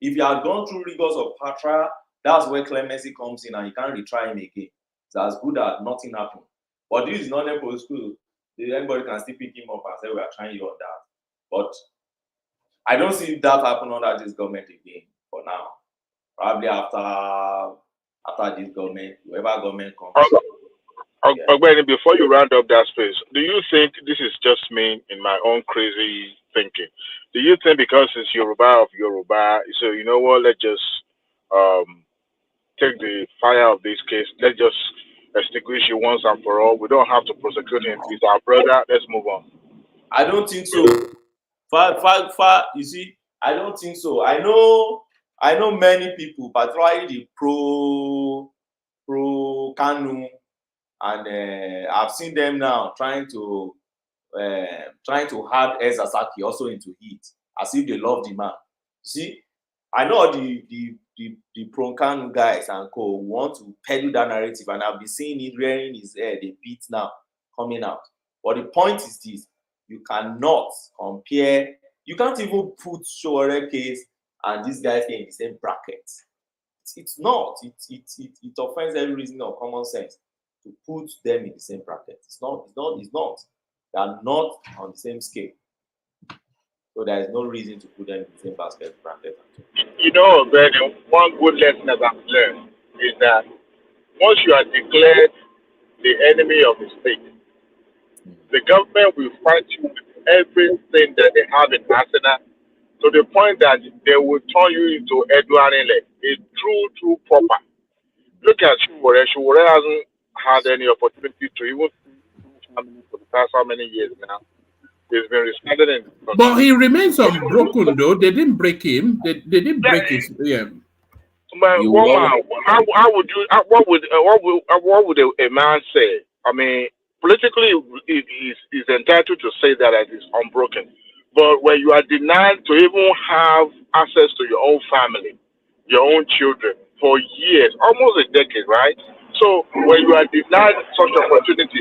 If you have gone through rigors of trial, that's where clemency comes in, and you can't retry him again. It's as good as nothing happened. But this is not a prosecute. Anybody can still pick him up and say, we are trying you on that. But I don't see that happen under this government again for now. Probably after this government, whoever government comes. Before you round up that space, do you think, this is just me in my own crazy thinking, do you think because it's Yoruba of Yoruba, so you know what, let's just take the fire of this case, let's just extinguish it once and for all, we don't have to prosecute him, he's our brother, let's move on? I don't think so. You see, I don't think so. I know many people, particularly the pro Kanu, and I've seen them now trying to have Ez Asaki also into it, as if they love the man. See, I know the pro Kanu guys and co want to peddle that narrative, and I've been seeing it rearing his head a bit now, coming out. But the point is this: you cannot compare. You can't even put Shore case and these guys in the same bracket. It's not. It offends every reason of common sense to put them in the same bracket. It's not. They are not on the same scale. So there is no reason to put them in the same bracket. Ben, one good lesson that I've learned is that once you are declared the enemy of the state, the government will fight you with everything that they have in arsenal, to the point that they will turn you into Edward Inlet, a true proper. Look at Shuwore. Shuwore hasn't had any opportunity to even see family for the past how many years now. He's been residing in. But he remains unbroken, though. They didn't break him. They didn't break his. Yeah. But what would a man say? I mean, politically, he's entitled to say that as he's unbroken. But when you are denied to even have access to your own family, your own children for years, almost a decade, right? So when you are denied such opportunity,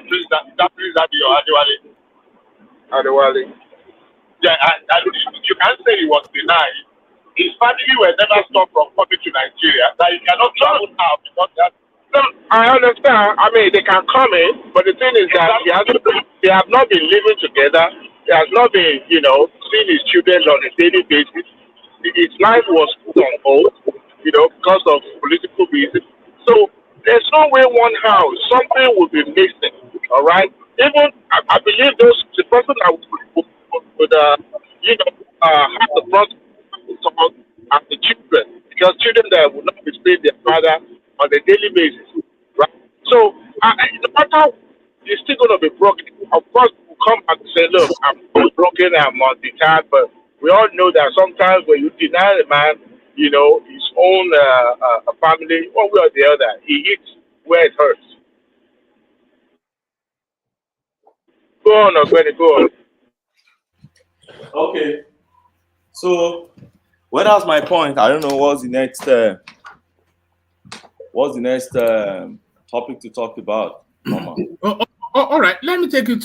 please that be your Adewale. Yeah, you can't say he was denied. His family were never stopped from coming to Nigeria. That he cannot travel out because that. No, I understand. I mean, they can come in, but the thing is that they have not been living together. He has not been, seeing his children on a daily basis. His life was put on hold, because of political reasons. So there's no way one house, something will be missing, all right? Even I believe the person that would have the front are the children, because children that will not be paying their father on a daily basis, right? So no matter, it's still going to be broken. Of course, we'll come and say, look, I'm broken, I'm multi-card, but we all know that sometimes when you deny a man, his own family, one way or the other, he hits where it hurts. Go on, Ogweni, go on. Okay. So, well, that's my point. I don't know what's the next topic to talk about. All right. Let me take you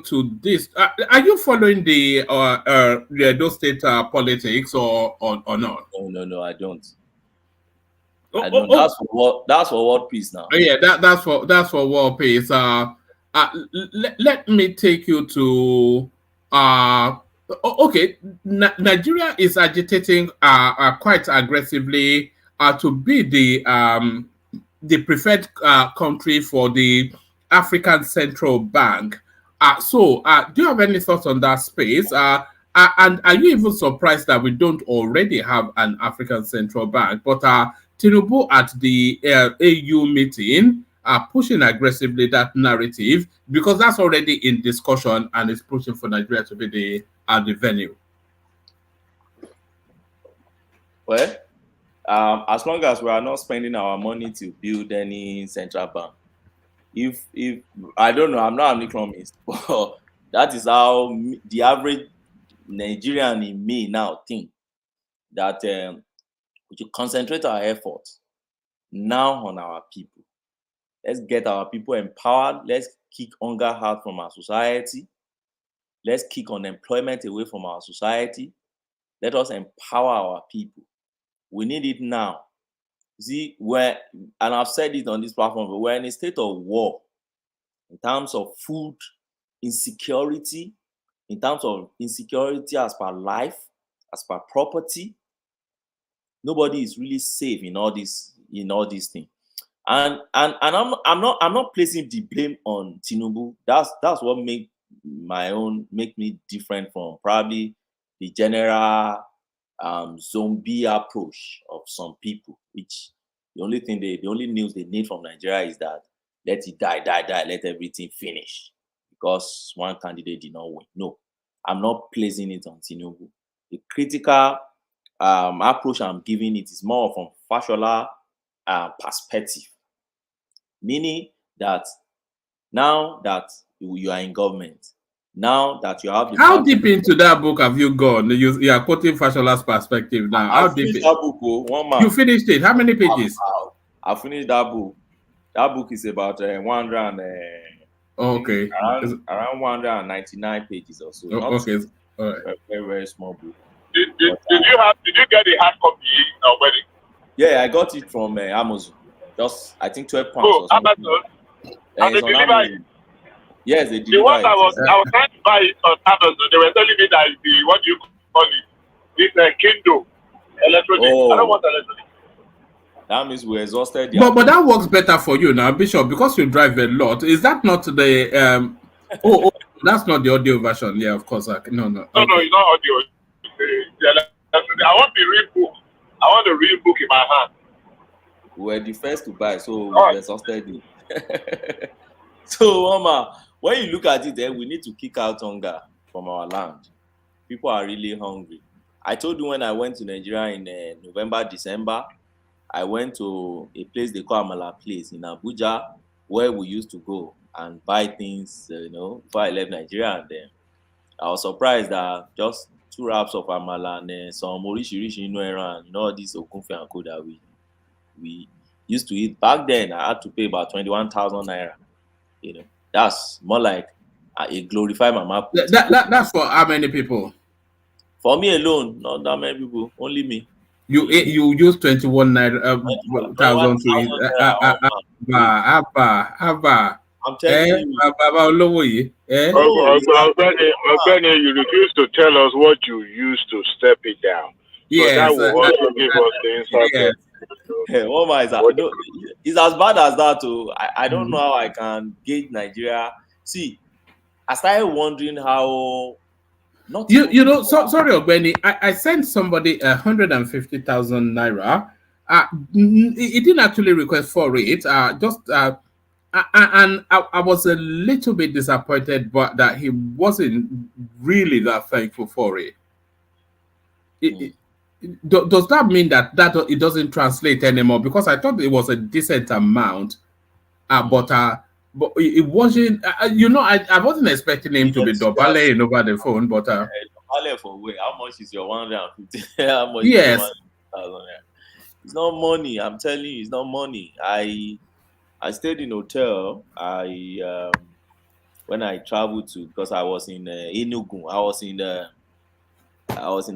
to this. Are you following the Edo State politics or not? No, I don't. I don't. That's for world peace now. Yeah, that's for world peace. Let me take you to okay. Nigeria is agitating quite aggressively to be the preferred country for the African Central Bank. So do you have any thoughts on that space? And are you even surprised that we don't already have an African Central Bank? But Tinubu at the AU meeting are pushing aggressively that narrative, because that's already in discussion and is pushing for Nigeria to be the venue. Well, as long as we are not spending our money to build any central bank, if I don't know, I'm not an economist, but that is how the average Nigerian in me now think, that we should concentrate our efforts now on our people. Let's get our people empowered. Let's kick hunger out from our society. Let's kick unemployment away from our society. Let us empower our people. We need it now. See, and I've said it on this platform, but we're in a state of war in terms of food insecurity, in terms of insecurity as per life, as per property. Nobody is really safe in all these things. And I'm not placing the blame on Tinubu. That's what make me different from probably the general zombie approach of some people, which the only news they need from Nigeria is that let it die, let everything finish because one candidate did not win. No, I'm not placing it on Tinubu. The critical approach I'm giving it is more from Fashola perspective, meaning that now that you are in government, now that you have how deep into that book have you gone? You are quoting Fashola's perspective now. How deep? That book, one man. You finished it. How many pages? I finished that book. That book is about 100 okay, around 199 pages or so. Okay, all right. Very, very small book. Did you get the hard copy already? Yeah, I got it from Amazon. Just I think £12. Oh, Amazon. And they deliver it. Yes, they deliver the one it. I was trying to buy it on Amazon. They were telling me that what do you call it? This Kindle electronic. I don't want electronic. That means we're exhausted. But that works better for you now, Bishop, because you drive a lot. Is that not the that's not the audio version? Yeah, of course. No, okay. No, it's not audio. I want the real book. I want the real book in my hand. We were the first to buy, so we're exhausted. So, Mama, when you look at it, then we need to kick out hunger from our land. People are really hungry. I told you when I went to Nigeria in November, December, I went to a place they call Amala Place in Abuja, where we used to go and buy things, before I left Nigeria. And then I was surprised that just 2 wraps of Amala and some Morishirishi and all this Okunfe and Co that we used to eat. Back then, I had to pay about 21,000 naira. That's more like a glorified mama. That's for how many people? For me alone, not that many people. Only me. You use 21,000 to eat. I'm telling you. You refuse to tell us what you used to step it down. Yes, so that will also give us the insight. Oma is no, it's as bad as that too. I don't know how I can gauge Nigeria. See, I started wondering how not you know, sorry, Ogbeni, I sent somebody 150,000 naira. He didn't actually request for it. And I was a little bit disappointed, but that he wasn't really that thankful for it. Does that mean that it doesn't translate anymore? Because I thought it was a decent amount, but it wasn't. You know, I wasn't expecting him to be doubling over the phone, but for way. How much is your 150? How much yes. is your 1,000? It's not money. I'm telling you, it's not money. I stayed in hotel. When I traveled to, because I was in Enugu. I was in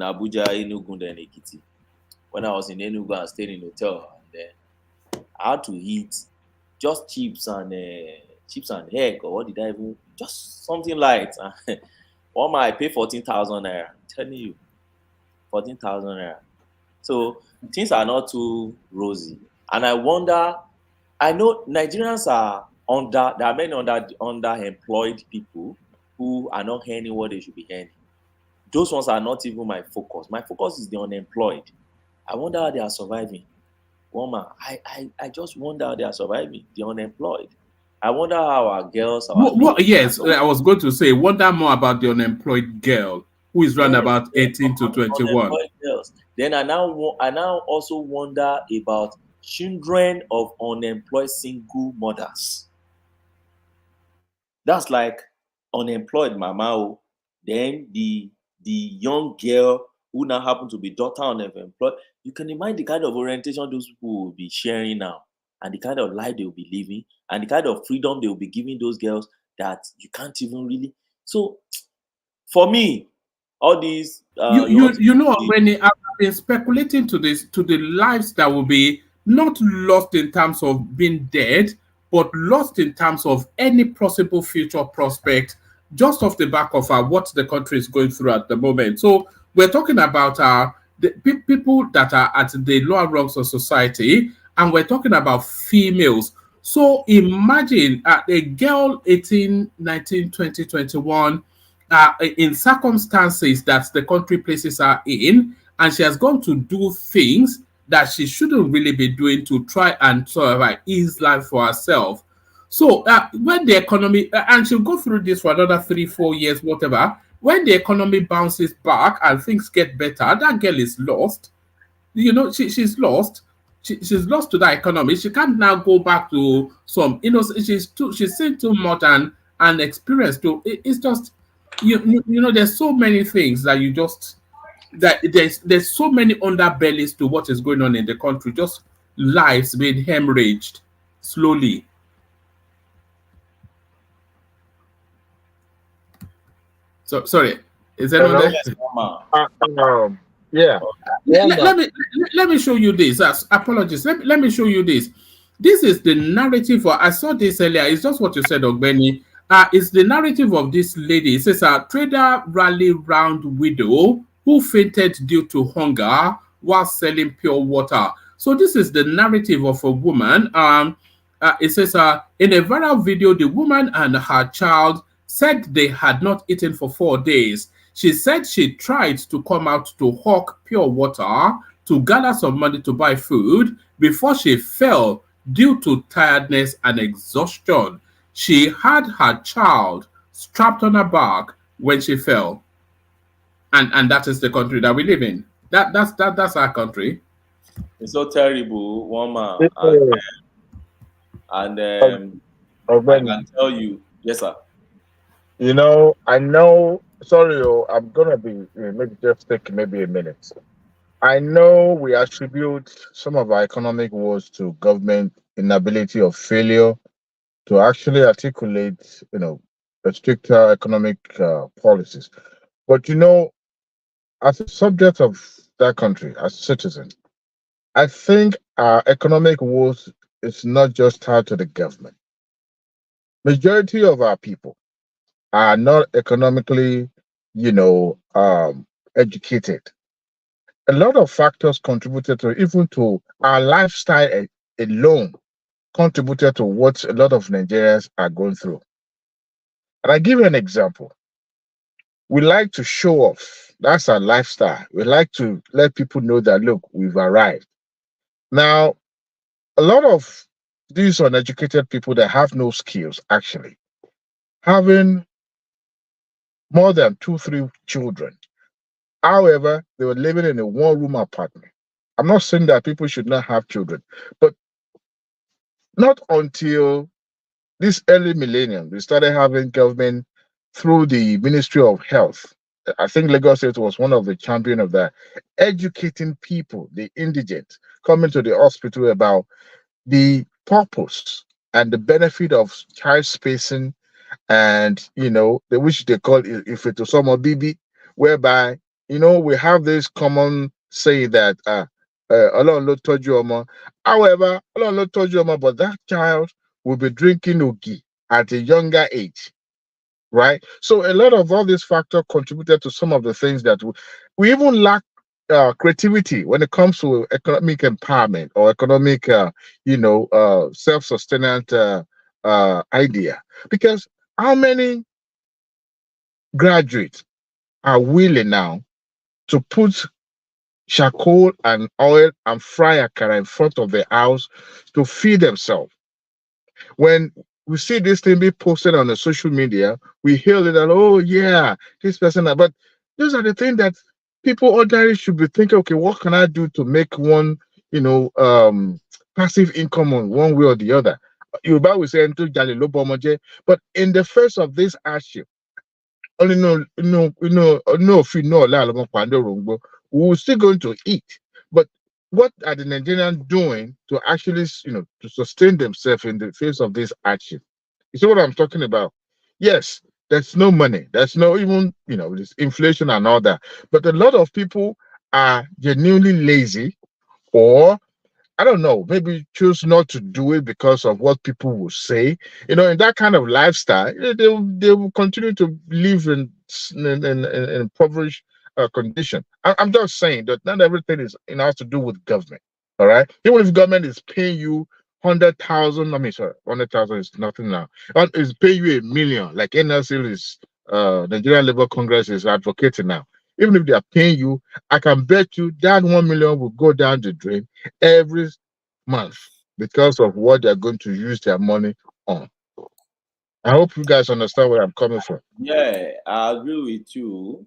Abuja, Enugu, then Ekiti. When I was in Enugu, I stayed in hotel, and then I had to eat just chips and egg, or what did I even? Just something light. One I pay 14,000 naira. I'm telling you, 14,000 naira. So things are not too rosy, and I wonder. I know Nigerians are there are many underemployed people who are not earning what they should be earning. Those ones are not even my focus. My focus is the unemployed. I wonder how they are surviving. Woman, I just wonder how they are surviving. The unemployed. I wonder how our girls, yes, I was going to say, wonder more about the unemployed girl who is around about 18 to 21. Girls. Then I now also wonder about children of unemployed single mothers. That's like unemployed mama. Then the young girl who now happen to be daughter unemployed. You can imagine the kind of orientation those people will be sharing now, and the kind of life they will be living, and the kind of freedom they will be giving those girls that you can't even really. So, for me, all these you know, when I've been speculating to the lives that will be not lost in terms of being dead, but lost in terms of any possible future prospect, just off the back of what the country is going through at the moment. So we're talking about the people that are at the lower rungs of society, and we're talking about females. So imagine a girl 18, 19, 20, 21, in circumstances that the country places her in, and she has gone to do things that she shouldn't really be doing to try and sort of ease life for herself. So when the economy, and she'll go through this for another 3-4 years, whatever, when the economy bounces back and things get better, that girl is lost. You know, she's lost. She's lost to that economy. She can't now go back to some, you know, she's seen too much and experience to it's just you know, there's so many things that you just that there's so many underbellies to what is going on in the country, just lives being hemorrhaged slowly. So sorry, is anyone there? Yeah. Let me show you this. Apologies. Let me show you this. This is the narrative. I saw this earlier. It's just what you said, Ogbeni. It's the narrative of this lady. It says a trader rally round widow who fainted due to hunger while selling pure water. So this is the narrative of a woman. It says in a viral video, the woman and her child said they had not eaten for 4 days. She said she tried to come out to hawk pure water to gather some money to buy food before she fell due to tiredness and exhaustion. She had her child strapped on her back when she fell. And that is the country that we live in. That's our country. It's so terrible, woman. And I can tell you, yes, sir. You know, I know. Sorry, I'm gonna be maybe just take maybe a minute. I know we attribute some of our economic woes to government inability or failure to actually articulate, you know, a stricter economic policies. But you know, as a subject of that country, as a citizen, I think our economic woes is not just tied to the government. Majority of our people are not economically, you know, educated. a lot of factors contributed to, even to our lifestyle alone, contributed to what a lot of Nigerians are going through. And I give you an example. We like to show off. That's our lifestyle. We like to let people know that, look, we've arrived. Now, a lot of these uneducated people that have no skills, actually, having more than 2-3 children. However, they were living in a one-room apartment. I'm not saying that people should not have children, but not until this early millennium, we started having government through the Ministry of Health. I think Lagos State was one of the champion of that, educating people, the indigent, coming to the hospital about the purpose and the benefit of child spacing, and which they call if it was some BB, whereby we have this common saying that Allah Lord told you Omo. However, Allah Lord told you Omo, but that child will be drinking Ogi at a younger age, right? So a lot of all these factors contributed to some of the things that we even lack creativity when it comes to economic empowerment or economic, self-sustenance idea. Because how many graduates are willing now to put charcoal and oil and fry akara in front of their house to feed themselves? When we see this thing be posted on the social media, we hear that, oh yeah, this person, but those are the things that people ordinarily should be thinking, okay, what can I do to make one, passive income on one way or the other? Yoruba will say, but in the face of this hardship, only no if you know, we're still going to eat. But what are the Nigerians doing to actually, to sustain themselves in the face of this hardship? You see what I'm talking about? Yes, there's no money. There's no even, this inflation and all that. But a lot of people are genuinely lazy, or I don't know, maybe choose not to do it because of what people will say. In that kind of lifestyle, they will continue to live in impoverished condition. I'm just saying that not everything has to do with government. All right, even if government is paying you 100,000, I mean, sorry, 100,000 is nothing now. Is paying you 1 million, like NLC is, Nigerian Labour Congress is advocating now. Even if they are paying you, I can bet you that 1 million will go down the drain every month because of what they're going to use their money on. I hope you guys understand where I'm coming from. Yeah, I agree with you,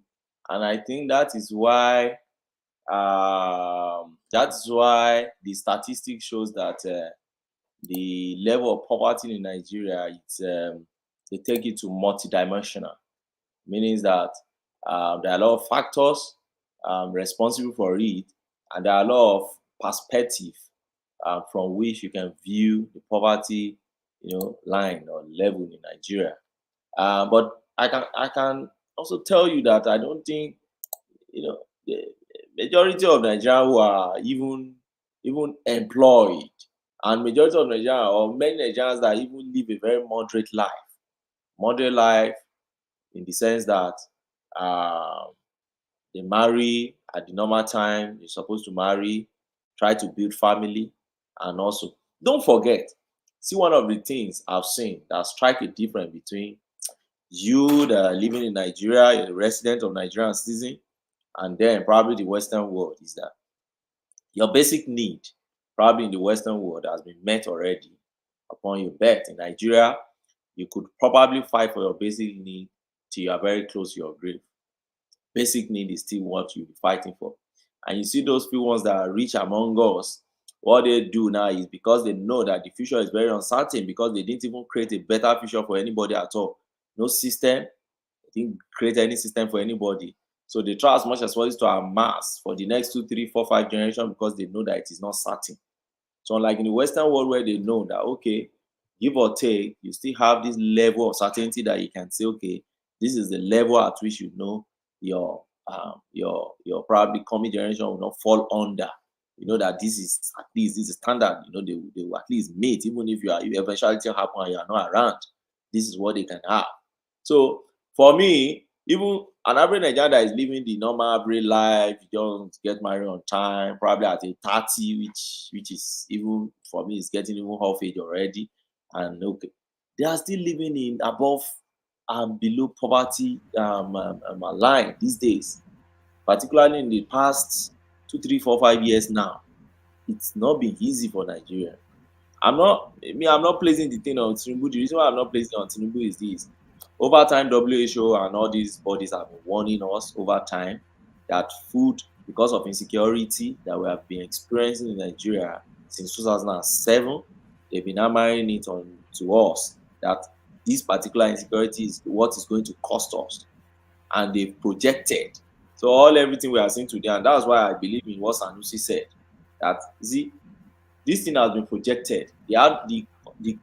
and I think that is why the statistic shows that the level of poverty in Nigeria, they take it to multidimensional, meaning that there are a lot of factors responsible for it, and there are a lot of perspective from which you can view the poverty, line or level in Nigeria. But I can also tell you that I don't think the majority of Nigerians who are even employed, and majority of Nigerians or many Nigerians that even live a very moderate life. Moderate life in the sense that they marry at the normal time you're supposed to marry, try to build family, and also don't forget. See, one of the things I've seen that strike a difference between you that are living in Nigeria, you're a resident of Nigerian citizen, and then probably the Western world is that your basic need, probably in the Western world, has been met already upon your birth. In Nigeria, you could probably fight for your basic need till you are very close to your grave. Basic need is still what you'll be fighting for. And you see those few ones that are rich among us, what they do now is because they know that the future is very uncertain, because they didn't even create a better future for anybody at all. No system, they didn't create any system for anybody. So they try as much as possible to amass for the next 2, 3, 4, 5 generations because they know that it is not certain. So unlike in the Western world where they know that, okay, give or take, you still have this level of certainty that you can say, okay, this is the level at which you know your probably coming generation will not fall under. You know that this is at least this is standard. They will at least meet, even if you eventuality happen and you are not around. This is what they can have. So for me, even an average Nigerian that is living the normal average life, you don't get married on time, probably at a 30, which is even for me is getting even half age already. And okay, they are still living in above and below poverty line these days, particularly in the past 2, 3, 4, 5 years now. It's not been easy for Nigeria. I'm not placing the thing on Tinubu. The reason why I'm not placing it on Tinubu is this. Over time, WHO and all these bodies have been warning us over time that food, because of insecurity that we have been experiencing in Nigeria since 2007, they've been hammering it on to us that this particular insecurity is what is going to cost us. And they've projected. So everything we are seeing today, and that's why I believe in what Sanusi said, that this thing has been projected. The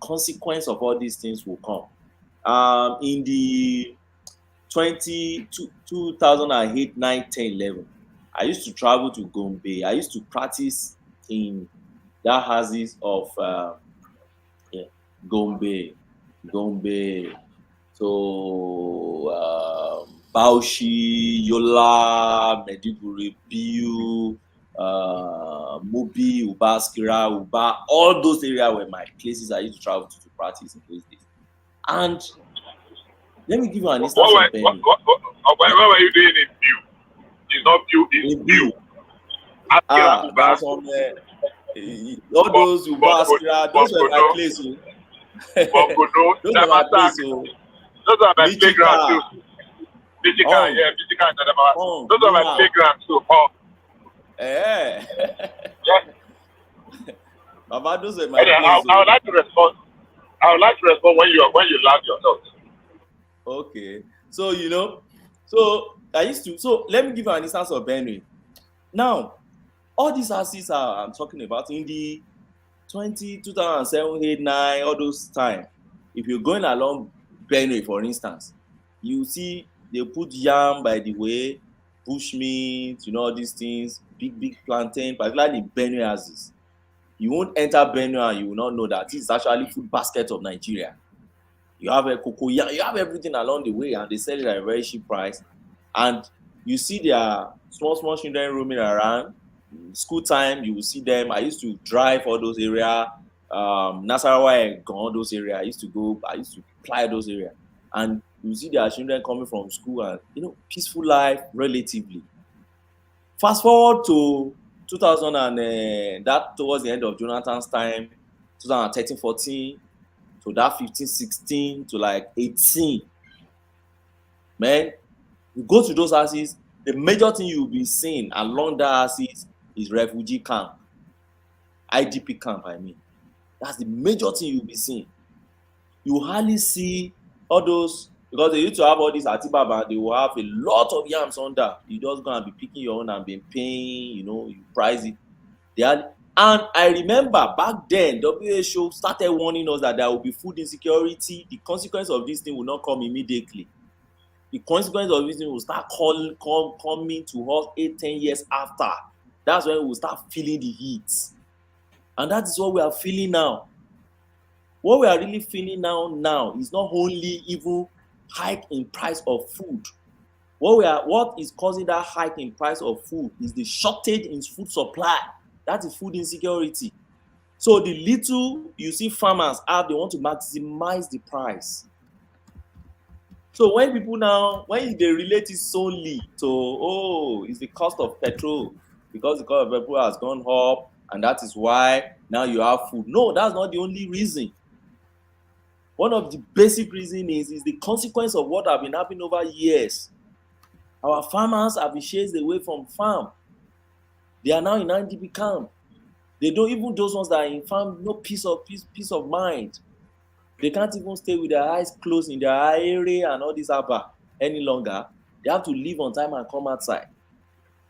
consequence of all these things will come. In the 2008, 9, 10, 11, I used to travel to Gombe. I used to practice in the houses of Gombe. So Bauchi, Yola, Maiduguri, Biu, Mubi, Uba, Skira, Uba, all those areas were my places I used to travel to practice in those days. And let me give you an instance of Benue. What were you doing in Biu? It's not Biu, it's Biu. That's on all those Uba, Skira, those were my places. Those are my playground too. Michigan, yeah, Michigan. Those are my playground too. Yeah. Baba, those are my I would like to respond. I would like to respond when you land your thoughts. Okay. So let me give you an instance of Benue. Now, all these houses I'm talking about in the 2007, 8, 9, all those time. If you're going along Benue, for instance, you see they put yam by the way, bushmeat, all these things, big plantain, particularly Benue houses. You won't enter Benue and you will not know that this is actually food basket of Nigeria. You have a cocoa, you have everything along the way, and they sell it at a very cheap price. And you see their small children roaming around. School time, you will see them. I used to drive all those areas, Nasarawa, all those areas. I used to fly those areas, and you see their children coming from school and peaceful life relatively. Fast forward to 2000 and that towards the end of Jonathan's time, 2013, 14, to that 15, 16 to like 18. Man, you go to those houses, the major thing you will be seeing along that houses is refugee camp, IDP camp, I mean. That's the major thing you'll be seeing. You hardly see all those, because they used to have all these atibaba, they will have a lot of yams under. You just go and be picking your own and be paying, you price it. And I remember back then, WHO started warning us that there will be food insecurity. The consequence of this thing will not come immediately. The consequence of this thing will start coming to us 8, 10 years after. That's when we will start feeling the heat. And that is what we are feeling now. What we are really feeling now is not only even hike in price of food. What is causing that hike in price of food is the shortage in food supply. That is food insecurity. So the little you see farmers have, they want to maximize the price. So when people now, when they relate it solely to, it's the cost of petrol, because the cost of petrol has gone up, and that is why now you have food. No, that's not the only reason. One of the basic reasons is the consequence of what have been happening over years. Our farmers have been chased away from farm. They are now in IDP camp. They don't, even those ones that are in farm, no peace of mind. They can't even stay with their eyes closed in their area and all this abba any longer. They have to leave on time and come outside.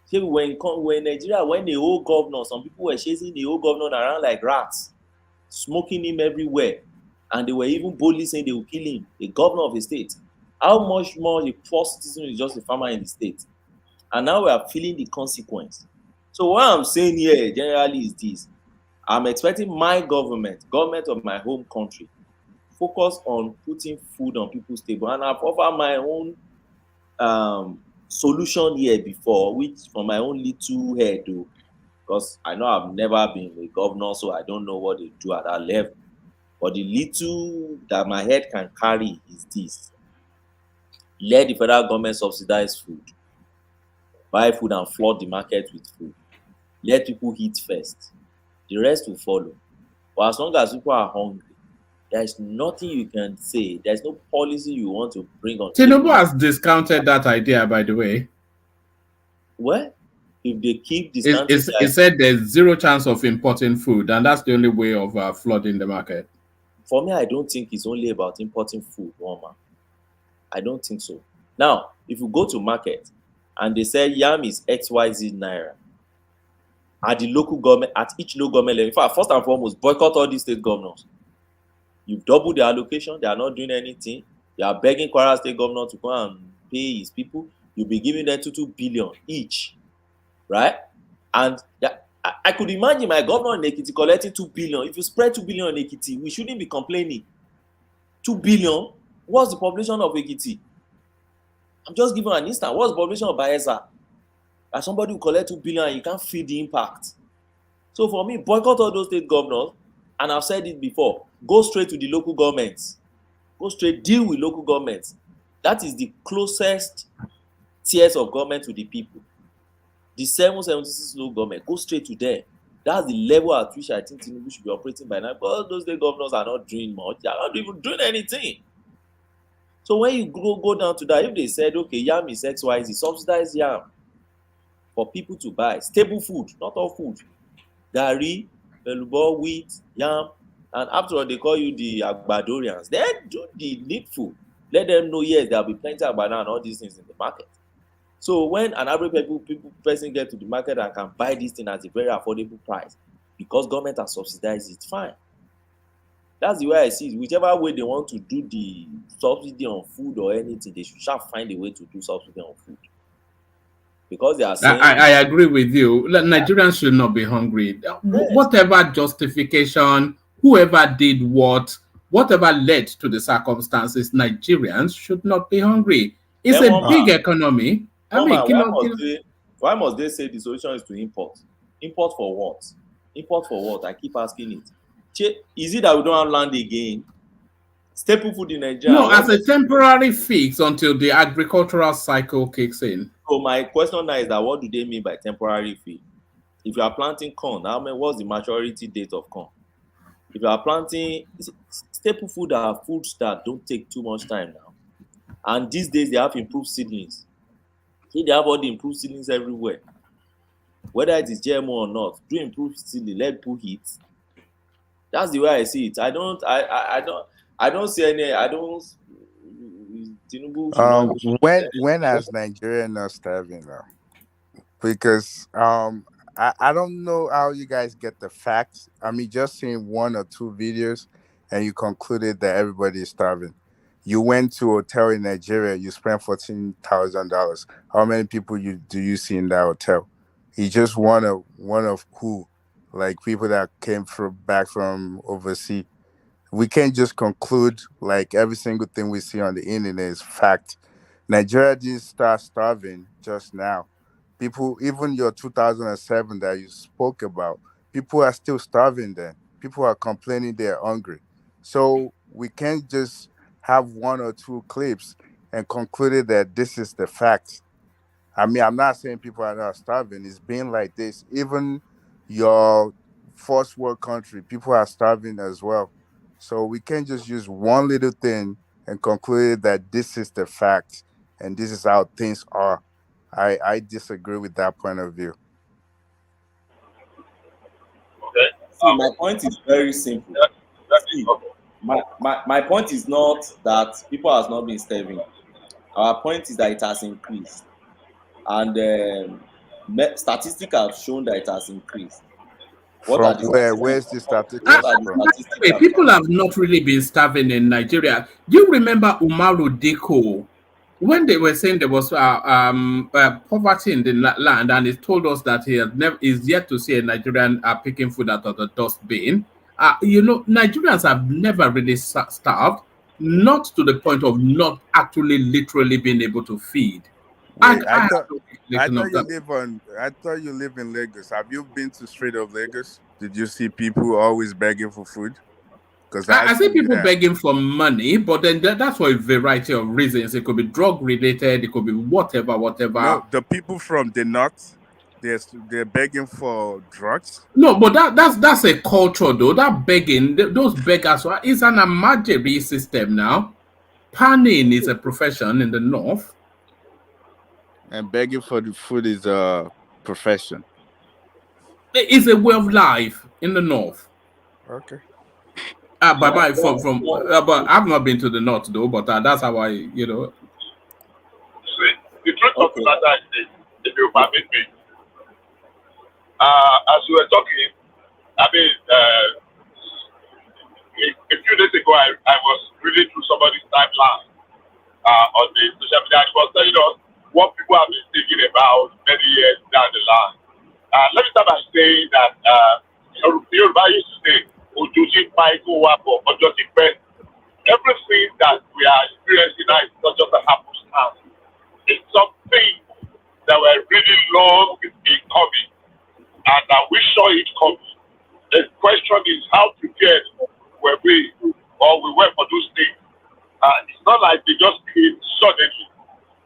So when Nigeria, when the old governor, some people were chasing the old governor around like rats, smoking him everywhere. And they were even boldly saying they will kill him, the governor of the state. How much more the poor citizen is just a farmer in the state? And now we are feeling the consequence. So what I'm saying here generally is this. I'm expecting my government of my home country, focus on putting food on people's table. And I've offered my own solution here before, which from my own little head, though, because I know I've never been a governor, so I don't know what they do at that level. But the little that my head can carry is this: let the federal government subsidize food, buy food and flood the market with food. Let people eat first. The rest will follow. But as long as people are hungry, there is nothing you can say. There's no policy you want to bring on. Tinubu has discounted that idea, by the way. Well, if they keep discounting, he said there's zero chance of importing food, and that's the only way of flooding the market. For me, I don't think it's only about importing food, woman. I don't think so. Now, if you go to market and they say yam is XYZ naira, at the local government, at each local government level, in fact, first and foremost, boycott all these state governors. You've doubled the allocation, they are not doing anything. They are begging Kwara State governor to go and pay his people. You'll be giving them 2 billion each, right? And I could imagine my governor in Ekiti collecting 2 billion. If you spread 2 billion in Ekiti, we shouldn't be complaining. 2 billion? What's the population of Ekiti? I'm just giving an instance. What's the population of Bayelsa? As somebody who collect 2 billion and you can't feel the impact. So for me, boycott all those state governors, and I've said it before, go straight to the local governments. Go straight, deal with local governments. That is the closest tiers of government to the people. The 776 local government, go straight to them. That's the level at which I think Tinubu should be operating by now. But those state governors are not doing much. They are not even doing anything. So when you go down to that, if they said, okay, yam is XYZ, subsidize yam for people to buy. Stable food, not all food. Gari, belubo, wheat, yam, and after all, they call you the Agbadorians. Then do the needful. Let them know, yes, there will be plenty of banana and all these things in the market. So when an average person gets to the market and can buy this thing at a very affordable price, because government has subsidized it, fine. That's the way I see it. Whichever way they want to do the subsidy on food or anything, they should find a way to do subsidy on food. Because they are saying... I agree with you. Nigerians should not be hungry. Yes. Whatever justification, whoever did whatever led to the circumstances, Nigerians should not be hungry. It's a big economy. Why must they say the solution is to import? Import for what? Import for what? I keep asking it. Is it that we don't have land again? Staple food in Nigeria. No, as a temporary fix until the agricultural cycle kicks in. So my question now is that what do they mean by temporary fix? If you are planting corn, what's the maturity date of corn? If you are planting staple food, are foods that don't take too much time now. And these days they have improved seedlings. See, they have all the improved seedlings everywhere. Whether it is GMO or not, do improved seedling, let people eat. That's the way I see it. I don't see any. Tinubu. When has Nigeria not starving now? Because I don't know how you guys get the facts. I mean, just seeing 1 or 2 videos, and you concluded that everybody is starving. You went to a hotel in Nigeria. You spent $14,000. How many people do you see in that hotel? You just one of who, like people that came back from overseas. We can't just conclude like every single thing we see on the internet is fact. Nigeria didn't start starving just now. People, even your 2007 that you spoke about, people are still starving then. People are complaining they're hungry. So we can't just have 1 or 2 clips and concluded that this is the fact. I mean, I'm not saying people are not starving. It's been like this. Even your first world country, people are starving as well. So we can't just use one little thing and conclude that this is the fact and this is how things are. I disagree with that point of view. Okay. So my point is very simple. My point is not that people have not been starving. Our point is that it has increased. And statistics have shown that it has increased. Where's the statistics? People have not really been starving in Nigeria. Do you remember Umaru Diko? When they were saying there was poverty in the land, and he told us that he is yet to see a Nigerian picking food out of the dustbin. Nigerians have never really starved. not to the point of not actually literally being able to feed. Wait, I have thought no I explanation thought of you that. live on. I thought you live in Lagos. Have you been to Strait of Lagos? Did you see people always begging for food? Because I that's see people yeah. begging for money, but then that's for a variety of reasons. It could be drug related, it could be whatever. No, the people from the north, they're begging for drugs. No, but that's a culture though. That begging, those beggars, it's an emergency system now. Panning is a profession in the north. And begging for the food is a profession. It's a way of life in the north. Okay. But I've not been to the north though. But that's how I, See, the truth of the matter is, if you permit me, as we were talking, I mean, a few days ago, I was reading through somebody's timeline on the social media. It was telling us what people have been thinking about many years down the line. Let me start by saying that Yoruba used to say, Ojoji Michael Wapo, Ojoji Ben. Everything that we are experiencing now is not just a happenstance. It's something that we're really long in coming, and we saw it coming. The question is, how prepared were we, or we were for those things? It's not like they just came suddenly.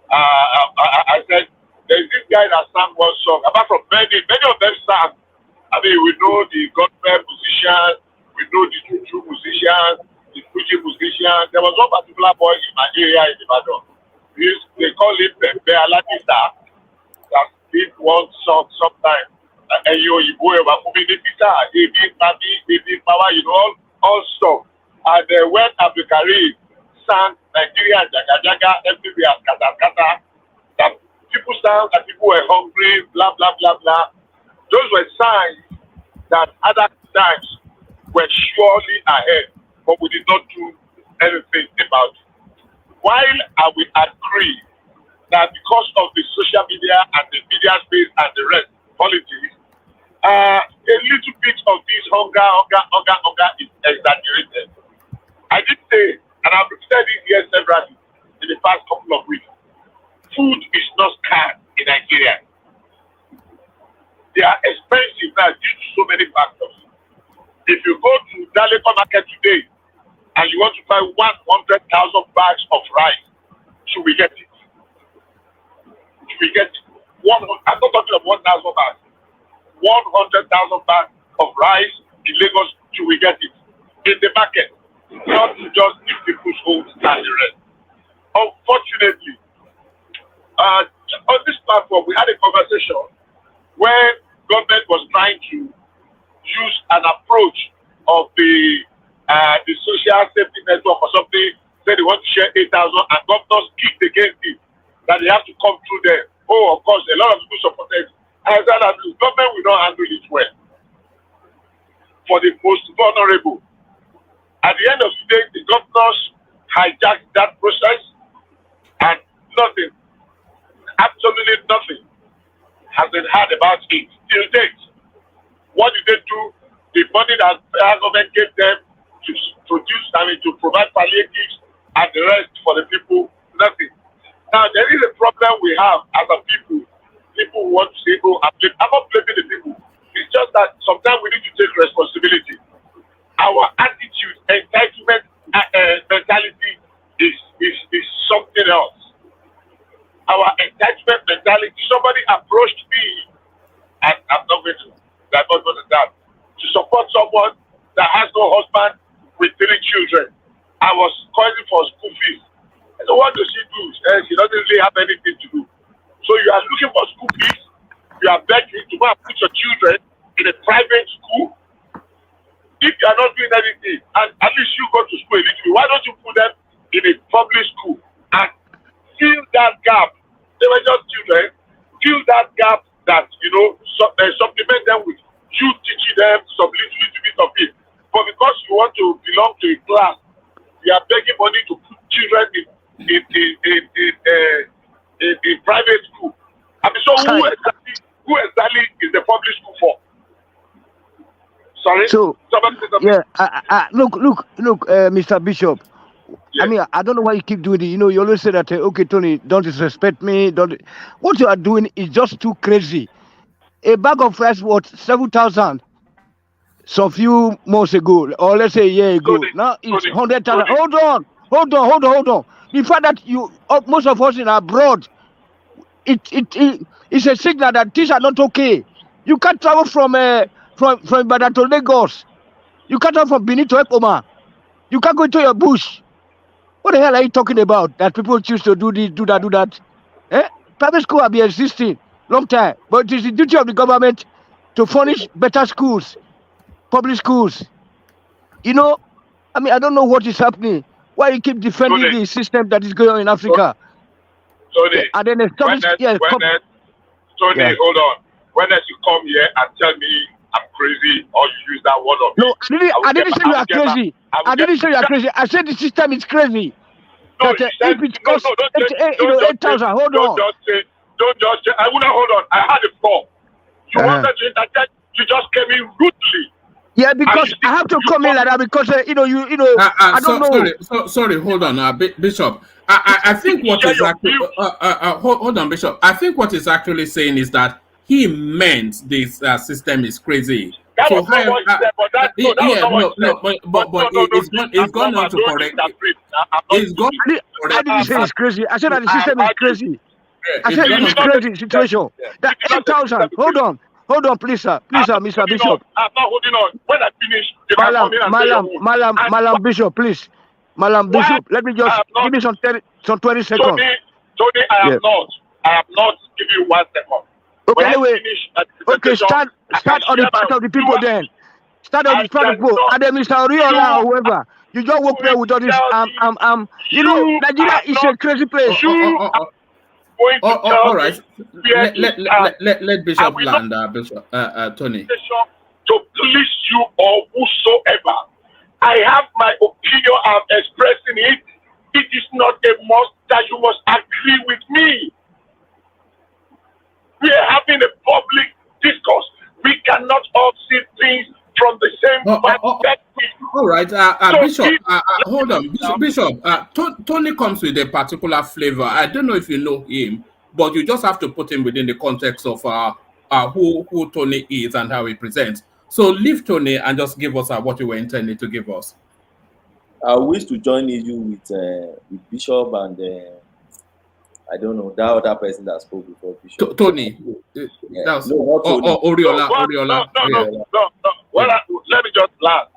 I said, there's this guy that sang one song. Apart from many of them sang. I mean, we know the gospel musicians, we know the juju musicians, the Fuji musicians. There was one particular boy in my area in Ibadan. They call him Pepe Aladisa. That did one song sometime. And you go over moving the guitar, power, all stuff. And when Abdul Karim sang Nigeria, Jaga Jaga, everywhere, Kata, that people sang that people were hungry, blah, blah, blah, blah. Those were signs that other times were surely ahead, but we did not do anything about it. While I will agree that because of the social media and the media space and the rest, politics, a little bit of this hunger is exaggerated. I did say, and I've said it here several in the past couple of weeks, food is not scarce in Nigeria. They are expensive now due to so many factors. If you go to Daleko Market today and you want to buy 100,000 bags of rice, should we get it? Should we get it? I'm not talking of 1,000 bags. 100,000 bags of rice in Lagos, should we get it? In the market, not just in people's homes and the rest. Unfortunately, on this platform, we had a conversation when government was trying to use an approach of the social safety network or something, said they want to share 8,000 and governors kicked against it, that they have to come through there. Oh, of course, a lot of people supported it. And I said that the government will not handle it well for the most vulnerable. At the end of the day, the governors hijacked that process and nothing, absolutely nothing has been heard about it till date. What did they do? The money that the government gave them to produce, to provide palliatives and the rest for the people, nothing. Now, there is a problem we have as a people. People who want to say, oh, I'm not blaming the people. It's just that sometimes we need to take responsibility. Our attitude, entitlement mentality is something else. Our entitlement mentality, somebody approached me, and I'm not going to that, to support someone that has no husband with 3 children. I was calling for school fees. And so what does she do? She doesn't really have anything to do. So you are looking for school fees, you are begging to go and put your children in a private school. If you are not doing anything, and at least you go to school a little bit, why don't you put them in a public school and fill that gap? They were just children. Fill that gap that, supplement them with you teaching them some little bit of it. But because you want to belong to a class, you are begging money to put children in private school. I mean, so who exactly is the public school for? Sorry? So, yeah, look, Mr. Bishop, I mean, I don't know why you keep doing it. You know, you always say that, okay, Tony, don't disrespect me. Don't. What you are doing is just too crazy. A bag of rice worth 7,000 some few months ago, or let's say a year ago. Now it's 100,000. Hold on. The fact that most of us in abroad, it's a signal that things are not okay. You can't travel from Ibadan to Lagos. You can't travel from Benin to Ekoma. You can't go into your bush. What the hell are you talking about? That people choose to do this, do that. Private school have been existing long time, but it is the duty of the government to furnish better schools, public schools. You know, I mean, I don't know what is happening. Why you keep defending the system that is going on in Africa? Tony, and then establish, Tony, hold on. When you come here and tell me I'm crazy, or you use that word of no, I didn't say you are crazy. I didn't say you are crazy. I said the system is crazy. No, that if it costs 8,000, hold on. Don't just say, I wouldn't hold on. I had a call. You wanted to interject, you just came in rudely. Yeah, because I have to come in like that because I don't know. Sorry, hold on, Bishop. I think what is actually hold on, Bishop. I think what is actually saying is that he meant this system is crazy. That was not what he said, but that was not what he said. It's gone on to correct. It's gone. I didn't say it's crazy. I said that the system is crazy. I said it's crazy situation. That 8,000. Hold on, please, sir, Mr. Bishop. I'm not holding on. When I finish, Malam Bishop, please. Malam Bishop, let me just give me some 20 seconds. Tony, I am not giving you 1 second. Okay, anyway, start on the part of the people then. Start on the part of the people. And then Mr. Oriola or whoever. You just walk there with all this. You know, Nigeria is a crazy place. All right. Let Bishop land, Bishop Tony. To please you or whosoever, I have my opinion. I'm expressing it. It is not a must that you must agree with me. We are having a public discourse. We cannot all see things from the same perspective. All right, Bishop, hold on. Bishop, Tony comes with a particular flavor. I don't know if you know him, but you just have to put him within the context of who Tony is and how he presents. So leave Tony and just give us what you were intending to give us. I wish to join you with Bishop and I don't know that other person that spoke before Bishop. Tony. That's Oriola. No. Well, let me just laugh.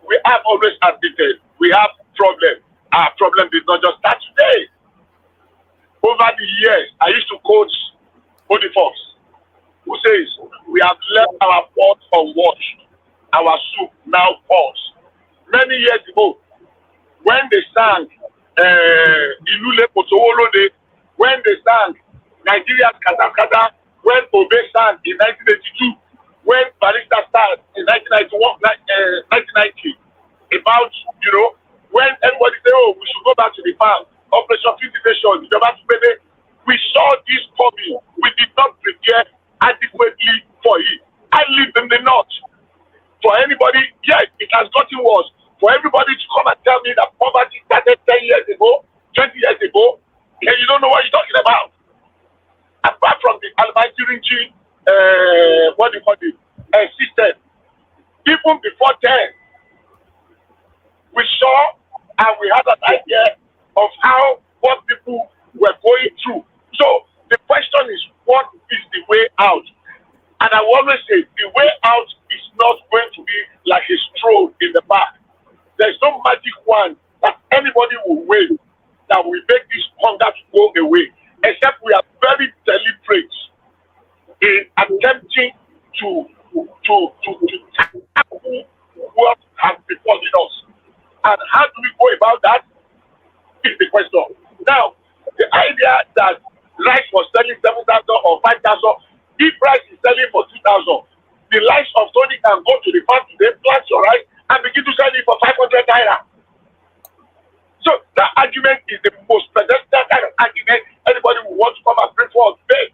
We have always admitted we have problems. Our problem did not just start today. Over the years, I used to coach Fox, who says we have left our pot unwashed, our soup now pours. Many years ago, when they sang Ilule Potowolode, when they sang Nigeria's Katakata, when Obe sang in 1982, when Barista started in 1990, about, when everybody said, oh, we should go back to the farm, Operation Feed the Nation, we saw this coming. We did not prepare adequately for it. I live in the north. For anybody, yes, it has gotten worse. For everybody to come and tell me that poverty started 10 years ago, 20 years ago, and you don't know what you're talking about. Apart from the Almighty system, even before then, we saw and we had an idea of what people were going through. So the question is, what is the way out? And I always say, the way out is not going to be like a stroll in the park. There's no magic wand that anybody will wave that will make this hunger to go away, except we are very deliberate in attempting to tackle what has befallen us. And how do we go about that? Is the question. Now, the idea that rice was selling 7,000 or 5,000, if rice is selling for 2,000, the likes of Tony can go to the farm today, plant your rice, and begin to sell it for 500 naira. So that argument is the most pedestrian kind of argument anybody will want to come and bring forward today.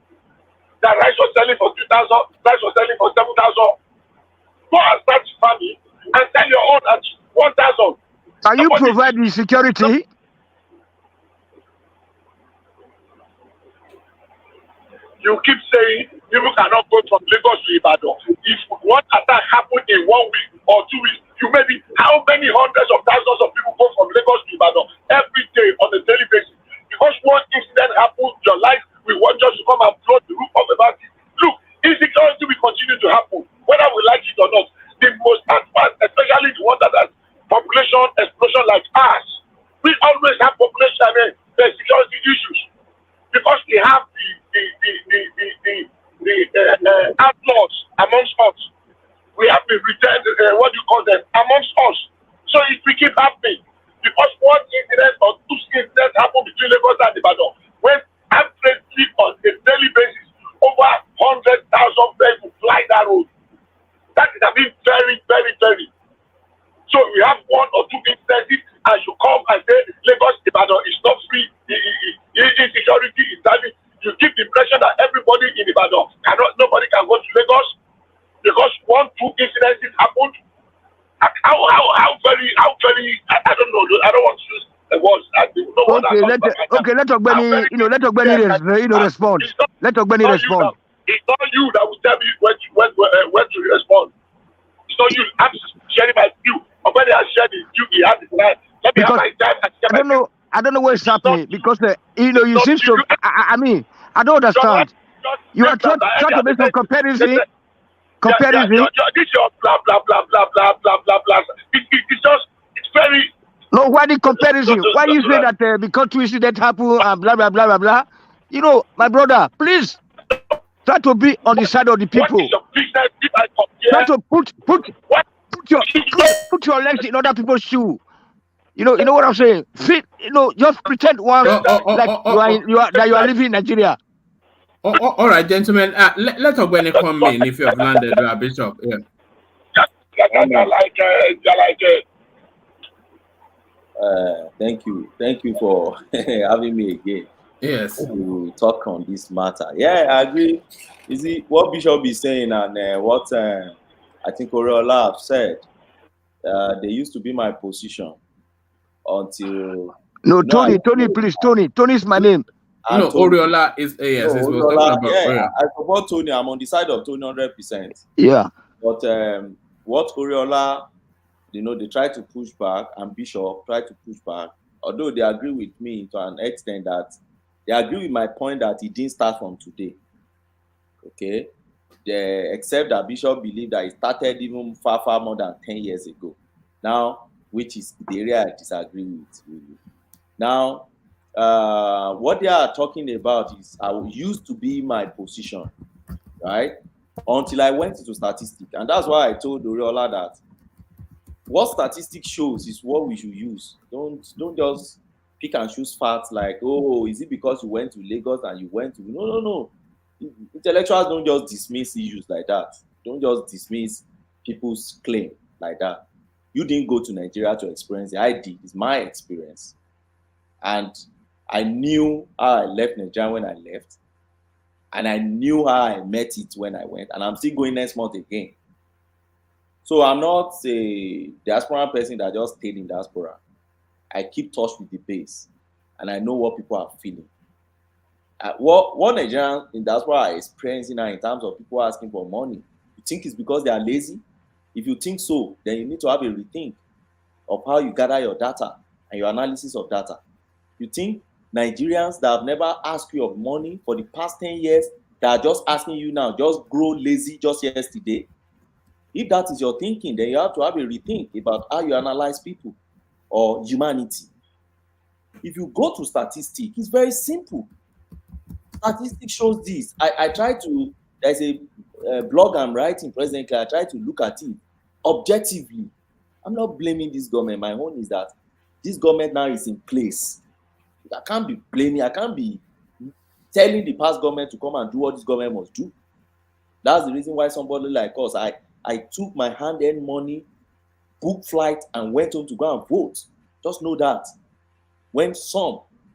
That rice was selling for 2,000, rice was selling for 7,000. Go and start farming and sell your own at 1,000. Can you provide the security? You keep saying people cannot go from Lagos to Ibadan. If one attack happened in 1 week or 2 weeks, you maybe how many hundreds of thousands of people go from Lagos to Ibadan every day on a daily basis? Because one incident happened, your life will want just to come and flood the roof of the mountain. Look, insecurity will continue to happen, whether we like it or not. The most advanced, especially the one that has population explosion like ours, we always have population and security issues because we have the outlaws amongst us. We have the returned, what do you call them, amongst us. So if we keep happening, because one incident or two incidents happen between Lagos and Ibadan, when averagely on a daily basis, over 100,000 people fly that road. That is, I mean, very, very, very. So we have one or two instances, and you come and say Lagos Ibadan is not free, insecurity is driving. You give the impression that everybody in Ibadan nobody can go to Lagos because one, two incidences happened. How very, I don't know. I don't want to use the words. Okay, let Ogbeni, respond. Let Ogbeni respond. It's not you that will tell me when to respond. It's not you. I'm sharing my view. Ogbeni has shared his view. He has his time. Let me have my time. I don't know what's happening because you seem to. I mean, I don't understand. You are trying to make some comparison. This your blah blah blah blah blah blah blah blah. It's very. No, why the comparison? Why you say that because two incidents happen and blah blah blah blah blah? You know, my brother, please try to be on the side of the people. Try to put your legs in other people's shoe. You know what I'm saying? Just pretend once you are living in Nigeria. All right, gentlemen. Let Ogbeni come in if you have landed, Bishop. Yeah. Thank you for having me again. Yes. To talk on this matter. Yeah, I agree. You see what Bishop is saying and what I think Oriola have said. They used to be my position until. No, Tony, please, Tony. Tony's my name. No, Oriola is yes. No, Oriola, I support Tony. I'm on the side of Tony 100%. Yeah. But what Oriola, they try to push back, and Bishop try to push back. Although they agree with me to an extent that they agree with my point that it didn't start from today. Okay, except that Bishop believed that it started even far more than 10 years ago. Now, which is the area I disagree with. Really. Now, what they are talking about is used to be my position, right? Until I went into statistics, and that's why I told Oriola that what statistics shows is what we should use. Don't just pick and choose facts like, oh, is it because you went to Lagos and you went to no. Intellectuals don't just dismiss issues like that. Don't just dismiss people's claim like that. You didn't go to Nigeria to experience it. I did. It's my experience. And I knew how I left Nigeria when I left. And I knew how I met it when I went. And I'm still going next month again. So I'm not a diaspora person that just stayed in diaspora. I keep touch with the base. And I know what people are feeling. What Nigerians in diaspora are experiencing now in terms of people asking for money, you think it's because they are lazy? If you think so, then you need to have a rethink of how you gather your data and your analysis of data. You think Nigerians that have never asked you of money for the past 10 years, that are just asking you now, just grow lazy just yesterday? If that is your thinking, then you have to have a rethink about how you analyze people or humanity. If you go to statistics, it's very simple. Statistics shows this. I try to, there's a blog I'm writing presently, I try to look at it objectively. I'm not blaming this government. My own is that this government now is in place. I can't be blaming, I can't be telling the past government to come and do what this government must do. That's the reason why somebody like us, I took my hand-earned money, booked flight, and went home to go and vote. Just know that. When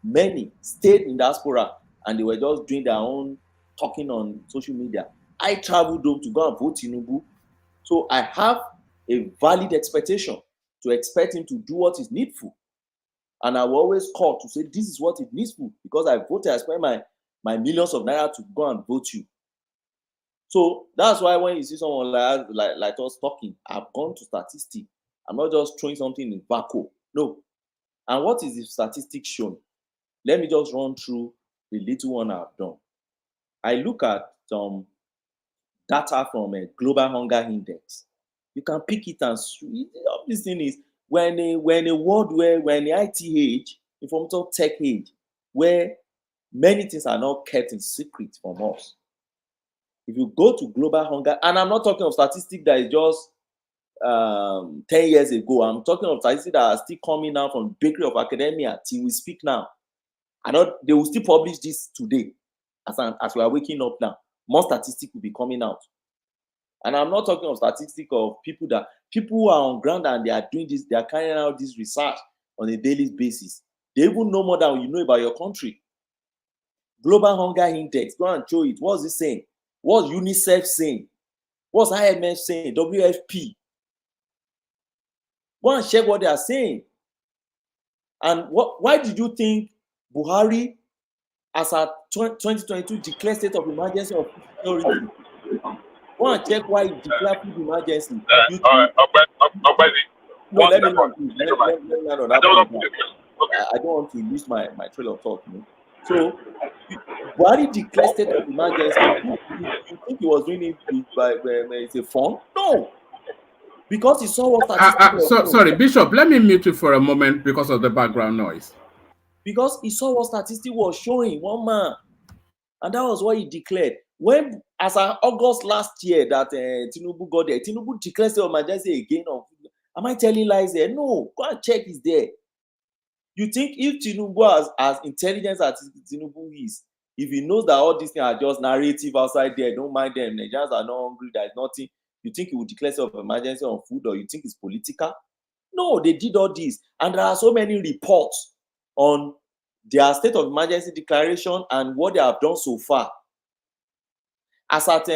many stayed in diaspora and they were just doing their own talking on social media, I traveled home to go and vote Tinubu. So I have a valid expectation to expect him to do what is needful. And I will always call to say, this is what is needful, because I voted, I spent my millions of naira to go and vote you. So that's why when you see someone like us talking, I've gone to statistics. I'm not just throwing something in vacuum. No. And what is the statistics showing? Let me just run through the little one I've done. I look at some data from a global hunger index. You can pick it and this thing is when a world where we're in the IT age, information tech age, where many things are not kept in secret from us. If you go to global hunger, and I'm not talking of statistics that is just 10 years ago, I'm talking of statistics that are still coming out from the bakery of academia till we speak now. I know they will still publish this today as we are waking up now. More statistics will be coming out. And I'm not talking of statistics of people who are on ground and they are doing this, they are carrying out this research on a daily basis. They even know more than you know about your country. Global Hunger Index, go and show it. What's it saying? What's UNICEF saying? What's IMF saying? WFP? Go and check what they are saying. And why did you think Buhari, as at 2022, declared state of emergency of security? Go and check why he declared food emergency. No, let me know. I don't want to lose my trail of thought. You know? So, Buhari declared state of emergency. You think he was doing it by it's a fun? No. Because he saw what statistics sorry, Bishop, let me mute you for a moment because of the background noise. Because he saw what statistics was showing, one man. And that was what he declared. When, as of August last year, that Tinubu got there, Tinubu declared state of emergency again. Am I telling lies there? No. Go and check it's there. You think if Tinubu as intelligent as Tinubu is, if he knows that all these things are just narrative outside there, don't mind them, Nigerians are not hungry, there's nothing, you think he would declare state of emergency on food, or you think it's political? No, they did all this. And there are so many reports on their state of emergency declaration and what they have done so far. As at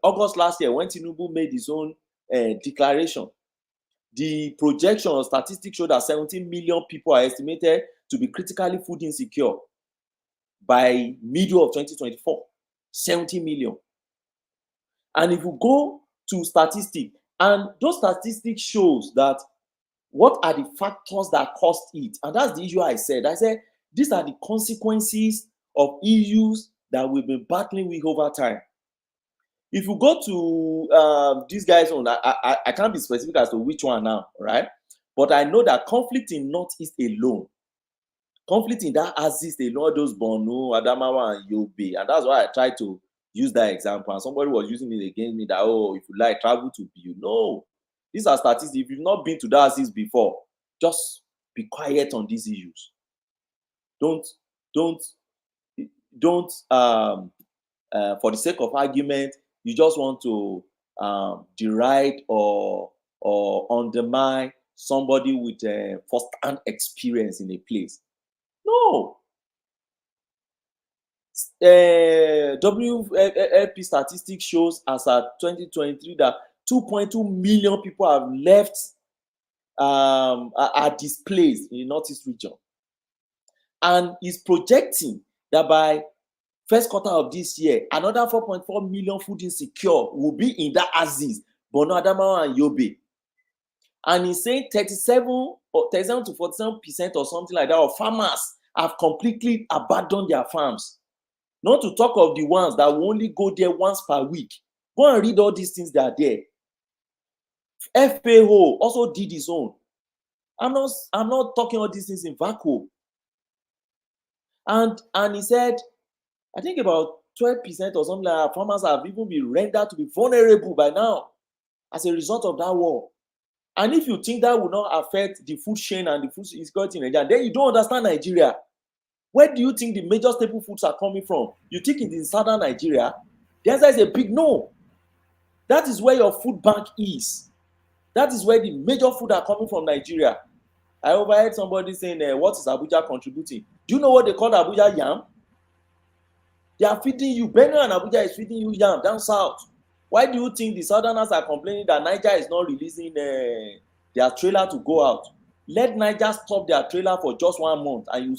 August last year, when Tinubu made his own declaration, the projection of statistics showed that 17 million people are estimated to be critically food insecure by middle of 2024. 70 million. And if you go to statistics, and those statistics shows that what are the factors that caused it? And that's the issue I said. I said, these are the consequences of issues that we've been battling with over time. If you go to these guys on, I can't be specific as to which one now, right? But I know that conflict in Northeast alone, conflict in that axis alone, those Borno, Adamawa, and Yobe, and that's why I tried to use that example. And somebody was using it against me that, oh, if you like, travel to Biu. No, these are statistics. If you've not been to that axis before, just be quiet on these issues. Don't for the sake of argument, you just want to deride or undermine somebody with a first-hand experience in a place. No. WFP statistics shows as at 2023 that 2.2 million people have left, are displaced in the Northeast region. And is projecting that by first quarter of this year, another 4.4 million food insecure will be in that axis, Borno, Adamawa, and Yobe. And he's saying 37 to 47% or something like that of farmers have completely abandoned their farms. Not to talk of the ones that will only go there once per week. Go and read all these things that are there. FAO also did his own. I'm not talking all these things in vacuum. And he said, I think about 12% or something like that, farmers have even been rendered to be vulnerable by now as a result of that war. And if you think that will not affect the food chain and the food insecurity in Nigeria, then you don't understand Nigeria. Where do you think the major staple foods are coming from? You think it's in southern Nigeria? The answer is a big no. That is where your food bank is. That is where the major food are coming from Nigeria. I overheard somebody saying, what is Abuja contributing? Do you know what they call Abuja yam? They are feeding you. Benue and Abuja is feeding you yam down south. Why do you think the southerners are complaining that Niger is not releasing their trailer to go out. Let Niger stop their trailer for just 1 month, and you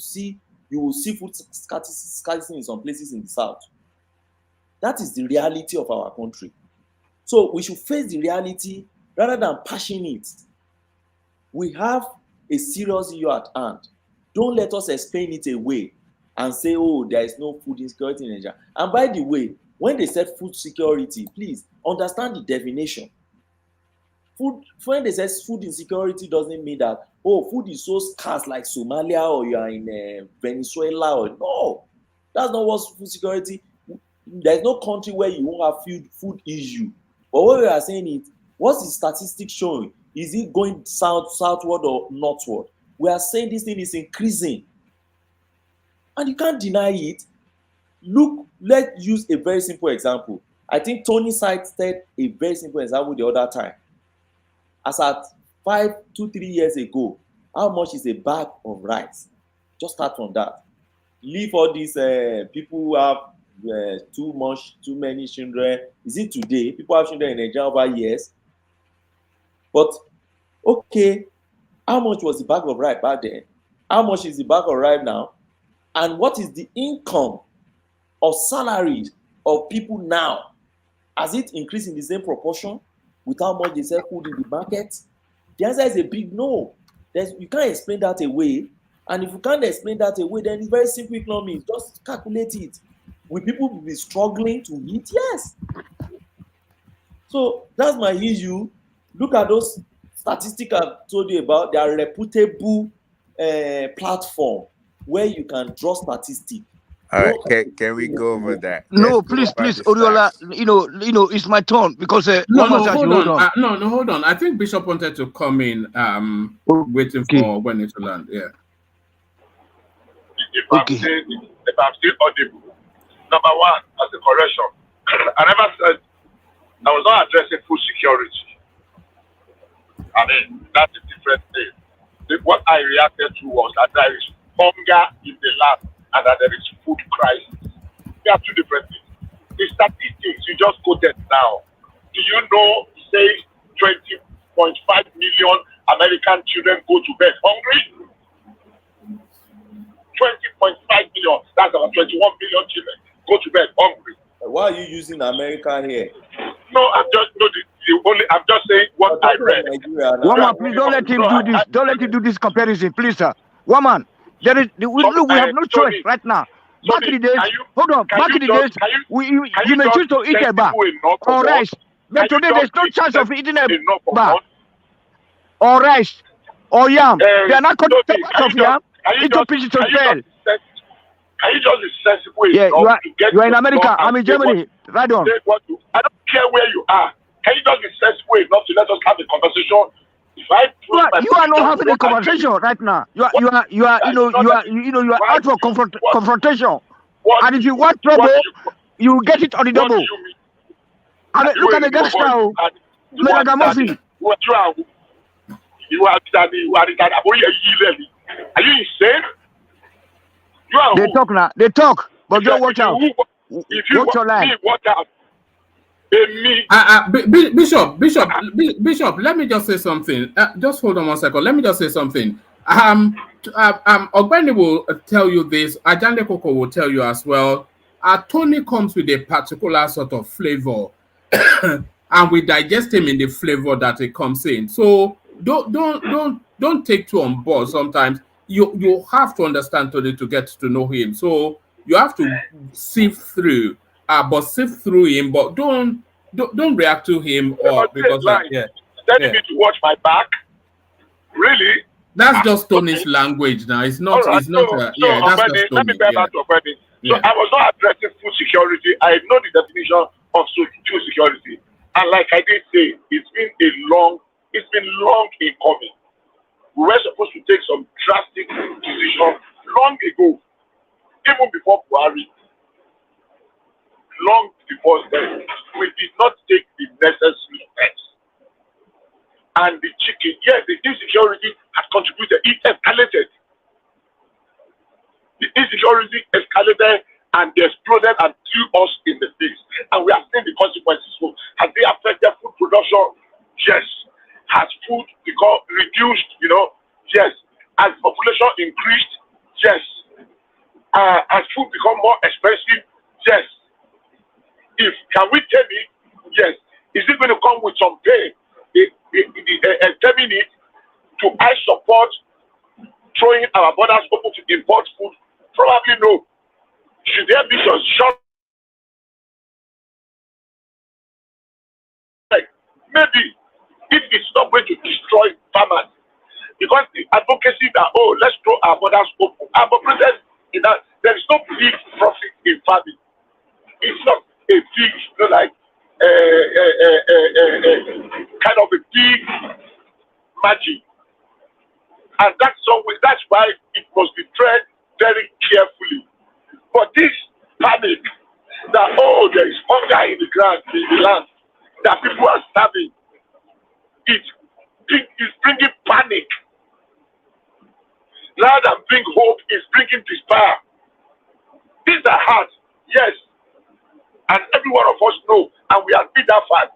will see food scarcity in some places in the south. That is the reality of our country. So we should face the reality rather than passing it. We have a serious issue at hand. Don't let us explain it away and say, oh, there is no food insecurity in Nigeria. And by the way, when they said food security, please understand the definition. When they say food insecurity doesn't mean that, oh, food is so scarce like Somalia or you are in Venezuela. Or no, that's not what food security. There's no country where you won't have food issue. But what we are saying is, what's the statistics showing? Is it going southward or northward? We are saying this thing is increasing. And you can't deny it. Look, let's use a very simple example. I think Tony cited a very simple example the other time. As at 2-3 years ago, how much is a bag of rice? Just start from that. Leave all these people who have too many children. Is it today? People have children in Nigeria over years. But okay, how much was the bag of rice back then? How much is the bag of rice now? And what is the income or salaries of people now? Has it increased in the same proportion with how much they sell food in the market? The answer is a big no. You can't explain that away. And if you can't explain that away, then it's very simple economics. Just calculate it. Will people be struggling to eat? Yes. So that's my issue. Look at those statistics I've told you about. They are reputable platform where you can draw statistics. All right, can we go over that? No, please, Oriola. You know, it's my turn because hold on. Hold on. I think Bishop wanted to come in. Waiting for when it will land. Yeah. If I'm still audible, number one, as a correction, I never said I was not addressing food security. I mean, that's a different thing. What I reacted to was that there is hunger in the land and that there is food crisis. They are two different things. The statistics you just quoted now, do you know, say 20.5 million American children go to bed hungry? 20.5 million, that's about 21 million children go to bed hungry. Why are you using America here? No, I'm just saying what I read. Woman, please don't let him do this. Don't let him do this comparison, please, sir. Woman, we have no choice right now. Back in the days, back in the days, you may choose to eat a bar or rice, but today there's no chance of eating a bar or rice or yam. They are not cutting of yam into pieces to sell. Can you just be sensible enough to get you are in America, I'm in Germany. Right on. I don't care where you are. Can you just be sensible enough to let us have a conversation? You are not having a conversation right now. You are out for confrontation. And if you want trouble, you get it on the double. I mean, look at the gangster, Meragamofi. Are you insane? They talk now. They talk, but don't watch out. If you watch your life. Watch out. Bishop, let me just say something. Just hold on 1 second. Let me just say something. Ogbeni will tell you this. Ajande Koko will tell you as well. Tony comes with a particular sort of flavor, and we digest him in the flavor that it comes in. So don't take too on board. Sometimes you have to understand Tony to get to know him. So you have to sift through. But sift through him, but don't react to him or because telling me to watch my back. Really? That's just Tony's language now. It's not. Right, it's not. That's just Tony. Let me bear back to Ogbeni. So I was not addressing food security. I know the definition of food security, and like I did say, it's been long in coming. We were supposed to take some drastic decisions long ago, even before Buhari. Long before then, we did not take the necessary steps. And the chicken, yes, the insecurity has contributed. It escalated. The insecurity escalated and they exploded and threw us in the face. And we are seeing the consequences. So, has they affected food production? Yes. Has food become reduced, yes. As population increased, yes. As food become more expensive, yes. Can we tell it? Yes. Is it going to come with some pain? Telling it to I support throwing our borders open to import food? Probably no. Should there be some short? Maybe if it's not going to destroy farmers, because the advocacy that let's throw our borders open. Our president in that there is no big profit in farming. It's not a big, like kind of a big magic, and that's why it must be tread very carefully. But this panic that there is hunger in the land, that people are starving, it's bringing panic. Rather than bring hope, it's bringing despair. These are hard, yes, and every one of us know, and we have been that fact.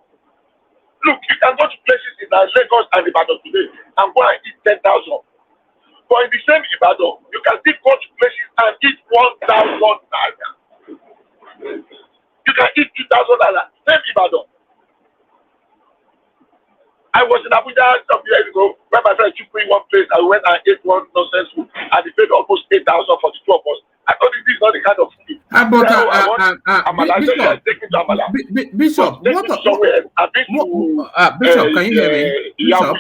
Look, you can go to places in Lagos and Ibadan today and go and eat 10,000. But in the same Ibadan, you can still go to places and eat 1,000 naira. You can eat 2,000 naira. Same Ibadan. I was in Abuja some years ago when my friend took me one place. I went and ate one nonsense food and they paid almost 8,000 for the two of us. I thought this is not the kind of food. Bishop, Bishop, can you hear me? Bishop,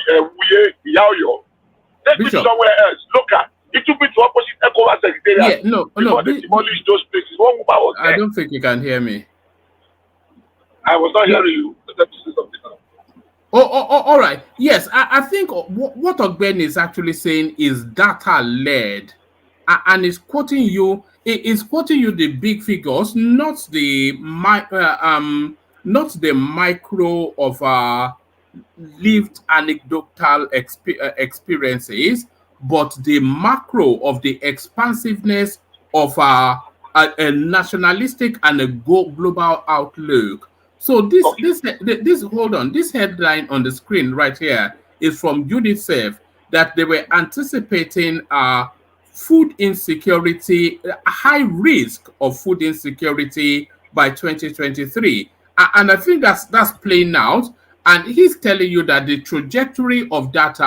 take me somewhere else. Look at it. Took me to opposite ECOWAS secretariat. Yeah, no. They demolished those places. One woman was there. I don't think you can hear me. I was not hearing you. Let me say something. All right. Yes, I think what Ogben is actually saying is data-led, and is quoting you. It is quoting you the big figures, not the micro of lived anecdotal experiences, but the macro of the expansiveness of a nationalistic and a global outlook. So this hold on, this headline on the screen right here is from UNICEF that they were anticipating food insecurity, a high risk of food insecurity by 2023, and I think that's playing out. And he's telling you that the trajectory of that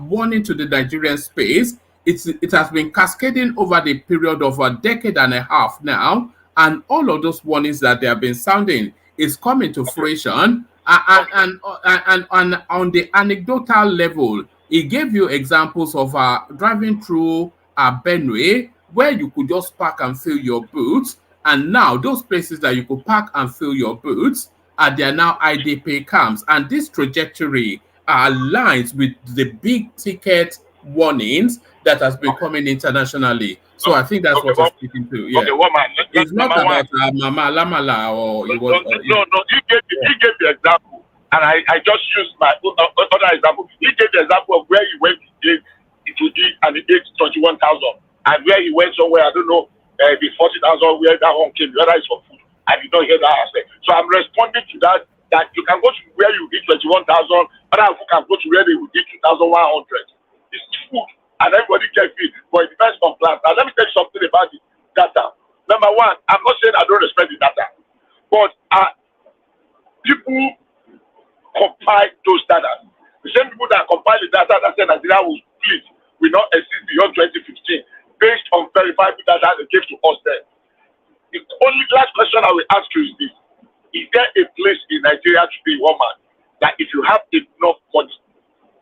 warning to the Nigerian space, it has been cascading over the period of a decade and a half now, and all of those warnings that they have been sounding is coming to fruition. And on the anecdotal level, he gave you examples of driving through Benue, where you could just park and fill your boots, and now those places that you could park and fill your boots they are now IDP camps, and this trajectory aligns with the big ticket warnings that has been coming internationally. So I think that's what I'm speaking to. Yeah, it's not about Mama Lamala or it was. No. He gave the example, and I just used my other example. He gave the example of where he went to eat and he ate 21,000, and where he went somewhere I don't know the 40,000 where that one came. The other is for food. I did not hear that aspect. So I'm responding to that you can go to where you eat 21,000, other people can go to where they will eat 2,100. It's food, and everybody gets it, but it depends on plans. Now let me tell you something about the data. Number one, I'm not saying I don't respect the data, but people compile those data. The same people that compile the data that say Nigeria will split will not exist beyond 2015, based on verified data they gave to us then. The only last question I will ask you is this: is there a place in Nigeria today, woman, that if you have enough money,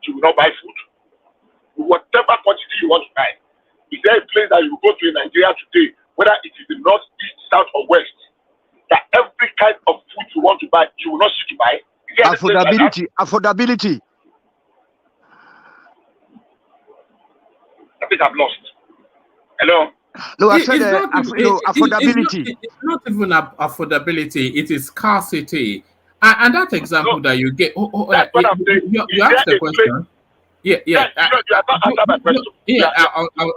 you will not buy food? Whatever quantity you want to buy, is there a place that you will go to in Nigeria today, whether it is the north, east, south, or west, that every kind of food you want to buy, you will not see to buy? Affordability. Affordability. I think I've lost. Hello? No, I said affordability. It's not even affordability, it is scarcity. And that example that you get, you asked the question. Yeah.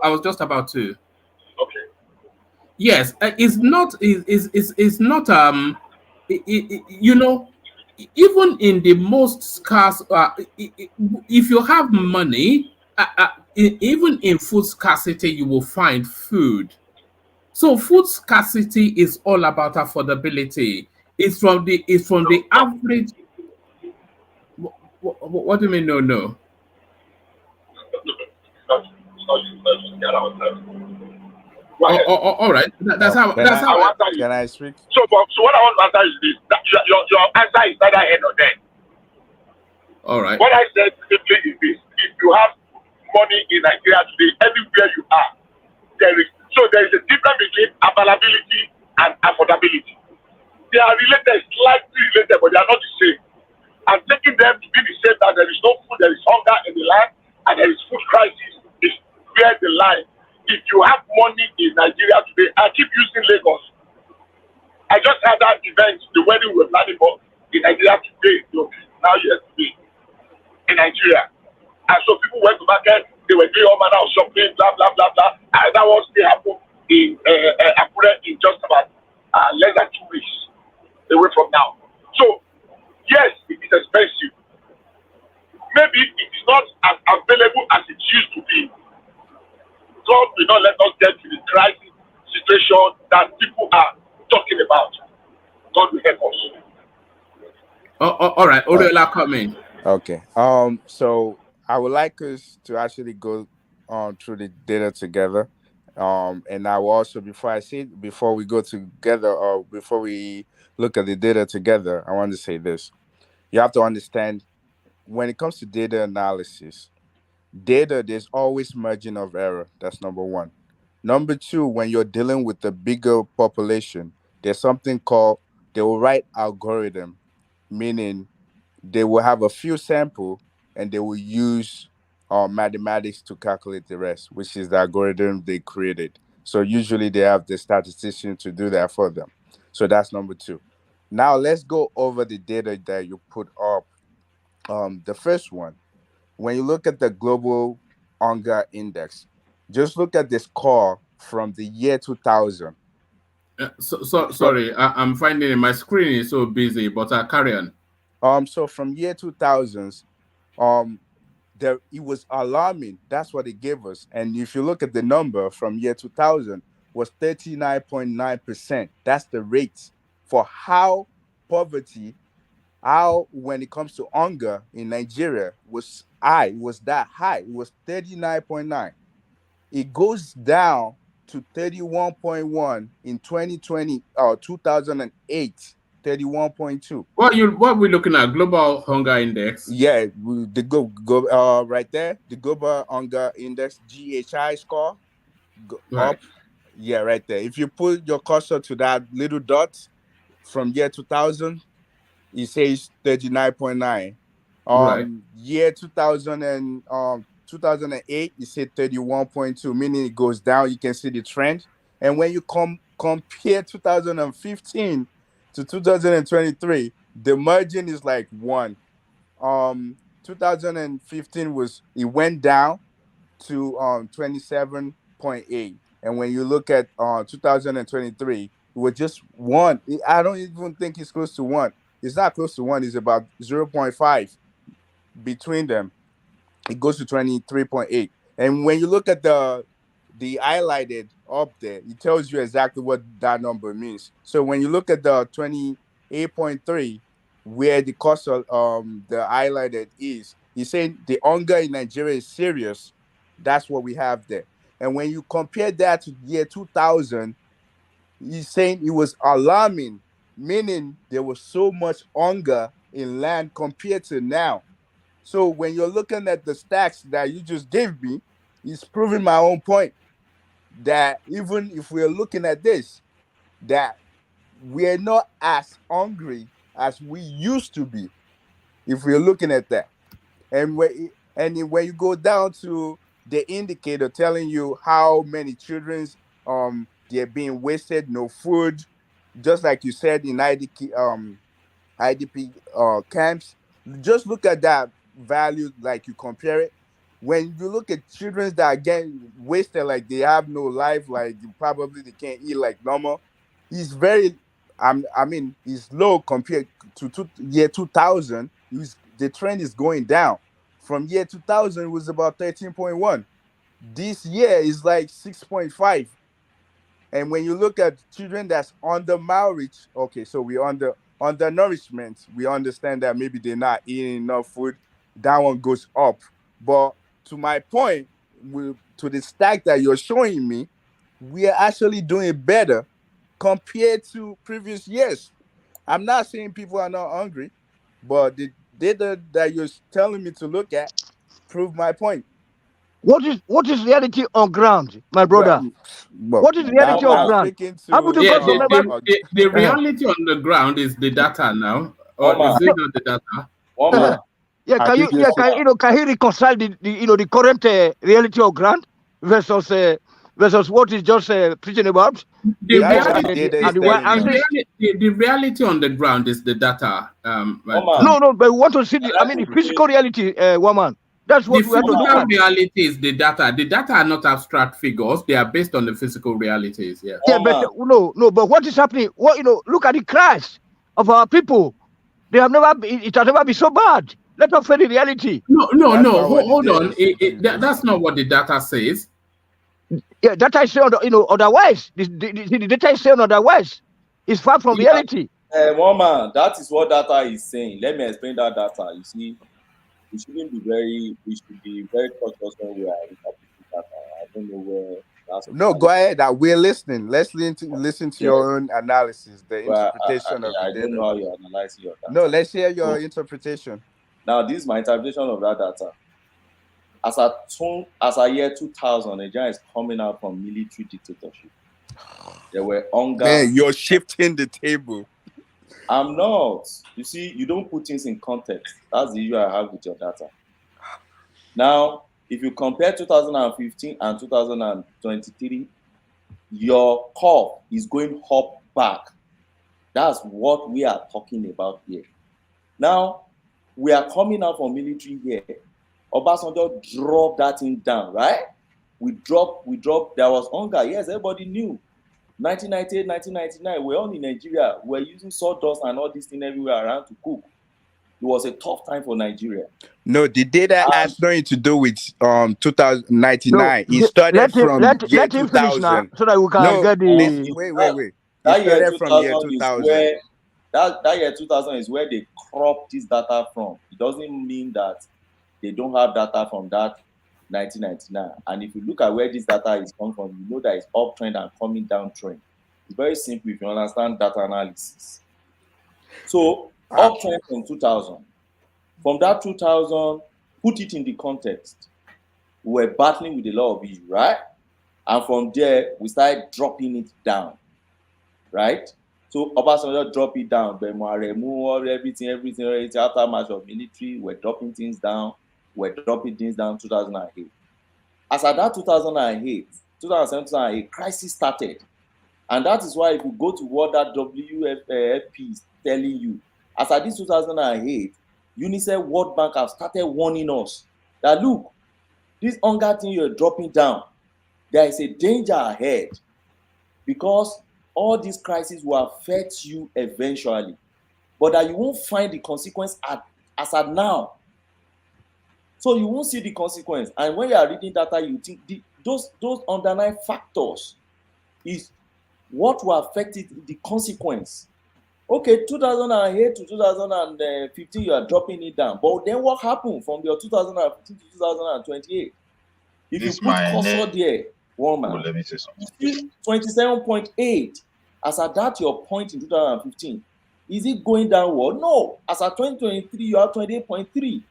I was just about to. Okay. Yes, it's not. even in the most scarce, if you have money, even in food scarcity, you will find food. So food scarcity is all about affordability. It's from the average. What do you mean? No. All right. That's how. Can That's I how. can I speak? So what I want to answer is this: that your answer is neither head or dead. All right. What I said simply is this: if you have money in Nigeria today, anywhere you are, there is a difference between availability and affordability. They are related, slightly related, but they are not the same. And taking them to be the same that there is no food, there is hunger in the land, and there is food crisis is where the line. If you have money in Nigeria today, I keep using Lagos. I just had that event, the wedding we were planning for in Nigeria today, now yesterday, in Nigeria. And so people went to market, they were doing all manner of shopping, blah, blah, blah, blah. And that was still happened in Akure in just about less than 2 weeks away from now. So, yes, it is expensive. Maybe it is not as available as it used to be. God will not let us get to the crisis situation that people are talking about. God will help us. All right. Oriola, come in. Okay. So I would like us to actually go through the data together. And I will also, before we go together, or before we look at the data together, I want to say this. You have to understand, when it comes to data analysis, there's always margin of error. That's number one. Number two, when you're dealing with a bigger population, there's something called, they will write algorithm, meaning they will have a few sample and they will use mathematics to calculate the rest, which is the algorithm they created. So usually they have the statistician to do that for them. So that's number two. Now let's go over the data that you put up. The first one, when you look at the global hunger index, just look at the score from the year 2000. Sorry, I'm finding it. My screen is so busy, but I carry on. So from year 2000s, there, it was alarming. That's what it gave us. And if you look at the number from year 2000, was 39.9%. That's the rate for how poverty, how when it comes to hunger in Nigeria was high. It was that high. It was 39.9. It goes down to 31.1 in 2020 or 2008, 31.2. What are we looking at? Global Hunger Index? Yeah, the go right there, the Global Hunger Index, GHI score, Right. up. Yeah, right there. If you put your cursor to that little dot from year 2000, it says 39.9. Right. Year 2000 and 2008, it said 31.2, meaning it goes down. You can see the trend. And when you compare 2015 to 2023, the margin is like 1. 2015 it went down to 27.8, and when you look at 2023, it was just 1. I don't even think it's close to 1. It's not close to 1. It's about 0.5 between them. It goes to 23.8. And when you look at the highlighted up there, it tells you exactly what that number means. So when you look at the 28.3, where the cost of the highlighted is, he's saying the hunger in Nigeria is serious. That's what we have there. And when you compare that to year 2000, he's saying it was alarming, meaning there was so much hunger in land compared to now. So when you're looking at the stats that you just gave me, it's proving my own point that even if we're looking at this, that we're not as hungry as we used to be, if we're looking at that. And when you go down to the indicator telling you how many children's they're being wasted, no food, just like you said in IDP camps. Just look at that value, like you compare it. When you look at children that are getting wasted, like they have no life, like probably they can't eat like normal. It's very I mean, it's low compared to year 2000. The trend is going down. From year 2000, it was about 13.1. This year is like 6.5. And when you look at children that's under malnourished, okay, so we under nourishment, we understand that maybe they're not eating enough food. That one goes up. But to my point, to the stack that you're showing me, we are actually doing better compared to previous years. I'm not saying people are not hungry, but the data that you're telling me to look at prove my point. What is reality on ground, my brother? What is reality on I'm ground? speaking How would you Yeah, go from the reality on the ground is the data now, or is it not the data? Yeah, can you reconcile the current reality of ground versus what is just preaching about? The reality on the ground is the data. No, but we want to see the physical reality, woman. That's what we have to look physical at. reality is the data. The data are not abstract figures; they are based on the physical realities. Yeah. Yeah, but but what is happening? Look at the crash of our people. They have never. It has never been so bad. Let us face the reality. No. Hold on. That's not what the data says. Yeah, data is saying otherwise. The data is saying otherwise. It's far from reality. Woman, that is what data is saying. Let me explain that data. You see, we should be very cautious when we are interpreting data. I don't know where that's. No, go ahead. We're listening. Let's listen to your own analysis, the interpretation of the data. I don't know how you're analyzing your data. No, let's hear your interpretation. Now, this is my interpretation of that data. As a year 2000, Nigeria is coming out from military dictatorship. There were hunger. Man, you're shifting the table. I'm not. You see, you don't put things in context. That's the issue I have with your data. Now, if you compare 2015 and 2023, your curve is going up back. That's what we are talking about here. Now, we are coming out from military here. Obasanjo dropped that thing down, right? We dropped. There was hunger. Yes, everybody knew. 1998, 1999, we're all in Nigeria. We're using sawdust and all this thing everywhere around to cook. It was a tough time for Nigeria. No, the data has nothing to do with 2099. No, it started from year 2000. Finish now, so that we can get the. Wait. That year 2000 that year 2000 is where they crop this data from. It doesn't mean that they don't have data from that 1999. And if you look at where this data is coming from, you know that it's uptrend and coming down trend. It's very simple if you understand data analysis. So uptrend from 2000. From that 2000, put it in the context. We were battling with a lot of issues, right? And from there, we started dropping it down, right? So Obasanjo drop it down, but everything after march of military, we're dropping things down. We're dropping things down 2008. As at that 2008, 2007-2008, crisis started. And that is why if you go to what that WFP is telling you, as at this 2008, UNICEF, World Bank have started warning us that look, this hunger thing you're dropping down, there is a danger ahead because all these crises will affect you eventually, but that you won't find the consequence as at now. So you won't see the consequence. And when you are reading data, you think those underlying factors is what will affect it, the consequence. Okay, 2008 to 2015, you are dropping it down. But then what happened from your 2015 to 2028? If you put cursor there, woman, let me say something. 27.8. As at that your point in 2015, is it going downward? No. As at 2023, you are 28.3.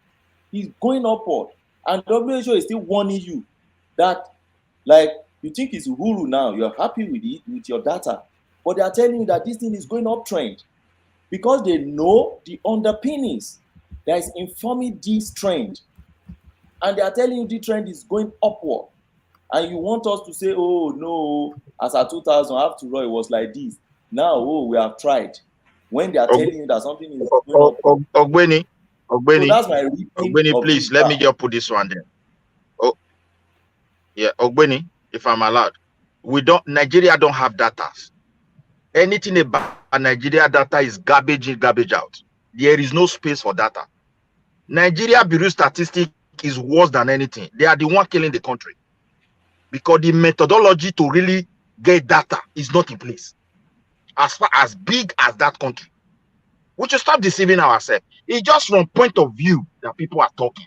It's going upward. And WHO is still warning you that, like, you think it's Uhuru now, you're happy with it, with your data, but they are telling you that this thing is going uptrend because they know the underpinnings that is informing this trend. And they are telling you the trend is going upward. And you want us to say, oh, no, as at 2000, after all, it was like this. Now, oh, we have tried. When they are telling you that something is going upward. Ogbeni, So that's my reading. Ogbeni, please, let me just put this one there. Oh, yeah, Ogbeni, if I'm allowed. Nigeria don't have data. Anything about Nigeria data is garbage in, garbage out. There is no space for data. Nigeria Bureau Statistics is worse than anything. They are the one killing the country because the methodology to really get data is not in place. As far as big as that country, we should stop deceiving ourselves. It's just from point of view that people are talking.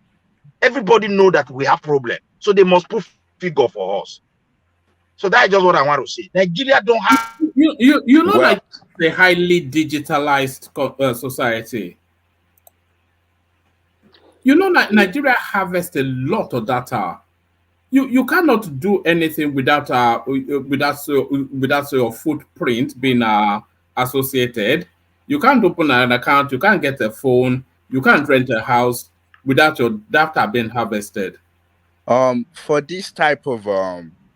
Everybody know that we have problem, so they must put figure for us. So that's just what I want to say. Nigeria don't have. You know, Well, like a highly digitalized society. You know, Nigeria harvests a lot of data. You cannot do anything without your footprint being associated. You can't open an account. You can't get a phone. You can't rent a house without your data being harvested. For this type of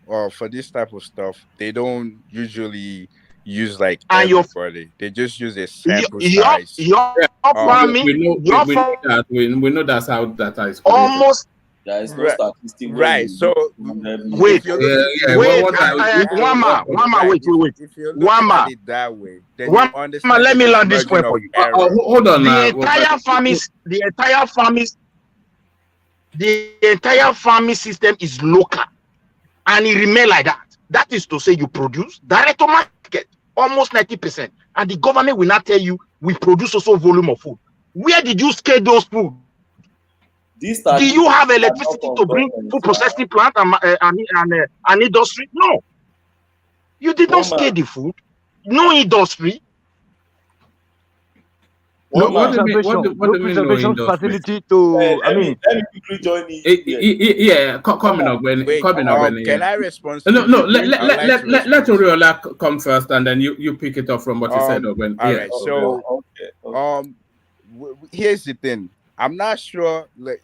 or for this type of stuff, they don't usually use like And your everybody. They just use a sample your size. farming, your We know that we know that's how data is created. almost There is no Right, statistic where right. So wait, if you're looking, wait, if you're wait. if you're One looking at man, it that way, then you understand let that me there's learn this margin point of for you. error. Hold on now. The entire farming system is local, and it remain like that. That is to say, you produce direct to market, almost 90%, and the government will not tell you we produce also volume of food. Where did you scale those food? Do you have electricity to bring food processing plant and industry? No. You did not scale the food. No industry. No, what do you mean? No preservation facility to. I mean, let me quickly join you. Yeah, coming up when Can I respond to no, I'd like to respond. let Oriola come first, and then you pick it up from what he said. All right. So, here's the thing. I'm not sure. Like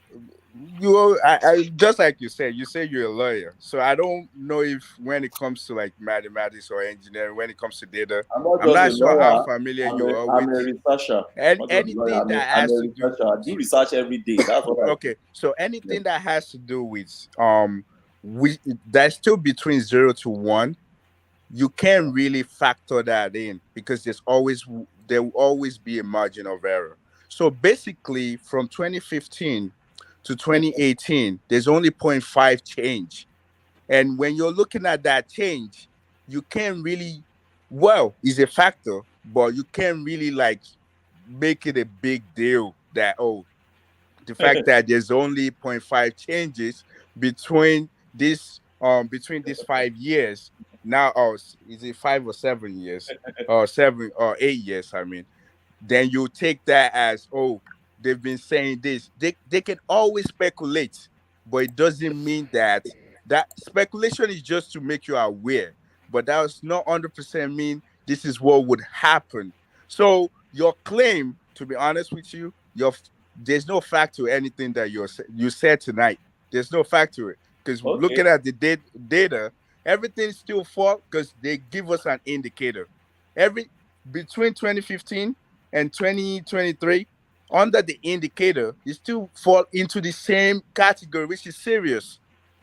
I just like you say you're a lawyer. So I don't know if when it comes to like mathematics or engineering, when it comes to data, I'm not sure how familiar you are with. I'm a researcher. Anything that has to do. I do research every day. That's what Okay. So anything that has to do with that's still between 0 to 1. You can't really factor that in because there will always be a margin of error. So basically, from 2015 to 2018, there's only 0.5 change. And when you're looking at that change, you can't really, it's a factor, but you can't really like make it a big deal that, the fact that there's only 0.5 changes between these 5 years now, is it 5 or 7 years or 7 or 8 years, I mean, then you take that as, they've been saying this. They can always speculate, but it doesn't mean that speculation is just to make you aware, but that does not 100% mean this is what would happen. So your claim, to be honest with you, there's no fact to anything that you said tonight. There's no fact to it because looking at the data, everything's still false because they give us an indicator. Between 2015 and 2023, under the indicator, it still fall into the same category, which is serious.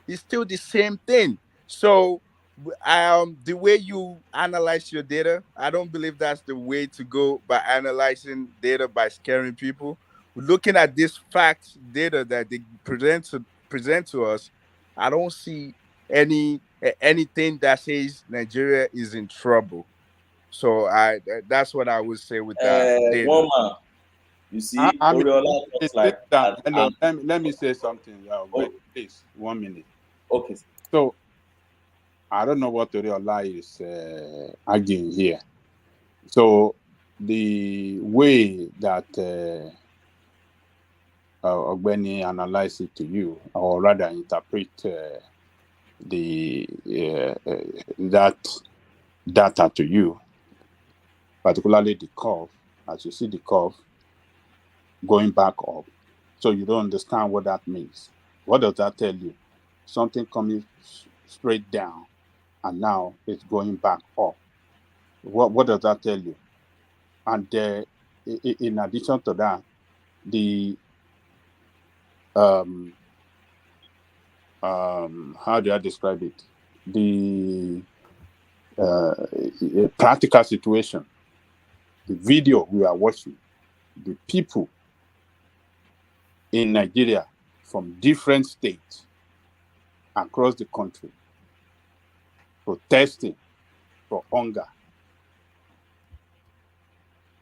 It's still the same thing. So the way you analyze your data, I don't believe that's the way to go by analyzing data by scaring people. Looking at this facts data that they present to us, I don't see anything that says Nigeria is in trouble. So that's what I would say with that data. One man, you see, I mean, Oriola talks like hello, let me say something. Please, 1 minute. Okay. So I don't know what Oriola is arguing here. So the way that Ogbeni analyze it to you, or rather interpret that data to you, particularly the curve, as you see the curve going back up, so you don't understand what that means. What does that tell you? Something coming straight down, and now it's going back up. What does that tell you? And in addition to that, the how do I describe it? The a practical situation. The video we are watching, the people in Nigeria from different states across the country protesting for hunger.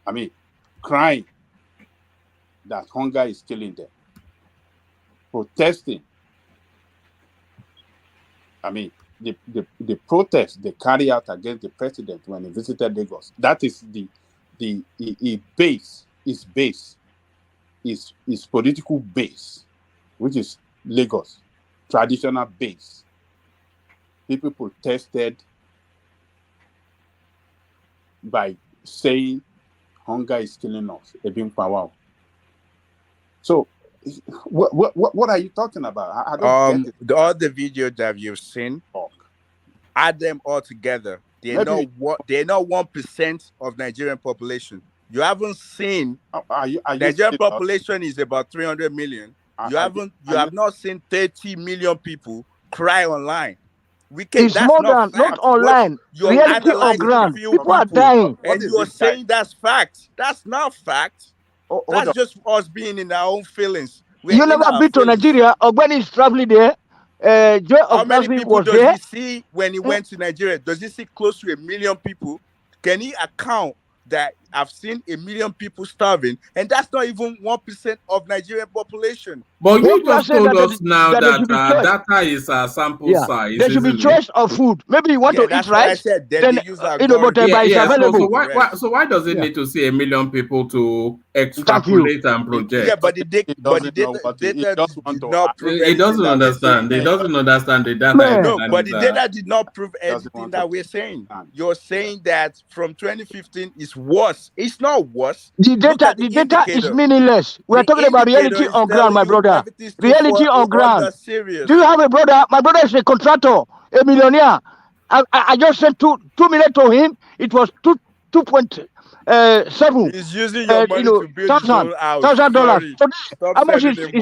I mean, crying that hunger is killing them. Protesting. I mean, the protest they carry out against the president when he visited Lagos, that is the base, is political base, which is Lagos, traditional base. People protested by saying hunger is killing us. So, what are you talking about? I don't get it. All the videos that you've seen, add them all together. They're not 1% of Nigerian population. You haven't seen Nigerian population is about 300 million. You have not seen 30 million people cry online. It's more than not online. Reality on ground. People are dying. And you're saying that's fact. That's not fact. That's just us being in our own feelings. You never been to Nigeria, or when he's traveling there. How many people does he see when he went to Nigeria? Does he see close to 1 million people? Can he account that I've seen 1 million people starving, and that's not even 1% of Nigerian population? But you just told us now that data is a sample size. There should be choice of food. Maybe you want to eat rice, then but it's available. So why does it need to see 1 million people to extrapolate and project? Yeah, but the data did not prove. It doesn't understand. It doesn't understand the data. No, but the data did not prove everything that we're saying. You're saying that from 2015 is worse. It's not worse. The data is meaninless. We're talking about reality on ground, my brother. Reality on ground. Do you have a brother? My brother is a contractor, a millionaire. I just sent 2 million to him. It was 2.7. He's using your money to build his own house. $1,000. So how much is 2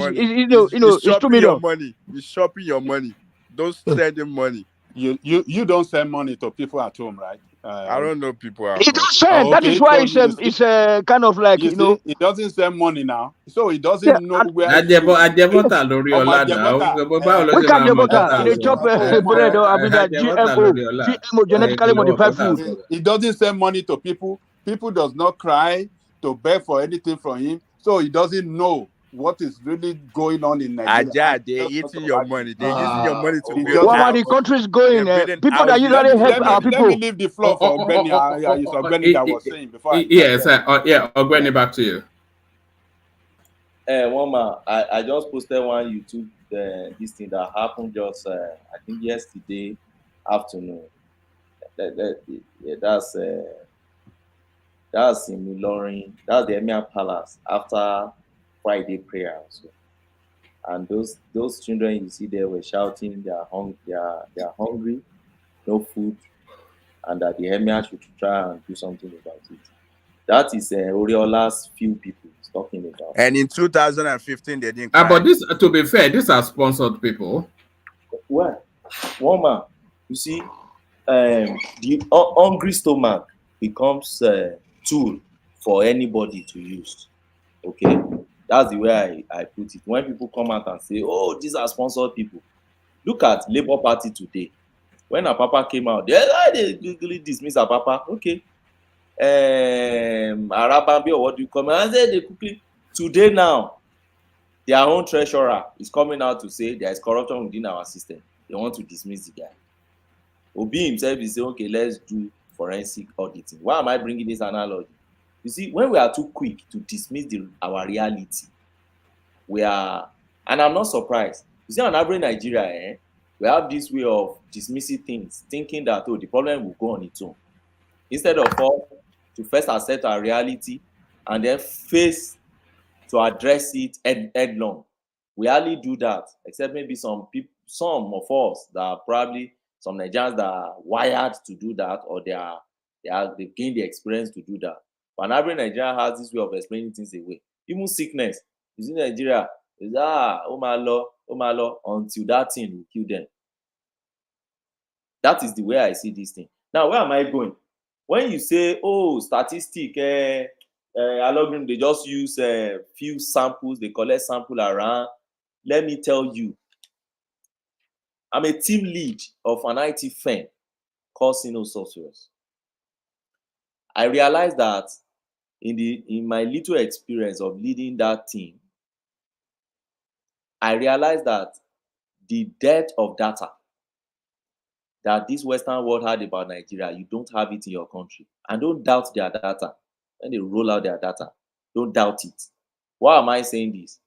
million? He's shopping your money. Don't send him money. You don't send money to people at home, right? I don't know people at home. He doesn't send. That is why it's kind of like, you know. He doesn't send money now. So he doesn't know where. We can chop bread or GMO, genetically modified food. He doesn't send money to people. People does not cry to beg for anything from him. So he doesn't know what is really going on in Nigeria. They're eating your money. They're using your money to build. What are the countries going? People that usually help our people. Let me leave the floor for Ogbeni. Ogbeni that was saying before. Yes, Ogbeni, back to you. Woma, I just posted one YouTube this thing that happened just I think yesterday afternoon. That's in Ilorin. That's the Emir Palace after Friday prayer also. And those children you see there were shouting they are hungry, no food, and that the Emir should try and do something about it. That is Oriola's few people talking about. And in 2015 they didn't but this, to be fair, these are sponsored people. Well, Woma, you see, the hungry stomach becomes a tool for anybody to use. Okay, that's the way I put it. When people come out and say, "Oh, these are sponsored people," look at Labour Party today. When Apapa came out, they quickly dismiss Apapa. Okay, Arabambi or what do you call it? And then they quickly today now, their own treasurer is coming out to say there is corruption within our system. They want to dismiss the guy. Obi himself is saying, "Okay, let's do forensic auditing." Why am I bringing this analogy? You see, when we are too quick to dismiss our reality, we are, and I'm not surprised. You see, on average Nigeria, we have this way of dismissing things, thinking that, the problem will go on its own. Instead of us to first accept our reality and then face to address it headlong. We hardly do that, except maybe some of us that are probably some Nigerians that are wired to do that, or they've gained the experience to do that. But every Nigerian has this way of explaining things away. Even sickness, you see Nigeria, is oh my Lord, until that thing will kill them. That is the way I see this thing. Now, where am I going? When you say, oh, statistic, algorithm, they just use few samples, they collect sample around. Let me tell you, I'm a team lead of an IT firm called Sino Softwares. I realized that in my little experience of leading that team, I realized that the depth of data that this Western world had about Nigeria, you don't have it in your country. And don't doubt their data. When they roll out their data, don't doubt it. Why am I saying this?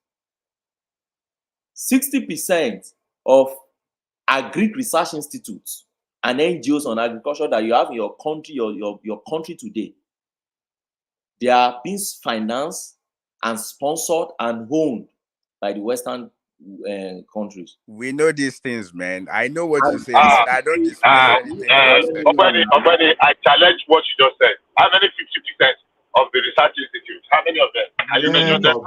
60% of agri research institutes and NGOs on agriculture that you have in your country, your country today, they are being financed and sponsored and owned by the Western countries. We know these things, man. I know what you're saying. I don't dismiss anything that you said. I challenge what you just said. How many 50% of the research institutes? How many of them? Are you mentioning them?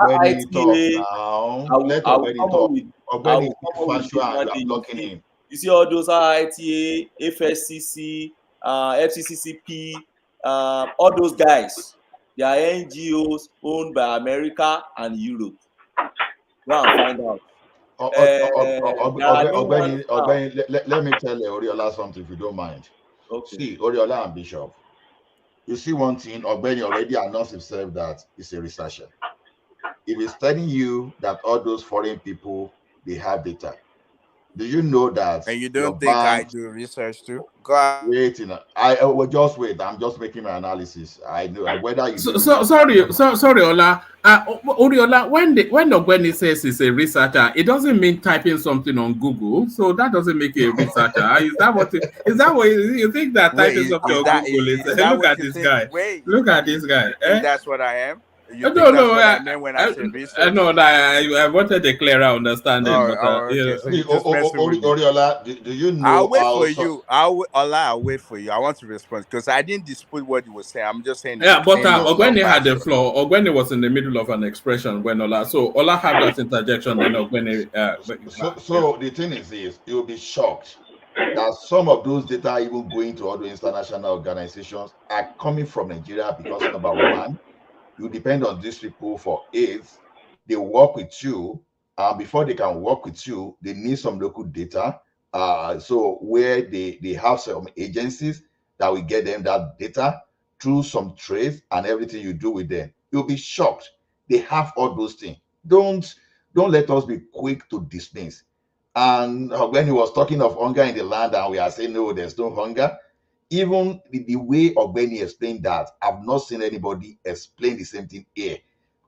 You see all those IITA, FSCC, FCCCP, all those guys, they are NGOs owned by America and Europe. Go and find out. Let me tell Oriola something if you don't mind. Okay. See, Oriola and Bishop. You see one thing, Ogbeni already announced himself that he's a researcher. If he's telling you that all those foreign people, they have data, do you know that? And you don't think I do research too? Go ahead. Wait, I will just wait. I'm just making my analysis. I know whether you. Sorry, Ola. Oriola, when Ogbeni says he's a researcher, it doesn't mean typing something on Google. So that doesn't make you a researcher. Is that what you think that typing something on Google is? Look at this guy. Look at this guy. That's what I am. I wanted a clearer understanding. Oriola, do you know? I'll wait for you. I'll wait for you. I want to respond because I didn't dispute what you were saying. I'm just saying. Yeah, but Ogbeni had the floor. Ogbeni was in the middle of an expression when Ola. So Ola had that interjection. Then Ogbeni. So the thing is, you'll be shocked that some of those data even going to other international organizations are coming from Nigeria because number one, you depend on these people for AIDS. They work with you. Before they can work with you, they need some local data. So where they have some agencies that will get them that data through some trades and everything you do with them. You'll be shocked. They have all those things. Don't let us be quick to dismiss. And when he was talking of hunger in the land and we are saying, no, there's no hunger, even the way Ogbeni explained that, I've not seen anybody explain the same thing here.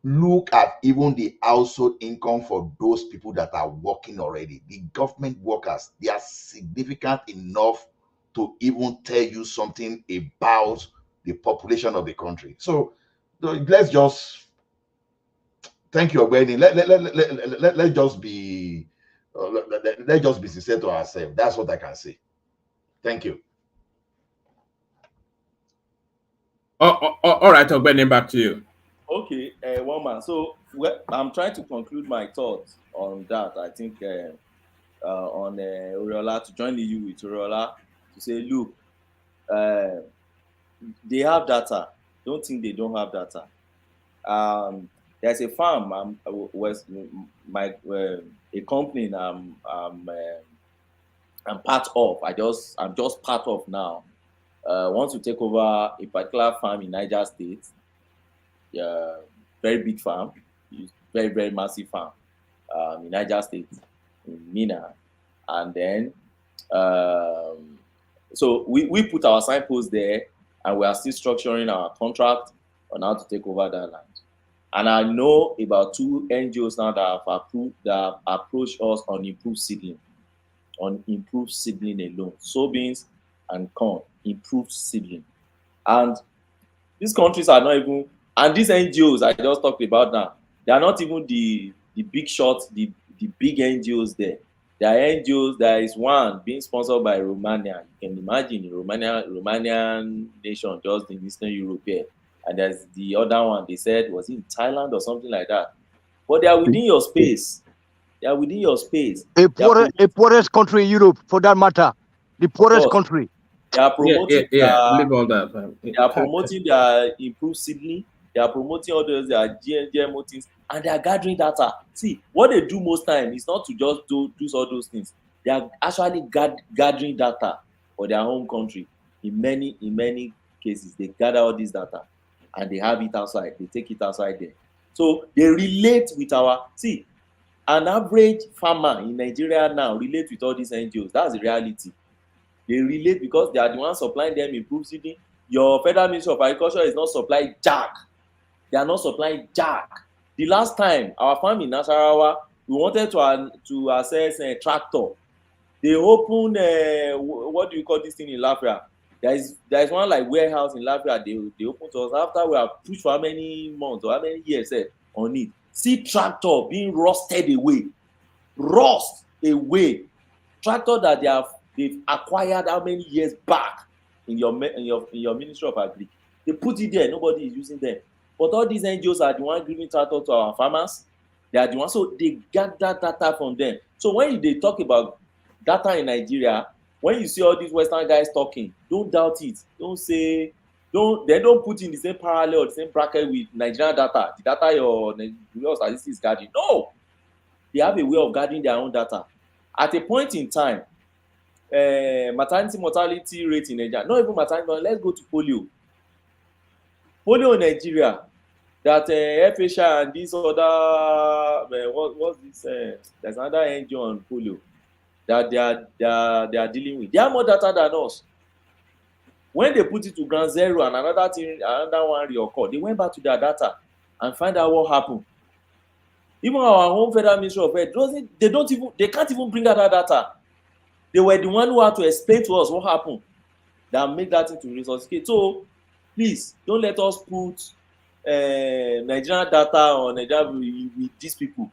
Look at even the household income for those people that are working already. The government workers, they are significant enough to even tell you something about the population of the country. So let's just thank you, Ogbeni. Let's just be sincere to ourselves. That's what I can say. Thank you. All right, Ogbeni, back to you. Okay, one man. So I'm trying to conclude my thoughts on that. I think on Oriola, to join you with Oriola, to say, look, they have data. Don't think they don't have data. There's a farm. A company I'm part of. I'm just part of now. Want to take over a particular farm in Niger State. Very big farm, very, very massive farm in Niger State, in Mina. And then, so we put our signposts there and we are still structuring our contract on how to take over that land. And I know about 2 NGOs now that have approached us on improved seedling alone, soybeans and corn, improved seedling. And these countries are not even, and these NGOs I just talked about now, they are not even the big shots, the big NGOs there. There are NGOs, there is one being sponsored by Romania. You can imagine Romanian nation just in Eastern Europe here. And there's the other one, they said, was in Thailand or something like that. But they are within your space. They are within your space. A poorest country in Europe, for that matter. The poorest country. They are promoting leave all that. They are promoting their improved seedling. They are promoting all those their GMO things, and they are gathering data. See, what they do most time is not to just do all those things. They are actually gathering data for their home country. In many cases, they gather all this data and they have it outside. They take it outside there. So they relate with an average farmer in Nigeria now relate with all these NGOs. That's the reality. They relate because they are the ones supplying them improved seeding. Your Federal Ministry of Agriculture is not supplying jack. They are not supplying jack. The last time our farm in Nasarawa, we wanted to access a tractor. They opened what do you call this thing in Lafia? There is one like warehouse in Lafia. They opened to us after we have pushed for how many months or how many years on it. See tractor being rusted away, tractor that they've acquired how many years back in your Ministry of Agri. They put it there. Nobody is using them. But all these NGOs are the ones giving tractor to our farmers. They are the ones, so they get that data from them. So when they talk about data in Nigeria, when you see all these Western guys talking, don't doubt it. They don't put in the same parallel or the same bracket with Nigerian data. The data your statistics is gathering. No, they have a way of gathering their own data. At a point in time, maternity mortality rate in Nigeria, not even maternity, but let's go to polio. Polio in Nigeria, that FHI and this other, what's this? There's another NGO on polio that they are dealing with. They have more data than us. When they put it to ground zero and another one reoccurred, they went back to their data and find out what happened. Even our home Federal Ministry of Health, they can't even bring out that data. They were the one who had to explain to us what happened that made that into resuscitate. So please don't let us put Nigerian data or Nigeria with these people.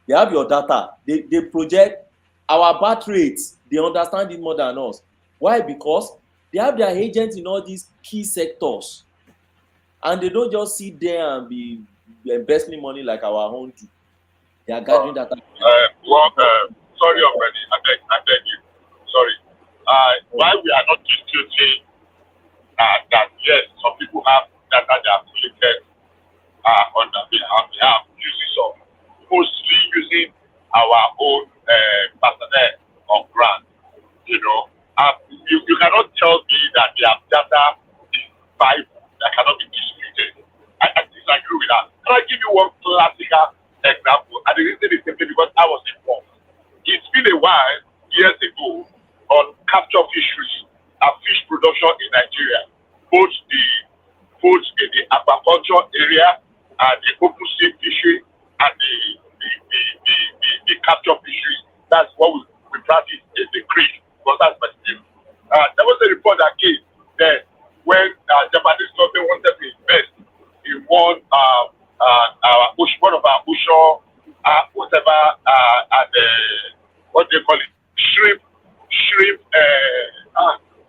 They have your data. They project our birth rates. They understand it more than us. Why? Because they have their agents in all these key sectors, and they don't just sit there and be embezzling money like our own do. They are gathering data. Sorry already. I beg you. Sorry. Why we are not disputing that yes, some people have data they have collected on behalf using some, mostly using our own personnel on ground. You know, you cannot tell me that their data is Bible that cannot be disputed. I disagree with that. Can I give you one classical example? And the reason is simply because I was informed. It's been a while, years ago, on capture fisheries and fish production in Nigeria, both in the aquaculture area and the open sea fishery and the capture fisheries. That's what we practice in the creek, because that's my skill. There was a report that came there when Japanese government wanted to invest in one of our ocean, what they call it, shrimp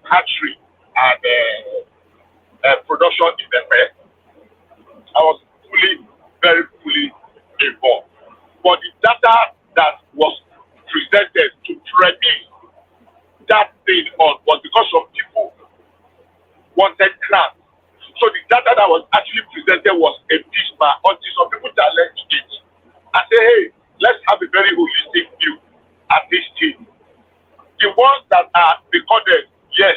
hatchery and production in the fair. I was very fully involved. But the data that was presented to predict that thing on was because some people wanted grants. So the data that was actually presented was a dismal until some people challenged it and say, hey, let's have a very holistic view at this thing. The ones that are recorded, yes.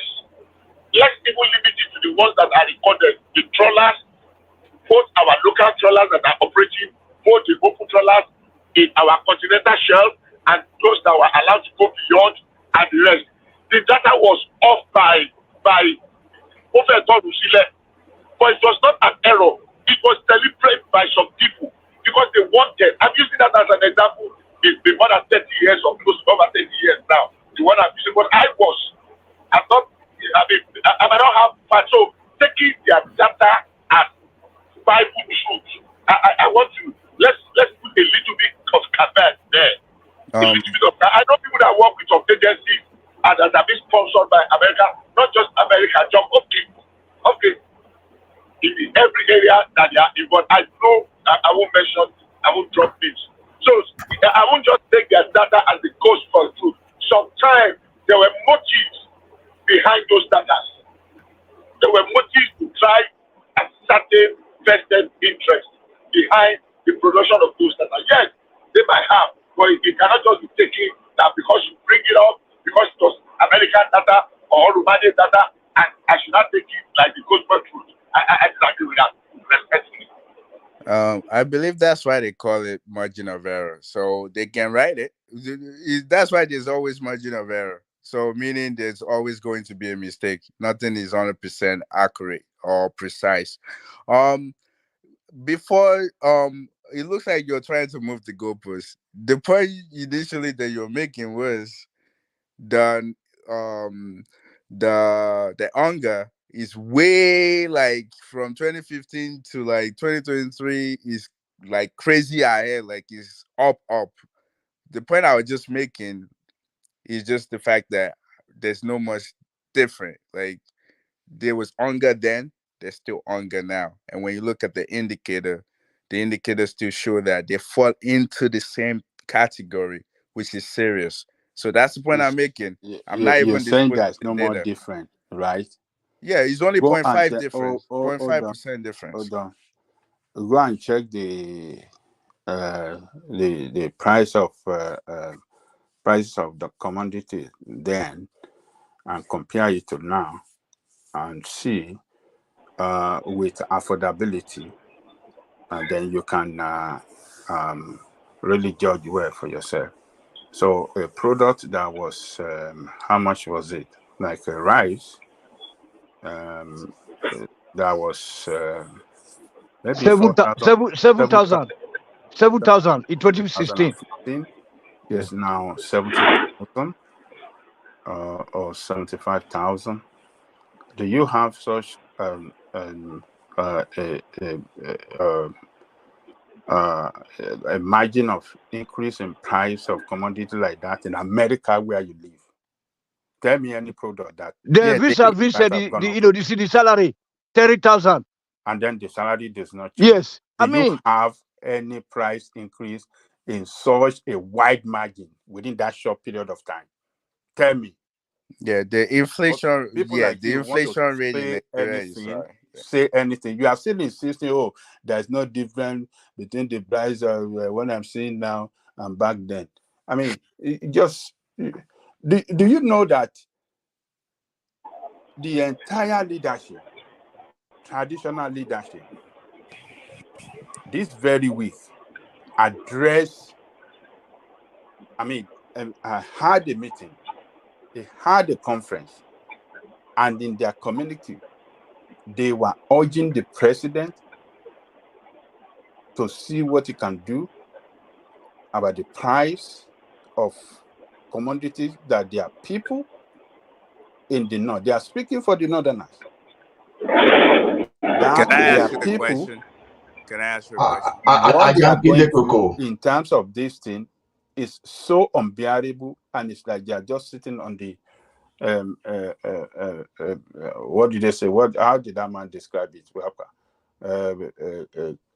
Let's even limit it to the ones that are recorded. The trawlers, both our local trawlers that are operating, both the open trawlers in our continental shelf and those that were allowed to go beyond and the rest. The data was off by over but it was not an error. It was deliberate by some people because they wanted. I'm using that as an example. It's been more than 30 years or close to over 30 years now. The one I'm using, but I might not have fun. So taking their data as Bible truth. I want to let's put a little bit of caveat there. A little bit of I know people that work with some agencies and that are being sponsored by America, not just America, jump okay. In every area that they are involved. I know I won't mention, I won't drop names. So I won't just take their data as the gospel truth. Sometimes there were motives behind those but it cannot just be taken that because you bring it up, because it was American data or Romanian data, and I should not take it like the gospel truth. I disagree with that, respectfully. I believe that's why they call it margin of error. So they can write it. That's why there's always margin of error. So meaning there's always going to be a mistake. Nothing is 100% accurate or precise. Before it looks like you're trying to move the goalposts. The point initially that you're making was the the hunger is way like from 2015 to like 2023 is like crazy ahead, like it's up. The point I was just making is just the fact that there's no much different. Like there was hunger then, there's still hunger now. And when you look at the indicators still show that they fall into the same category, which is serious. So that's the point I'm making. I'm not You're even saying disputing there's the no more data. different, right? Yeah, it's only Go and 0.5 check. difference, Hold on, 0.5% difference. hold on. Go and check the price of prices of the commodity then, and compare it to now, and see with affordability, and then you can really judge well for yourself. So a product that was how much was it? Like a rice, that was maybe 4,000, 7,000 in 2016. 2015 is now 70,000 or 75,000. Do you have such a margin of increase in price of commodity like that in America where you live? Tell me any product that The the salary 30,000, and then the salary does not change. Yes, Do you have any price increase in such a wide margin within that short period of time? Tell me. Yeah, the inflation. People Yeah, like the you want to inflation rate in say Nigeria is anything, say anything. You are still insisting, oh, there's no difference between the price of what I'm seeing now and back then. I mean, do you know that the entire leadership, traditional leadership, this very week address, I had a meeting, they had a conference, and in their community, they were urging the president to see what he can do about the price of commodities that their people in the north, they are speaking for the northerners. That Can I their ask you a people, question? Can I ask you a question? what they are going through in terms of this thing is so unbearable, and it's like they are just sitting on the what did they say? How did that man describe it?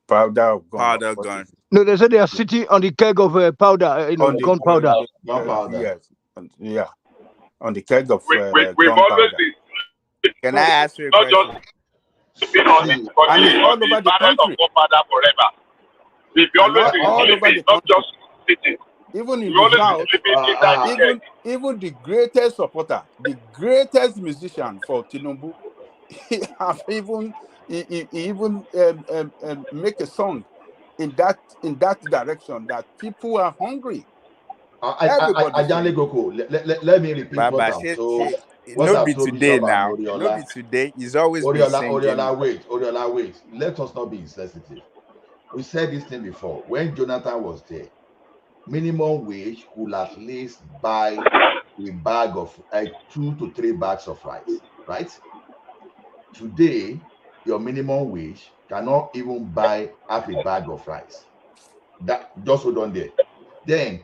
Powder of gun. Powder gun. No, they said they are sitting on the keg of powder, gunpowder. Yes, yeah, on the keg of gunpowder. Can I ask you a question? And it's all over the country. All over the country. Even in the south, even the greatest supporter, the greatest musician for Tinubu, he even make a song in that direction, that people are hungry. Let me repeat Baba, what I've told. No be today now. No be today. He's always been singing. Oriola, wait. Let us not be insensitive. We said this thing before. When Jonathan was there, minimum wage could at least buy a bag of 2 to 3 bags of rice, right? Today, your minimum wage cannot even buy half a bag of rice. That just hold on there. Then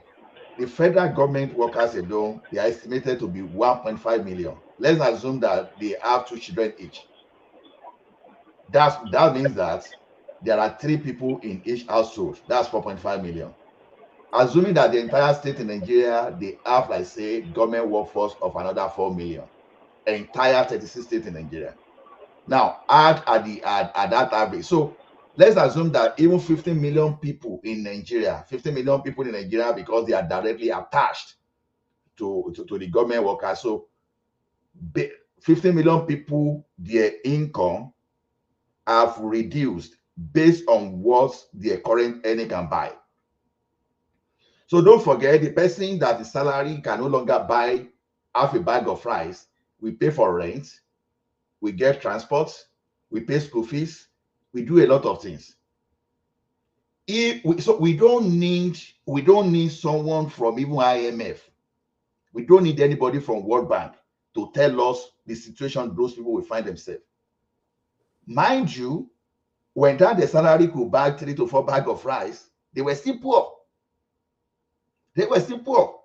the federal government workers alone, they are estimated to be 1.5 million. Let's assume that they have 2 children each. That means that there are 3 people in each household. That's 4.5 million. Assuming that the entire state in Nigeria, they have, like, say, government workforce of another 4 million. Entire 36 states in Nigeria. Now, add at that average. So let's assume that even 50 million people in Nigeria, 50 million people in Nigeria, because they are directly attached to the government workers. So 50 million people, their income have reduced based on what their current earning can buy. So don't forget, the person that the salary can no longer buy half a bag of rice, we pay for rent, we get transport, we pay school fees, we do a lot of things. So we don't need someone from even IMF. We don't need anybody from World Bank to tell us the situation those people will find themselves. Mind you, when that the salary could buy 3 to 4 bags of rice, they were still poor. They were still poor.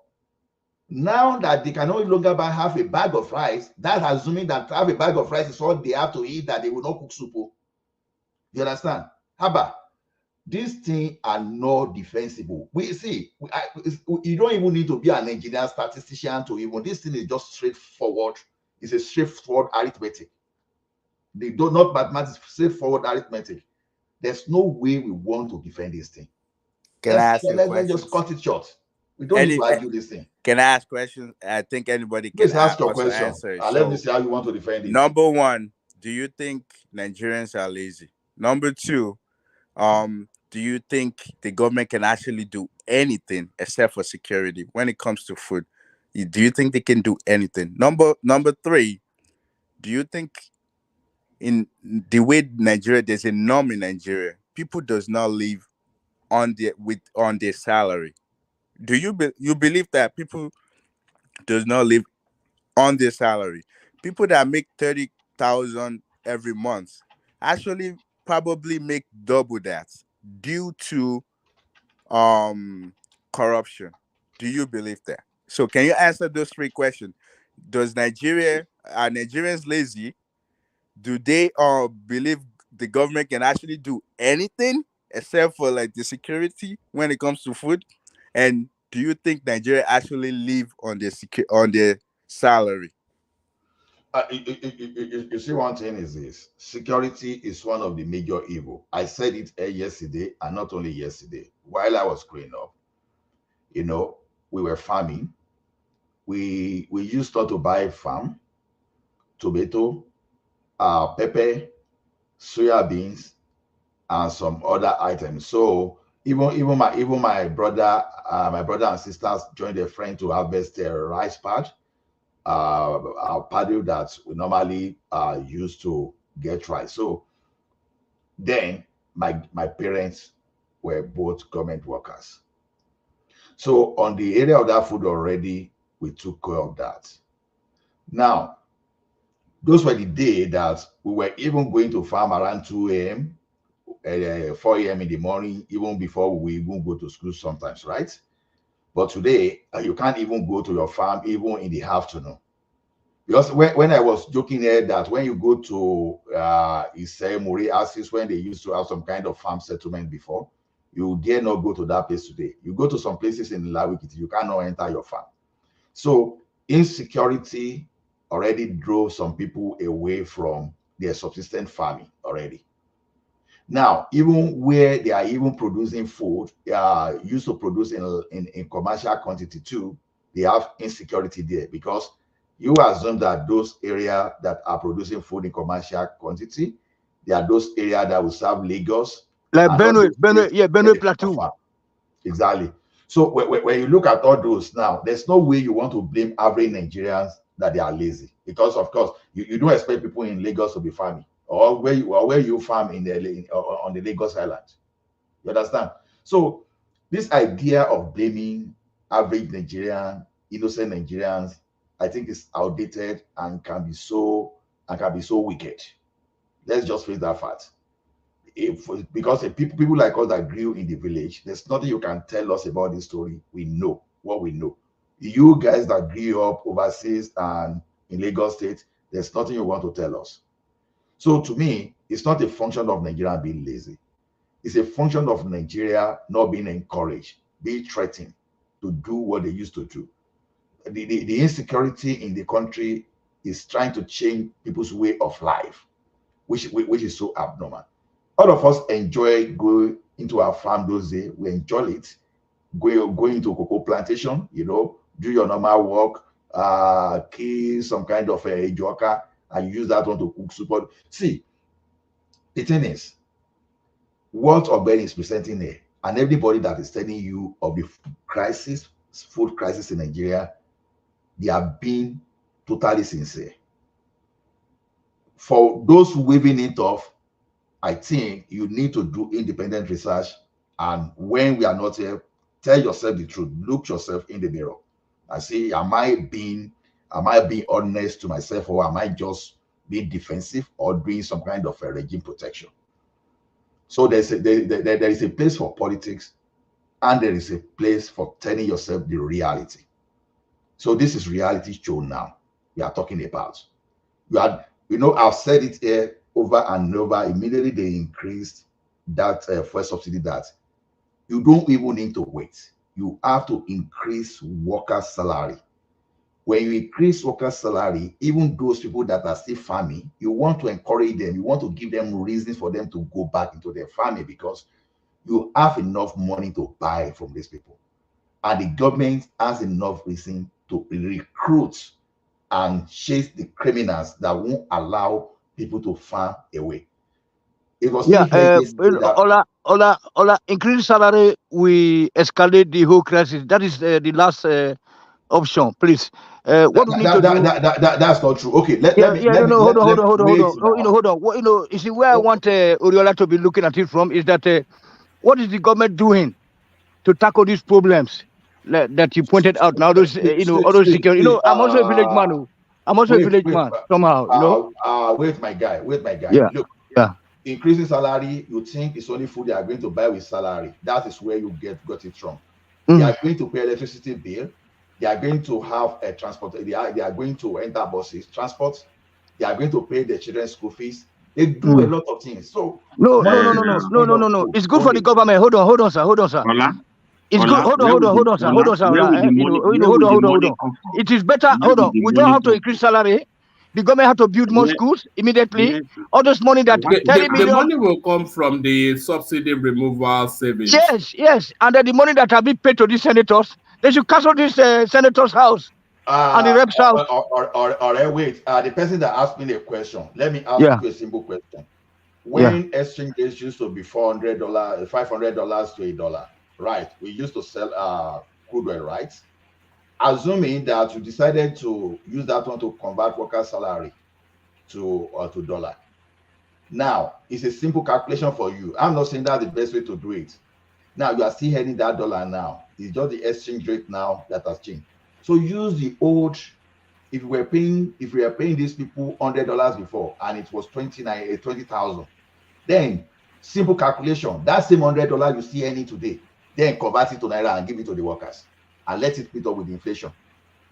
Now that they can no longer buy half a bag of rice, that's assuming that half a bag of rice is all they have to eat, that they will not cook soup. You understand? Haba, these things are not defensible. We see, you don't even need to be an engineer, statistician to even, this thing is just straightforward. It's a straightforward arithmetic. They do not mathematics, straightforward arithmetic. There's no way we want to defend this thing. Let's just cut it short. We don't need to argue this thing. Can I ask questions? I think anybody can Please ask your also question. answer. Let me see how you want to defend it. Number one, do you think Nigerians are lazy? Number two, do you think the government can actually do anything except for security when it comes to food? Do you think they can do anything? Number three, do you think in the way Nigeria, there's a norm in Nigeria, people does not live on their salary? Do you believe that people does not live on their salary? People that make 30,000 every month actually probably make double that due to corruption. Do you believe that? So can you answer those three questions? Are Nigerians lazy? Do they believe the government can actually do anything except for like the security when it comes to food? And do you think Nigeria actually live on their salary? You see, one thing is this: security is one of the major evil. I said it yesterday, and not only yesterday. While I was growing up, we were farming. We used to buy farm, tomato, pepper, soya beans, and some other items. So even my brother and sisters joined a friend to harvest a rice patch. Our paddy that we normally use to get rice. So then my parents were both government workers. So on the area of that food already, we took care of that. Now, those were the days that we were even going to farm around 2 a.m., 4 a.m. in the morning, even before we even go to school sometimes, right? But today, you can't even go to your farm even in the afternoon. Because when I was joking here that when you go to Ise, Muri, Asis, when they used to have some kind of farm settlement before, you dare not go to that place today. You go to some places in Lawikiti, you cannot enter your farm. So insecurity already drove some people away from their subsistence farming already. Now, even where they are even producing food, used to produce in commercial quantity too, they have insecurity there because you assume that those areas that are producing food in commercial quantity, they are those areas that will serve Lagos. Like Benue Plateau. Exactly. So when you look at all those now, there's no way you want to blame average Nigerians that they are lazy. Because of course, you don't expect people in Lagos to be farming or where you farm on the Lagos Island. You understand? So this idea of blaming average Nigerian, innocent Nigerians, I think is outdated and can be so wicked. Let's just face that fact. Because people like us that grew in the village, there's nothing you can tell us about this story. We know what we know. You guys that grew up overseas and in Lagos State, there's nothing you want to tell us. So to me, it's not a function of Nigeria being lazy. It's a function of Nigeria not being encouraged, being threatened to do what they used to do. The insecurity in the country is trying to change people's way of life, which is so abnormal. All of us enjoy going into our farm those days. We enjoy it. Going into cocoa plantation, do your normal work, kill some kind of a joker, and use that one to cook soup. But see, the thing is, what Obey is presenting here, and everybody that is telling you of the food crisis in Nigeria, they are being totally sincere. For those waving it off, I think you need to do independent research. And when we are not here, tell yourself the truth. Look yourself in the mirror and see, am I being honest to myself, or am I just being defensive or doing some kind of a regime protection? So there is a place for politics, and there is a place for telling yourself the reality. So this is reality show now we are talking about. I've said it here over and over. Immediately they increased that fuel subsidy, that you don't even need to wait. You have to increase workers' salary. When you increase workers' salary, even those people that are still farming, you want to encourage them. You want to give them reasons for them to go back into their farming, because you have enough money to buy from these people. And the government has enough reason to recruit and chase the criminals that won't allow people to farm away. It was Ola, increase salary, we escalate the whole crisis. That is the last option, please. What we need to do? That's not true. Okay, hold on. You see, where I want Oriola to be looking at it from is that what is the government doing to tackle these problems that you pointed out now? Those security. I'm also a village man. I'm also a village man somehow. Wait, my guy. Yeah. Look. Yeah. Increasing salary, you think it's only food they are going to buy with salary. That is where you got it wrong. They are going to pay electricity bill. They are going to have a transport. They are going to enter buses, transport. They are going to pay their children's school fees. They do a lot of things. So no. It's good for the government. Hold on, sir. It's good. Hold on, sir. Hold on. It is better. Hold on. We don't have to increase salary. The government have to build more schools immediately. All this money that the money will come from the subsidy removal savings. Yes, and then the money that have been paid to these senators, they should cancel this senator's house and the rep's house. Wait, the person that asked me the question, let me ask you a simple question. When exchange rates used to be $400, $500 to $1, right? We used to sell crude oil, right? Assuming that you decided to use that one to convert workers' salary to dollar. Now, it's a simple calculation for you. I'm not saying that's the best way to do it. Now, you are still heading that dollar now. It's just the exchange rate now that has changed. So use the old, if we are paying these people $100 before and it was 20,000, then simple calculation, that same $100 you see earning today, then convert it to Naira and give it to the workers. And let it meet up with inflation.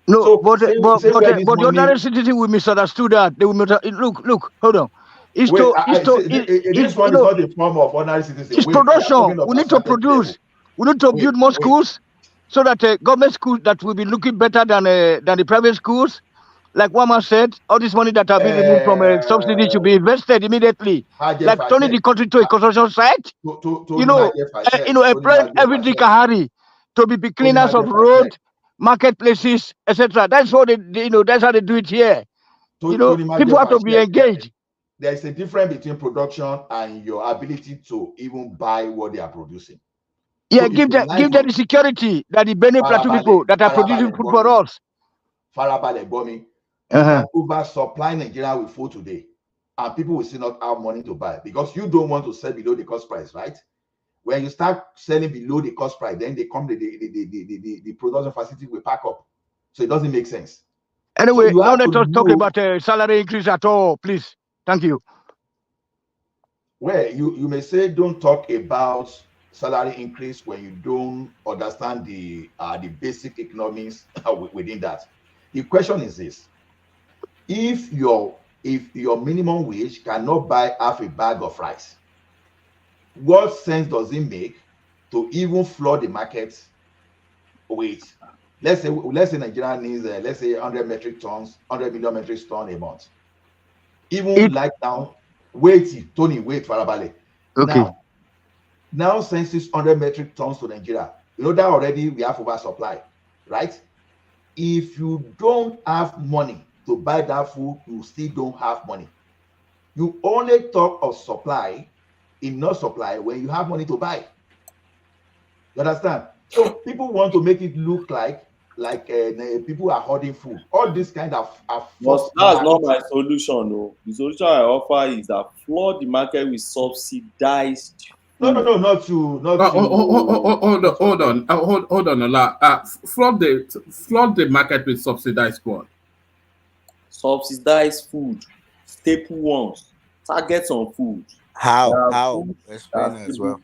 No, so but the ordinary citizen will misunderstood that. They will look, hold on. This one is not the form of ordinary citizen. It's production. We need to produce. Level. We need to build more schools so that government schools that will be looking better than the private schools. Like one man said, all this money that have been removed from a subsidy should be invested immediately. Like turning the country to a construction site. Employing everything Kahari to be cleaners of road, marketplaces, etc. That's what that's how they do it here. People have to be engaged. There is a difference between production and your ability to even buy what they are producing. Yeah, so give them the security that the Benue Plateau people that are producing food for us. Farabale Bomi, over supply Nigeria with food today, and people will still not have money to buy because you don't want to sell below the cost price, right? When you start selling below the cost price, then they come the production facility will pack up. So it doesn't make sense. Anyway, so now let us talk about salary increase at all, please. Thank you. Well, you may say don't talk about salary increase when you don't understand the basic economics within that. The question is this: if your minimum wage cannot buy half a bag of rice, what sense does it make to even flood the market with, let's say Nigeria needs let's say 100 metric tons, 100 million metric tons a month. Even like now, wait, Tony, wait, Farabale. Okay. Now send 600 metric tons to Nigeria. You know that already we have oversupply, right? If you don't have money to buy that food, you still don't have money. You only talk of supply, enough supply, when you have money to buy. You understand? So people want to make it look like people are hoarding food. All this kind of But that's not my solution, though. The solution I offer is that flood the market with subsidized food. No, not to. Hold on, Ola. Flood the market with subsidized what? Subsidized food, staple ones, target on food. How? Explain as well.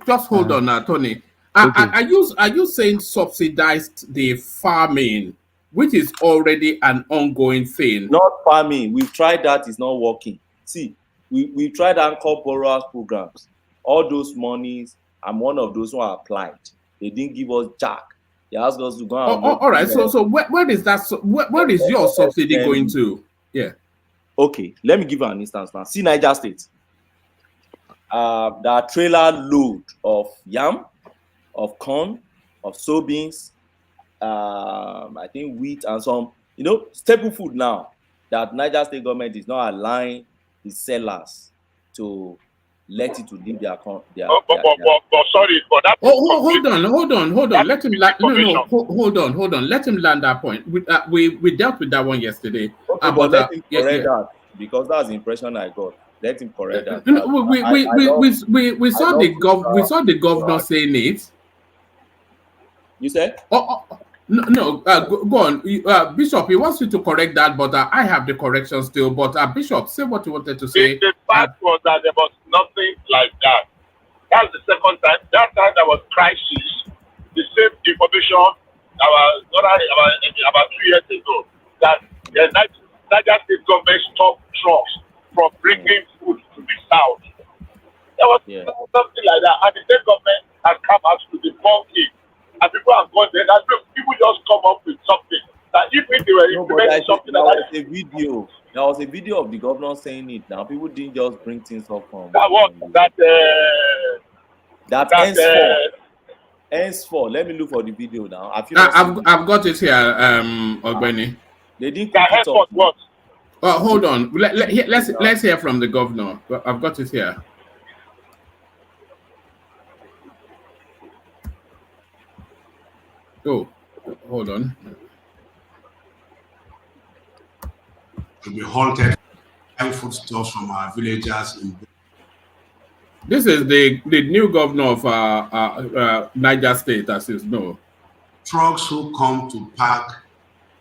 Just hold on now, Tony. Are you saying subsidized the farming, which is already an ongoing thing? Not farming. We've tried that. It's not working. See, we tried Anchor Borrowers programs. All those monies, I'm one of those who are applied. They didn't give us jack. They asked us to go and all right. So where is that? Where is your subsidy going to? Yeah. Okay. Let me give you an instance now. See Niger State. The trailer load of yam, of corn, of soybeans, I think wheat and some, staple food now that Niger State government is not allowing the sellers to let it to leave their account. But sorry for that. Hold on. Let him hold on. Let him land that point. We dealt with that one yesterday. Okay, but let him correct that, because that's the impression I got. Let him correct that. We saw the governor saying it. You said? No, go on. Bishop, he wants you to correct that, but I have the correction still. But Bishop, say what you wanted to say. The fact was that there was nothing like that. That's the second time. That time there was crisis. The same information about 2 years ago that the Niger State government stopped trucks from bringing food to the south. There was something like that, and the state government has come out to debunk it. And people have gone there. And people just come up with something that if they were implementing something there was a video of the governor saying it. Now people didn't just bring things up from henceforth. Let me look for the video now. I've got it here, Ogbeni. They didn't cook it up. What? Hold on. Let's hear from the governor. I've got it here. Oh, hold on. To be halted, buying foodstuffs from our villagers. This is the new governor of Niger State, as you know. Trucks who come to park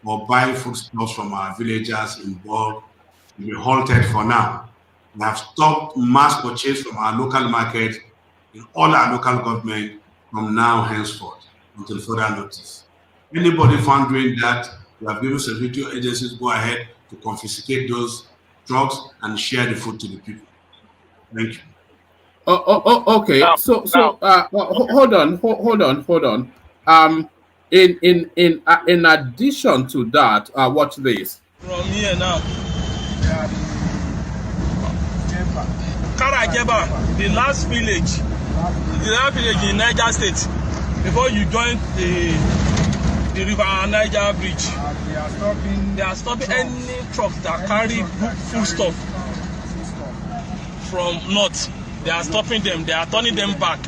or buy foodstuffs from our villagers in bulk will be halted for now. We have stopped mass purchase from our local market in all our local government from now henceforth, until further notice. Anybody found doing that, we have given security agencies go ahead to confiscate those drugs and share the food to the people. Thank you. Okay. So hold on. In addition to that, watch this. From here now. Karajeba, the last village in Niger State, before you join the river Niger bridge. They are stopping any trucks that carry food stuff from north. They are stopping them. They are turning them back.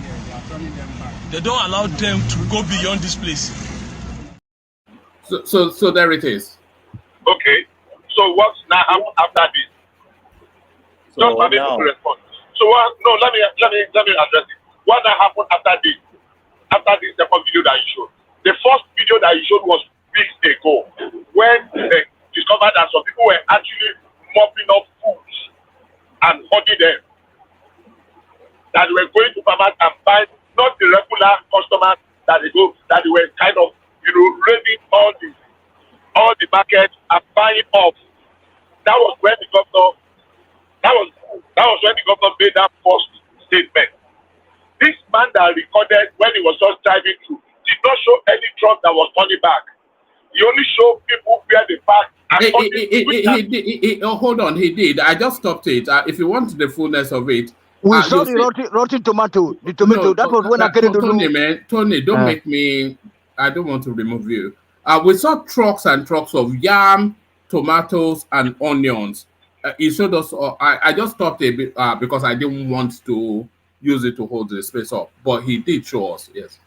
They don't allow them to go beyond this place. So there it is. Okay. So what's now happened after this? Just for me to respond. So let me address it. What now happened after this? After this second video that you showed. The first video that you showed was weeks ago, when they discovered that some people were actually mopping up foods and hoarding them. That they were going to farmers and buying, not the regular customers that they were kind of, raiding all the markets and buying off. That was when the governor made that first statement. This man that recorded when he was just driving through did not show any truck that was turning back. He only showed people where they park. Hold on, he did. I just stopped it. If you want the fullness of it, We saw the rotten tomato. The tomato. No, that was when I carried Tony, man, Tony, don't make me. I don't want to remove you. We saw trucks and trucks of yam, tomatoes, and onions. He showed us. I just stopped a bit because I didn't want to use it to hold the space up. But he did show us. Yes.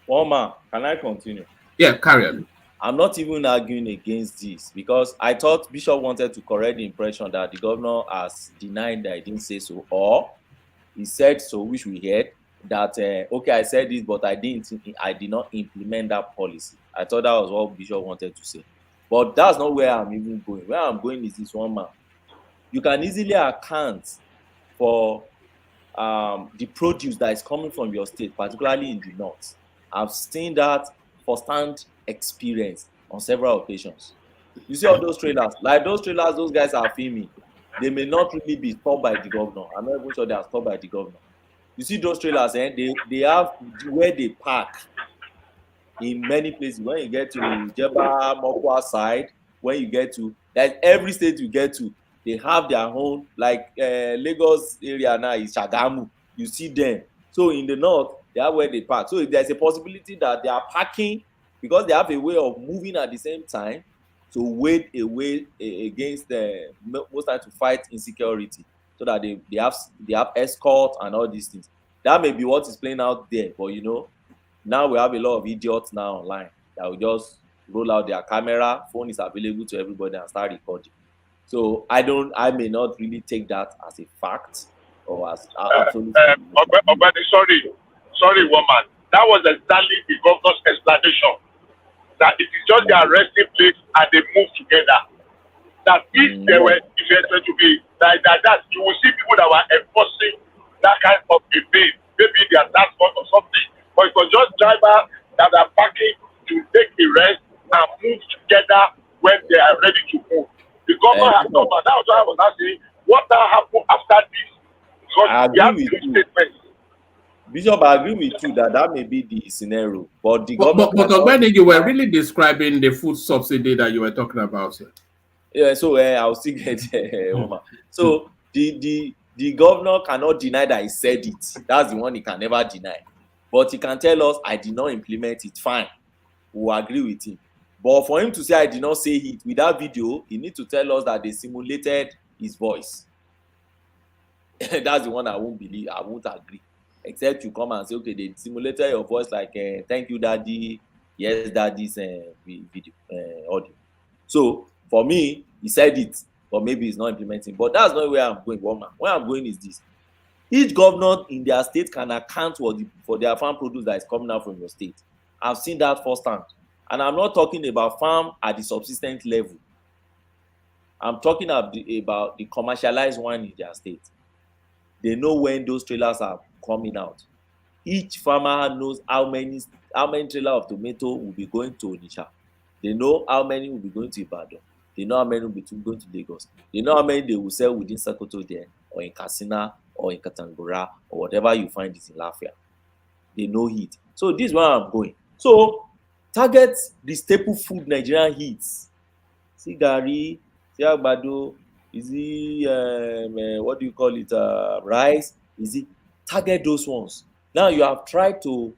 Oma, can I continue? Yeah, carry on. I'm not even arguing against this because I thought Bishop wanted to correct the impression that the governor has denied that he didn't say so, or he said so, which we heard that okay, I said this, but I did not implement that policy. I thought that was what Bishop wanted to say, but that's not where I'm even going. Where I'm going is this one, man. You can easily account for the produce that is coming from your state, particularly in the north. I've seen that first-hand experience on several occasions. You see all those trailers, those guys are filming. They may not really be stopped by the governor. I'm not even sure they are stopped by the governor. You see those trailers, they have where they park in many places. When you get to Jeba, Mokwa side, when you get to, like every state you get to, they have their own, like Lagos area now is Shagamu. You see them. So in the north, they have where they park. So there's a possibility that they are parking because they have a way of moving at the same time to wade away against most time to fight insecurity, so that they have escort and all these things. That may be what is playing out there, but now we have a lot of idiots now online that will just roll out their camera, phone is available to everybody and start recording. So I may not really take that as a fact or as absolute. Sorry, woman. That was exactly the governor's explanation. That it is just the arresting place and they move together. That if they were to be like that, you will see people that were enforcing that kind of a thing. Maybe they are transport or something. But it was just drivers that are parking to take a rest and move together when they are ready to move. The governor has come, and that was why I was asking, what now happened after this? Because I agree with you. Bishop, I agree with you that may be the scenario. But the government. But when you were really describing the food subsidy that you were talking about. Yeah, so I'll still get So the governor cannot deny that he said it. That's the one he can never deny. But he can tell us, I did not implement it. Fine. We'll agree with him. But for him to say I did not say it with that video, he needs to tell us that they simulated his voice. That's the one I won't believe. I won't agree. Except you come and say, okay, they simulated your voice like, thank you, daddy. Yes, daddy's video, audio. So for me, he said it, but maybe he's not implementing. But that's not where I'm going, woman. Where I'm going is this. Each governor in their state can account for their farm produce that is coming out from your state. I've seen that firsthand. And I'm not talking about farm at the subsistence level. I'm talking about the commercialized one in their state. They know when those trailers are coming out. Each farmer knows how many trailers of tomato will be going to Onitsha. They know how many will be going to Ibadan. They know how many will be going to Lagos. They know how many they will sell within Sokoto there, or in Katsina, or in Katangura, or whatever you find is in Lafia. They know it. So this is where I'm going. So target the staple food Nigerian eats. See gari, see agbado, is it what do you call it? Rice? Is it? Target those ones. Now you have tried to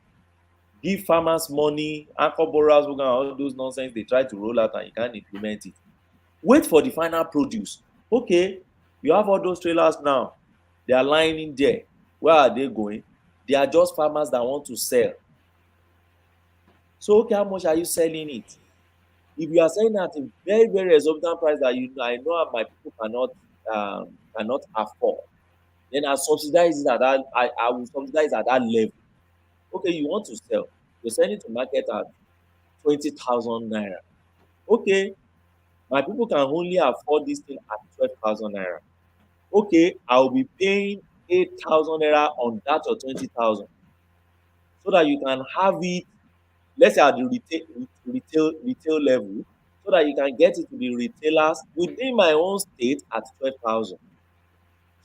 give farmers money, anchor borrowers, all those nonsense they try to roll out and you can't implement it. Wait for the final produce. Okay, you have all those trailers now. They are lying in there. Where are they going? They are just farmers that want to sell. So, okay, how much are you selling it? If you are selling at a very, very exorbitant price that I know my people cannot afford, then I subsidize it at that. I will subsidize at that level. Okay, you want to sell. You're selling to market at 20,000 naira. Okay, my people can only afford this thing at 12,000 naira. Okay, I'll be paying 8,000 naira on that or 20,000, so that you can have it. Let's say at the retail level, so that you can get it to the retailers within my own state at 12,000.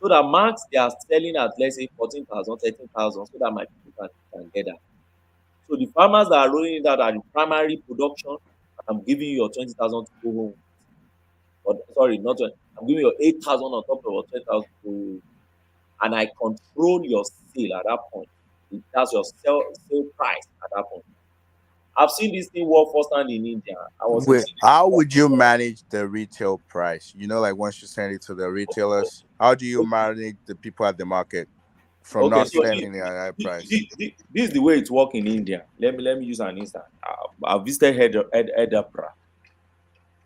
So that max they are selling at, let's say, 14,000, 13,000, so that my people can get that. So the farmers that are rolling it out at the primary production, I'm giving you your 20,000 to go home. Or, sorry, not 20, I'm giving you your 8,000 on top of your 10,000 to go home. And I control your sale at that point. That's your sale price at that point. I've seen this thing work firsthand in India. How would you manage the retail price? You know, like once you send it to the retailers, how do you manage the people at the market from not selling at that price? This is the way it works in India. Let me use an instance. I visited Edinburgh,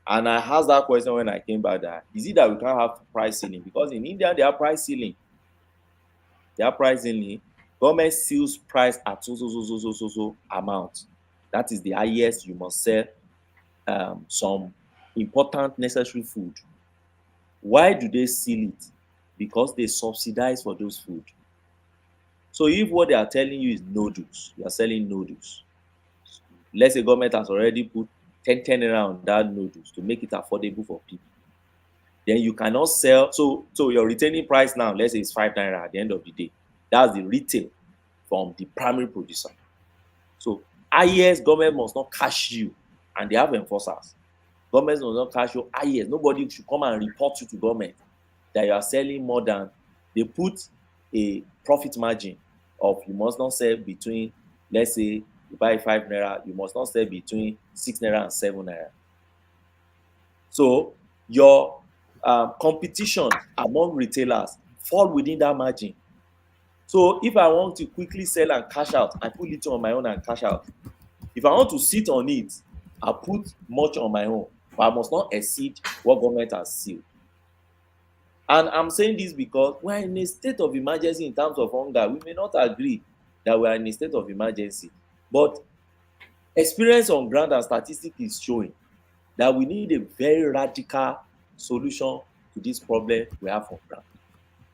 and I asked that question when I came back. That is it that we can't have price ceiling? Because in India they have price ceiling. They have price ceiling. Government seals price at so amount. That is the highest you must sell some important necessary food. Why do they seal it? Because they subsidize for those food. So if what they are telling you is noodles, you are selling noodles. Let's say government has already put 10 around that noodles to make it affordable for people. Then you cannot sell. So your retaining price now, let's say it's 5 naira at the end of the day. That's the retail from the primary producer. So highest government must not cash you, and they have enforcers. Government must not cash you highest. Nobody should come and report you to government that you are selling more than. They put a profit margin of you must not sell between, let's say you buy 5 naira, you must not sell between 6 naira and 7 naira. So your competition among retailers fall within that margin. So if I want to quickly sell and cash out, I put it on my own and cash out. If I want to sit on it, I put much on my own, but I must not exceed what government has sealed. And I'm saying this because we're in a state of emergency in terms of hunger. We may not agree that we are in a state of emergency, but experience on ground and statistics is showing that we need a very radical solution to this problem we have on ground.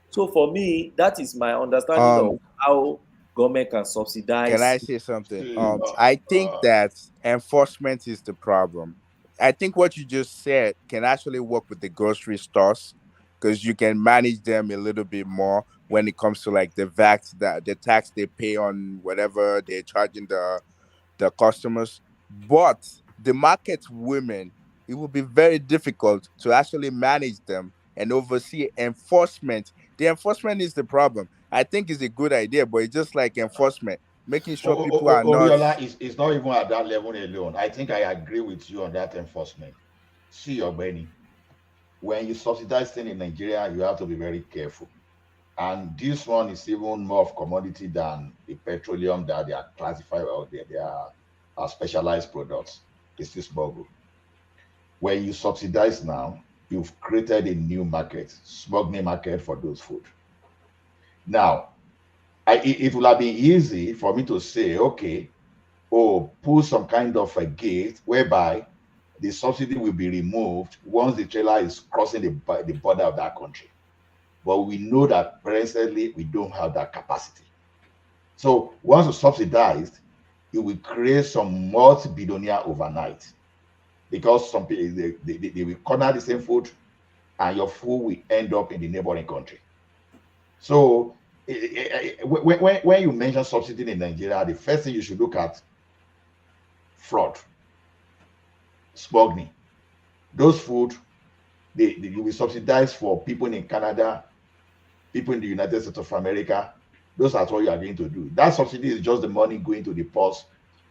So for me, that is my understanding of how government can subsidize. Can I say something? I think that enforcement is the problem. I think what you just said can actually work with the grocery stores, because you can manage them a little bit more when it comes to like the VAT, the tax they pay on whatever they're charging the customers. But the market women, it will be very difficult to actually manage them and oversee enforcement. The enforcement is the problem. I think it's a good idea, but it's just like enforcement, making sure people are not. Oriola is not even at that level alone. I think I agree with you on that enforcement. See your Benny. When you subsidize things in Nigeria, you have to be very careful. And this one is even more of commodity than the petroleum that they are classified or they are specialized products. It's this smuggle. When you subsidize now, you've created a new market, smuggling market for those food. Now, it will have been easy for me to say, okay, put some kind of a gate whereby the subsidy will be removed once the trailer is crossing the border of that country. But we know that presently we don't have that capacity. So once it's subsidized, it will create some multi-billionaire overnight, because some people they will corner the same food, and your food will end up in the neighboring country. So when you mention subsidy in Nigeria, the first thing you should look at fraud, smuggling. Those food they will be subsidized for people in Canada, people in the United States of America. Those are what you are going to do. That subsidy is just the money going to the purse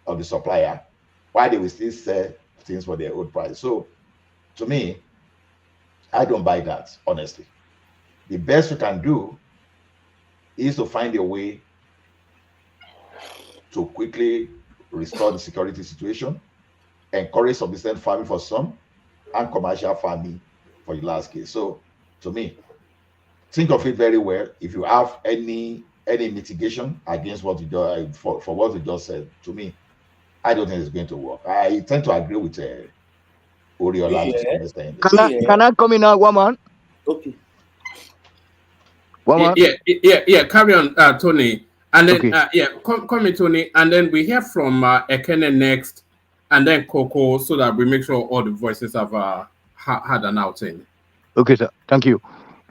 of the supplier, while they will still sell things for their old price. So to me, I don't buy that, honestly. The best you can do is to find a way to quickly restore the security situation, encourage subsistence farming for some, and commercial farming for the last case. So to me, think of it very well. If you have any mitigation against what you do, for what you just said, to me, I don't think it's going to work. I tend to agree with Oriola to some extent. Can I come in now, woman? Okay. Yeah. Carry on, Tony, and then come in, Tony, and then we hear from Ekene next, and then Coco, so that we make sure all the voices have had an outing. Okay, sir. Thank you.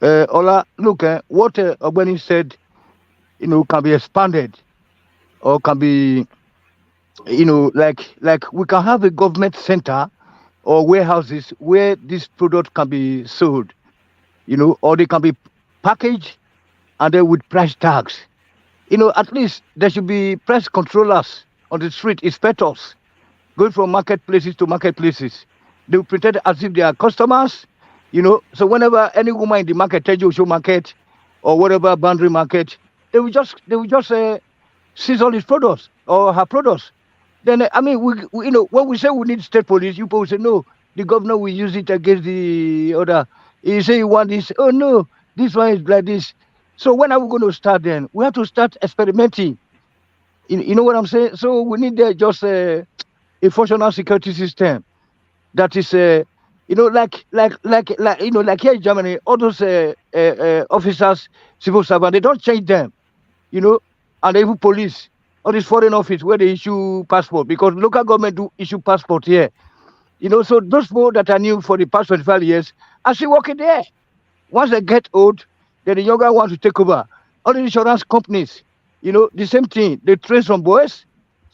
Ola, look, what Ogbeni said, can be expanded or can be like we can have a government center or warehouses where this product can be sold, or they can be packaged and then with price tags. At least there should be price controllers on the street, inspectors going from marketplaces to marketplaces. They will pretend as if they are customers, So whenever any woman in the market, Tejo market or whatever boundary market, they will just seize all his products or her products. Then I mean, we when we say we need state police, you people say no. The governor will use it against the other. He say you want this. Oh no, this one is like this. So when are we going to start? Then we have to start experimenting. You know what I'm saying? So we need just a functional security system that is like here in Germany, all those officers, civil servants, they don't change them, and even police, all these foreign office where they issue passport, because local government do issue passport here, so those people that are new for the past 25 years are still working there. Once they get old, then the younger ones will take over. All the insurance companies, the same thing. They train some boys,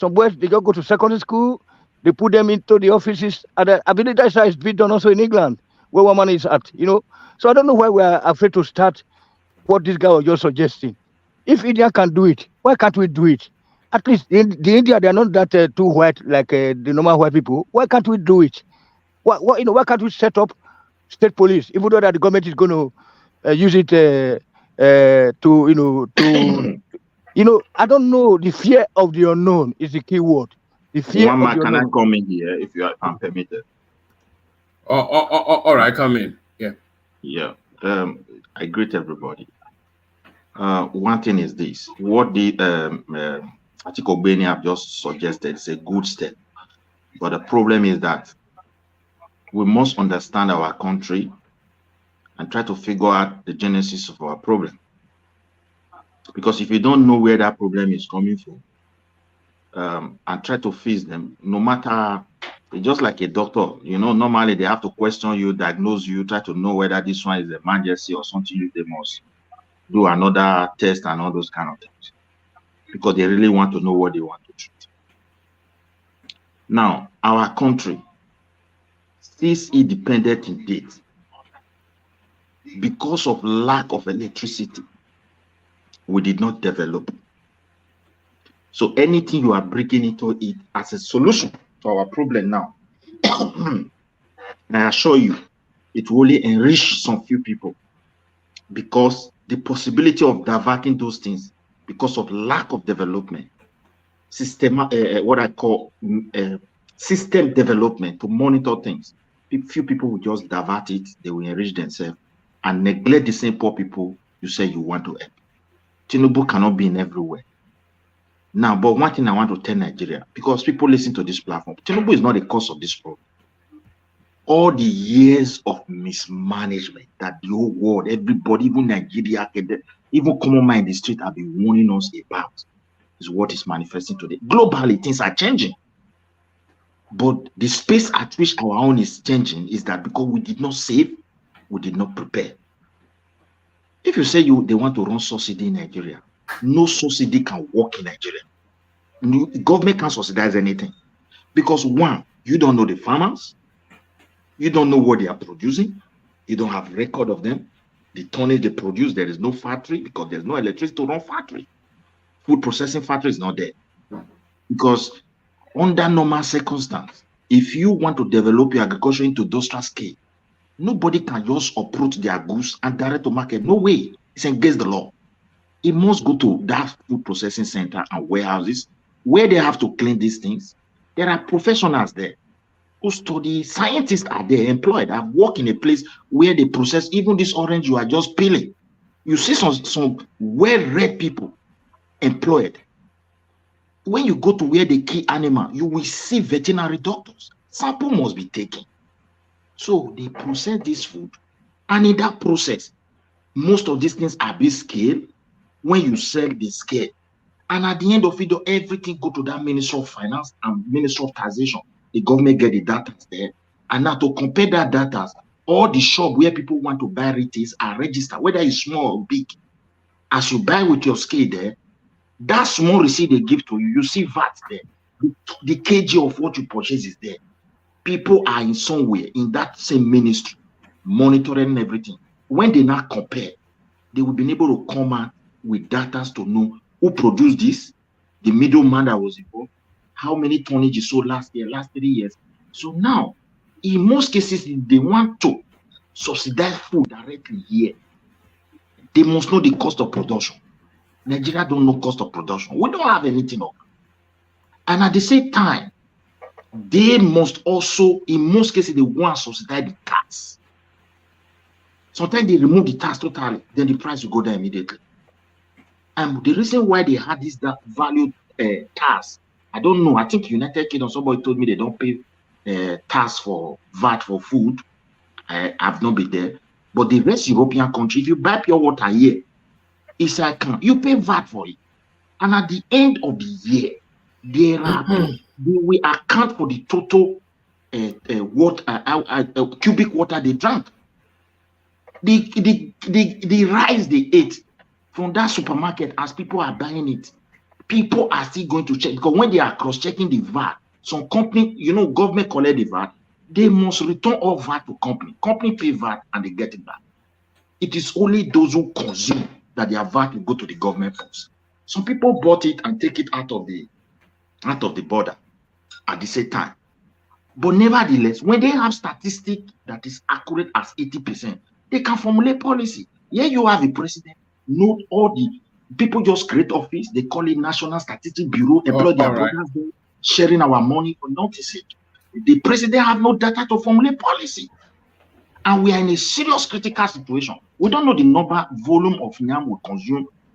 they just go to secondary school, they put them into the offices. And I believe that's how it's been done also in England, where one man is at, So I don't know why we are afraid to start what this guy was just suggesting. If India can do it, why can't we do it? At least in the India, they are not that too white like the normal white people. Why can't we do it? Why can't we set up state police, even though that the government is going to use it to I don't know. The fear of the unknown is the key word. The fear One of man, the can I unknown. come in here if you are permitted? All right, come in. Yeah. Yeah. I greet everybody. One thing is this: what the Atiku Beni have just suggested is a good step, but the problem is that we must understand our country and try to figure out the genesis of our problem. Because if you don't know where that problem is coming from, and try to fix them, no matter, just like a doctor, normally they have to question you, diagnose you, try to know whether this one is an emergency or something. They must do another test and all those kind of things, because they really want to know what they want to treat. Now, our country, since independent in date, because of lack of electricity, we did not develop. So anything you are bringing into it as a solution to our problem now, I assure you, it will only enrich some few people, because the possibility of diverting those things because of lack of development, what I call system development to monitor things. Few people will just divert it, they will enrich themselves and neglect the same poor people you say you want to help. Tinubu cannot be in everywhere. Now, but one thing I want to tell Nigeria, because people listen to this platform, Tinubu is not the cause of this problem. All the years of mismanagement that the whole world, everybody, even Nigeria, even common man in the street have been warning us about, is what is manifesting today. Globally, things are changing. But the space at which our own is changing is that because we did not save, we did not prepare. If you say they want to run subsidy in Nigeria, no subsidy can work in Nigeria. The government can't subsidize anything. Because one, you don't know the farmers, you don't know what they are producing, you don't have record of them, the tonnage they produce, there is no factory because there's no electricity to run factory. Food processing factory is not there. Because under normal circumstances, if you want to develop your agriculture into industrial scale, nobody can just uproot their goods and direct to market. No way. It's against the law. It must go to that food processing center and warehouses where they have to clean these things. There are professionals there who study, scientists are there employed. I've worked in a place where they process even this orange you are just peeling. You see some well-read people employed. When you go to where they kill animal, you will see veterinary doctors. Sample must be taken. So they process this food, and in that process, most of these things are being scaled. When you sell the scale, and at the end of it, everything go to that Ministry of Finance and Ministry of Taxation. The government get the data there, and now to compare that data, all the shop where people want to buy retails are registered, whether it's small or big. As you buy with your scale there, that small receipt they give to you, you see VAT there. The kg of what you purchase is there. People are in somewhere in that same ministry monitoring everything. When they now compare, they will be able to come out with data to know who produced this, the middleman that was involved, how many tonnage is sold last year, last 3 years. So now, in most cases, if they want to subsidize food directly here, they must know the cost of production. Nigeria don't know cost of production. We don't have anything of it. And at the same time, they must also, in most cases, they want to subsidize the tax. Sometimes they remove the tax totally, then the price will go down immediately. And the reason why they had this value tax, I don't know. I think United Kingdom, somebody told me they don't pay tax for VAT for food. I've not been there. But the rest European country, if you buy pure water here, it's like you pay VAT for it. And at the end of the year, there are they will account for the total cubic water they drank. The rice they ate from that supermarket, as people are buying it, people are still going to check, because when they are cross-checking the VAT, some company, government collect the VAT, they must return all VAT to company. Company pay VAT and they get it back. It is only those who consume that their VAT will go to the government post. Some people bought it and take it out of the border at the same time. But nevertheless, when they have statistic that is accurate as 80%, they can formulate policy. Here you have a president, not all the people just create office, they call it National Statistics Bureau, employ their brothers, sharing our money for notice it. The president have no data to formulate policy. And we are in a serious critical situation. We don't know the volume of yam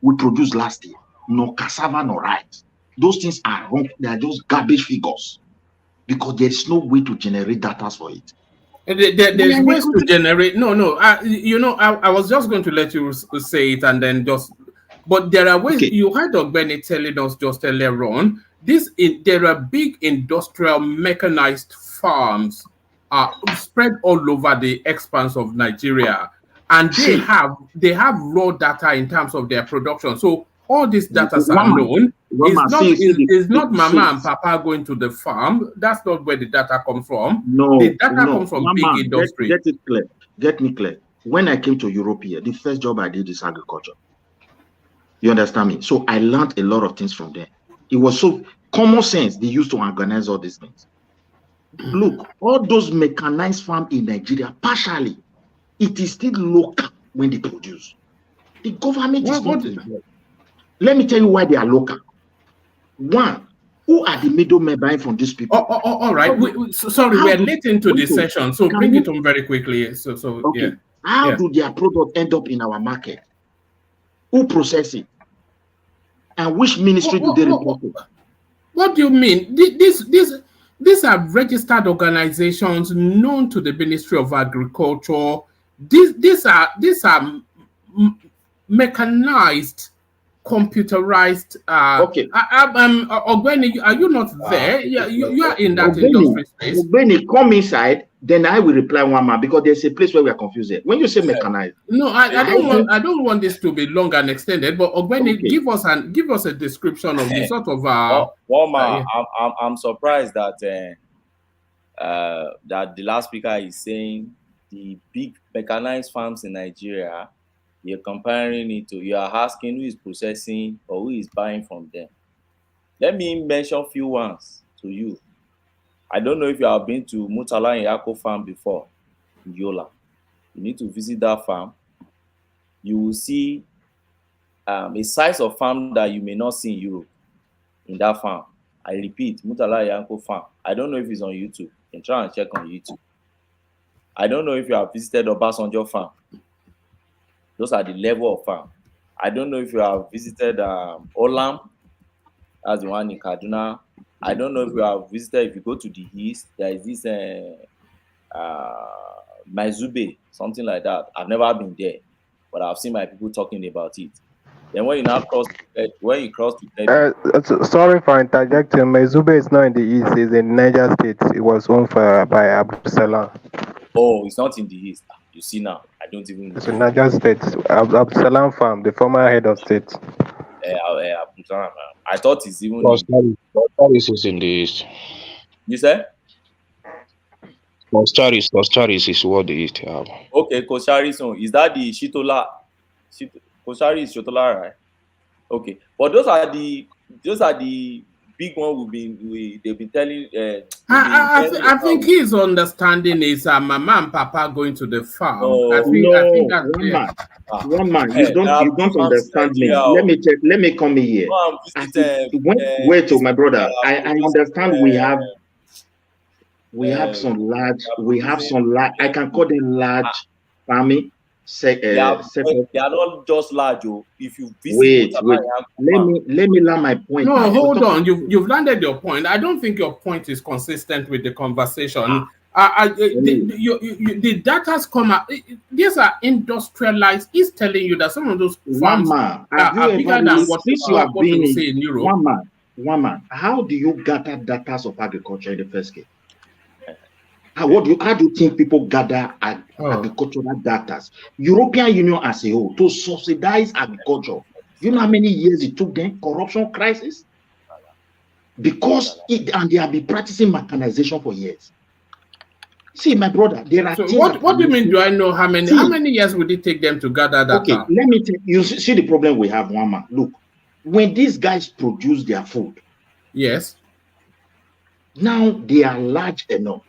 we produced last year. No cassava, no rice. Those things are wrong. They are just garbage figures. Because there is no way to generate data for it. There's ways to generate. No. I was just going to let you say it and then just. But there are ways. Okay. You heard Ogbeni telling us just earlier on. There are big industrial mechanized farms spread all over the expanse of Nigeria, and they have raw data in terms of their production. So all these data are known. It's not mama and papa going to the farm. That's not where the data comes from. No, the data comes from big industry. Get it clear. Get me clear. When I came to Europe here, the first job I did is agriculture. You understand me? So I learned a lot of things from there. It was so common sense they used to organize all these things. Look, all those mechanized farms in Nigeria, partially, it is still local when they produce. The government is not involved. Let me tell you why they are local. One, who are the middlemen buying from these people? All right. Sorry, we're late into the session, so bring it on very quickly. Okay. Yeah. How do their product end up in our market? Who process it? And which ministry do they report to? What do you mean? These are registered organizations known to the Ministry of Agriculture. These are mechanized, computerized. Okay. Ogbeni, are you not there? You are in that industry space. Ogbeni, come inside. Then I will reply one man, because there's a place where we are confused here. When you say mechanized, no, I don't want this to be long and extended. But Ogbeni, give us a description of the sort of. I'm surprised that that the last speaker is saying the big mechanized farms in Nigeria. You're comparing it to. You are asking who is processing or who is buying from them. Let me mention a few ones to you. I don't know if you have been to Murtala and Yako farm before in Yola. You need to visit that farm. You will see a size of farm that you may not see in Europe in that farm. I repeat, Murtala and Yako farm. I don't know if it's on YouTube. You can try and check on YouTube. I don't know if you have visited Obasanjo farm. Those are the level of farm. I don't know if you have visited Olam. That's the one in Kaduna. I don't know if you have visited, if you go to the east, there is this Maizube, something like that. I've never been there, but I've seen my people talking about it. Then when you now cross, sorry for interjecting. Maizube is not in the east, it's in Niger State. It was owned by Abdul Salam. Oh, it's not in the east. You see now, I don't even know. It's in Niger State. Abdul Salam farm, the former head of state. I thought it's even. Charis is in the east. You said? Charis is what they used to have. Okay, Koshari song. Is that the Shitola? Koshari is Shitola, right? Okay, but those are the big ones they've been telling. I think his understanding is mama and papa going to the farm. I think that's one man. You don't understand me. Let me come here. Wait, my brother. I understand we have some large. I can call them large farming. They are not just large. If you visit, wait. Let me land my point. No, hold on. You've landed your point. I don't think your point is consistent with the conversation. The data's come out. These are industrialized. He's telling you that some of those farms are bigger than what you see in Europe. One man. How do you gather data of agriculture in the first case? How do you think people gather agricultural data? European Union as a whole to subsidize agriculture. You know how many years it took them? Corruption crisis. Because they have been practicing mechanization for years. See, my brother, there are. So what do you mean? Do I know how many years would it take them to gather data? Okay, let me tell you. See the problem we have, one man. Look, when these guys produce their food, yes, now they are large enough.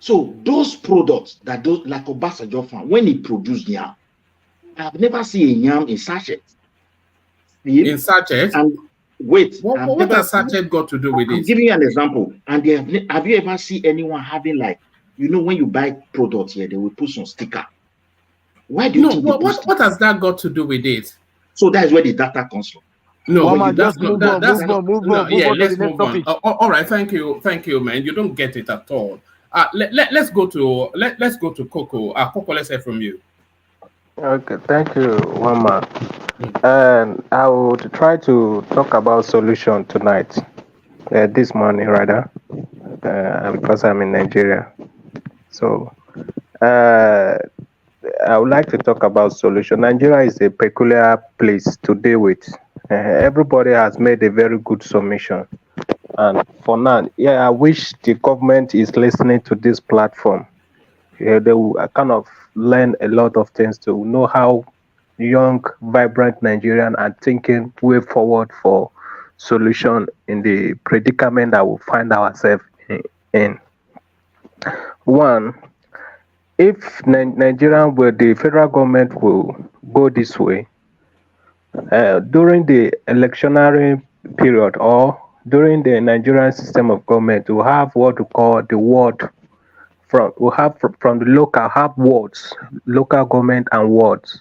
So those products like Obasanjo farm, when he produced yam, I've never seen a yam in sachet. In sachet? And wait, what has sachet got to do with this? I'm giving you an example. And have you ever seen anyone having when you buy products here, they will put some sticker. Why do you think what has that got to do with it? So that is where the data comes from. No, let's move on. All right, thank you, man. You don't get it at all. Let's go to Coco. Coco, let's hear from you. Okay, thank you, Wama. And I would try to talk about solution tonight, this morning rather, because I'm in Nigeria. So I would like to talk about solution. Nigeria is a peculiar place to deal with. Everybody has made a very good submission. And for now, I wish the government is listening to this platform. They will kind of learn a lot of things to know how young, vibrant Nigerians are thinking way forward for solution in the predicament that we find ourselves in. One, if Nigerian the federal government will go this way, during the electionary period or during the Nigerian system of government, we have what we call the ward. From the local, have wards, local government and wards.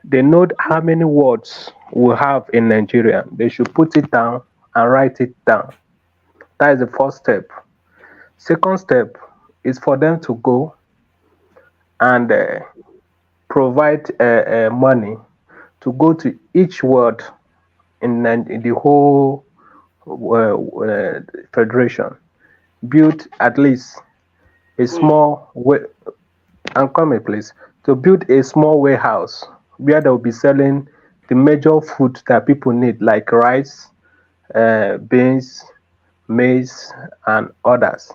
They know how many wards we have in Nigeria. They should put it down and write it down. That is the first step. Second step is for them to go and provide money to go to each ward in the whole federation, build at least a small to build a small warehouse where they will be selling the major food that people need, like rice, beans, maize, and others.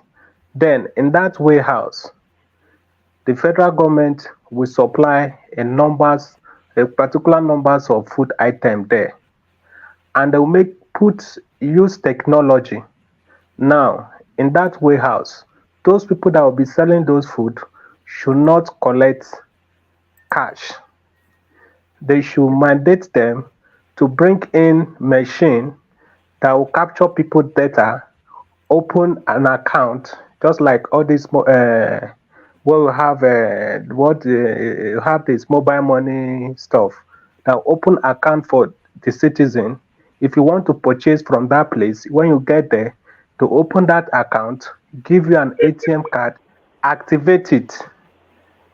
Then in that warehouse, the federal government will supply a particular numbers of food items there, and they will use technology. Now in that warehouse, those people that will be selling those food should not collect cash. They should mandate them to bring in machine that will capture people data, open an account, just like all this where we have have this mobile money stuff. Now open account for the citizen. If you want to purchase from that place, when you get there, to open that account, give you an ATM card, activate it.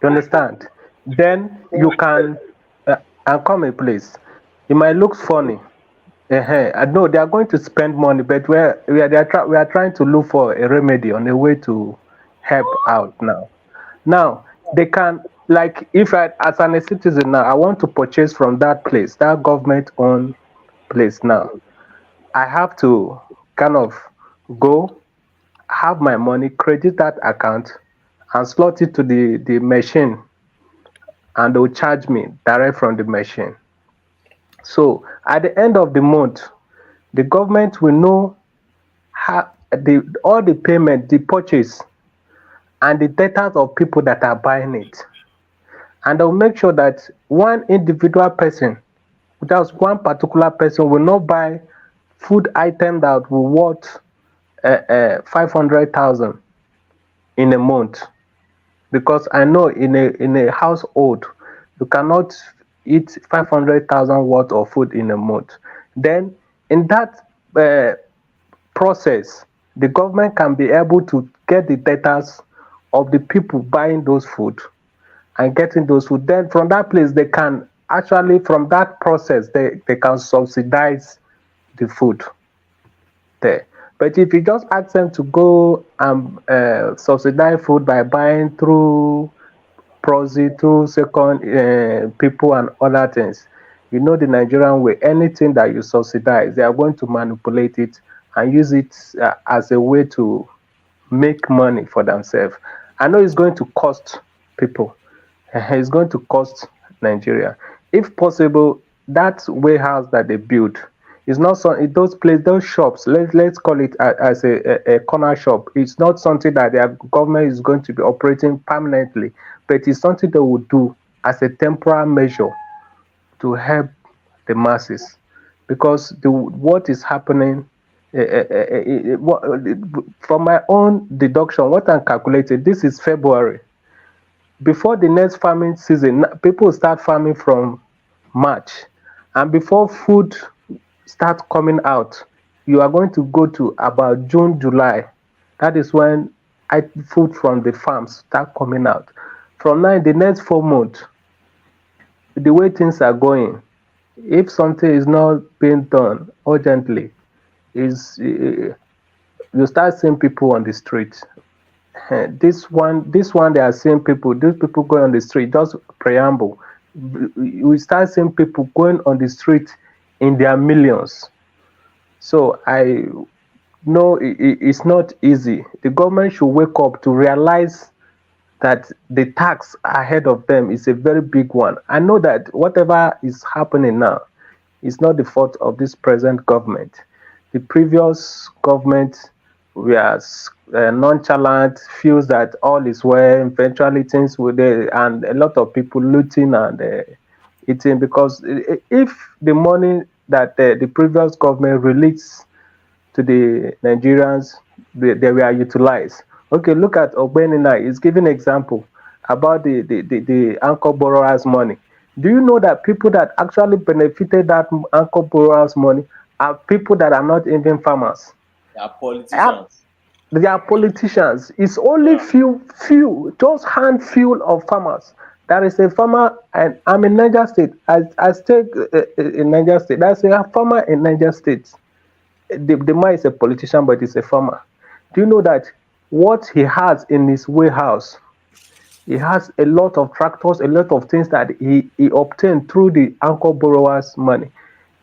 You understand? Then you can and come in place. It might look funny. I know they are going to spend money, but we are trying to look for a remedy on a way to help out now. Now they can, like, if as a citizen now, I want to purchase from that place, that government-owned place now. I have to kind of go, have my money, credit that account, and slot it to the machine, and they'll charge me direct from the machine. So at the end of the month, the government will know how all the payment, the purchase, and the data of people that are buying it. And they'll make sure that one individual person, just one particular person, will not buy food item that will worth 500,000 in a month, because I know in a household you cannot eat 500,000 worth of food in a month. Then in that process, the government can be able to get the data of the people buying those food and getting those food. Then from that place, they can actually, from that process, they can subsidize the food there. But if you just ask them to go and subsidize food by buying through proxy, through second people and other things, you know the Nigerian way, anything that you subsidize, they are going to manipulate it and use it as a way to make money for themselves. I know it's going to cost people. It's going to cost Nigeria. If possible, that warehouse that they build is not so. Those places, those shops. Let's call it as a corner shop. It's not something that their government is going to be operating permanently, but it's something they will do as a temporary measure to help the masses, because what is happening. From my own deduction, what I'm calculating, this is February. Before the next farming season, people start farming from March, and before food start coming out, you are going to go to about June, July. That is when food from the farms start coming out. From now, in the next 4 months, the way things are going, if something is not being done urgently, is you start seeing people on the street. This one, they are seeing people. These people going on the street. Just preamble. We start seeing people going on the street in their millions. So I know it's not easy. The government should wake up to realize that the tax ahead of them is a very big one. I know that whatever is happening now is not the fault of this present government. The previous government were nonchalant, feels that all is well, eventually things will there, and a lot of people looting and eating, because if the money that the previous government released to the Nigerians, they were utilized. Okay, look at Ogbenina. He's giving example about the anchor borrowers' money. Do you know that people that actually benefited that anchor borrowers' money are people that are not even farmers? They are politicians. They are politicians. It's only few, just handful of farmers. There is a farmer, and I'm in Niger State. I stay in Niger State. There's a farmer in Niger State. The man is a politician, but he's a farmer. Do you know that what he has in his warehouse, he has a lot of tractors, a lot of things that he obtained through the anchor borrowers' money.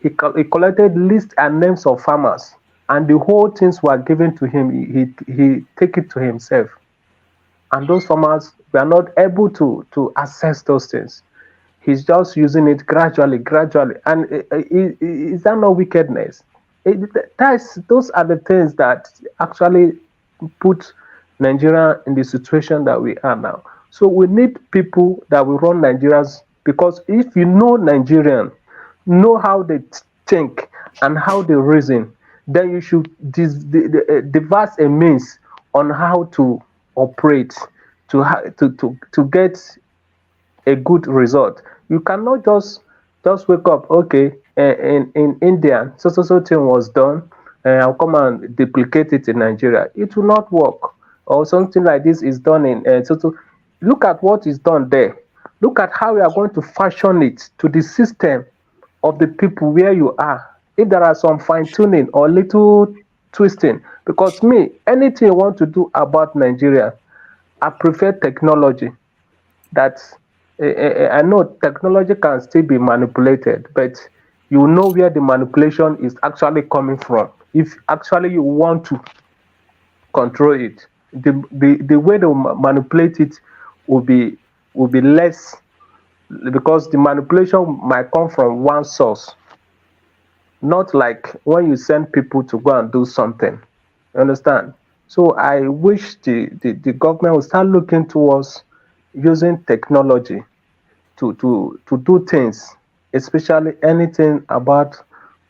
He collected lists and names of farmers, and the whole things were given to him. He take it to himself, and those farmers were not able to access those things. He's just using it gradually, and is that not wickedness? Those are the things that actually put Nigeria in the situation that we are now. So we need people that will run Nigerians, because if you know Nigerian, know how they think and how they reason, then you should devise a means on how to operate to get a good result. You cannot just wake up, okay, in India, so thing was done, and I'll come and duplicate it in Nigeria. It will not work. Or something like this is done in look at what is done there. Look at how we are going to fashion it to the system of the people where you are. If there are some fine-tuning or little twisting, because anything you want to do about Nigeria, I prefer technology. That I know technology can still be manipulated, but you know where the manipulation is actually coming from. If actually you want to control it, the way they manipulate it will be less, because the manipulation might come from one source, not like when you send people to go and do something. You understand? So I wish the government will start looking towards using technology to do things, especially anything about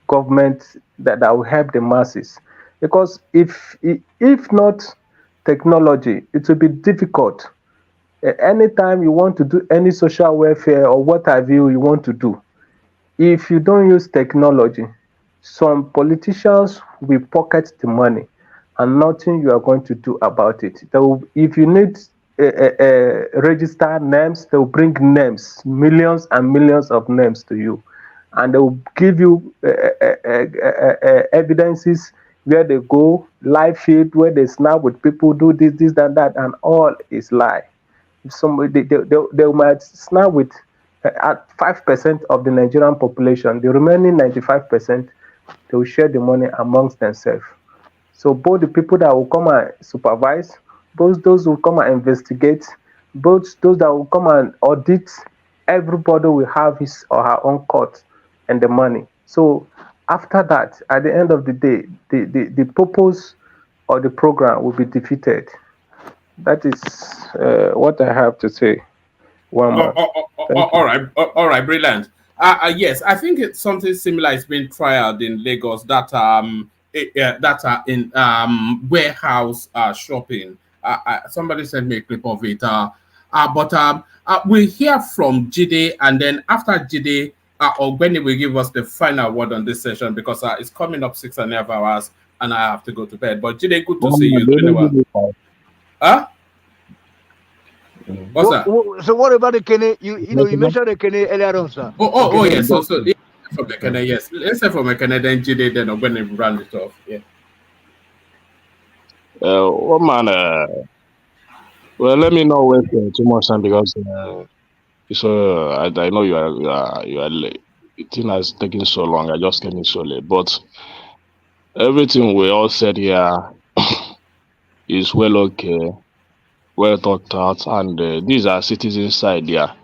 government that will help the masses. Because if not technology, it will be difficult. Anytime you want to do any social welfare or what have you want to do, if you don't use technology, some politicians will pocket the money and nothing you are going to do about it. If you need register names, they will bring names, millions and millions of names to you, and they will give you evidences where they go, live feed, where they snap with people, do this, that, and all is lie. Somebody they might snap with at 5% of the Nigerian population. The remaining 95%, they will share the money amongst themselves. So both the people that will come and supervise, both those who come and investigate, both those that will come and audit, everybody will have his or her own cut and the money. So after that, at the end of the day, the purpose of the program will be defeated. That is what I have to say. One more. All right, brilliant. Yes, I think it's something similar is being trialed in Lagos, that that are in warehouse shopping. Somebody sent me a clip of it. But we'll hear from Jide, and then after Jide, Ogbeni will give us the final word on this session, because it's coming up 6.5 hours and I have to go to bed. But Jide, good to see you. It's been a while. Huh? What's that? So what about the Kene? You mentioned the Kene earlier on, sir. Oh yes. So from the Kene, yes. Let's say from the Kene, then Jide, then when they round it off. Yeah. Man, well, let me not waste too much time, because I know you are late. The thing has taken so long. I just came in so late, but everything we all said here is well okay, well thought out, and these are citizens' idea.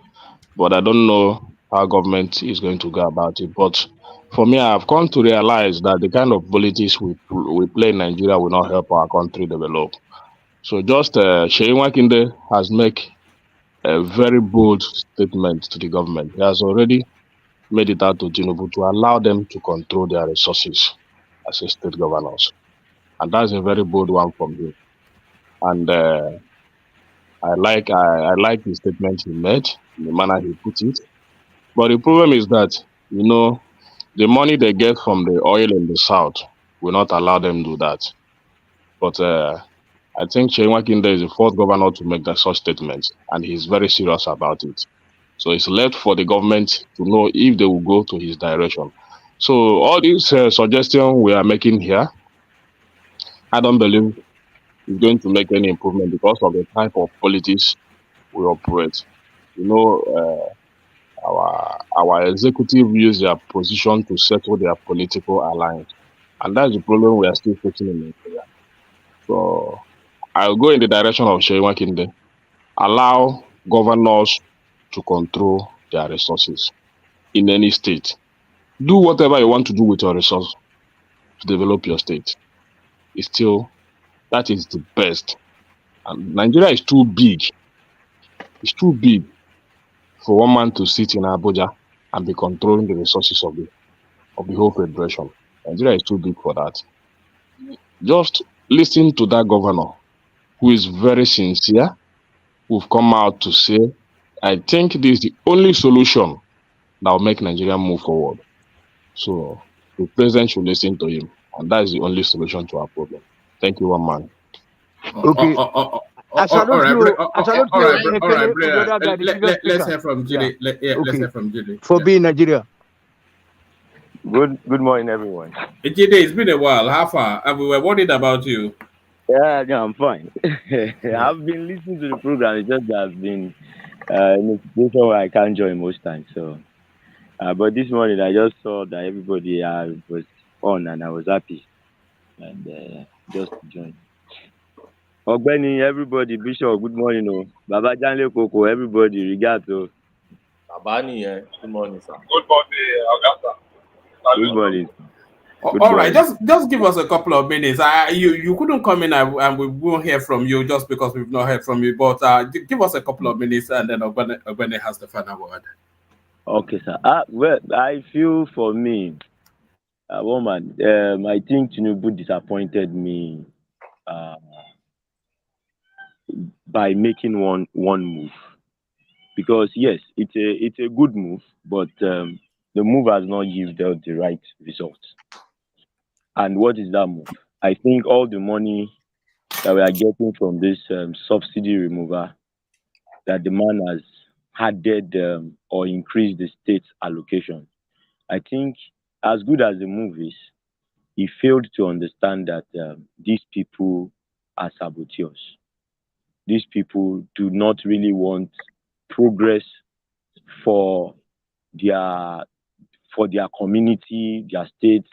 But I don't know how government is going to go about it. But for me, I've come to realize that the kind of politics we play in Nigeria will not help our country develop. So just Sheyi Makinde has made a very bold statement to the government. He has already made it out to Tinubu to allow them to control their resources as a state governors. And that's a very bold one from him. And I like the statement he made, the manner he put it. But the problem is that, the money they get from the oil in the south will not allow them do that. But I think Sheyi Makinde is the fourth governor to make that such statement, and he's very serious about it. So it's left for the government to know if they will go to his direction. So all these suggestions we are making here, I don't believe it's going to make any improvement because of the type of politics we operate. Our executive use their position to settle their political alliance, and that's the problem we are still facing in Nigeria. So I'll go in the direction of Sheyi Makinde. Allow governors to control their resources in any state. Do whatever you want to do with your resource to develop your state. That is the best. And Nigeria is too big. It's too big for one man to sit in Abuja and be controlling the resources of the whole federation. Nigeria is too big for that. Just listen to that governor, who is very sincere, who've come out to say, I think this is the only solution that will make Nigeria move forward. So the president should listen to him, and that is the only solution to our problem. Thank you, one man. Okay. I salute you. Let's hear from Jide. Let's hear from Jide. For being Nigeria. Good morning, everyone. Jide, it's been a while. How far? And we were worried about you. Yeah, I'm fine. I've been listening to the program. It's just that I've been in a situation where I can't join most times. So But this morning I just saw that everybody was on and I was happy and just joined. Ogbeni, everybody, Bishop, good morning. Oh. Baba Janle Koko, everybody, regards. Oh. Babani, good morning, sir. Good morning, Augusta. Good morning. Good All right, morning. just give us a couple of minutes. You couldn't come in and we won't hear from you just because we've not heard from you. But give us a couple of minutes and then Ogbene has the final word. Okay, sir. Well, I feel for me, woman, I think Tinubu disappointed me by making one move. Because yes, it's a good move, but the move has not yielded the right result. And what is that move? I think all the money that we are getting from this subsidy remover, that the man has added or increased the state's allocation. I think as good as the move is, he failed to understand that these people are saboteurs. These people do not really want progress for their community, their states,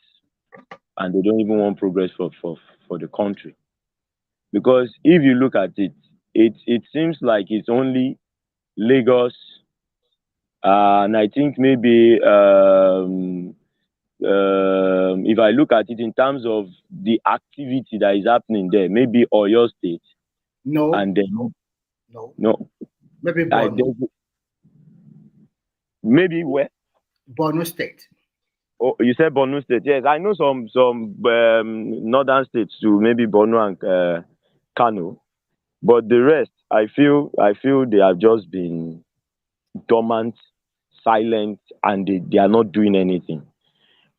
and they don't even want progress for the country. Because if you look at it, it seems like it's only Lagos, and I think maybe if I look at it in terms of the activity that is happening there, maybe Oyo State, No, and then no, maybe I Borno. maybe where? Borno State. Oh, you said Borno State. Yes, I know some northern states too, maybe Borno and Kano. But the rest, I feel they have just been dormant, silent, and they are not doing anything.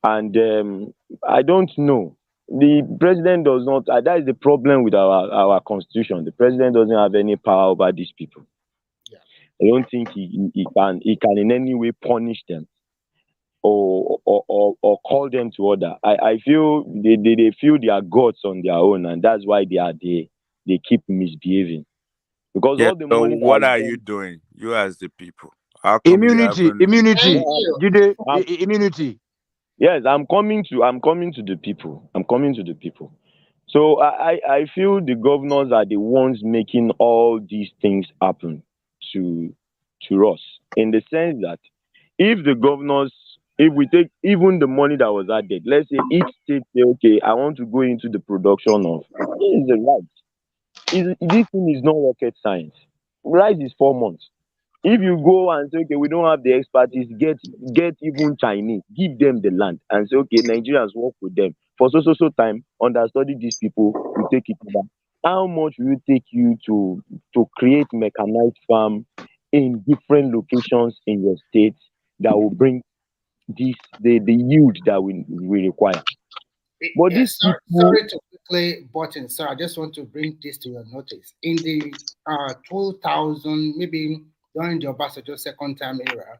And I don't know. The president does not. That is the problem with our constitution. The president doesn't have any power over these people. I don't think he can in any way punish them or call them to order. I feel they feel their gods on their own, and that's why they keep misbehaving. Because Yeah. all the So money what that are is you doing? You as the people. How come you Immunity, haven't? immunity, Jude, I'm, immunity. yes, I'm coming to the people. I'm coming to the people. So I feel the governors are the ones making all these things happen to us, in the sense that if the governors, if we take even the money that was added, let's say each state say, okay, I want to go into the production of, this is the right. This thing is not rocket science. Rice is 4 months. If you go and say, okay, we don't have the expertise, get even Chinese, give them the land and say, okay, Nigerians work with them for so time, understudy these people, we take it over. How much will it take you to create mechanized farm in different locations in your state that will bring the yield that we require? But these Yes, people, sorry to quickly butt in, sir. I just want to bring this to your notice. In the 2000, maybe during the Obasanjo second time era,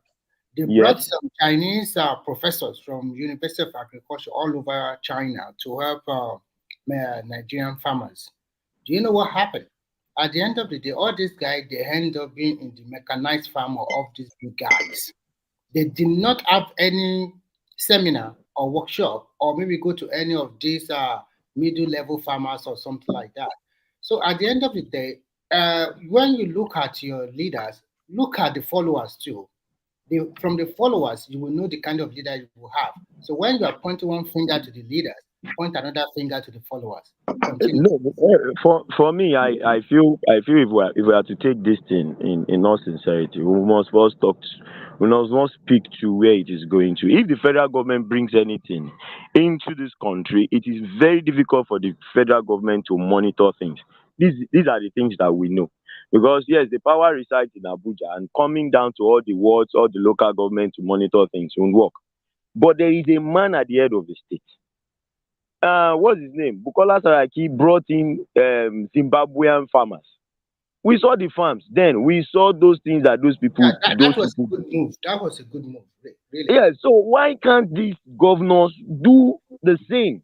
they brought yes, some Chinese professors from University of Agriculture all over China to help Nigerian farmers. Do you know what happened? At the end of the day, all these guys, they end up being in the mechanized farm of these big guys. They did not have any seminar or workshop, or maybe go to any of these middle level farmers or something like that. So at the end of the day, when you look at your leaders, look at the followers too. From the followers, you will know the kind of leader you will have. So when you are pointing one finger to the leaders, point another finger to the followers. Continue. no, for me, I feel if we are to take this thing in all sincerity, we must first we must not speak to where it is going to. If the federal government brings anything into this country, it is very difficult for the federal government to monitor things. These are the things that we know. Because yes, the power resides in Abuja, and coming down to all the wards, all the local government to monitor things won't work. But there is a man at the head of the state. What's his name? Bukola Saraki brought in Zimbabwean farmers. We saw the farms. Then we saw those things that those Yeah, people, that was a good move. That was a good move, really. Yeah. So why can't these governors do the same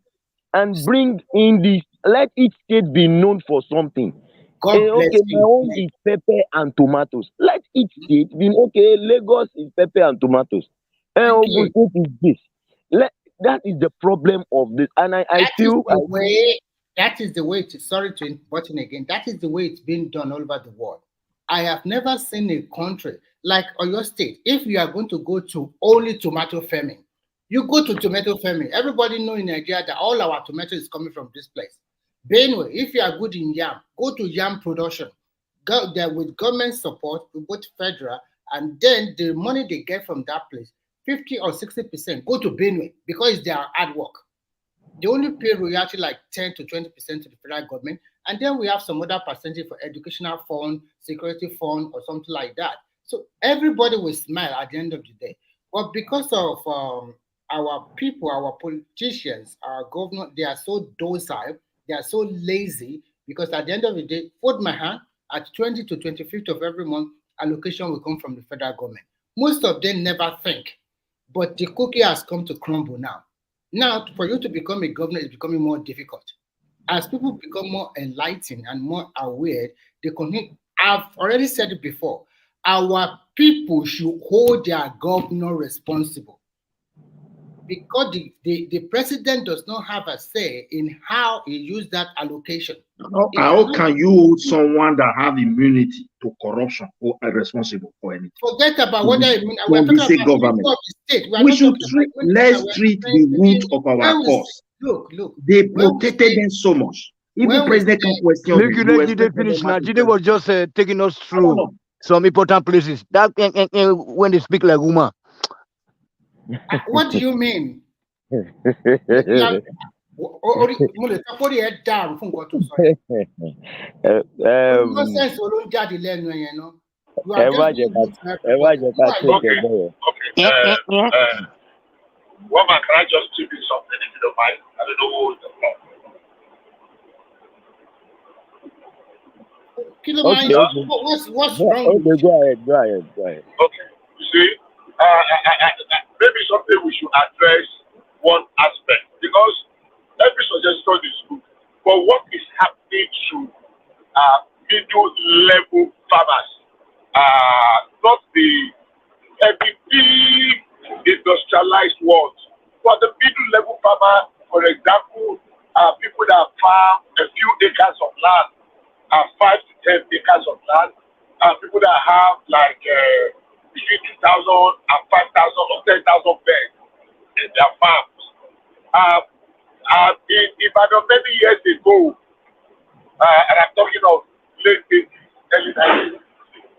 and bring in this? Let each state be known for something. God bless Okay, my you. own is pepper and tomatoes. Let each state be okay. Lagos is pepper and tomatoes. Ogun State is this. That is the problem of this, and I feel that is the way. Sorry to interrupt again. That is the way it's been done all over the world. I have never seen a country like Oyo State. If you are going to go to only tomato farming, you go to tomato farming. Everybody know in Nigeria that all our tomato is coming from this place. Benue, if you are good in yam, go to yam production. Go there with government support, both federal, and then the money they get from that place, 50 or 60% go to Benue because it's their hard work. They only pay royalty like 10 to 20% to the federal government, and then we have some other percentage for educational fund, security fund, or something like that. So everybody will smile at the end of the day. But because of our people, our politicians, our governor, they are so docile, they are so lazy, because at the end of the day, hold my hand, at 20 to 25th of every month, allocation will come from the federal government. Most of them never think, but the cookie has come to crumble now. Now, for you to become a governor is becoming more difficult. As people become more enlightened and more aware, they continue. I've already said it before. Our people should hold their governor responsible, because the president does not have a say in how he used that allocation. How can you hold someone that have immunity to corruption or are responsible for anything? Forget about whether we're talking about government. The state. We should let's treat the root of our cause. Look. They protected them so much. Even president can question. Look, you let Jide finish now. Jide was just taking us through some important places. That when they speak like woman. What do you mean? Woman, can I just give you something if you don't mind? I don't know who is the floor. What's wrong? Go ahead. Okay, you see, maybe something we should address one aspect, because every suggestion is good, but what is happening to middle level farmers, not the heavy big industrialized ones, but the middle level farmer, for example, people that farm a few acres of land, 5 to 10 acres of land, people that have like between 2,000 and 5,000 or 10,000 beds in their farms. In Ibadan many years ago, and I'm talking of late 80s, early 90s,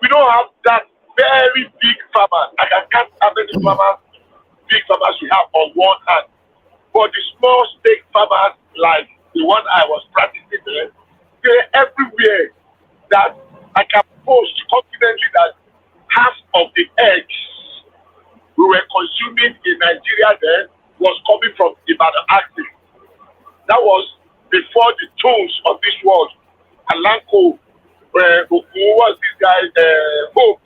we don't have that very big farmers. I can count how many big farmers we have on one hand. But the small stake farmers, like the one I was practicing there, they're everywhere. That I can boast confidently that half of the eggs we were consuming in Nigeria then was coming from Ibadan axis. That was before the tools of this world. Alanko, who was this guy, Hope,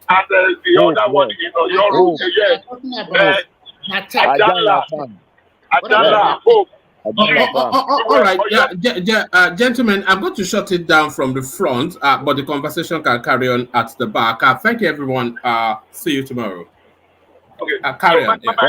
and the other one in Europe, Adala, Hope. All right, gentlemen, I'm going to shut it down from the front, but the conversation can carry on at the back. Thank you, everyone. See you tomorrow. Okay, carry on.